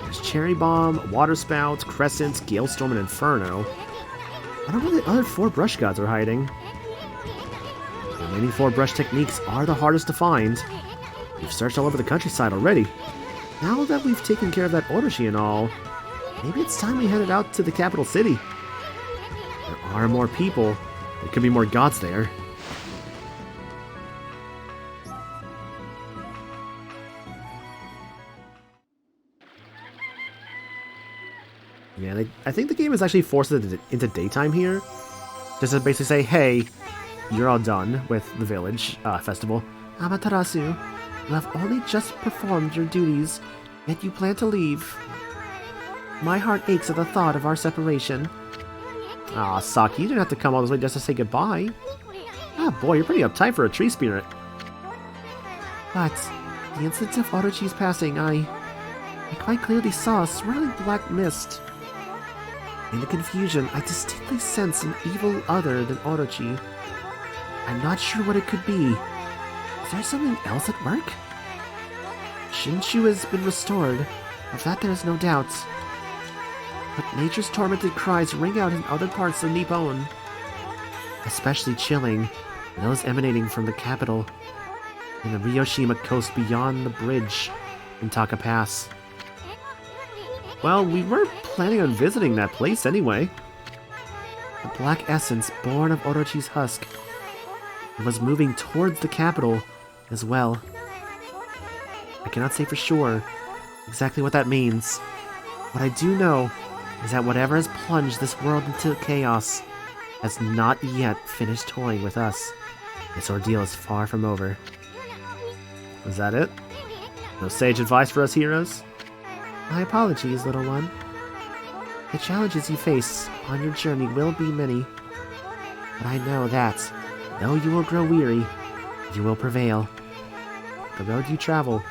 there's Cherry Bomb, Water Spout, Crescent, Gale Storm, and Inferno. I don't know where the other 4 brush gods are hiding. The remaining 4 brush techniques are the hardest to find. We've searched all over the countryside already. Now that we've taken care of that Orochi and all, maybe it's time we headed out to the capital city. There are more people. There could be more gods there. Yeah, I think the game is actually forced it into daytime here. Just to basically say, hey, you're all done with the village festival. Amaterasu, you have only just performed your duties, yet you plan to leave. My heart aches at the thought of our separation. Aw, Saki, you didn't have to come all this way just to say goodbye. Ah, boy, you're pretty uptight for a tree spirit. But, the instant of Orochi's passing, I quite clearly saw a swirling black mist. In the confusion, I distinctly sense an evil other than Orochi. I'm not sure what it could be. Is there something else at work? Shinshu has been restored, of that there is no doubt. But nature's tormented cries ring out in other parts of Nippon. Especially chilling, those emanating from the capital, in the Ryoshima coast beyond the bridge in Taka Pass. Well, we were planning on visiting that place anyway. The black essence born of Orochi's husk was moving towards the capital as well. I cannot say for sure exactly what that means. What I do know is that whatever has plunged this world into chaos has not yet finished toying with us. This ordeal is far from over. Is that it? No sage advice for us heroes? My apologies, little one. The challenges you face on your journey will be many. But I know that, though you will grow weary, you will prevail. The road you travel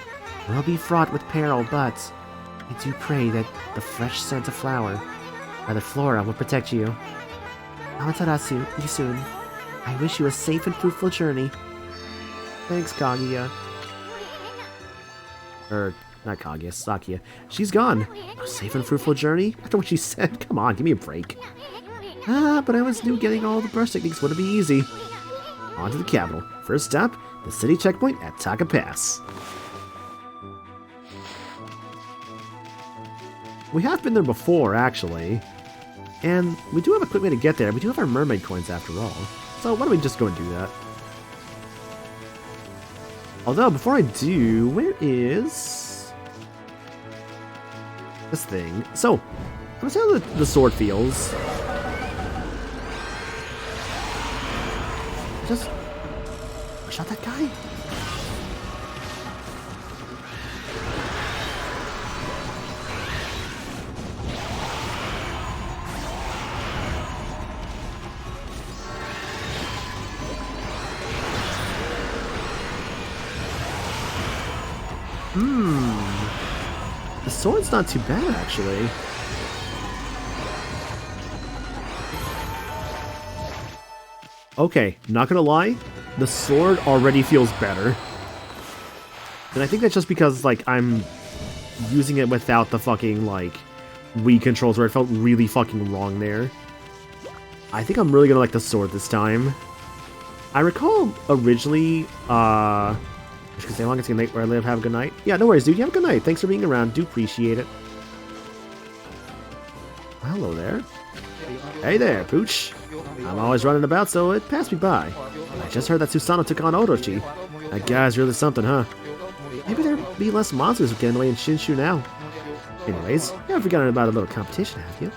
will be fraught with peril, but I do pray that the fresh scent of flower, or the flora, will protect you. Amaterasu, Isun, I wish you a safe and fruitful journey. Thanks, Kaguya. Not Kaguya, Sakuya. She's gone. A safe and fruitful journey? After what she said? Come on, give me a break. But I always knew getting all the brush techniques wouldn't be easy. On to the capital. First stop, the city checkpoint at Taka Pass. We have been there before, actually. And we do have a quick way to get there. We do have our mermaid coins after all. So why don't we just go and do that? Although, before I do, where is this thing? So, I'm gonna see how the sword feels. Just shot that guy. The sword's not too bad, actually. Okay, not gonna lie, the sword already feels better. And I think that's just because, like, I'm using it without the fucking, like, Wii controls where it felt really fucking wrong there. I think I'm really gonna like the sword this time. I recall originally, just gonna say, long as you can make where I live, have a good night. Yeah, no worries, dude. You have a good night. Thanks for being around. Do appreciate it. Hello there. Hey there, Pooch. I'm always running about, so it passed me by. I just heard that Susanoo took on Orochi. That guy's really something, huh? Maybe there'll be less monsters getting away in Shinshu now. Anyways, you haven't forgotten about a little competition, have you?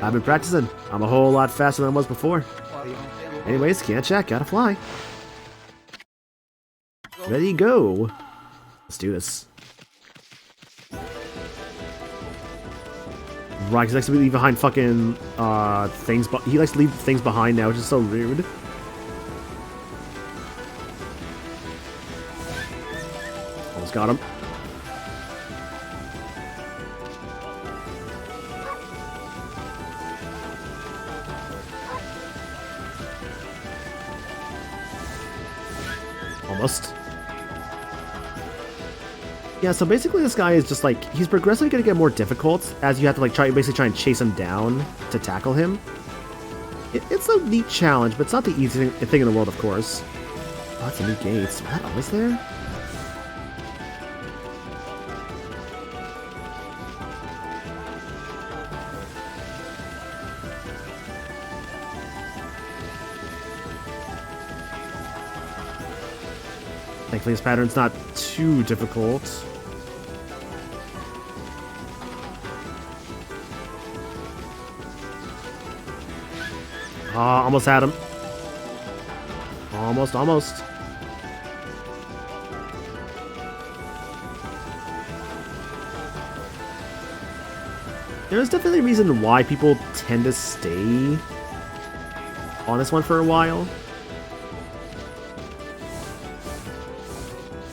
I've been practicing. I'm a whole lot faster than I was before. Anyways, can't chat, gotta fly. Ready, go. Let's do this. Right, he likes to leave behind fucking things, but he likes to leave things behind now, which is so rude. Almost got him. Almost. Yeah, so basically this guy is just like, he's progressively going to get more difficult as you have to like basically try and chase him down to tackle him. It's a neat challenge, but it's not the easiest thing in the world, of course. Oh, that's a new gate. Was that always there? Thankfully, this pattern's not too difficult. Almost had him. Almost. There's definitely a reason why people tend to stay on this one for a while.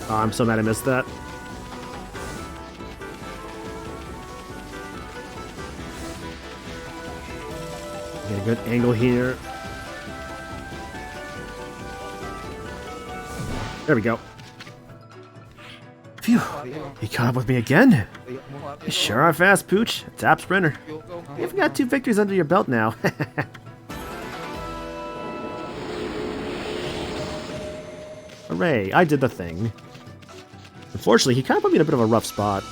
Oh, I'm so mad I missed that. Get a good angle here. There we go. Phew, you caught up with me again. You sure are fast, Pooch. Top sprinter. You've got 2 victories under your belt now. Hooray, I did the thing. Unfortunately, he kind of put me in a bit of a rough spot.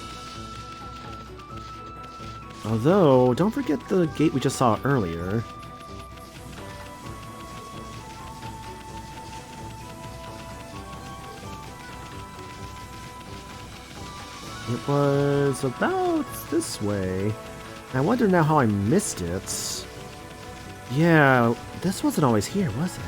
Although, don't forget the gate we just saw earlier. It was about this way. I wonder now how I missed it. Yeah, this wasn't always here, was it?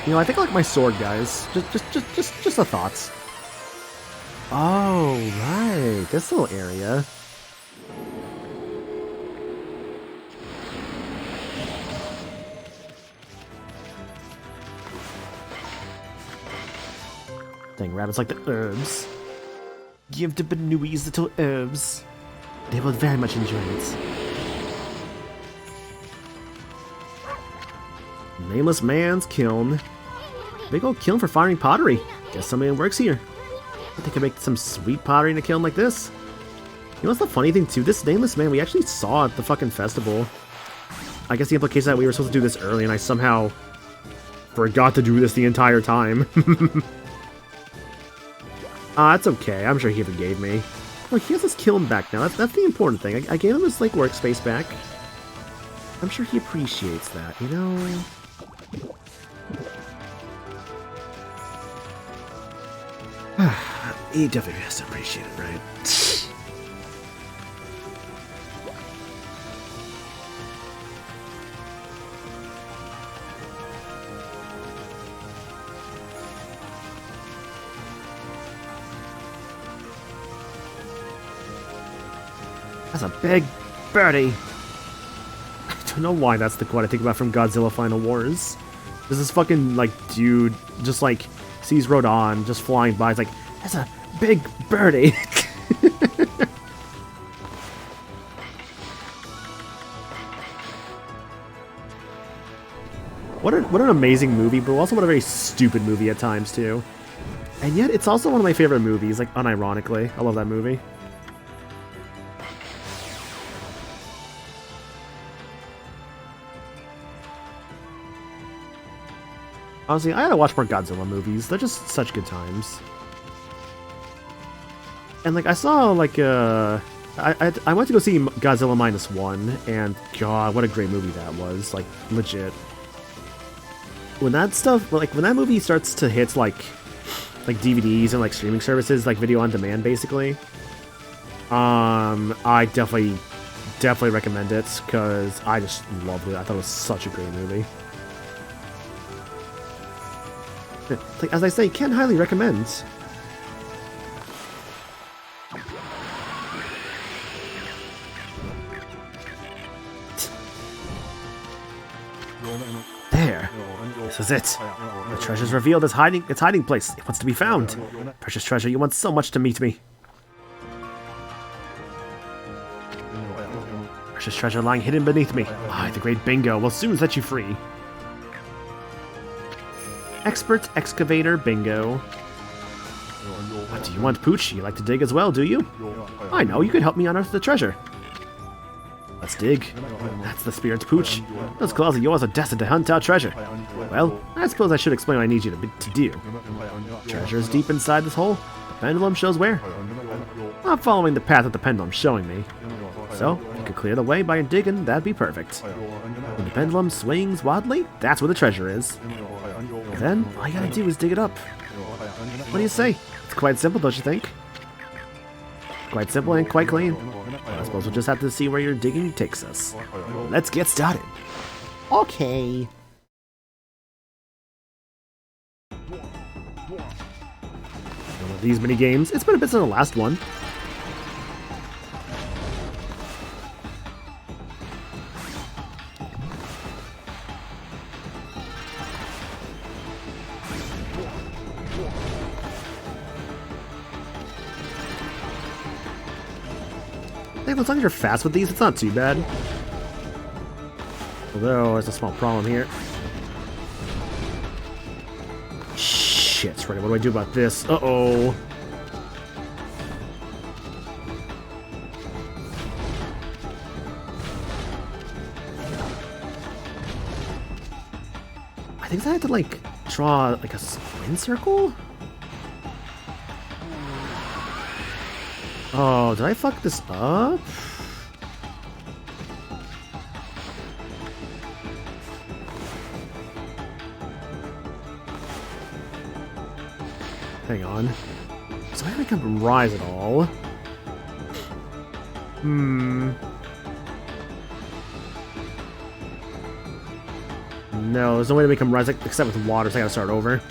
You know, I think I like my sword, guys. Just a thoughts. Oh, right. This little area. Dang, rabbits like the herbs. Give the Benouis little herbs. They will very much enjoy it. Nameless man's kiln. Big old kiln for firing pottery. Guess somebody works here. They could make some sweet pottery in a kiln like this. You know what's the funny thing too? This nameless man we actually saw at the fucking festival. I guess the implication that we were supposed to do this early and I somehow forgot to do this the entire time. That's okay. I'm sure he forgave me. Oh, he has his kiln back now. That's the important thing. I gave him his like workspace back. I'm sure he appreciates that, you know? He definitely has to appreciate it, right? That's a big birdie. I don't know why that's the quote I think about from Godzilla Final Wars. There's this fucking, like, dude just, like, sees Rodon just flying by. It's like, that's a big birdie. What an amazing movie, but also what a very stupid movie at times, too. And yet, it's also one of my favorite movies, like, unironically. I love that movie. Honestly, I gotta watch more Godzilla movies. They're just such good times. And like I saw like I went to go see Godzilla -1, and God, what a great movie that was! Like legit. When that stuff, like when that movie starts to hit like DVDs and like streaming services, like video on demand, basically. I definitely recommend it because I just loved it. I thought it was such a great movie. Like, as I say, can't highly recommend. There. This is it. The treasure's revealed its hiding place. It wants to be found. Precious treasure, you want so much to meet me. Precious treasure lying hidden beneath me. I, the great Bingo, will soon set you free. Expert excavator Bingo. What do you want, Pooch? You like to dig as well, do you? I know, you could help me unearth the treasure. Let's dig. That's the spirit's Pooch. Those claws of yours are destined to hunt out treasure. Well, I suppose I should explain what I need you to do. Treasure is deep inside this hole. The pendulum shows where. I'm following the path that the pendulum's showing me. So, if you could clear the way by digging, that'd be perfect. When the pendulum swings wildly, that's where the treasure is. And then, all you gotta do is dig it up. What do you say? It's quite simple, don't you think? Quite simple and quite clean. Well, I suppose we'll just have to see where your digging takes us. Let's get started. Okay. One of these mini games. It's been a bit since the last one. I think as long as you're fast with these, it's not too bad. Although, there's a small problem here. Shit, right, what do I do about this? Uh-oh. I think I had to, like, draw, like, a wind circle? Oh, did I fuck this up? Hang on. So I haven't come rise at all. No, there's no way to make him rise except with water, so I gotta start over.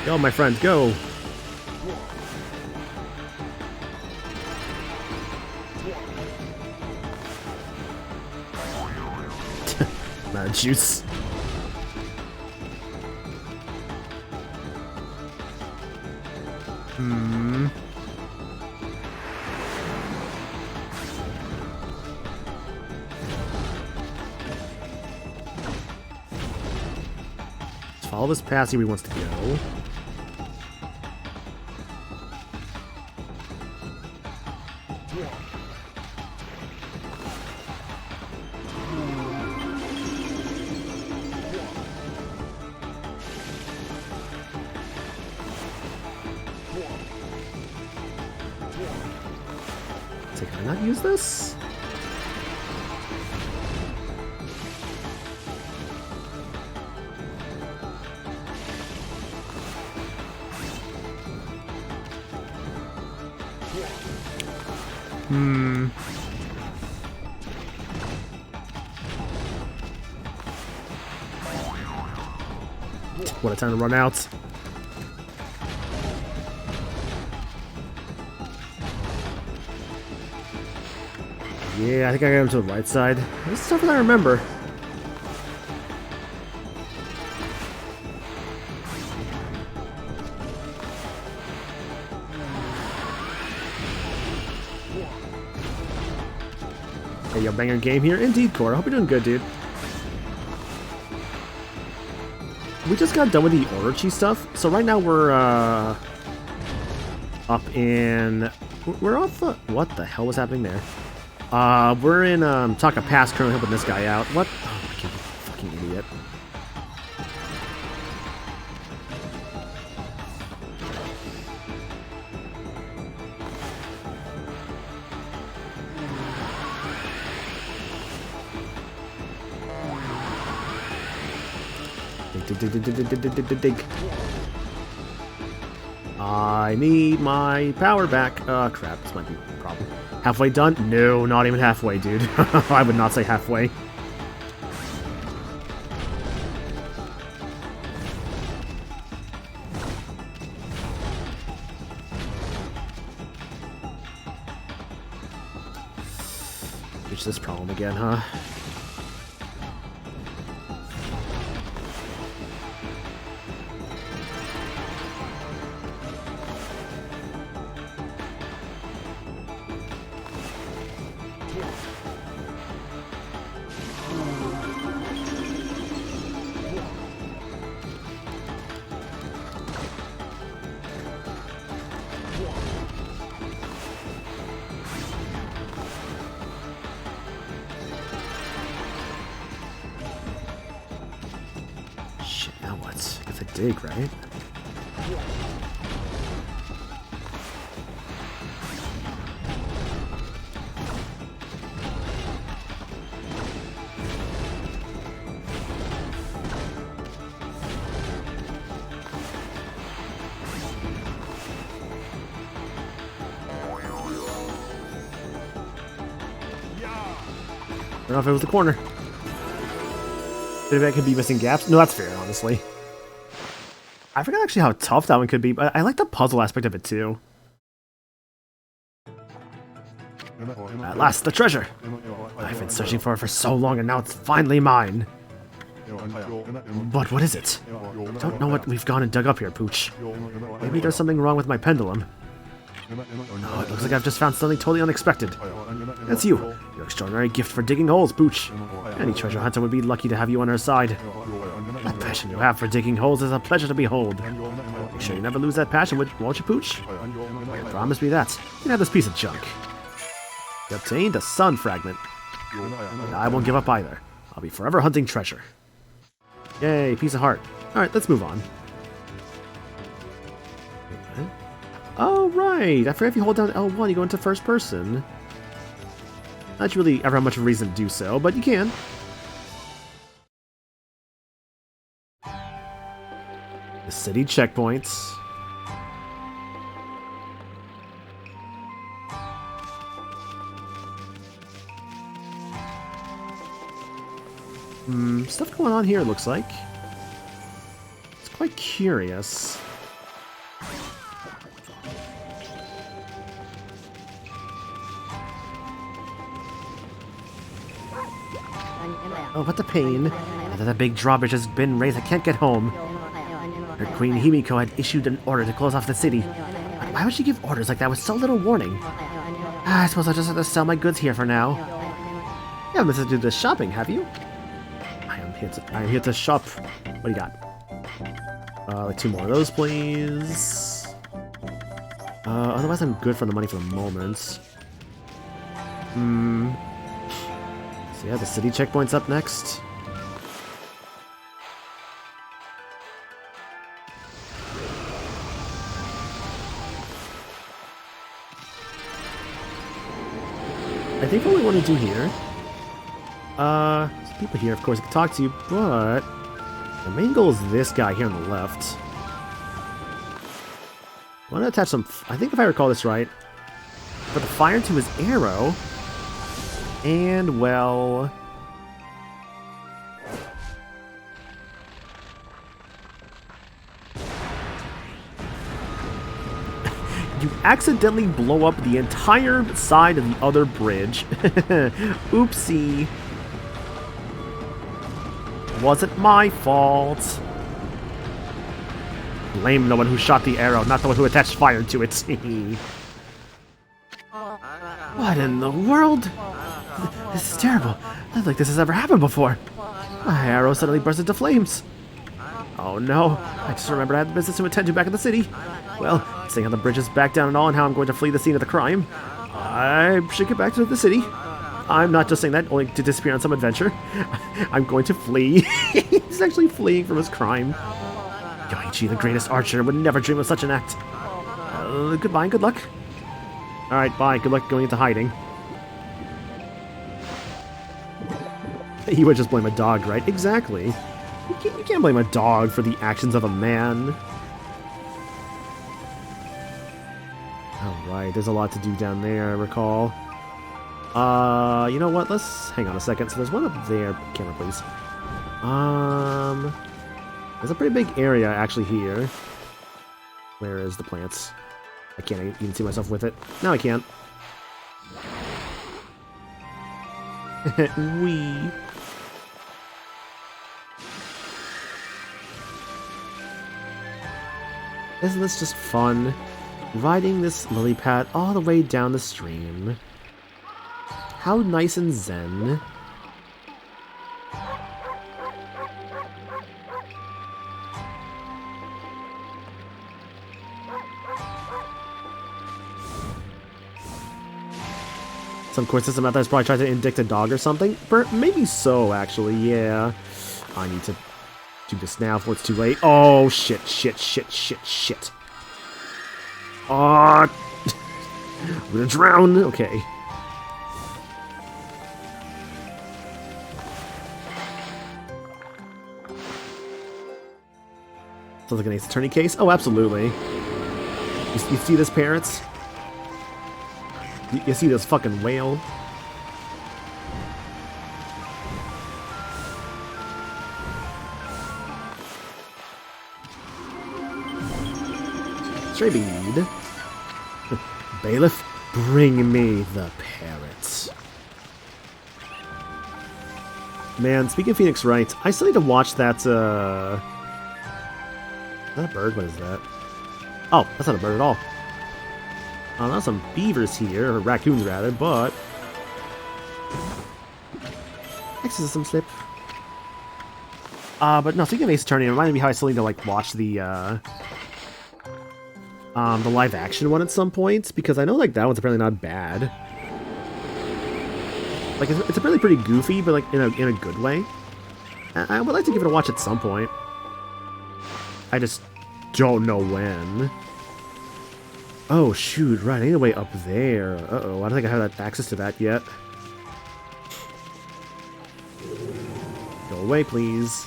Go, my friends, go! Not a juice. Let's follow this path, see where he wants to go. So can I not use this? What a time to run out. Yeah, I think I got him to the right side. This is tougher than I remember. Hey, yo, banger game here. Indeed, Core. I hope you're doing good, dude. We just got done with the Orochi stuff, so right now we're, up in... We're off the... What the hell was happening there? We're in, Taka Pass, currently helping this guy out. What? Oh, my god, fucking idiot. Dig. I need my power back. Crap, this might be a problem. Halfway done? No, not even halfway, dude. I would not say halfway. Reach this problem again, huh? Shit, now what? I guess I dig, right? I don't know if it was the corner. Maybe I could be missing gaps. No, that's fair, honestly. I forgot actually how tough that one could be, but I like the puzzle aspect of it too. At last, the treasure! I've been searching for it for so long and now it's finally mine. But what is it? I don't know what we've gone and dug up here, Pooch. Maybe there's something wrong with my pendulum. Oh, it looks like I've just found something totally unexpected. That's you. Your extraordinary gift for digging holes, Pooch. Any treasure hunter would be lucky to have you on her side. That passion you have for digging holes is a pleasure to behold. Make sure you never lose that passion, won't you, Pooch? Promise me that. You can have this piece of junk. You obtained a sun fragment. And I won't give up either. I'll be forever hunting treasure. Yay, piece of heart. Alright, let's move on. Oh, right. I forgot if you hold down L1, you go into first person. Not really ever have much of a reason to do so, but you can. The city checkpoints. Stuff going on here, it looks like. It's quite curious. Oh, what the pain. Now that big drawbridge has been raised, I can't get home. Her Queen Himiko had issued an order to close off the city. But why would she give orders like that with so little warning? I suppose I'll just have to sell my goods here for now. You haven't missed to do this shopping, have you? I am here to shop. What do you got? Like 2 more of those, please. Otherwise I'm good for the money for the moment. So yeah, the city checkpoint's up next. I think what we want to do here... there's people here, of course, I can talk to you, but... the main goal is this guy here on the left. I want to attach some... I think if I recall this right, put the fire to his arrow... and, well... you accidentally blow up the entire side of the other bridge. Oopsie. Wasn't my fault. Blame the one who shot the arrow, not the one who attached fire to it. What in the world? This is terrible. I don't think this has ever happened before. My arrow suddenly burst into flames. Oh no, I just remembered I had business to attend to back in the city. Well, seeing how the bridge is back down and all and how I'm going to flee the scene of the crime, I should get back to the city. I'm not just saying that only to disappear on some adventure. I'm going to flee. He's actually fleeing from his crime. Yoichi, the greatest archer, would never dream of such an act. Goodbye and good luck. Alright, bye. Good luck going into hiding. He would just blame a dog, right? Exactly. You can't blame a dog for the actions of a man. Right, there's a lot to do down there, I recall. You know what? Let's hang on a second. So there's one up there. Camera, please. There's a pretty big area actually here. Where is the plants? I can't even see myself with it. No, I can't. Wee. Isn't this just fun? Riding this lily pad all the way down the stream. How nice and zen. Some quick system out there is probably trying to indict a dog or something. Maybe so, actually, yeah. I need to do this now before it's too late. Oh, shit. Oh, I'm gonna drown. Okay. Sounds like an Ace Attorney case. Oh, absolutely. You see this, parents? You see this fucking whale? Stray bead. Bailiff, bring me the parrots. Man, speaking of Phoenix Wright, I still need to watch that, is that a bird? What is that? Oh, that's not a bird at all. There's some beavers here, or raccoons rather, but... Exorcism slip. But no, speaking of Ace Attorney, it reminded me how I still need to, like, watch the live action one at some point, because I know, like, that one's apparently not bad. Like, it's apparently pretty goofy, but, like, in a good way. I would like to give it a watch at some point. I just don't know when. Oh, shoot, right, I need a way up there. Uh-oh, I don't think I have that access to that yet. Go away, please.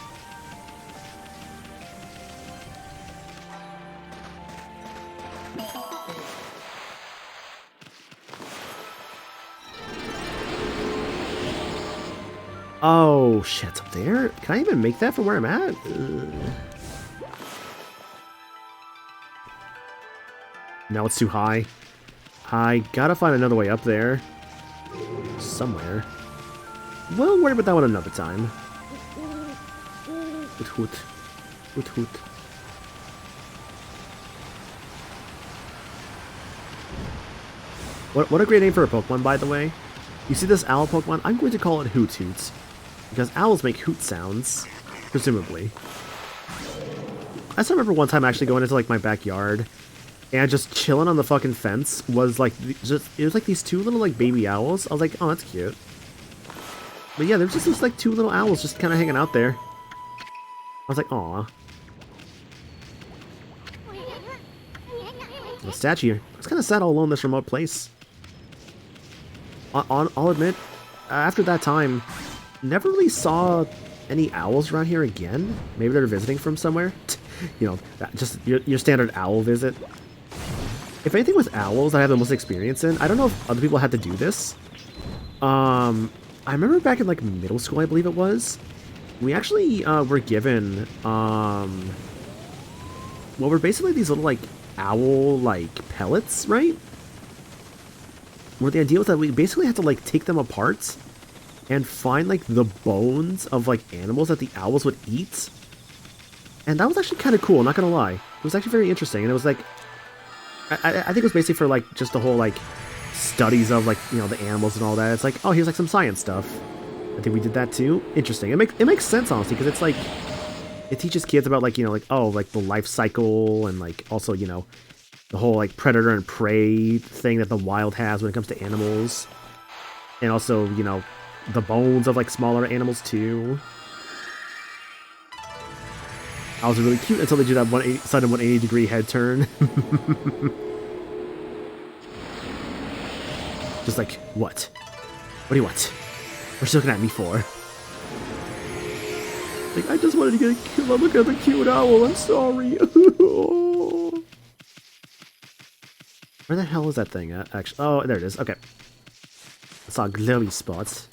Oh, shit, it's up there? Can I even make that from where I'm at? No, it's too high. I gotta find another way up there. Somewhere. We'll worry about that one another time. Hoot hoot. Hoot hoot. What a great name for a Pokemon, by the way. You see this owl Pokemon? I'm going to call it Hoot Hoots. Because owls make hoot sounds. Presumably. I still remember one time actually going into, like, my backyard and just chilling on the fucking fence was like, it was like these two little like baby owls. I was like, oh, that's cute. But yeah, there's just these like two little owls just kind of hanging out there. I was like, aw. The statue. It's kind of sad all alone in this remote place. I'll admit, after that time, never really saw any owls around here again. Maybe they're visiting from somewhere. You know, just your standard owl visit. If anything with owls I have the most experience in, I don't know if other people had to do this. I remember back in like middle school, I believe it was, we actually were given, well, we're basically these little like owl like pellets, right? Where the idea was that we basically had to like take them apart and find like the bones of like animals that the owls would eat. And that was actually kind of cool, not gonna lie. It was actually very interesting, and it was like, I think it was basically for like just the whole like studies of like, you know, the animals and all that. It's like, oh, here's like some science stuff. I think we did that too. Interesting. It makes sense honestly, because it's like it teaches kids about like, you know, like, oh, like the life cycle and like also, you know, the whole like predator and prey thing that the wild has when it comes to animals, and also, you know, the bones of like smaller animals too. Owls are really cute until they do that sudden 180-degree head turn. Just like, what? What do you want? What are you looking at me for? Like, I just wanted to get a cute look at the cute owl, I'm sorry. Where the hell is that thing at, actually? Oh, there it is. Okay. I saw glowy spots.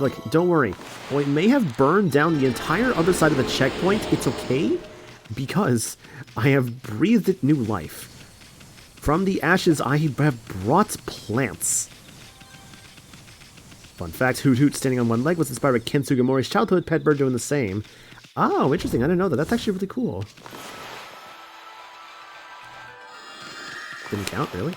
Look, don't worry. While it may have burned down the entire other side of the checkpoint, it's okay, because I have breathed it new life. From the ashes, I have brought plants. Fun fact, Hoot Hoot standing on one leg was inspired by Ken Sugimori's childhood pet bird doing the same. Oh, interesting. I didn't know that. That's actually really cool. Didn't count, really?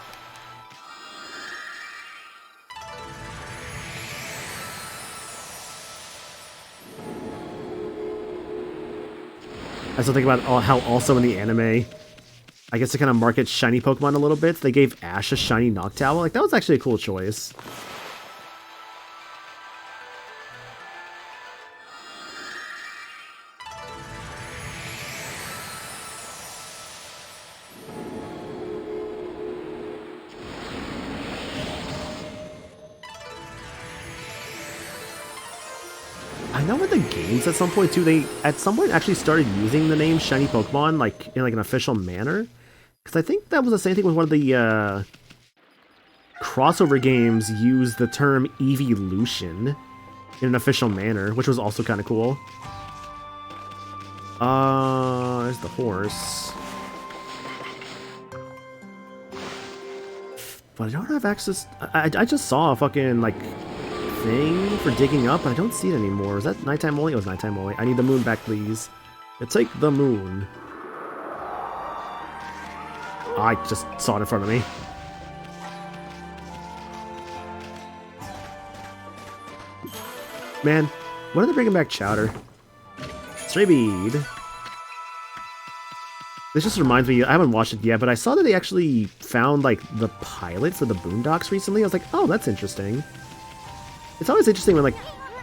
I still think about how also in the anime, I guess to kind of market shiny Pokemon a little bit, they gave Ash a shiny Noctowl. Like, that was actually a cool choice. I know in the games at some point too, they at some point actually started using the name Shiny Pokemon like in like an official manner. Because I think that was the same thing with one of the crossover games used the term Evolution in an official manner, which was also kind of cool. There's the horse. But I don't have access. I just saw a fucking like thing for digging up, and I don't see it anymore. Is that nighttime only? It was nighttime only. I need the moon back, please. Take the moon. I just saw it in front of me. Man, when are they bringing back Chowder? Stray Bead. This just reminds me, I haven't watched it yet, but I saw that they actually found, like, the pilots of the Boondocks recently. I was like, oh, that's interesting. It's always interesting when, like...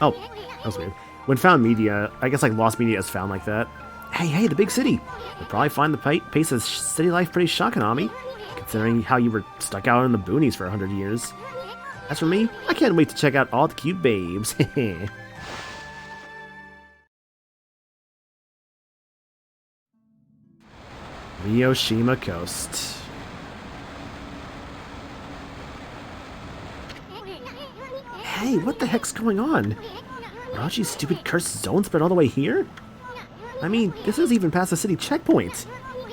Oh, that was weird. When found media, I guess, like, Lost Media is found like that. Hey, the big city! You'll probably find the pace of city life pretty shocking, Ami, considering how you were stuck out in the boonies for 100 years. As for me, I can't wait to check out all the cute babes. Ryoshima Coast. Hey, what the heck's going on? Are all these stupid cursed zones spread all the way here? I mean, this is even past the city checkpoint.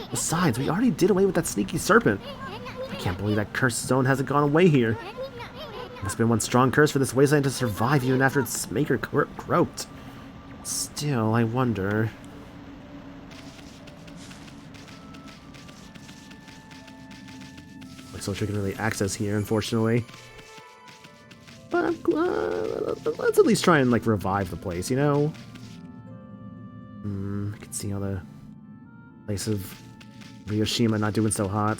Besides, we already did away with that sneaky serpent. I can't believe that cursed zone hasn't gone away here. Must have been one strong curse for this wasteland to survive even after its maker croaked. Still, I wonder... Looks like we can really access here, unfortunately. But let's at least try and, like, revive the place, you know? I can see how the place of Ryoshima not doing so hot.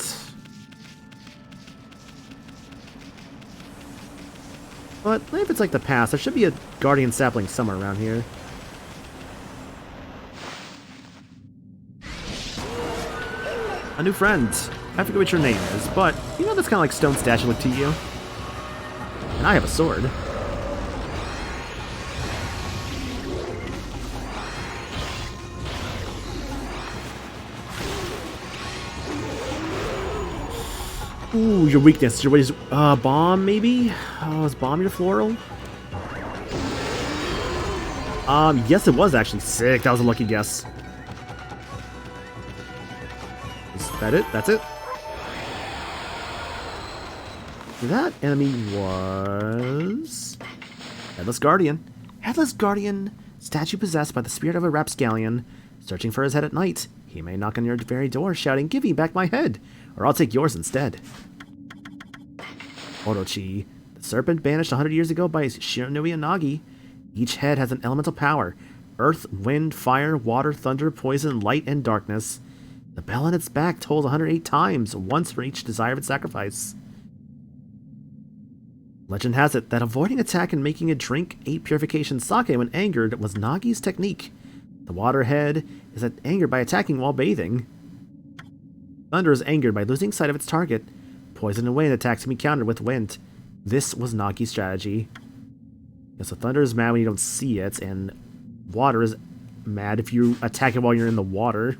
But if it's like the past, there should be a guardian sapling somewhere around here. A new friend. I forget what your name is, but you know that's kind of like stone statue look to you. And I have a sword. Ooh, your weakness. What is bomb maybe? Oh, is bomb your floral? Yes it was actually. Sick, that was a lucky guess. Is that it? That's it? That enemy was... Headless Guardian. Headless Guardian, statue possessed by the spirit of a rapscallion. Searching for his head at night. He may knock on your very door shouting, "Give me back my head, or I'll take yours instead." Orochi, the serpent banished 100 years ago by Shiranui Inagi. Each head has an elemental power. Earth, wind, fire, water, thunder, poison, light, and darkness. The bell on its back tolls 108 times, once for each desire of its sacrifice. Legend has it that avoiding attack and making a drink 8 purification sake when angered was Nagi's technique. The waterhead is angered by attacking while bathing. Thunder is angered by losing sight of its target. Poison and wind attacks can be countered with wind. This was Nagi's strategy. Yeah, so thunder is mad when you don't see it, and water is mad if you attack it while you're in the water.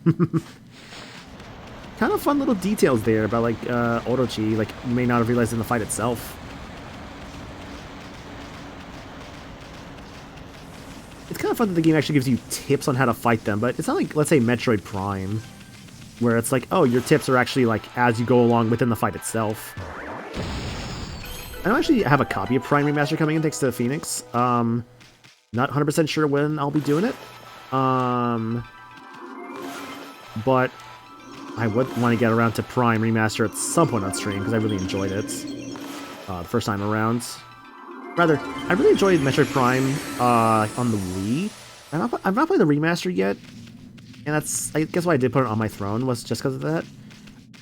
kind of fun little details there about like Orochi, like you may not have realized in the fight itself. It's kind of fun that the game actually gives you tips on how to fight them, but it's not like, let's say, Metroid Prime, where it's like, oh, your tips are actually like as you go along within the fight itself. I don't actually have a copy of Prime Remaster coming in thanks to Phoenix. Not 100% sure when I'll be doing it. But I would want to get around to Prime Remaster at some point on stream because I really enjoyed it the first time around. Rather, I really enjoyed Metroid Prime on the Wii. I've not played the remaster yet, and that's, I guess, why I did put it on my throne was just because of that.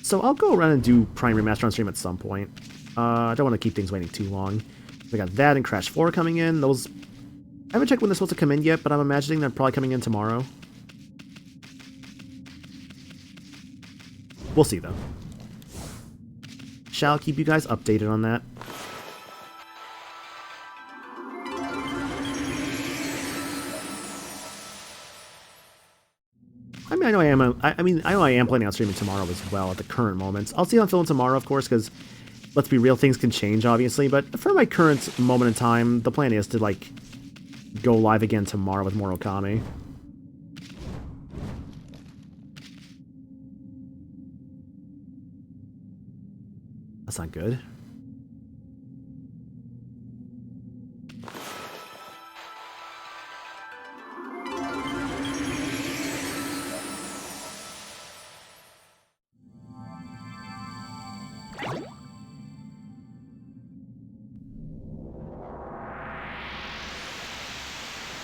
So I'll go around and do Prime Remaster on stream at some point. I don't want to keep things waiting too long. We got that and Crash 4 coming in. Those, I haven't checked when they're supposed to come in yet, but I'm imagining they're probably coming in tomorrow. We'll see, though. Shall keep you guys updated on that. I mean, I know I am planning on streaming tomorrow as well at the current moment. I'll see how I'm feeling tomorrow, of course, because let's be real, things can change, obviously. But for my current moment in time, the plan is to, like, go live again tomorrow with more Okami. That's not good.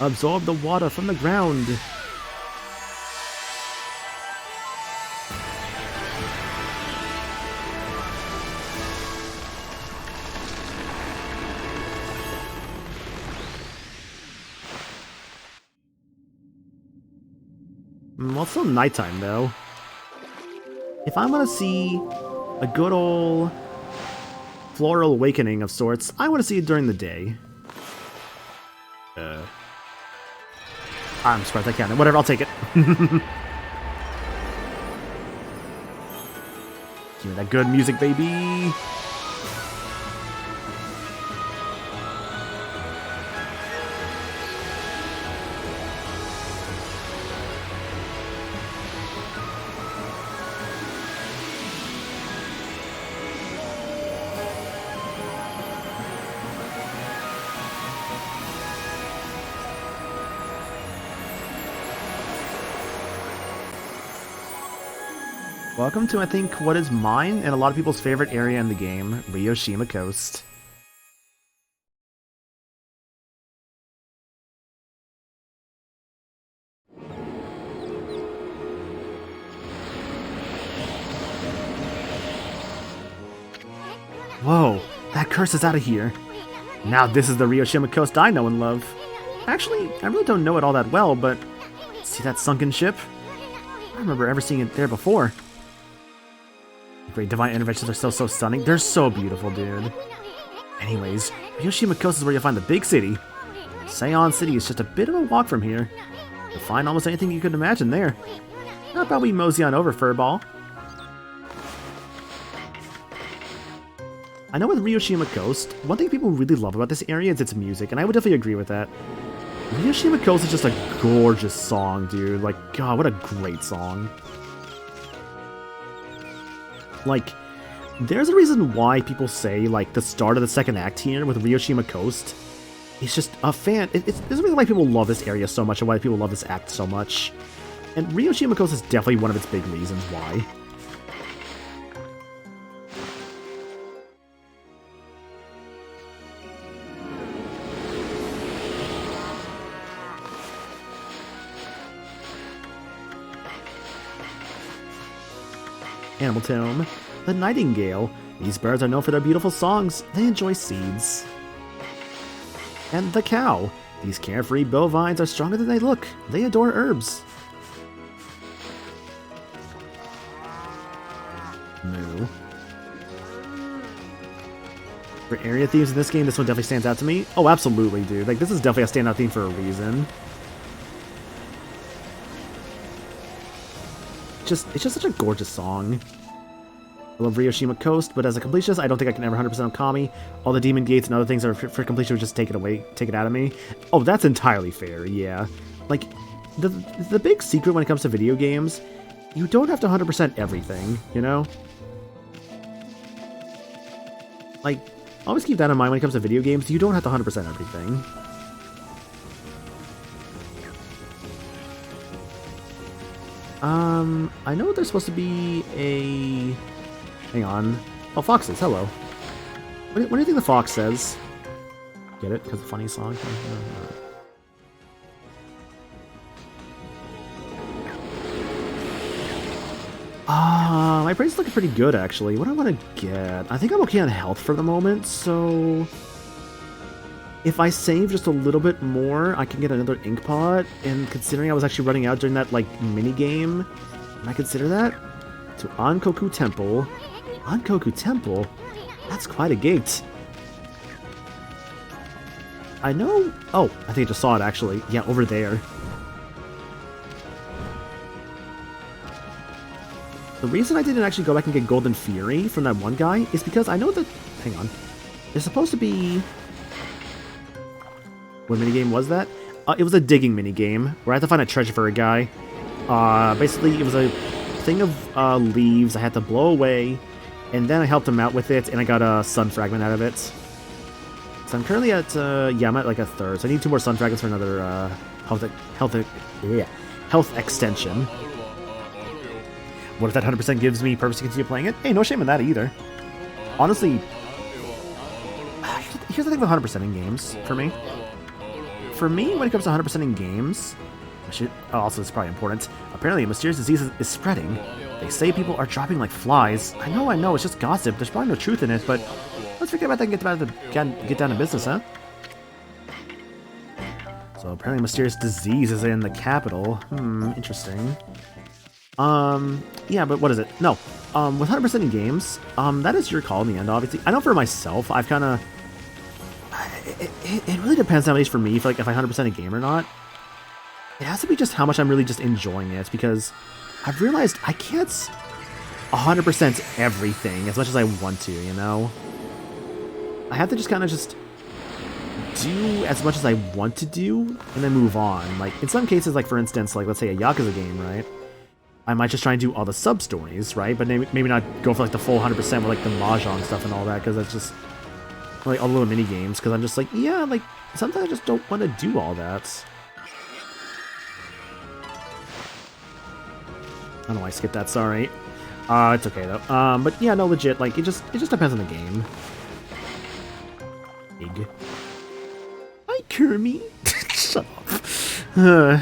Absorb the water from the ground. Well, it's still nighttime, though. If I'm gonna see a good old floral awakening of sorts, I want to see it during the day. I'm surprised I can't. Whatever, I'll take it. Give me that good music, baby. Welcome to, I think, what is mine and a lot of people's favorite area in the game, Ryoshima Coast. Whoa, that curse is out of here. Now this is the Ryoshima Coast I know and love. Actually, I really don't know it all that well, but see that sunken ship? I don't remember ever seeing it there before. Great divine interventions are still so stunning. They're so beautiful, dude. Anyways, Ryoshima Coast is where you'll find the big city. Seion City is just a bit of a walk from here. You'll find almost anything you could imagine there. How about we mosey on over, Furball? I know with Ryoshima Coast, one thing people really love about this area is its music, and I would definitely agree with that. Ryoshima Coast is just a gorgeous song, dude. Like, God, what a great song. Like, there's a reason why people say, like, the start of the second act here with Ryoshima Coast is just a fan. There's a reason why people love this area so much and why people love this act so much. And Ryoshima Coast is definitely one of its big reasons why. Animal Tome. The nightingale. These birds are known for their beautiful songs. They enjoy seeds. And the cow. These carefree bovines are stronger than they look. They adore herbs. Moo. For area themes in this game, this one definitely stands out to me. Oh, absolutely, dude. Like, this is definitely a standout theme for a reason. it's just such a gorgeous song. I love Ryoshima Coast, but as a completionist, I don't think I can ever 100% Okami. All the demon gates and other things that are for completion would just take it out of me. Oh, that's entirely fair, yeah. Like, the big secret when it comes to video games, you don't have to 100% everything, you know? Like, always keep that in mind when it comes to video games, you don't have to 100% everything. I know there's supposed to be a... Hang on. Oh, foxes, hello. What do you think the fox says? Get it? Because the funny song? My brain's looking pretty good, actually. What do I want to get? I think I'm okay on health for the moment, so... If I save just a little bit more, I can get another ink pot, and considering I was actually running out during that, like, mini-game, can I consider that? To Ankoku Temple. Ankoku Temple? That's quite a gate. I know... Oh, I think I just saw it, actually. Yeah, over there. The reason I didn't actually go back and get Golden Fury from that one guy is because I know that... Hang on. There's supposed to be... What minigame was that? It was a digging minigame, where I had to find a treasure for a guy. Basically, it was a thing of leaves I had to blow away, and then I helped him out with it, and I got a sun fragment out of it. So I'm currently at, yeah, I'm at like a third, so I need 2 more sun fragments for another, health extension. What if that 100% gives me purpose to continue playing it? Hey, no shame in that either. Honestly, here's the thing with 100% in games, for me. For me, when it comes to 100% in games, also it's probably important, apparently a mysterious disease is spreading. They say people are dropping like flies. I know, it's just gossip. There's probably no truth in it, but let's forget about that and get down to business, huh? So apparently a mysterious disease is in the capital. Interesting. Yeah, but what is it? No, with 100% in games, that is your call in the end, obviously. I know for myself, I've kind of... It really depends nowadays for me, if I 100% a game or not. It has to be just how much I'm really just enjoying it, because I've realized I can't 100% everything as much as I want to, you know? I have to just kind of just do as much as I want to do, and then move on. Like, in some cases, like, for instance, like, let's say a Yakuza game, right? I might just try and do all the sub-stories, right? But maybe not go for, like, the full 100% with, like, the Mahjong stuff and all that, because that's just... like all the little mini games, because I'm just like, yeah, like sometimes I just don't want to do all that. I don't know why I skipped that. Sorry. It's okay though. But yeah, no, legit. Like it just depends on the game. Big. Hi, Kirby. Shut up.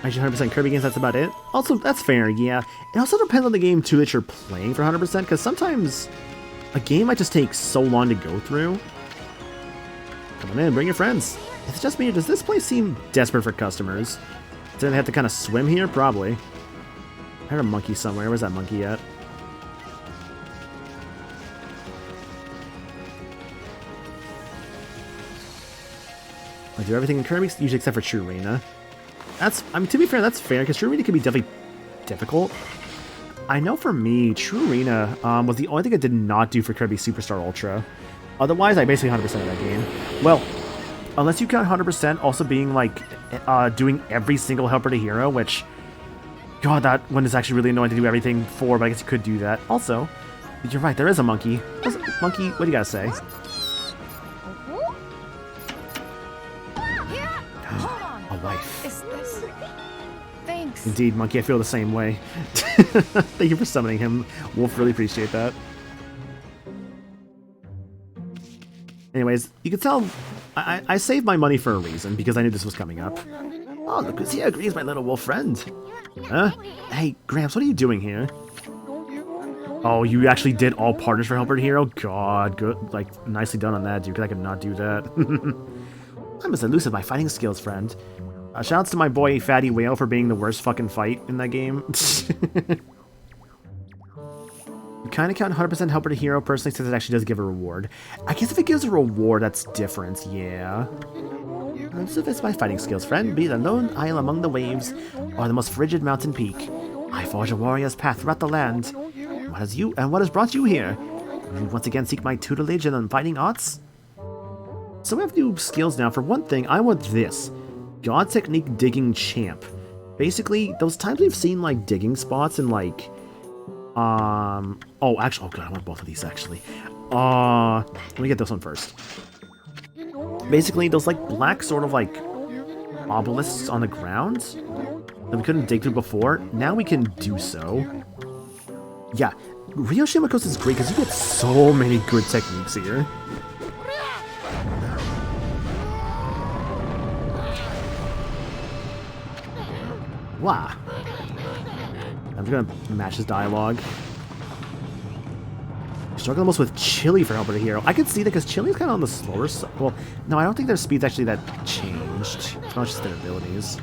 Actually, 100% Kirby games, that's about it. Also, that's fair, yeah. It also depends on the game, too, that you're playing for 100%, because sometimes a game might just take so long to go through. Come on in, bring your friends. If it's just me, does this place seem desperate for customers? Do they have to kind of swim here? Probably. I heard a monkey somewhere. Where's that monkey at? I do everything in Kirby, usually except for True Arena. I mean, to be fair, that's fair, because True Arena can be definitely difficult. I know for me, True Arena was the only thing I did not do for Kirby Superstar Ultra. Otherwise, I basically 100% of that game. Well, unless you count 100% also being, like, doing every single helper to hero, which, God, that one is actually really annoying to do everything for, but I guess you could do that. Also, you're right, there is a monkey. Monkey, what do you gotta say? A wife. Indeed, Monkey, I feel the same way. Thank you for summoning him. Wolf, really appreciate that. Anyways, you can tell I saved my money for a reason, because I knew this was coming up. Oh, look who's here. Greetings, my little wolf friend. Huh? Hey, Gramps, what are you doing here? Oh, you actually did all partners for Helper to Hero? God, good. Like, nicely done on that, dude, because I could not do that. I'm as elusive my fighting skills, friend. Shoutouts to my boy Fatty Whale for being the worst fucking fight in that game. You kind of count 100% Helper to Hero personally since it actually does give a reward. I guess if it gives a reward, that's different, yeah. Elusive is my fighting skills, friend. Be it a lone isle among the waves or the most frigid mountain peak. I forge a warrior's path throughout the land. What has brought you here? You once again seek my tutelage in fighting arts? So we have new skills now. For one thing, I want this. God Technique Digging Champ. Basically, those times we've seen, like, digging spots and, like... Oh, actually... Oh, God, I want both of these, actually. Let me get this one first. Basically, those, like, black sort of, like, obelisks on the ground that we couldn't dig through before, now we can do so. Yeah, Rio Shimakos is great because you get so many good techniques here. Wow. I'm gonna match his dialogue. Struggling almost with Chili for Helper to Hero. I can see that because Chili's kind of on the slower side. Well, no, I don't think their speed's actually that changed. It's not just their abilities.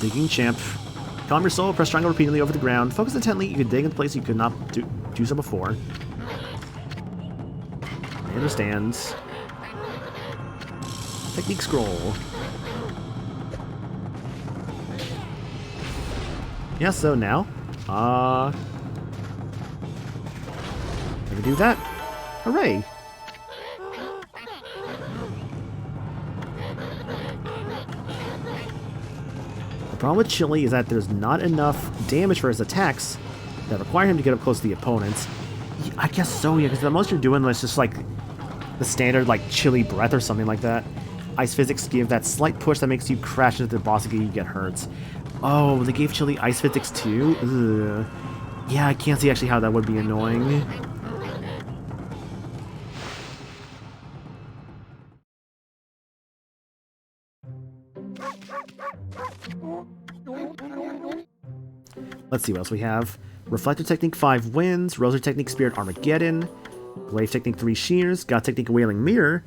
Digging Champ. Calm your soul, press triangle repeatedly over the ground. Focus intently, you can dig in place you could not do so before. I understand. Technique scroll. Yeah, so now, never do that. Hooray! The problem with Chili is that there's not enough damage for his attacks that require him to get up close to the opponents. I guess so, yeah, because the most you're doing is just like the standard like Chili Breath or something like that. Ice Physics give that slight push that makes you crash into the boss and you get hurt. Oh, they gave Chili Ice Physics too? Ugh. Yeah, I can't see actually how that would be annoying. Let's see what else we have. Reflector Technique 5 Winds, Rosary Technique Spirit Armageddon, Wave Technique 3 Shears, God Technique Wailing Mirror.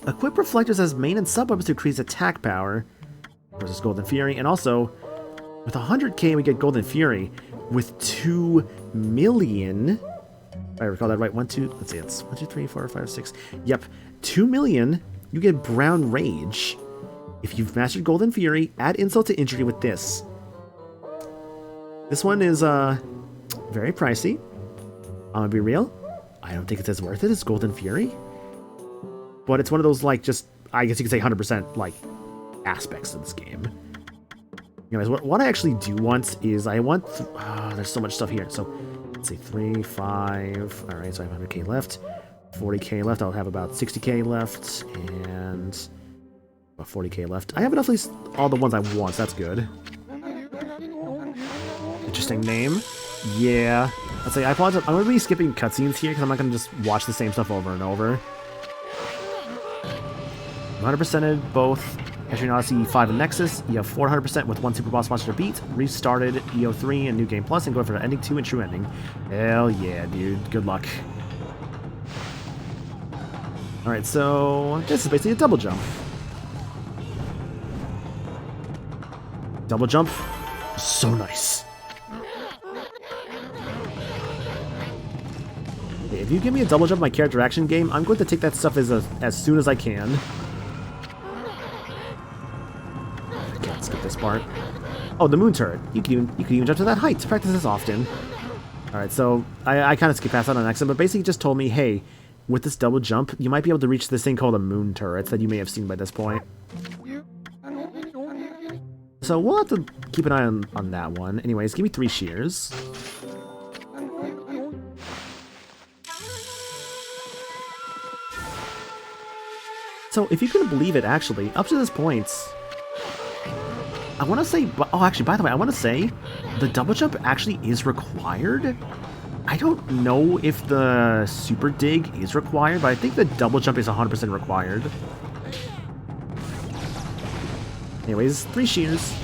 Equip Reflectors as main and sub-weapons to increase attack power versus Golden Fury, and also with 100k we get Golden Fury. With 2 million, if I recall that right, let's see, it's 1, 2, 3, 4, 5, 6. Yep, 2 million, you get Brown Rage. If you've mastered Golden Fury, add insult to injury with this. This one is very pricey. I'm gonna be real. I don't think it's as worth it as Golden Fury. But it's one of those, like, just, I guess you could say 100%, like, aspects of this game. Anyways, what I actually do want is, there's so much stuff here. So, let's see, 3, 5, alright, so I have 100k left. 40k left, I'll have about 60k left, and about 40k left. I have enough at least all the ones I want, so that's good. Interesting name. Yeah. Let's say, I apologize, I'm going to be skipping cutscenes here, because I'm not going to just watch the same stuff over and over. 100%ed both Entering Odyssey E5 and Nexus. You have 400% with one Super Boss monster beat. Restarted EO3 and New Game Plus and going for Ending 2 and True Ending. Hell yeah, dude. Good luck. Alright, so this is basically a double jump. Double jump. So nice. If you give me a double jump in my character action game, I'm going to take that stuff as soon as I can. Skip this part. Oh, the moon turret. You can even jump to that height. Practice this often. Alright, so I kind of skipped past that on accident, but basically just told me, hey, with this double jump, you might be able to reach this thing called a moon turret that you may have seen by this point. So we'll have to keep an eye on that one. Anyways, give me 3 shears. So if you couldn't believe it, actually, up to this point, I want to say, oh, actually, by the way, I want to say the double jump actually is required. I don't know if the super dig is required, but I think the double jump is 100% required. Anyways, 3 shears.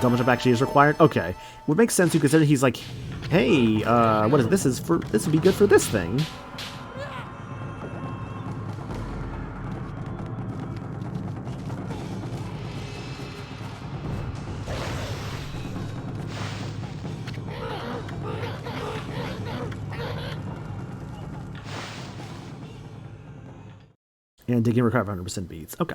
Double jump actually is required? Okay. Would make sense to consider he's like, hey, what is this? This would be good for this thing. And digging recover 100% beads. Okay.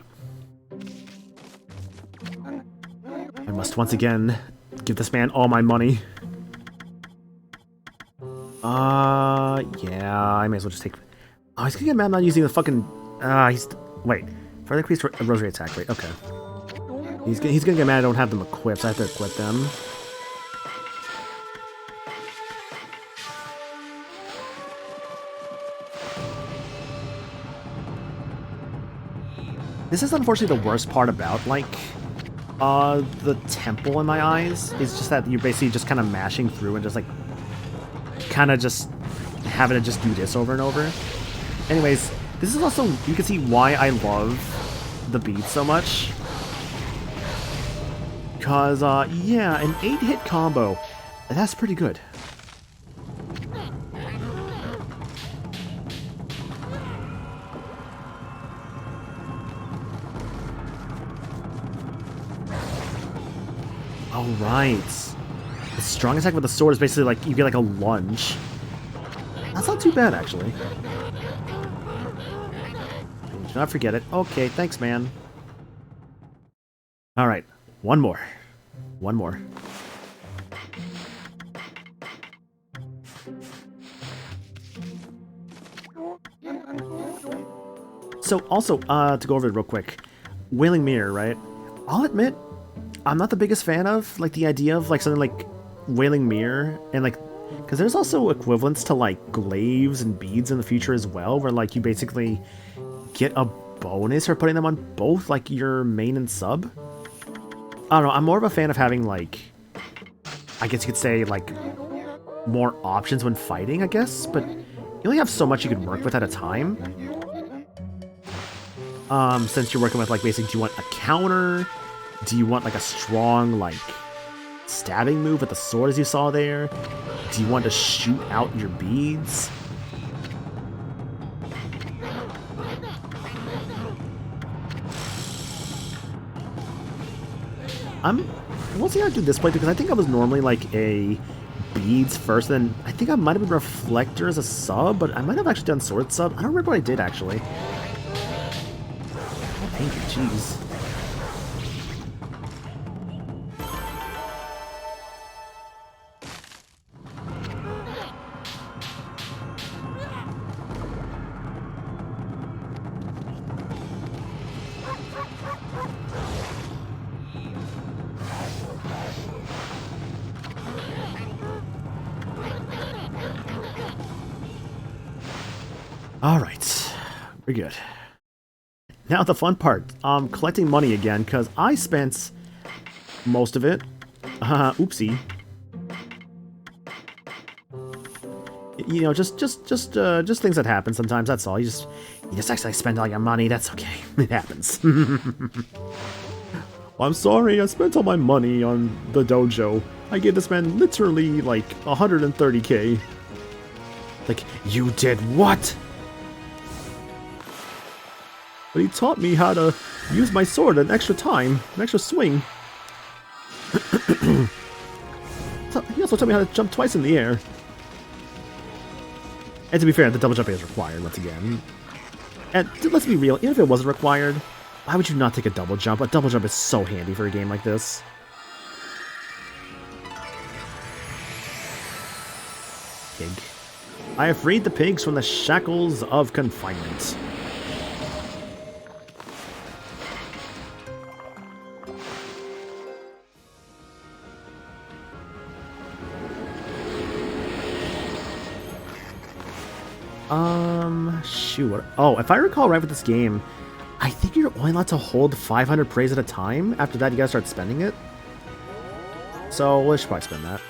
I must once again give this man all my money. Yeah, I may as well just take... Oh, he's gonna get mad not using the fucking... Wait. Further increase for rosary attack rate. Okay. He's gonna get mad I don't have them equipped, so I have to equip them. This is unfortunately the worst part about, like, the temple in my eyes. It's just that you're basically just kind of mashing through and just, like, kind of just having to just do this over and over. Anyways, this is also, you can see why I love the beats so much. Because, yeah, an 8-hit combo, that's pretty good. Oh, right. The strong attack with the sword is basically like, you get like a lunge. That's not too bad, actually. Do not forget it. Okay, thanks, man. Alright, one more. One more. So, also, to go over it real quick. Wailing Mirror, right? I'll admit, I'm not the biggest fan of, like, the idea of, like, something like Wailing Mirror, and, like, because there's also equivalents to, like, glaives and beads in the future as well, where, like, you basically get a bonus for putting them on both, like, your main and sub. I don't know, I'm more of a fan of having, like, I guess you could say, like, more options when fighting, I guess, but you only have so much you can work with at a time. Since you're working with, like, basically, do you want a counter? Do you want, like, a strong, like, stabbing move with the sword as you saw there? Do you want to shoot out your beads? We'll see how I do this play, because I think I was normally, like, a beads first, then I think I might have been reflector as a sub, but I might have actually done sword sub. I don't remember what I did, actually. Oh, thank you, jeez. Alright, we're good. Now the fun part, collecting money again, because I spent most of it. Oopsie. You know, just things that happen sometimes, that's all. You just actually spend all your money, that's okay. It happens. I'm sorry, I spent all my money on the dojo. I gave this man literally, like, 130k. Like, you did what? But he taught me how to use my sword an extra time, an extra swing. He also taught me how to jump twice in the air. And to be fair, the double jumping is required once again. And let's be real, even if it wasn't required, why would you not take a double jump? A double jump is so handy for a game like this. Pig. I have freed the pigs from the shackles of confinement. Shoot. Oh, if I recall right with this game, I think you're only allowed to hold 500 praise at a time. After that, you gotta start spending it. So, we should probably spend that.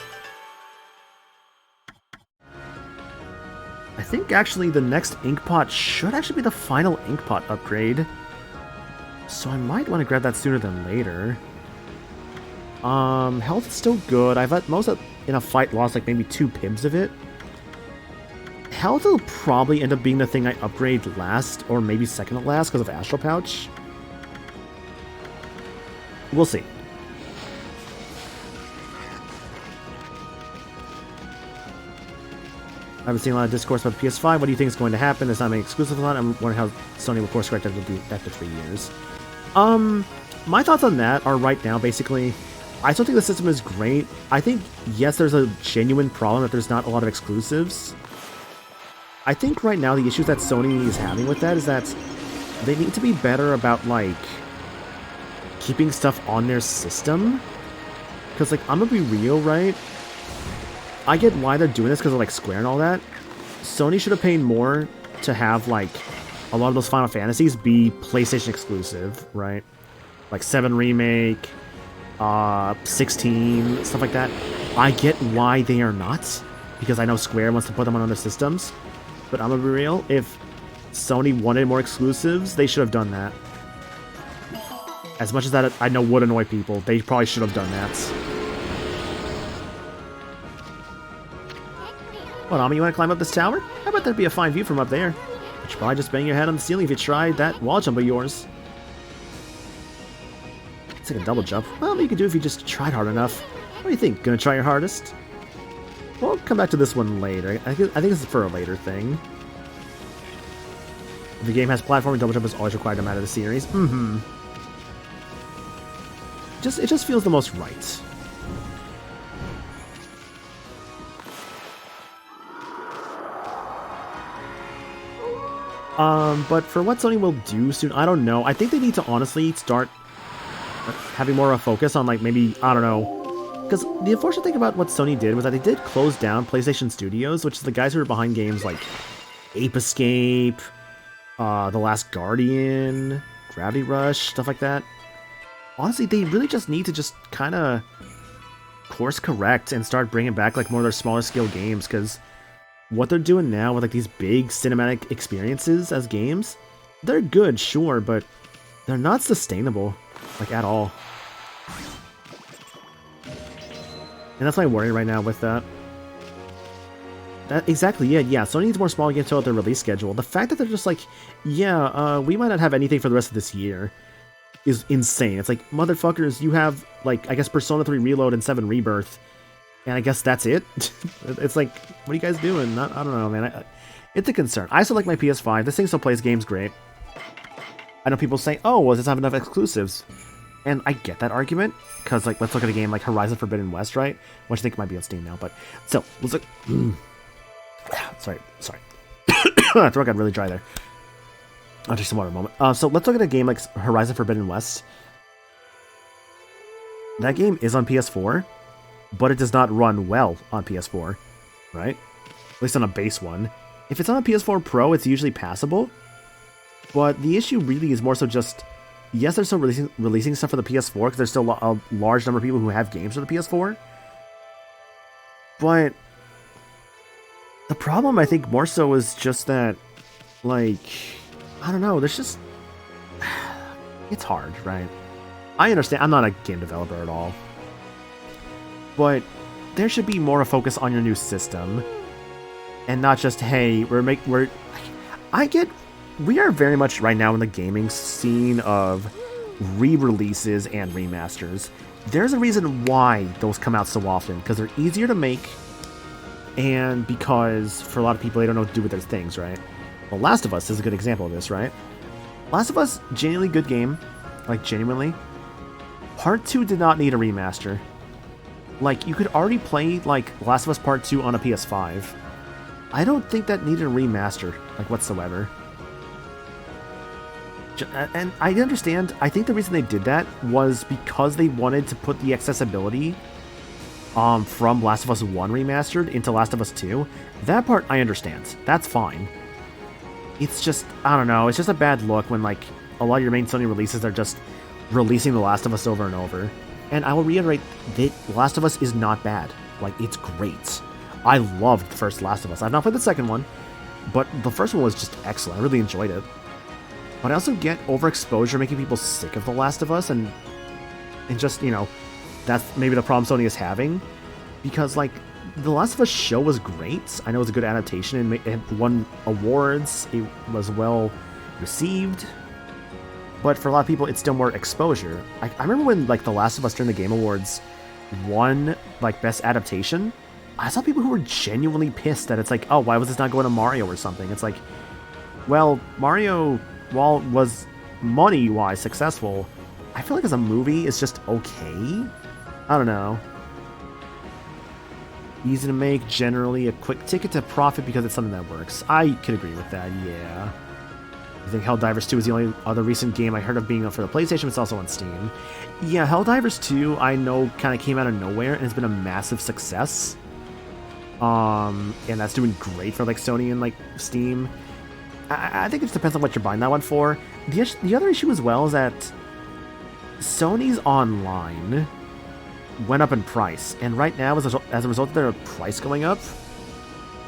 I think, actually, the next ink pot should actually be the final ink pot upgrade. So I might want to grab that sooner than later. Health is still good. I've at most in a fight lost like maybe 2 pims of it. Health will probably end up being the thing I upgrade last, or maybe second to last because of Astral Pouch. We'll see. I haven't seen a lot of discourse about the PS5. What do you think is going to happen? It's not many exclusive on it. I'm wondering how Sony will course correct after 3 years. My thoughts on that are right now, basically, I still think the system is great. I think, yes, there's a genuine problem that there's not a lot of exclusives. I think right now the issues that Sony is having with that is that they need to be better about, like, keeping stuff on their system. Because, like, I'm gonna be real, right? I get why they're doing this because of, like, Square and all that. Sony should have paid more to have, like, a lot of those Final Fantasies be PlayStation exclusive, right? Like 7 Remake, 16, stuff like that. I get why they are not, because I know Square wants to put them on other systems. But I'm gonna be real, if Sony wanted more exclusives, they should have done that. As much as that I know would annoy people, they probably should have done that. What, Ami, you want to climb up this tower? I bet there'd be a fine view from up there. You should probably just bang your head on the ceiling if you tried that wall jump of yours. It's like a double jump. Well, you could do if you just tried hard enough. What do you think? Gonna try your hardest? We'll come back to this one later. I think this is for a later thing. If the game has platforming, double jump is always required no matter the series. It just feels the most right. But for what Sony will do soon, I don't know. I think they need to honestly start having more of a focus on, like, maybe, I don't know. Because the unfortunate thing about what Sony did was that they did close down PlayStation Studios, which is the guys who are behind games like Ape Escape, The Last Guardian, Gravity Rush, stuff like that. Honestly, they really just need to just kind of course correct and start bringing back, like, more of their smaller scale games, because what they're doing now with, like, these big cinematic experiences as games, they're good, sure, but they're not sustainable, like, at all. And that's my worry right now with that. Exactly, yeah, Sony needs more small games to out their release schedule. The fact that they're just like, yeah, we might not have anything for the rest of this year is insane. It's like, motherfuckers, you have, like, I guess Persona 3 Reload and 7 Rebirth, and I guess that's it? It's like, what are you guys doing? I don't know, man. It's a concern. I still like my PS5. This thing still plays games great. I know people say, oh, well, it doesn't have enough exclusives. And I get that argument, because, like, let's look at a game like Horizon Forbidden West, right? Which I think might be on Steam now, but... So, let's look... Sorry. My throat got really dry there. I'll take some water a moment. So, let's look at a game like Horizon Forbidden West. That game is on PS4, but it does not run well on PS4, right? At least on a base one. If it's on a PS4 Pro, it's usually passable. But the issue really is more so just... Yes, they're still releasing stuff for the PS4, because there's still a large number of people who have games for the PS4. But the problem, I think, more so is just that, like, I don't know, there's just... It's hard, right? I understand, I'm not a game developer at all. But there should be more of a focus on your new system. And not just, hey, we are very much right now in the gaming scene of re-releases and remasters. There's a reason why those come out so often, because they're easier to make, and because for a lot of people they don't know what to do with their things, right? Well, Last of Us is a good example of this, right? Last of Us, genuinely good game, like genuinely. Part 2 did not need a remaster. Like, you could already play, like, Last of Us Part 2 on a PS5. I don't think that needed a remaster, like, whatsoever. And I understand, I think the reason they did that was because they wanted to put the accessibility from Last of Us 1 remastered into Last of Us 2. That part I understand. That's fine. It's just, I don't know, it's just a bad look when, like, a lot of your main Sony releases are just releasing The Last of Us over and over. And I will reiterate that Last of Us is not bad. Like, it's great. I loved the first Last of Us. I've not played the second one, but the first one was just excellent. I really enjoyed it. But I also get overexposure making people sick of The Last of Us and just, you know, that's maybe the problem Sony is having. Because, like, The Last of Us show was great. I know it was a good adaptation and it won awards. It was well received. But for a lot of people, it's still more exposure. I remember when, like, The Last of Us during the Game Awards won, like, Best Adaptation. I saw people who were genuinely pissed that it's like, oh, why was this not going to Mario or something? It's like, well, Mario, while was money-wise successful, I feel like as a movie, it's just okay. I don't know. Easy to make, generally a quick ticket to profit because it's something that works. I could agree with that, yeah. I think Helldivers 2 is the only other recent game I heard of being up for the PlayStation, but it's also on Steam. Yeah, Helldivers 2, I know, kind of came out of nowhere, and has been a massive success. And that's doing great for, like, Sony and, like, Steam. I think it just depends on what you're buying that one for. The other issue as well is that Sony's online went up in price, and right now, as a result of their price going up,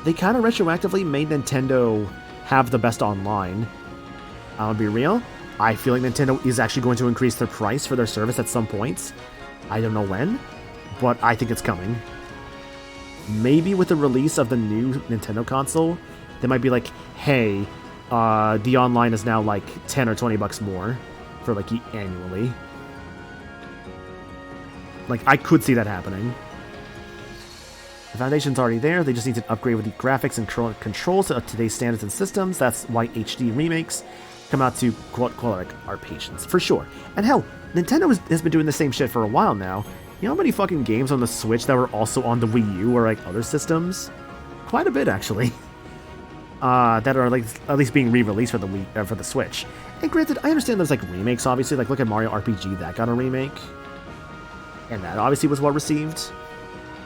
they kind of retroactively made Nintendo have the best online. I'll be real, I feel like Nintendo is actually going to increase their price for their service at some point. I don't know when, but I think it's coming. Maybe with the release of the new Nintendo console, they might be like, hey, the online is now like 10 or 20 bucks more for like annually. Like, I could see that happening. The foundation's already there, they just need to upgrade with the graphics and controls to today's standards and systems. That's why HD remakes come out to quote our patience, for sure. And hell, Nintendo has been doing the same shit for a while now. You know how many fucking games on the Switch that were also on the Wii U or like other systems? Quite a bit, actually. That are like at least being re-released for the Wii, for the Switch. And granted, I understand there's like remakes, obviously. Like look at Mario RPG, that got a remake, and that obviously was well received.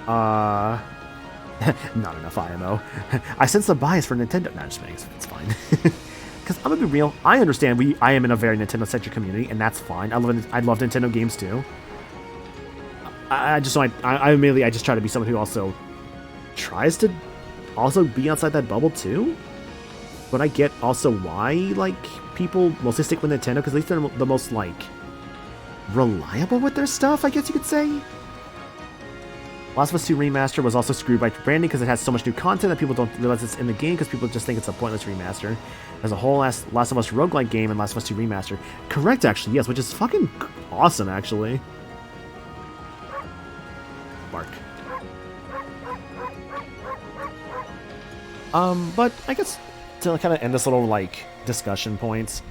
Not enough IMO. I sense the bias for Nintendo. Nah, just kidding. It's fine. Because I'm gonna be real, I understand I am in a very Nintendo-centric community, and that's fine. I love Nintendo games too. I immediately just try to be someone who also tries to also be outside that bubble too. But I get also why like people mostly stick with Nintendo, because at least they're the most like reliable with their stuff, I guess you could say. Last of Us 2 Remaster was also screwed by branding because it has so much new content that people don't realize it's in the game because people just think it's a pointless remaster. There's a whole Last of Us roguelike game and Last of Us 2 Remaster. Correct, actually, yes, which is fucking awesome, actually. Bark. But I guess to kind of end this little, like, discussion points,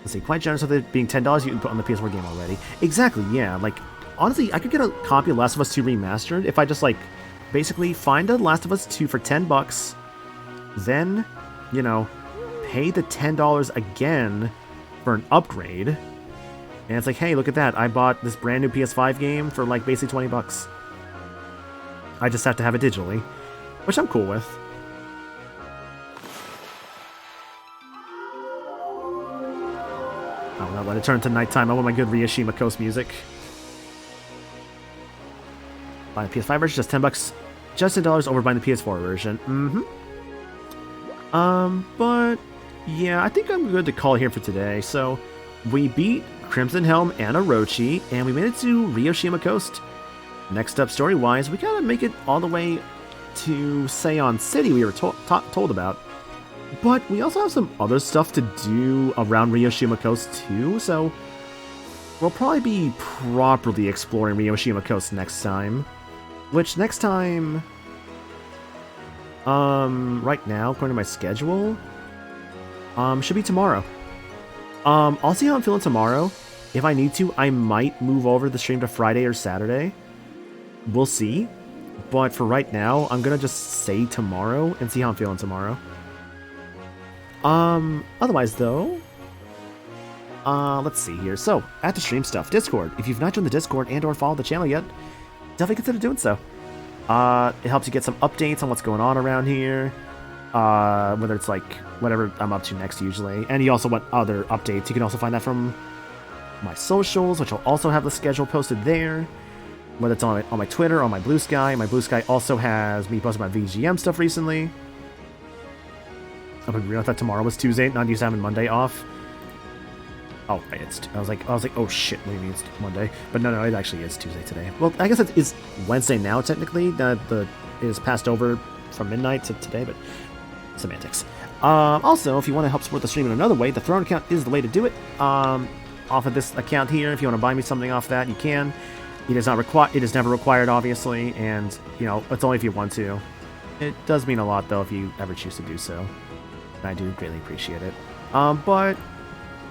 let's see, quite generous with it being $10 you can put on the PS4 game already. Exactly, yeah, like, honestly, I could get a copy of Last of Us 2 Remastered if I just, like, basically find a Last of Us 2 for $10, then, you know, pay the $10 again for an upgrade, and it's like, hey, look at that, I bought this brand new PS5 game for, like, basically $20. I just have to have it digitally, which I'm cool with. Oh, no, let it turn to nighttime. I want my good Ryoshima Coast music. Buy the PS5 version, just $10, just $10 over buying the PS4 version. But yeah, I think I'm good to call here for today. So we beat Crimson Helm and Orochi, and we made it to Ryoshima Coast. Next up, story-wise, we gotta make it all the way to Seion City we were told about. But we also have some other stuff to do around Ryoshima Coast too, so we'll probably be properly exploring Ryoshima Coast next time. Which next time, right now, according to my schedule, should be tomorrow. I'll see how I'm feeling tomorrow. If I need to, I might move over the stream to Friday or Saturday. We'll see. But for right now, I'm gonna just say tomorrow and see how I'm feeling tomorrow. Otherwise though, let's see here. So, at the stream stuff, Discord. If you've not joined the Discord and or followed the channel yet, definitely consider doing so. It helps you get some updates on what's going on around here. Whether it's like whatever I'm up to next usually. And you also want other updates. You can also find that from my socials, which I'll also have the schedule posted there. Whether it's on my Twitter, on my Blue Sky. My Blue Sky also has me posting my VGM stuff recently. I'm gonna realize that tomorrow was Tuesday, not used to having Monday off. Oh, right, I was like, oh shit, what do you mean it's Monday? But no, it actually is Tuesday today. Well, I guess it is Wednesday now, technically. It is passed over from midnight to today, but semantics. Also, if you want to help support the stream in another way, the Throne account is the way to do it. Off of this account here, if you want to buy me something off that, you can. It is not required. It is never required, obviously, and it's only if you want to. It does mean a lot, though, if you ever choose to do so. And I do greatly appreciate it. But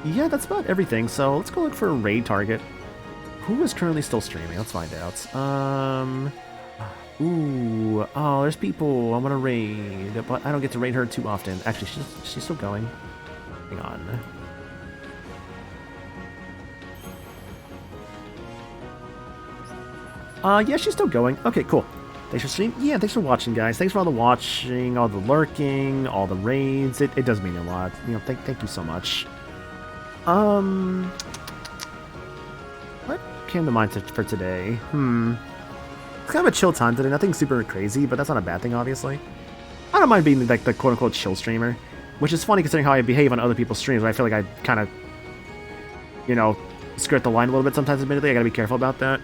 yeah, that's about everything. So let's go look for a raid target. Who is currently still streaming? Let's find out. Ooh, oh, there's people I want to raid, but I don't get to raid her too often. Actually, she's still going. Hang on. Yeah, she's still going. Okay, cool. Thanks for streaming. Yeah, thanks for watching, guys. Thanks for all the watching, all the lurking, all the raids. It does mean a lot. Thank you so much. What came to mind for today? It's kind of a chill time today. Nothing super crazy, but that's not a bad thing, obviously. I don't mind being like the quote-unquote chill streamer, which is funny considering how I behave on other people's streams. I feel like I kind of, skirt the line a little bit sometimes. Admittedly, I gotta be careful about that.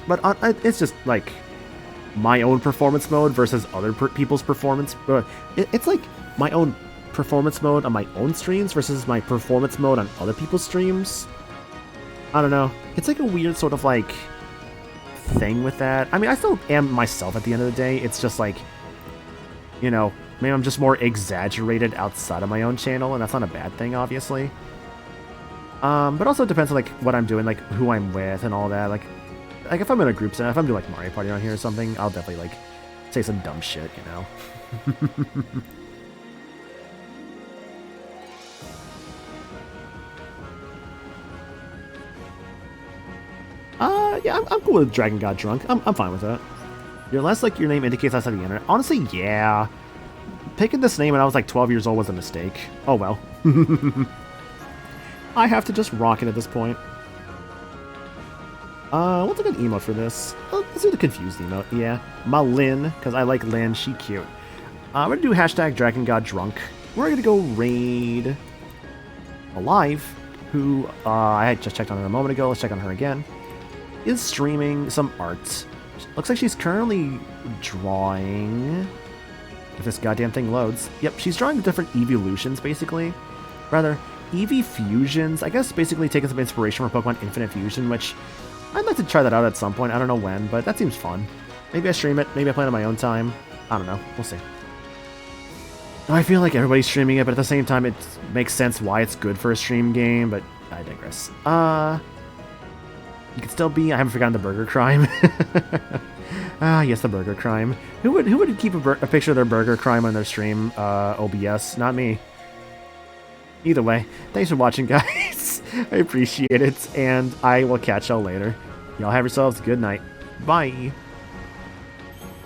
But it's just like my own performance mode versus other people's performance. It's like my own performance mode on my own streams versus my performance mode on other people's streams. I don't know. It's like a weird sort of like thing with that. I mean, I still am myself at the end of the day. It's just like, maybe I'm just more exaggerated outside of my own channel, and that's not a bad thing, obviously. But also it depends on like what I'm doing, like who I'm with and all that. Like if I'm in a group set, if I'm doing like Mario Party on here or something, I'll definitely like say some dumb shit, Yeah, I'm cool with Dragon God Drunk. I'm fine with that. Your last like your name indicates outside the internet. Honestly, yeah. Picking this name when I was like 12 years old was a mistake. Oh well. I have to just rock it at this point. What's a good emote for this? Let's do the confused emote. Yeah, my Lynn, because I like Lynn. She cute. We're gonna do hashtag Dragon God Drunk. We're gonna go raid Alive, who I had just checked on her a moment ago. Let's check on her again. Is streaming some art. Looks like she's currently drawing. If this goddamn thing loads. Yep, she's drawing different evolutions, basically. Rather, Eevee fusions. I guess basically taking some inspiration from Pokemon Infinite Fusion, which I'd like to try that out at some point. I don't know when, but that seems fun. Maybe I stream it. Maybe I play it on my own time. I don't know. We'll see. I feel like everybody's streaming it, but at the same time, it makes sense why it's good for a stream game, but I digress. You could still be... I haven't forgotten the burger crime. Yes, the burger crime. Who would keep a picture of their burger crime on their stream? OBS, not me. Either way, thanks for watching, guys. I appreciate it, and I will catch y'all later. Y'all have yourselves a good night. Bye.